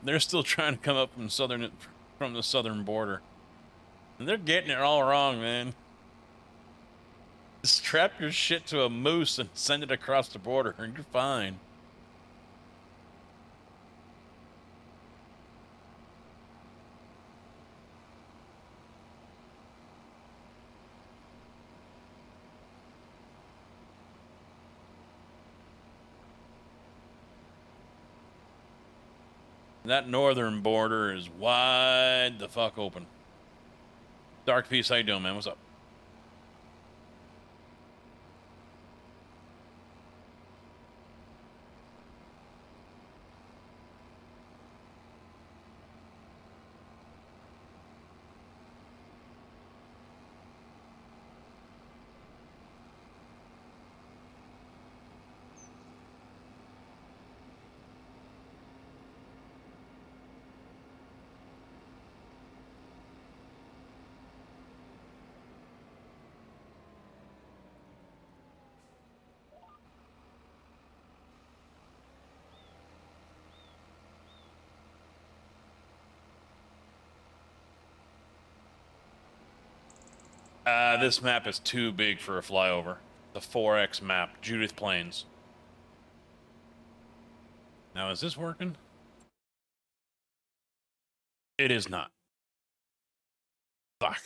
They're still trying to come up from the southern border. And they're getting it all wrong, man. Just strap your shit to a moose and send it across the border, and you're fine. That northern border is wide the fuck open. Dark Peace, how you doing, man? What's up? This map is too big for a flyover. The 4X map, Judith Plains. Now, is this working? It is not. Fuck.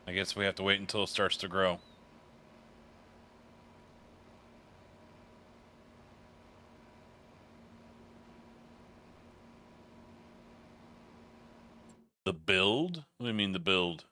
I guess we have to wait until it starts to grow. The build? What do you mean the build?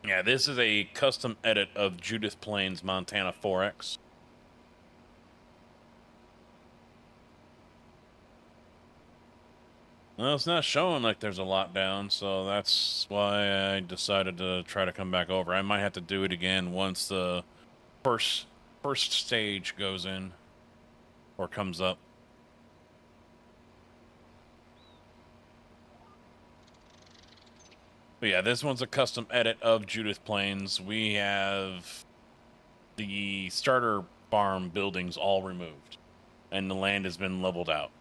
Yeah, this is a custom edit of Judith Plains, Montana 4X. Well, it's not showing like there's a lot down, so that's why I decided to try to come back over. I might have to do it again once the first stage goes in or comes up. But yeah, this one's a custom edit of Judith Plains. We have the starter farm buildings all removed, and the land has been leveled out.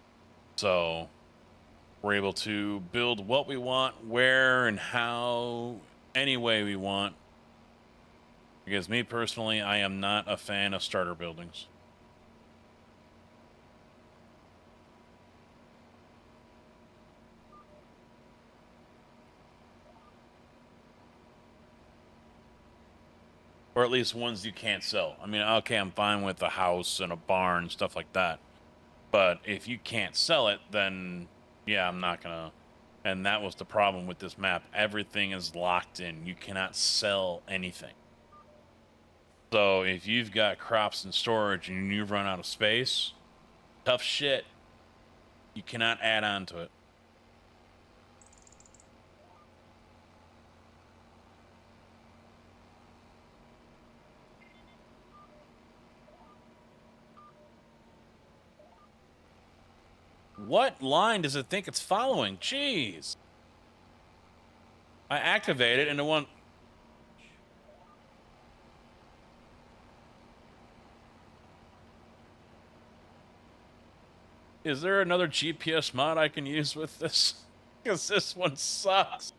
So we're able to build what we want, where and how, any way we want. Because me personally, I am not a fan of starter buildings. Or at least ones you can't sell. I mean, okay, I'm fine with a house and a barn, stuff like that. But if you can't sell it, then yeah, I'm not gonna. And that was the problem with this map. Everything is locked in. You cannot sell anything. So if you've got crops in storage and you've run out of space, tough shit. You cannot add on to it. What line does it think it's following? Jeez. I activate it and the one... Is there another GPS mod I can use with this? Because this one sucks.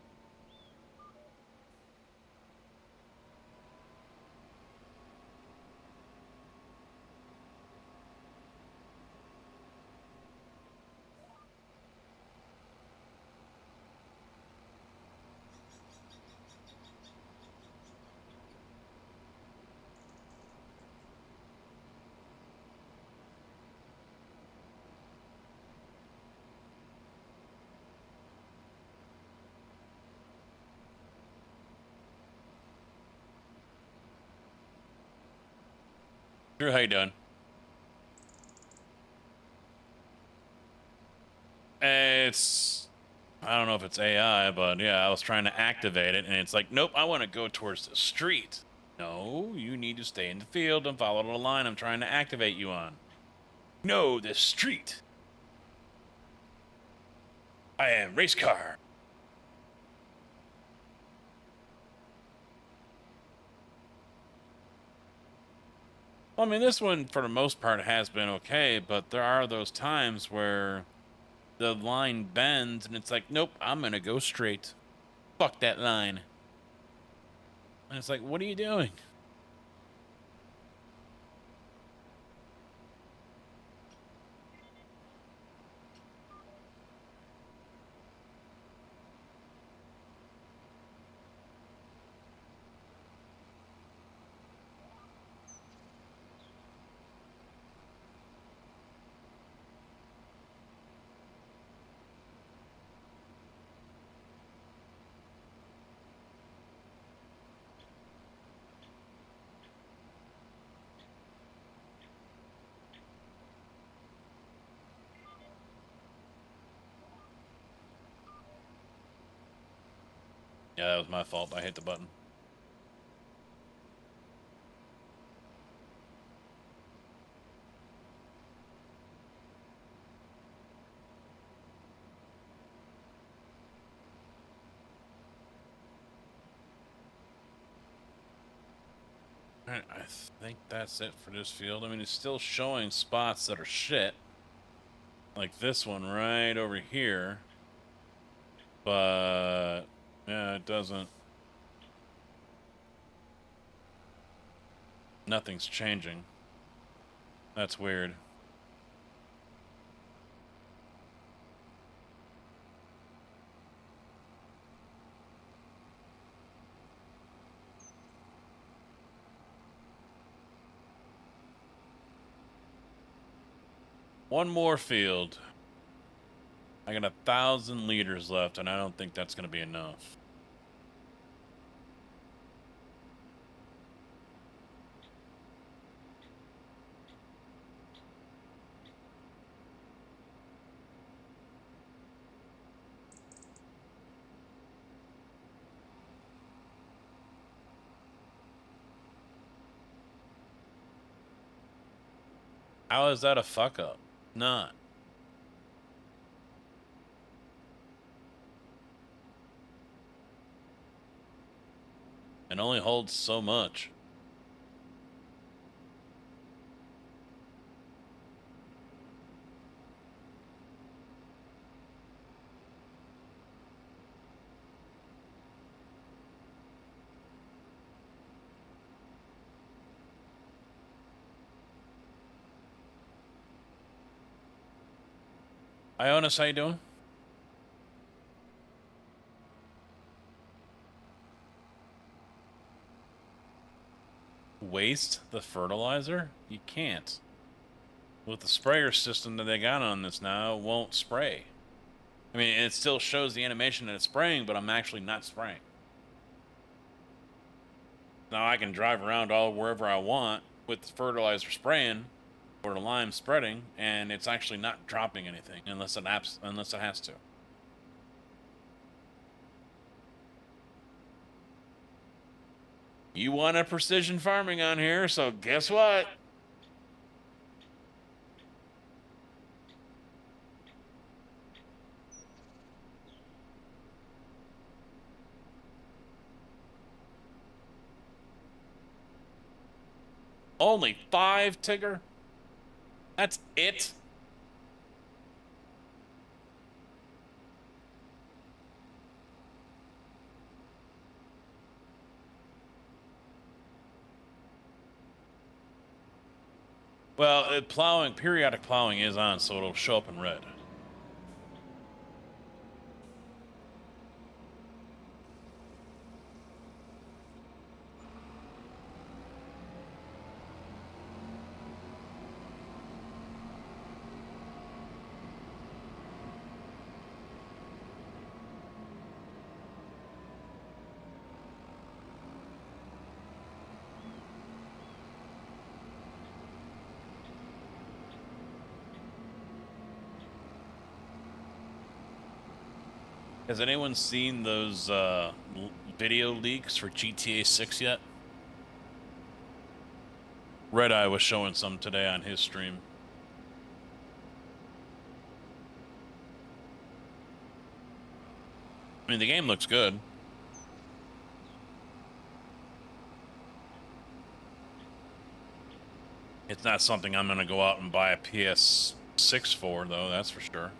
Drew, how you doing? It's, I don't know if it's AI, but yeah, I was trying to activate it, and it's like, nope, I want to go towards the street. No, you need to stay in the field and follow the line I'm trying to activate you on. No, the street. I am race car. Well, I mean, this one, for the most part, has been okay, but there are those times where the line bends, and it's like, nope, I'm going to go straight. Fuck that line. And it's like, what are you doing? Yeah, that was my fault. I hit the button. Alright, I think that's it for this field. I mean, it's still showing spots that are shit. Like this one right over here. But, yeah, it doesn't. Nothing's changing. That's weird. One more field. I got 1,000 liters left, and I don't think that's going to be enough. How is that a fuck up? Not. It only holds so much. Ionis, how you doing? Waste the fertilizer? You can't. With the sprayer system that they got on this now, it won't spray. I mean, it still shows the animation that it's spraying, but I'm actually not spraying. Now I can drive around all wherever I want with the fertilizer spraying or the lime spreading, and it's actually not dropping anything unless it has to. You wanted precision farming on here, so guess what? Only 5, Tigger? That's it? Well, periodic plowing is on, so it'll show up in red. Has anyone seen those video leaks for GTA 6 yet? Red Eye was showing some today on his stream. I mean, the game looks good. It's not something I'm going to go out and buy a PS6 for, though, that's for sure.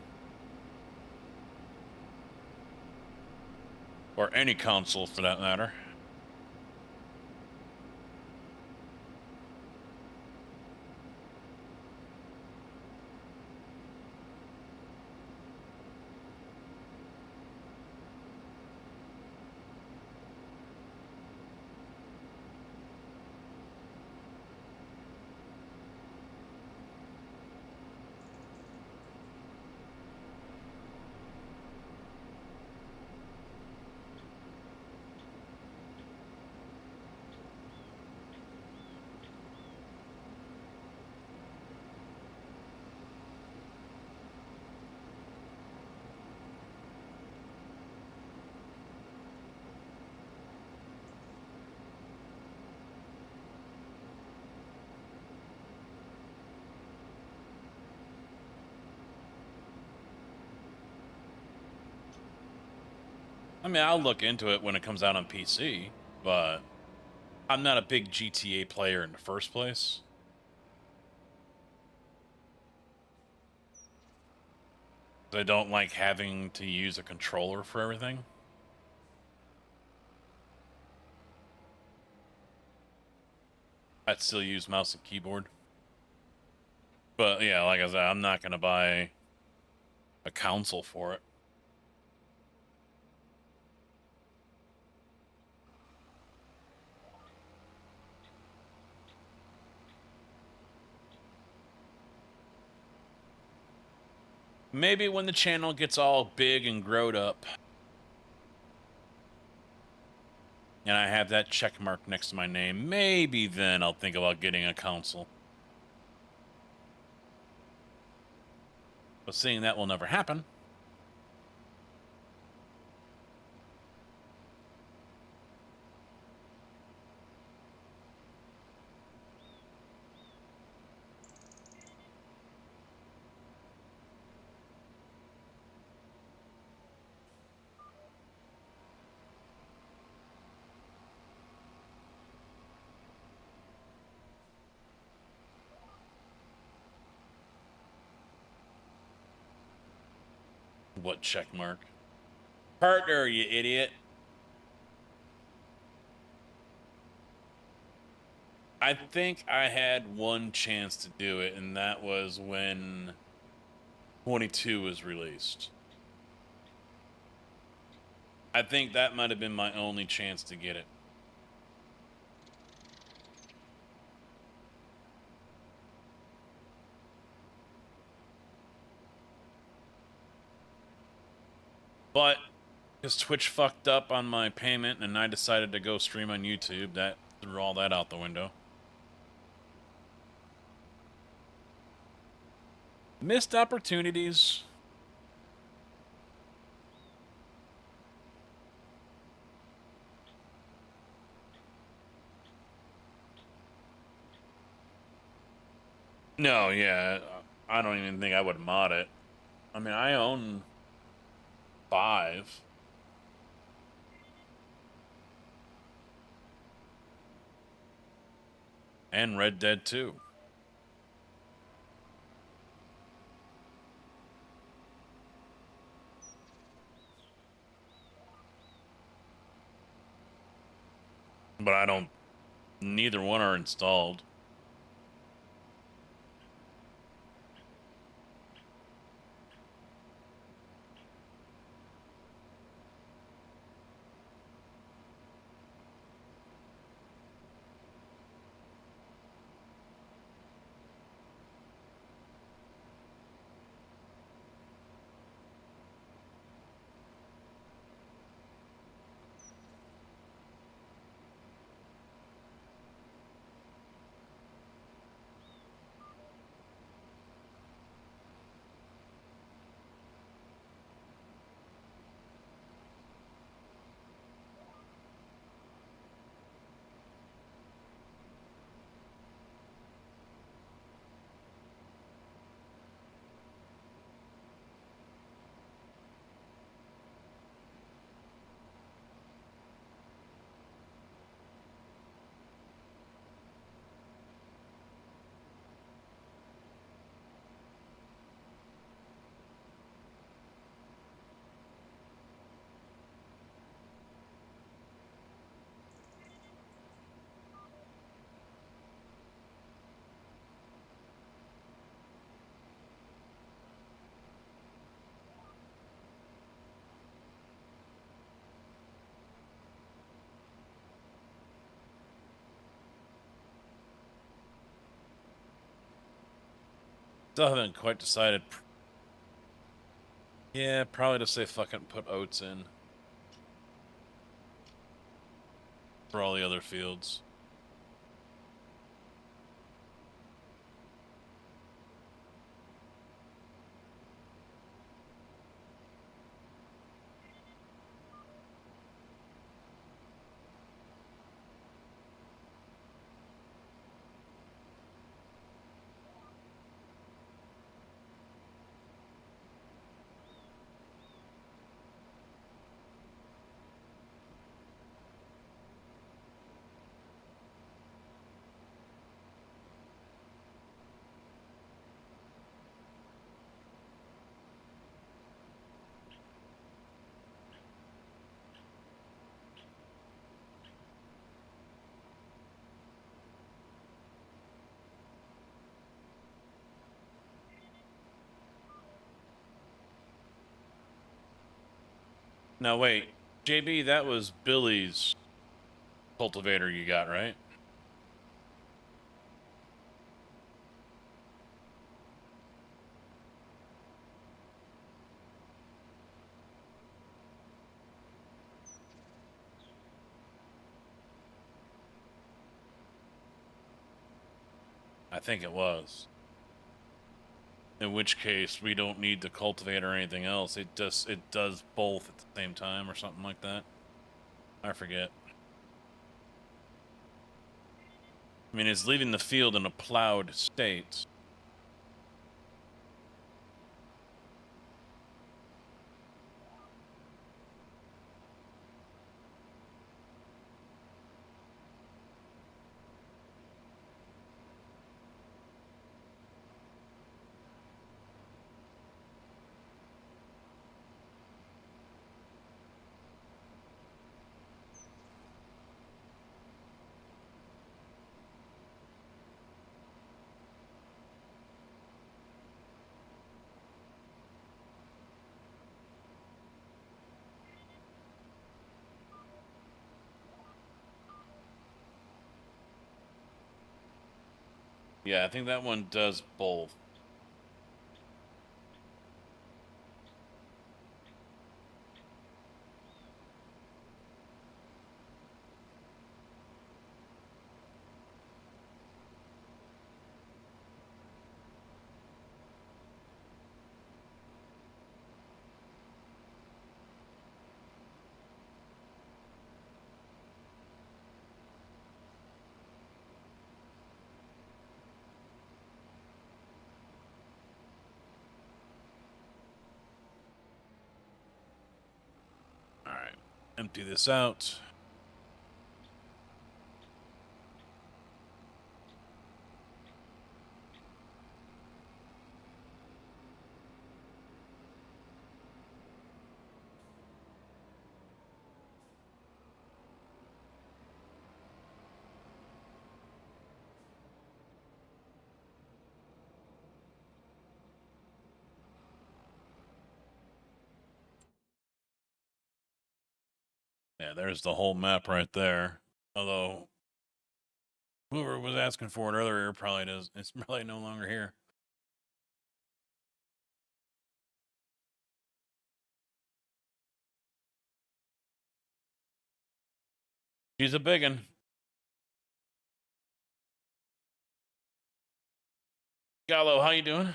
Or any console, for that matter. I mean, I'll look into it when it comes out on PC, but I'm not a big GTA player in the first place. I don't like having to use a controller for everything. I'd still use mouse and keyboard. But yeah, like I said, I'm not going to buy a console for it. Maybe when the channel gets all big and growed up, and I have that check mark next to my name, maybe then I'll think about getting a console. But seeing that will never happen. What check mark? Partner, you idiot. I think I had one chance to do it, and that was when 22 was released. I think that might have been my only chance to get it. But because Twitch fucked up on my payment and I decided to go stream on YouTube, that threw all that out the window. Missed opportunities. No, yeah, I don't even think I would mod it. I mean, I own 5. And Red Dead 2. But I don't, neither one are installed. Still haven't quite decided. Yeah, probably just say fucking put oats in for all the other fields. Now wait, JB, that was Billy's cultivator you got, right? I think it was. In which case, we don't need to cultivate or anything else. It does both at the same time or something like that. I forget. I mean, it's leaving the field in a plowed state. Yeah, I think that one does both. All right, empty this out. Yeah, there's the whole map right there. Although whoever was asking for it earlier probably does. It's probably no longer here. She's a biggin. Gallo, how you doing?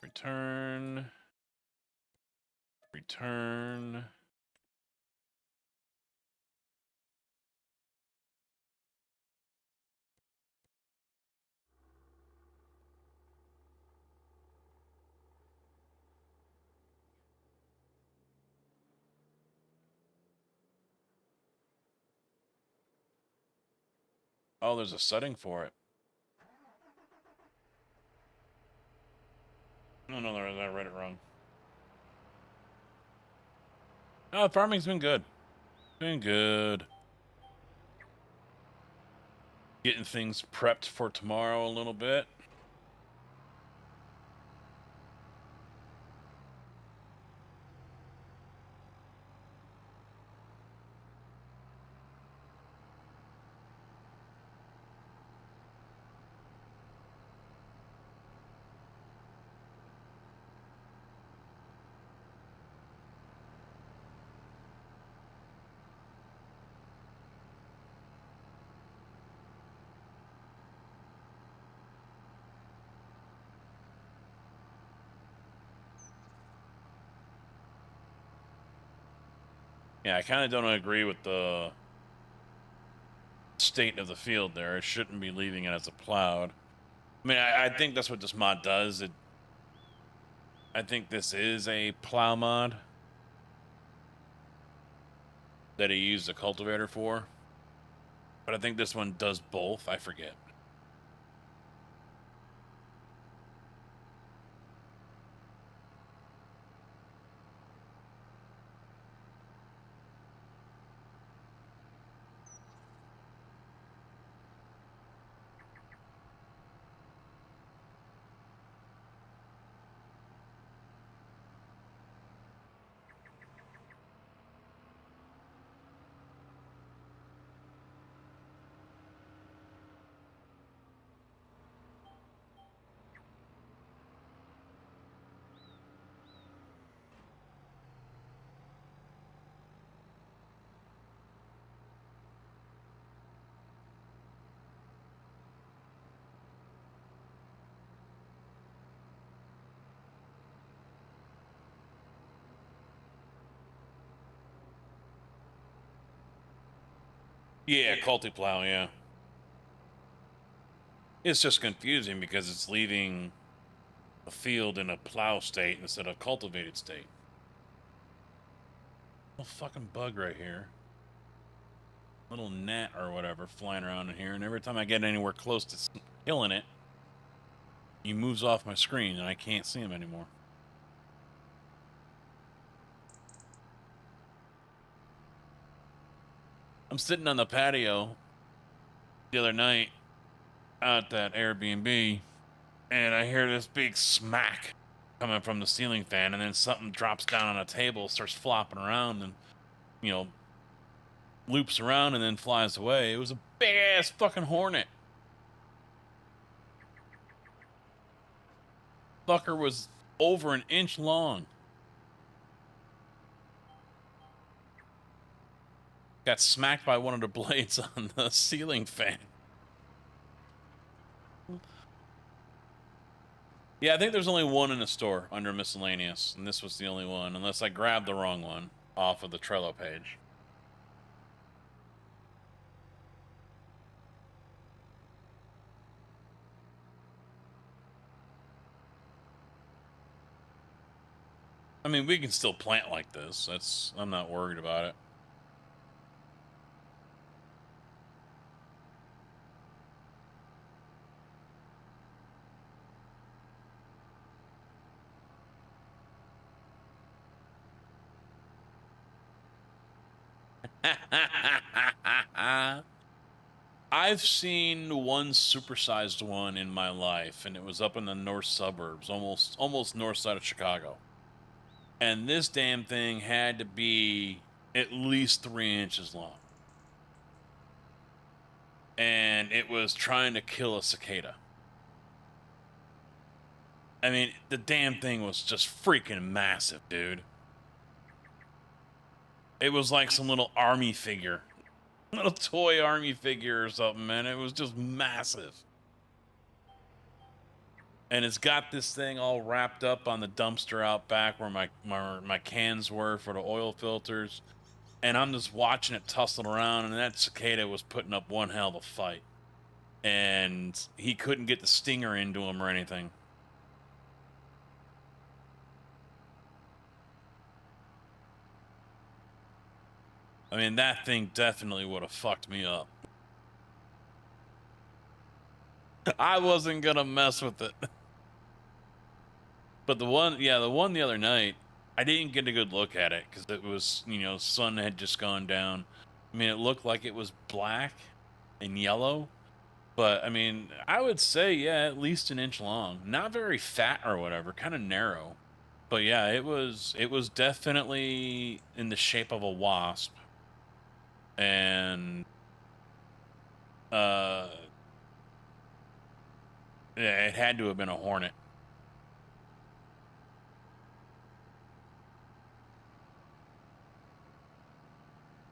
Return. Return. Oh, there's a setting for it. No, I read it wrong. Oh, farming's been good. Been good. Getting things prepped for tomorrow a little bit. Yeah, I kind of don't agree with the state of the field there. It shouldn't be leaving it as a plowed. I mean, I think that's what this mod does. I think this is a plow mod that he used a cultivator for. But I think this one does both. I forget. Yeah, culti plow, yeah. It's just confusing because it's leaving a field in a plow state instead of cultivated state. A fucking bug right here. Little gnat or whatever flying around in here, and every time I get anywhere close to killing it, he moves off my screen and I can't see him anymore. I'm sitting on the patio the other night at that Airbnb, and I hear this big smack coming from the ceiling fan, and then something drops down on a table, starts flopping around, and, you know, loops around and then flies away. It was a big ass fucking hornet. Fucker was over an inch long. Got smacked by one of the blades on the ceiling fan. Yeah, I think there's only one in the store under miscellaneous, and this was the only one, unless I grabbed the wrong one off of the Trello page. I mean, we can still plant like this. I'm not worried about it. I've seen one supersized one in my life, and it was up in the north suburbs, almost north side of Chicago. And this damn thing had to be at least 3 inches long. And it was trying to kill a cicada. I mean, the damn thing was just freaking massive, dude. It was like some little army figure. Little toy army figure or something, man. It was just massive. And it's got this thing all wrapped up on the dumpster out back where my cans were for the oil filters. And I'm just watching it tussle around, and that cicada was putting up one hell of a fight. And he couldn't get the stinger into him or anything. I mean, that thing definitely would have fucked me up. I wasn't gonna mess with it. But the one the other night, I didn't get a good look at it because it was, sun had just gone down. I mean, it looked like it was black and yellow, but I mean, I would say, yeah, at least an inch long. Not very fat or whatever, kind of narrow. But yeah, it was definitely in the shape of a wasp. And yeah, it had to have been a hornet.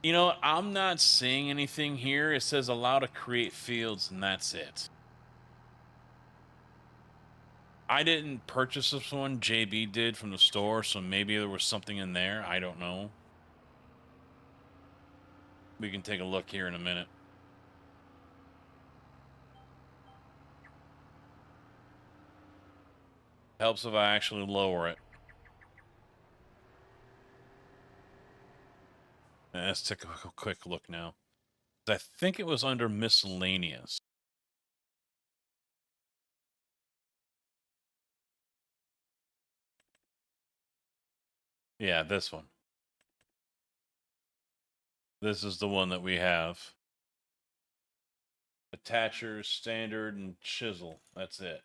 You know, I'm not seeing anything here. It says allow to create fields, and that's it. I didn't purchase this one. JB did from the store, so maybe there was something in there. I don't know. We can take a look here in a minute. Helps if I actually lower it. Let's take a quick look now. I think it was under miscellaneous. Yeah, this one. This is the one that we have. Attachers, standard, and chisel. That's it.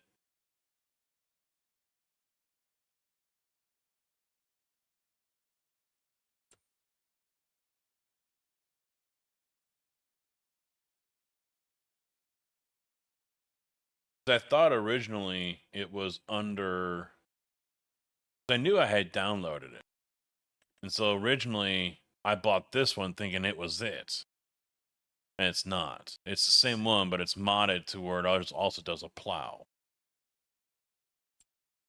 I thought originally it was under. I knew I had downloaded it. And so originally I bought this one thinking it was it. And it's not. It's the same one, but it's modded to where it also does a plow.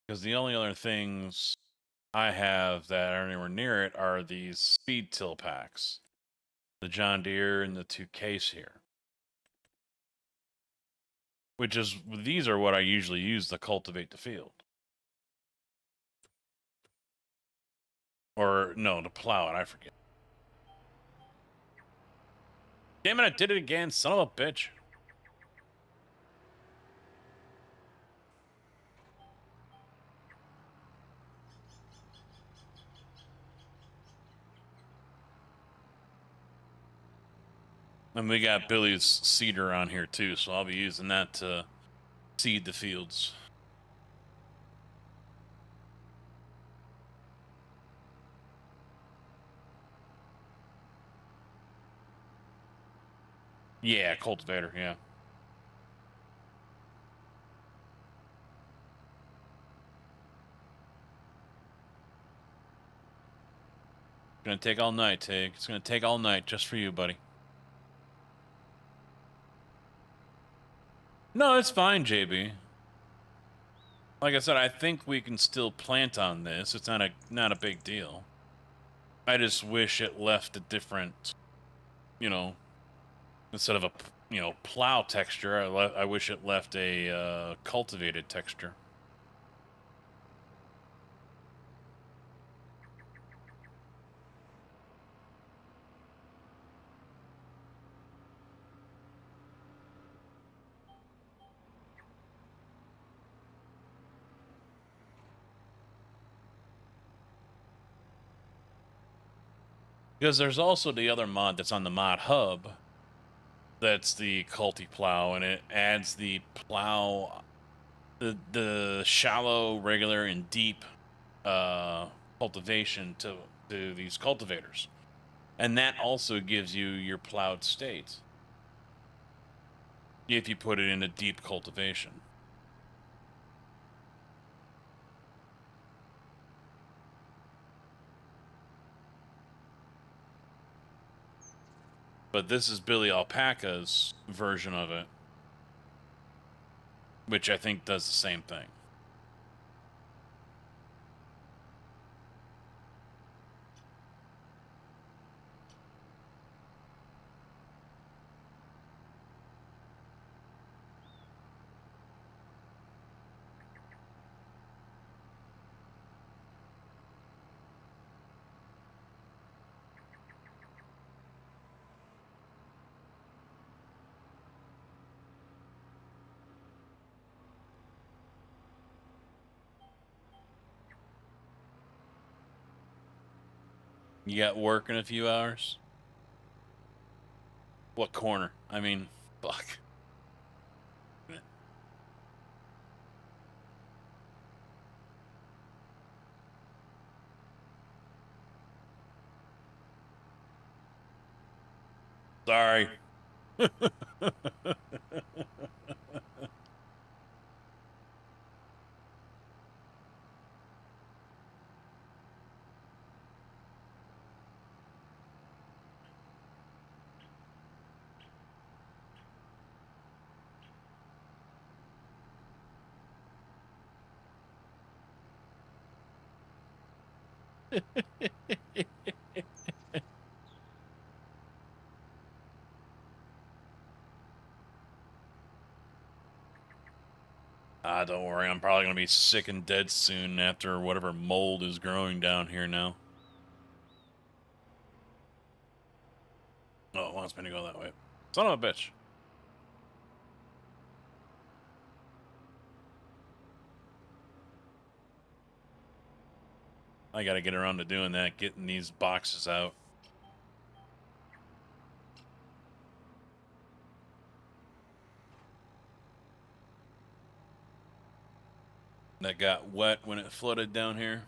Because the only other things I have that are anywhere near it are these speed till packs. The John Deere and the 2Ks here. Which is, these are what I usually use to cultivate the field. Or, no, to plow it, I forget. Damn it, I did it again, son of a bitch. And we got Billy's seeder on here too, so I'll be using that to seed the fields. Yeah, cultivator, yeah. It's gonna take all night, Tig. It's gonna take all night just for you, buddy. No, it's fine, JB. Like I said, I think we can still plant on this. It's not a big deal. I just wish it left a different, you know, instead of a plow texture. I wish it left a cultivated texture. Because there's also the other mod that's on the mod hub. That's the culti plow, and it adds the plow, the shallow, regular, and deep cultivation to these cultivators, and that also gives you your plowed state if you put it in a deep cultivation. But this is Billy Alpaca's version of it, which I think does the same thing. You got work in a few hours? What corner? I mean, fuck. Sorry. Ah, don't worry. I'm probably going to be sick and dead soon after whatever mold is growing down here now. Oh, it wants me to go that way. Son of a bitch. I got to get around to doing that, getting these boxes out. That got wet when it flooded down here.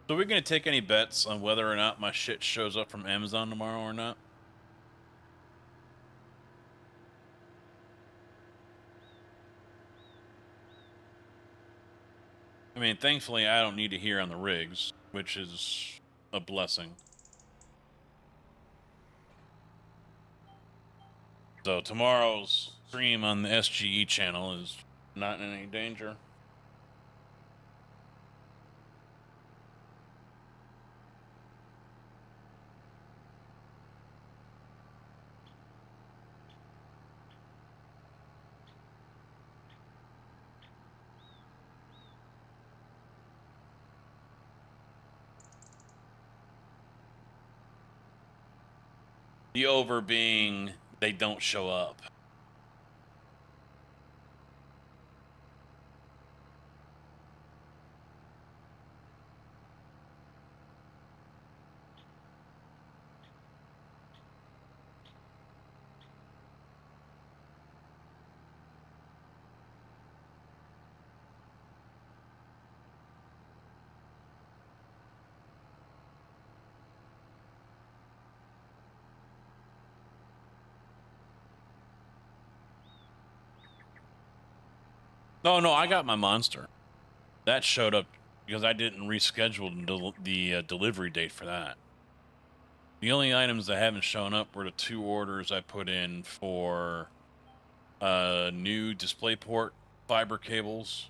So are we going to take any bets on whether or not my shit shows up from Amazon tomorrow or not? I mean, thankfully, I don't need to hear on the rigs, which is a blessing. So tomorrow's stream on the SGE channel is not in any danger. The over being they don't show up. No, I got my monster. That showed up because I didn't reschedule the delivery date for that. The only items that haven't shown up were the 2 orders I put in for new DisplayPort fiber cables,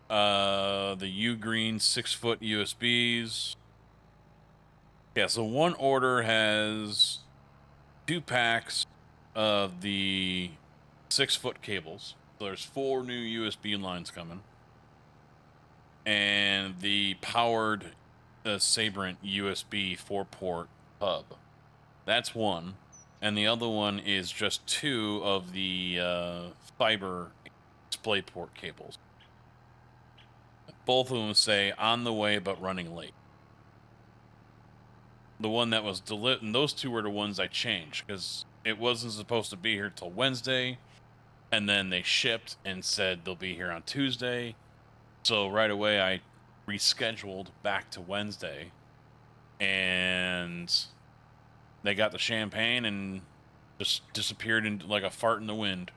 the U-Green 6-foot USBs. Yeah, so one order has 2 packs of the 6-foot cables. So there's 4 new USB lines coming. And the powered Sabrent USB 4-port hub. That's one. And the other one is just 2 of the fiber DisplayPort cables. Both of them say on the way but running late. The one that was delivered, and those 2 were the ones I changed because it wasn't supposed to be here till Wednesday, and then they shipped and said they'll be here on Tuesday. So right away I rescheduled back to Wednesday, and they got the champagne and just disappeared into like a fart in the wind.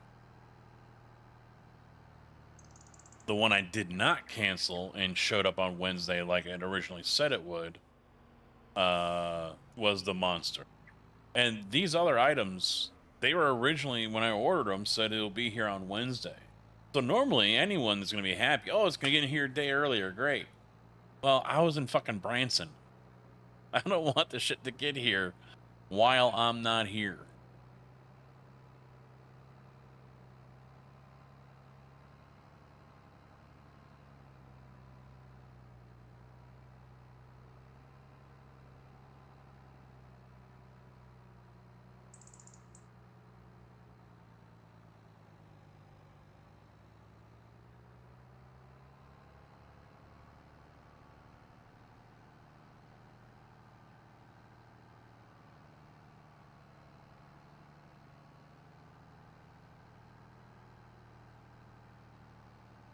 The one I did not cancel and showed up on Wednesday like I'd originally said it would was the monster. And these other items, they were originally, when I ordered them, said it'll be here on Wednesday. So normally anyone that's going to be happy, oh, it's going to get in here a day earlier, great. Well, I was in fucking Branson. I don't want the shit to get here while I'm not here.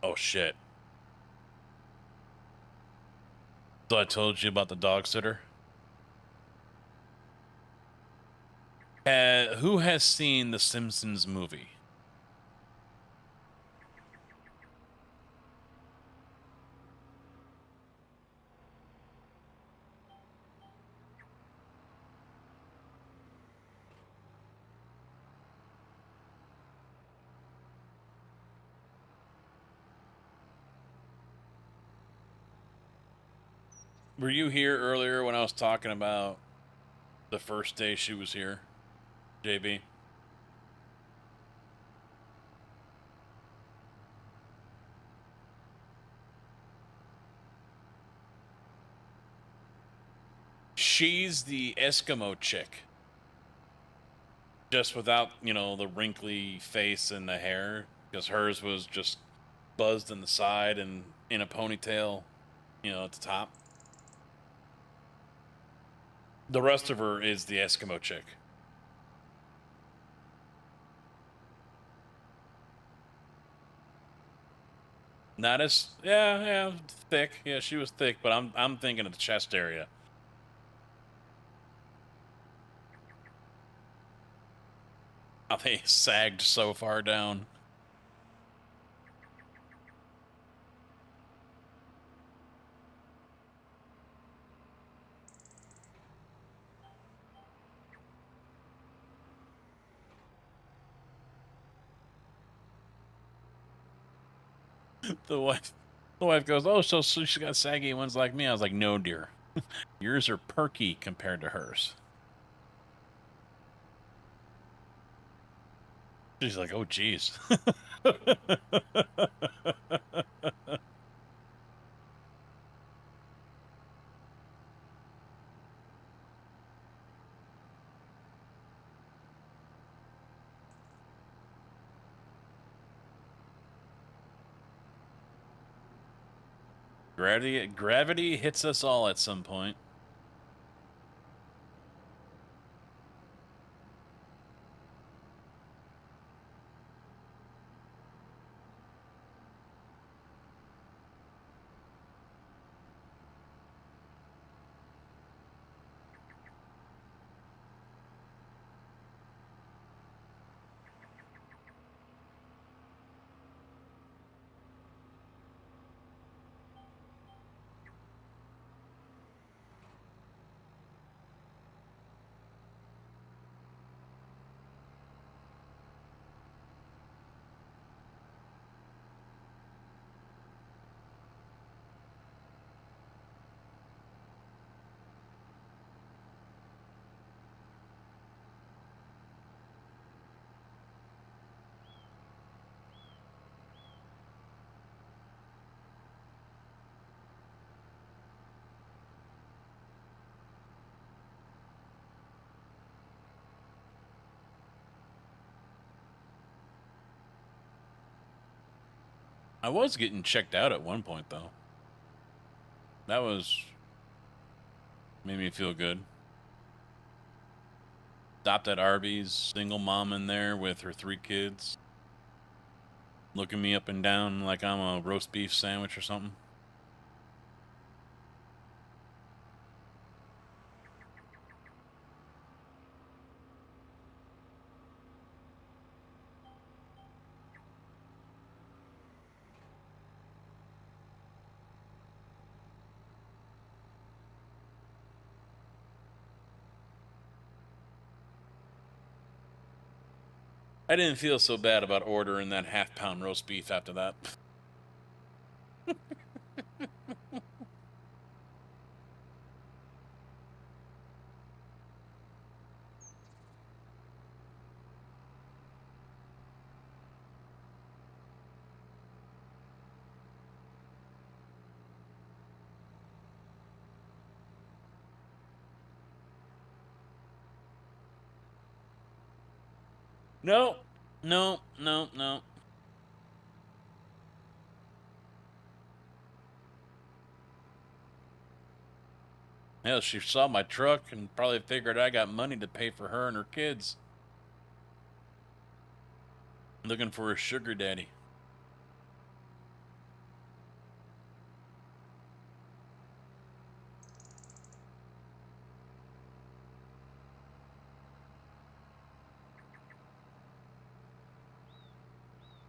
Oh, shit. So I told you about the dog sitter? Who has seen the Simpsons movie? Were you here earlier when I was talking about the first day she was here, JB? She's the Eskimo chick. Just without, you know, the wrinkly face and the hair. Because hers was just buzzed in the side and in a ponytail, you know, at the top. The rest of her is the Eskimo chick. Not as, yeah, thick. Yeah, she was thick, but I'm thinking of the chest area. How they sagged so far down. The wife goes, "Oh, so she's got saggy ones like me." I was like, "No, dear, yours are perky compared to hers." She's like, "Oh, geez." Gravity hits us all at some point. I was getting checked out at one point, though. That made me feel good. Stopped at Arby's, single mom in there with her 3 kids, looking me up and down like I'm a roast beef sandwich or something. I didn't feel so bad about ordering that half-pound roast beef after that. No, no, no, no. Hell, she saw my truck and probably figured I got money to pay for her and her kids. Looking for a sugar daddy.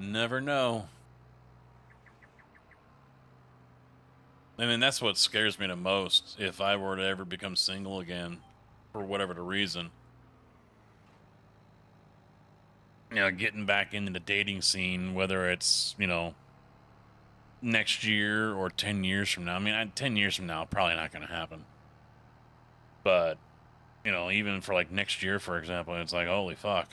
Never know. I mean, that's what scares me the most. If I were to ever become single again, for whatever the reason, you know, getting back into the dating scene, whether it's, you know, next year or 10 years from now. I mean, 10 years from now, probably not going to happen. But, you know, even for like next year, for example, it's like, holy fuck.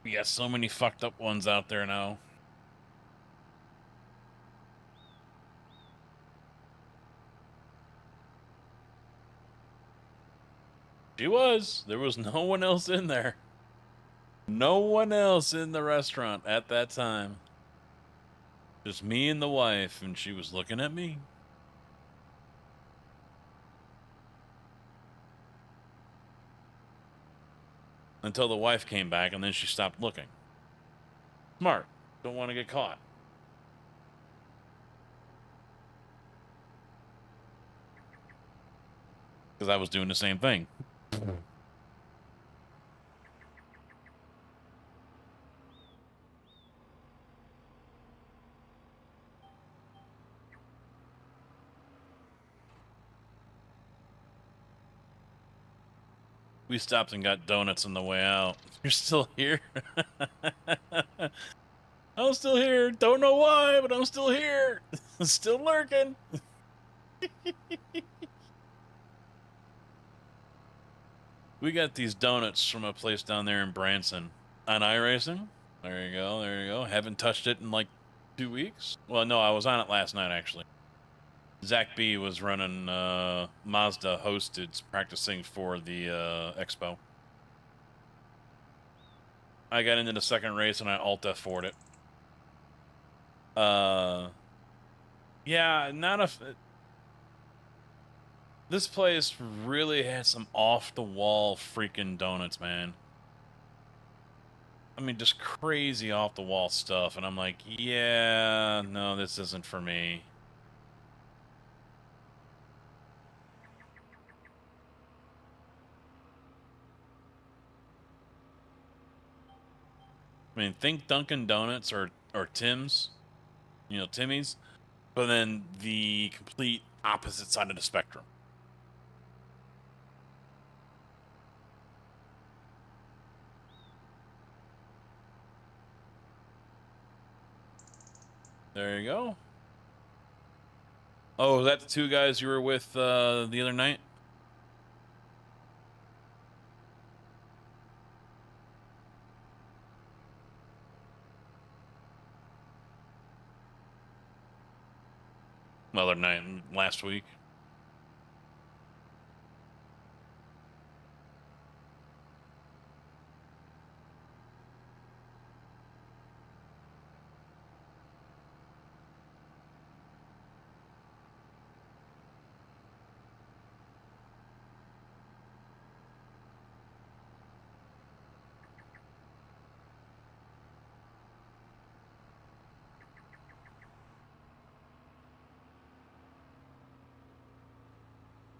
We got so many fucked up ones out there now. She was. There was no one else in there. No one else in the restaurant at that time. Just me and the wife, and she was looking at me. Until the wife came back, and then she stopped looking. Smart. Don't want to get caught. Because I was doing the same thing. We stopped and got donuts on the way out. You're still here? I'm still here. Don't know why, but I'm still here. Still lurking. We got these donuts from a place down there in Branson on iRacing. There you go. There you go. Haven't touched it in like 2 weeks. Well, no, I was on it last night actually. Zach B was running Mazda hosted, practicing for the expo. I got into the second race and I alt F4'd it. Yeah, not a. This place really has some off-the-wall freaking donuts, man. I mean, just crazy off-the-wall stuff, and I'm like, yeah, no, this isn't for me. I mean, think Dunkin' Donuts or Tim's, you know, Timmy's, but then the complete opposite side of the spectrum. There you go. Oh, is that the two guys you were with the other night? Other night, last week.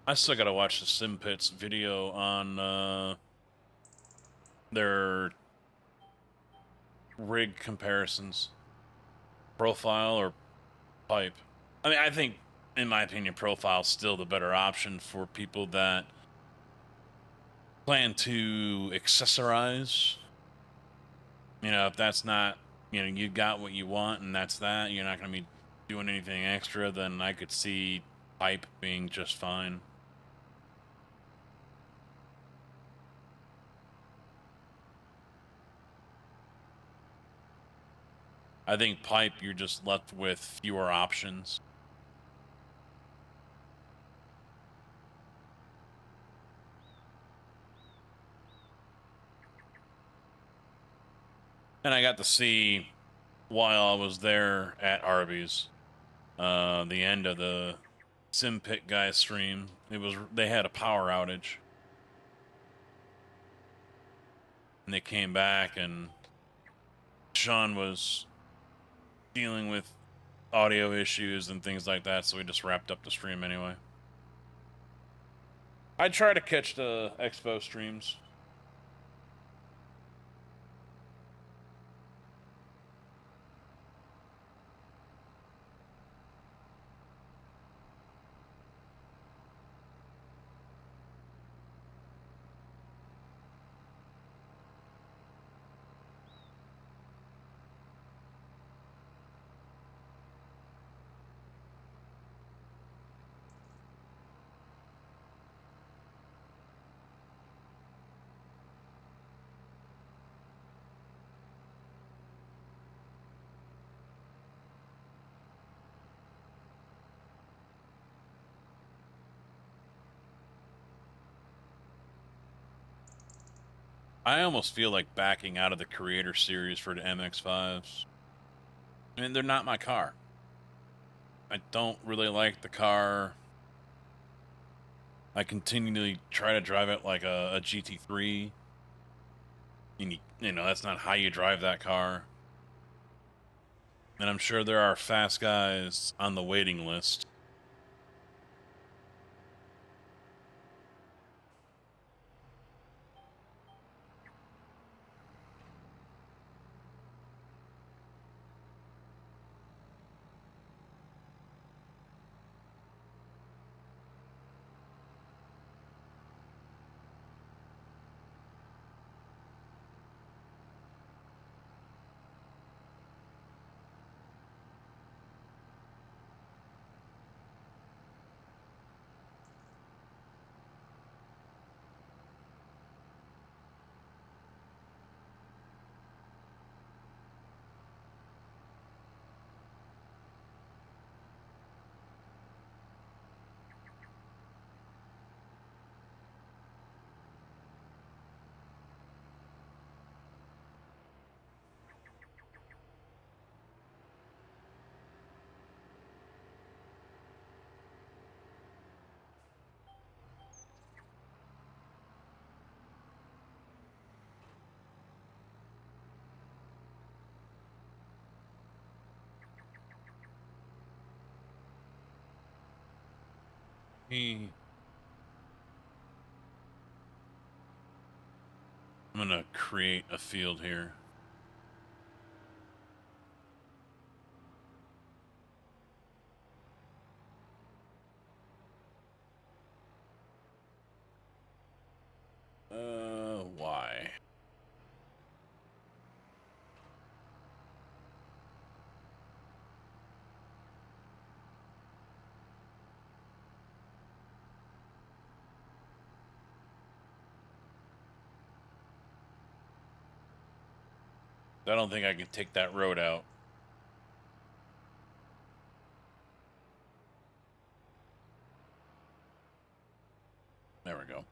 I still gotta watch the SimPits video on their rig comparisons. Profile or pipe. I mean, I think, in my opinion, profile's still the better option for people that plan to accessorize. You know, if that's not, you know, you got what you want and that's that, you're not going to be doing anything extra, then I could see pipe being just fine. I think pipe, you're just left with fewer options. And I got to see, while I was there at Arby's, the end of the SimPit guy stream. They had a power outage. And they came back and Sean was dealing with audio issues and things like that, so we just wrapped up the stream anyway. I try to catch the expo streams. I almost feel like backing out of the Creator Series for the MX-5s. I mean, they're not my car. I don't really like the car. I continually try to drive it like a GT3. And you know, that's not how you drive that car. And I'm sure there are fast guys on the waiting list. I'm gonna create a field here. Why? I don't think I can take that road out. There we go.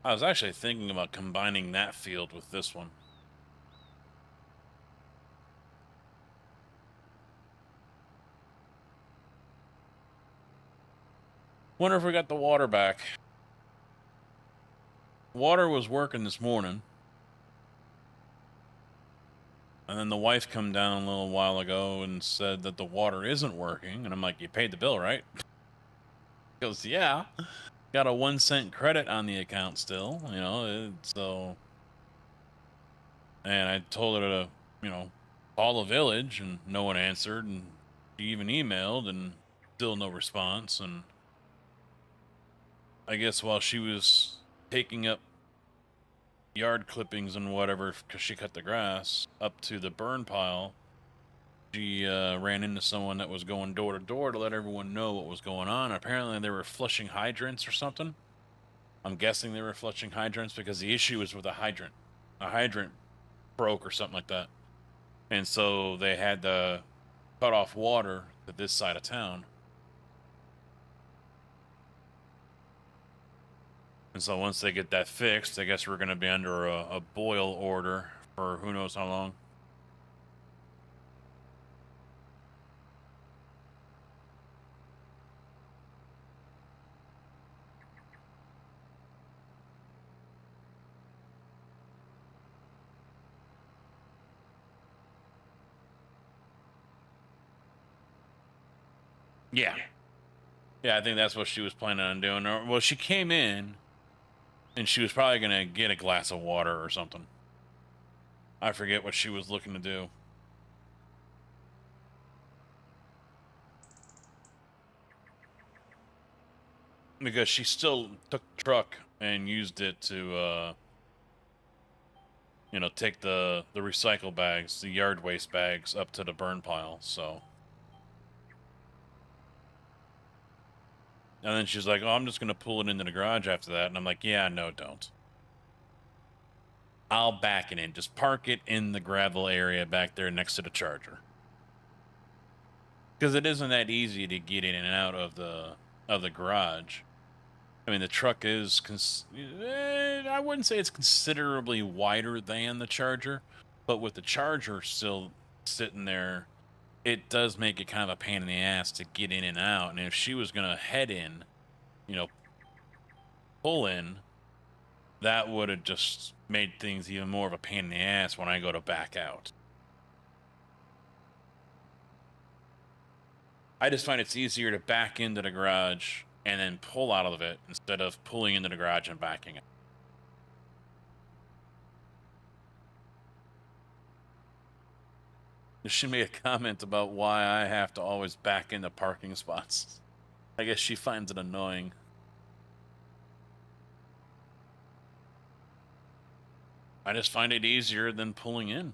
I was actually thinking about combining that field with this one. Wonder if we got the water back. Water was working this morning. And then the wife come down a little while ago and said that the water isn't working. And I'm like, you paid the bill, right? He goes, yeah. Got a 1 cent credit on the account still, you know, so. And I told her to, you know, call the village, and no one answered. And she even emailed, and still no response. And I guess while she was taking up yard clippings and whatever, because she cut the grass up to the burn pile, she ran into someone that was going door to door to let everyone know what was going on. Apparently they were flushing hydrants or something. I'm guessing they were flushing hydrants because the issue was with a hydrant. A hydrant broke or something like that. And so they had to cut off water to this side of town. And so once they get that fixed, I guess we're going to be under a boil order for who knows how long. Yeah. Yeah, I think that's what she was planning on doing. Well, she came in, and she was probably going to get a glass of water or something. I forget what she was looking to do. Because she still took the truck and used it to, you know, take the recycle bags, the yard waste bags, up to the burn pile, so. And then she's like, oh, I'm just going to pull it into the garage after that. And I'm like, yeah, no, don't. I'll back it in. Just park it in the gravel area back there next to the charger. because it isn't that easy to get in and out of the garage. I mean, the truck is I wouldn't say it's considerably wider than the Charger, but with the Charger still sitting there, it does make it kind of a pain in the ass to get in and out. And if she was gonna head in, you know, pull in, that would have just made things even more of a pain in the ass when I go to back out. I just find it's easier to back into the garage and then pull out of it instead of pulling into the garage and backing out. She made a comment about why I have to always back into parking spots. I guess she finds it annoying. I just find it easier than pulling in.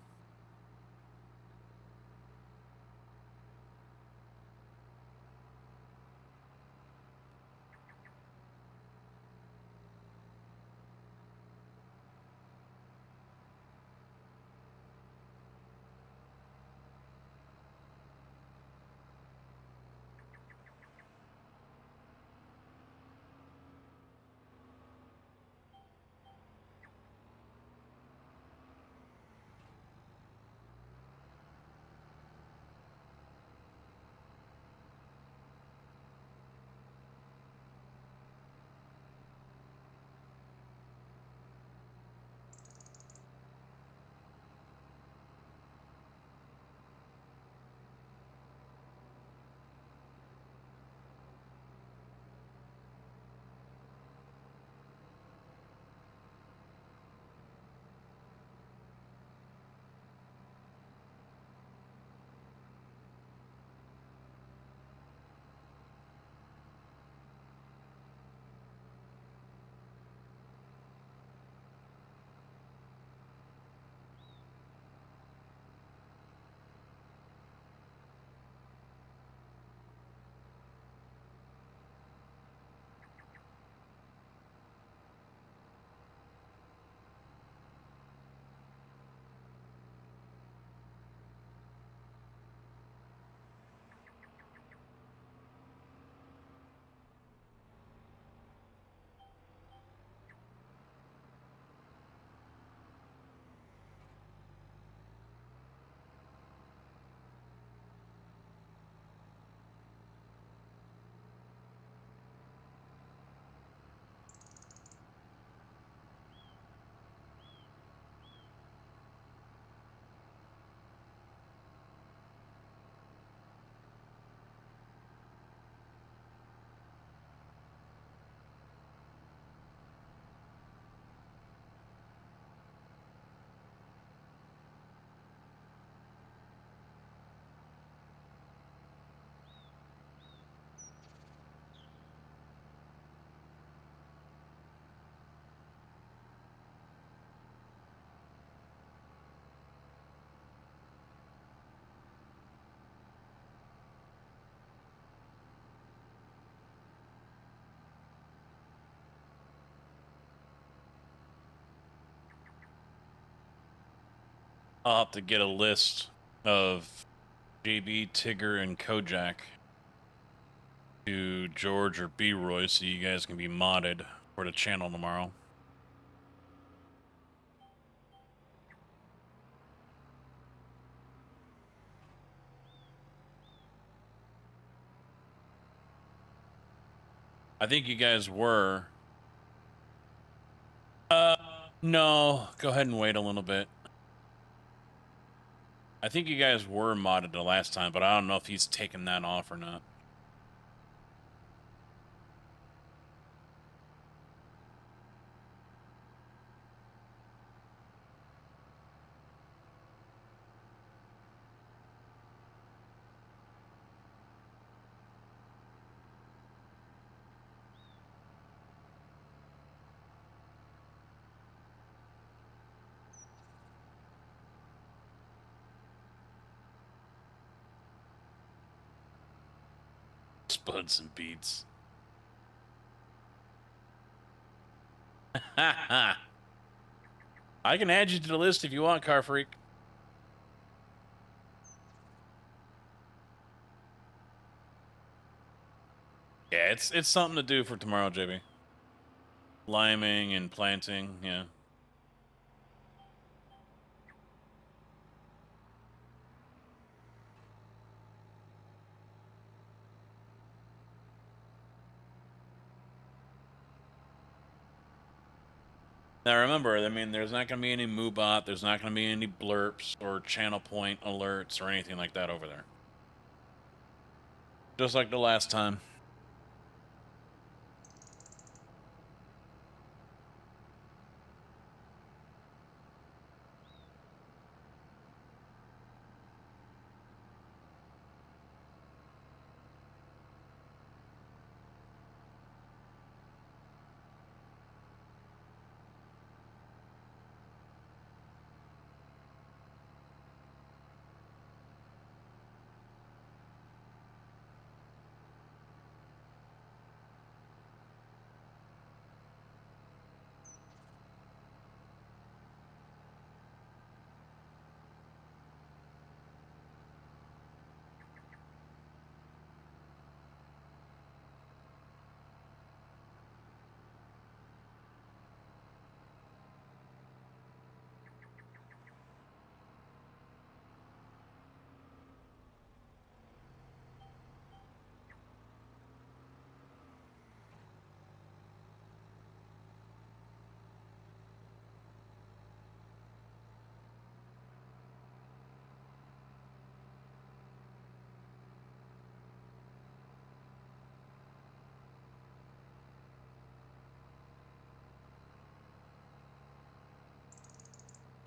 I'll have to get a list of JB, Tigger, and Kojak to George or B-Roy so you guys can be modded for the channel tomorrow. I think you guys were. No, go ahead and wait a little bit. I think you guys were modded the last time, but I don't know if he's taken that off or not. Spuds and beats. I can add you to the list if you want, Car Freak. Yeah, it's something to do for tomorrow, JB. Liming and planting, yeah. Now remember, I mean, there's not going to be any MooBot, there's not going to be any blurps or channel point alerts or anything like that over there. Just like the last time.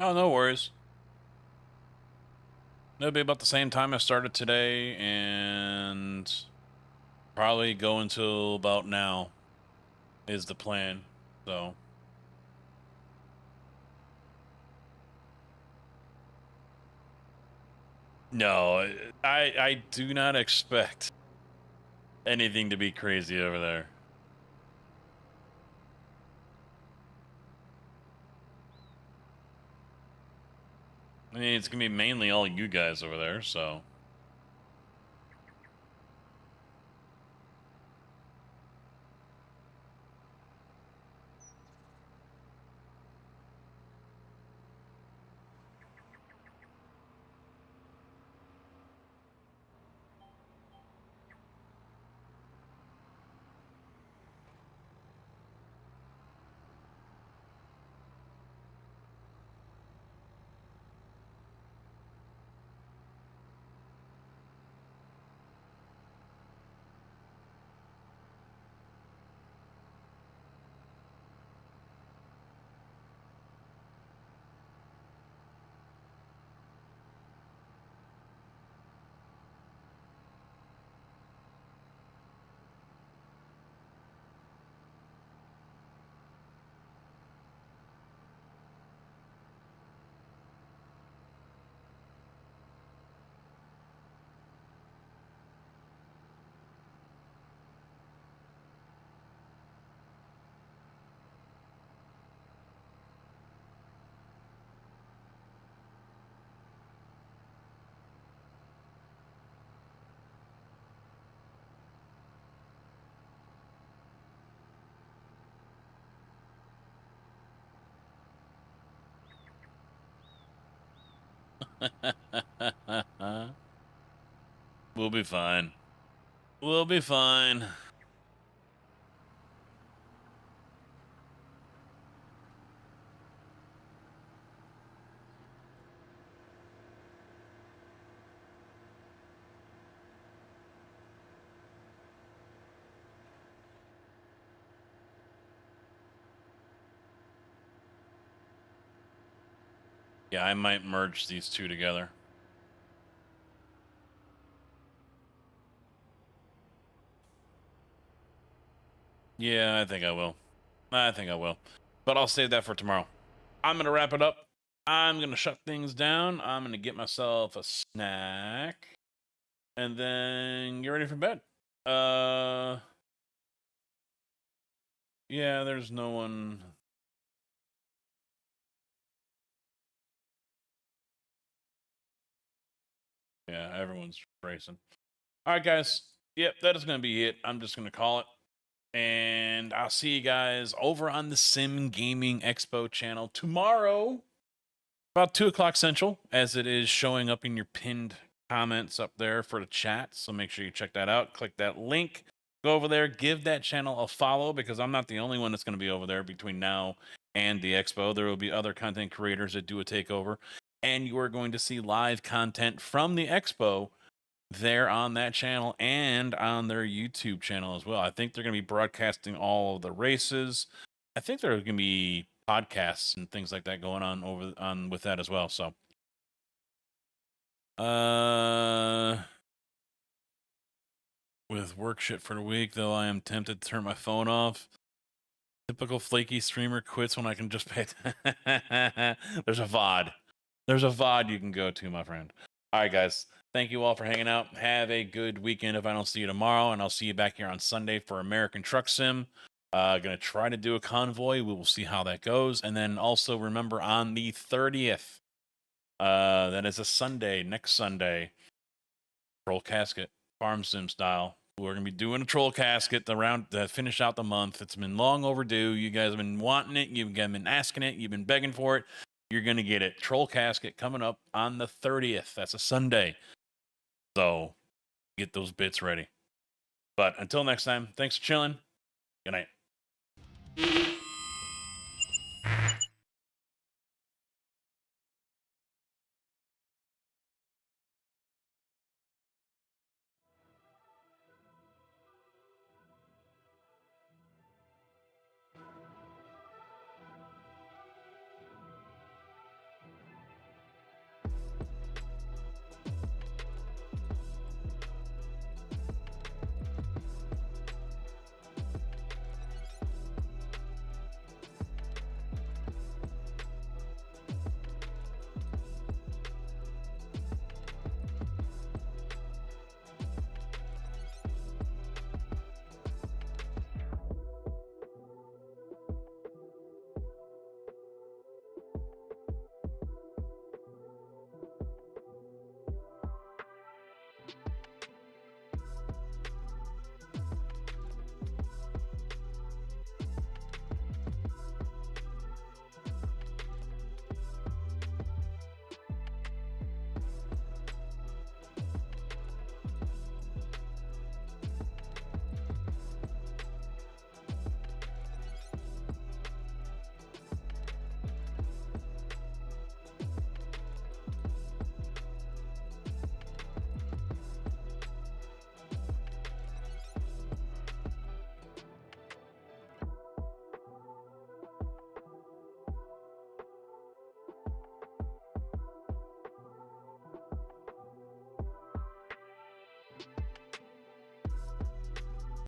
Oh, no worries. It'll be about the same time I started today, and probably go until about now is the plan. So no, I do not expect anything to be crazy over there. I mean, it's gonna be mainly all you guys over there, so. We'll be fine. We'll be fine. Yeah, I might merge these two together. Yeah, I think I will. I think I will. But I'll save that for tomorrow. I'm going to wrap it up. I'm going to shut things down. I'm going to get myself a snack. And then get ready for bed. Yeah, there's no one. Yeah, everyone's racing. All right, guys. Yep, that is going to be it. I'm just going to call it. And I'll see you guys over on the Sim Gaming Expo channel tomorrow, about 2 o'clock Central, as it is showing up in your pinned comments up there for the chat. So make sure you check that out. Click that link. Go over there. Give that channel a follow, because I'm not the only one that's going to be over there between now and the expo. There will be other content creators that do a takeover. And you are going to see live content from the expo there on that channel and on their YouTube channel as well. I think they're going to be broadcasting all of the races. I think there are going to be podcasts and things like that going on over on with that as well. So, with work shit for the week, though, I am tempted to turn my phone off. Typical flaky streamer quits when I can just pay. There's a VOD. There's a VOD you can go to, my friend. All right, guys. Thank you all for hanging out. Have a good weekend if I don't see you tomorrow, and I'll see you back here on Sunday for American Truck Sim. Gonna try to do a convoy. We will see how that goes. And then also remember on the 30th, that is a Sunday, next Sunday, Troll Casket, Farm Sim style. We're gonna be doing a Troll Casket to finish out the month. It's been long overdue. You guys have been wanting it. You've been asking it. You've been begging for it. You're gonna get it. Troll Casket coming up on the 30th. That's a Sunday. So get those bits ready. But until next time, thanks for chilling. Good night.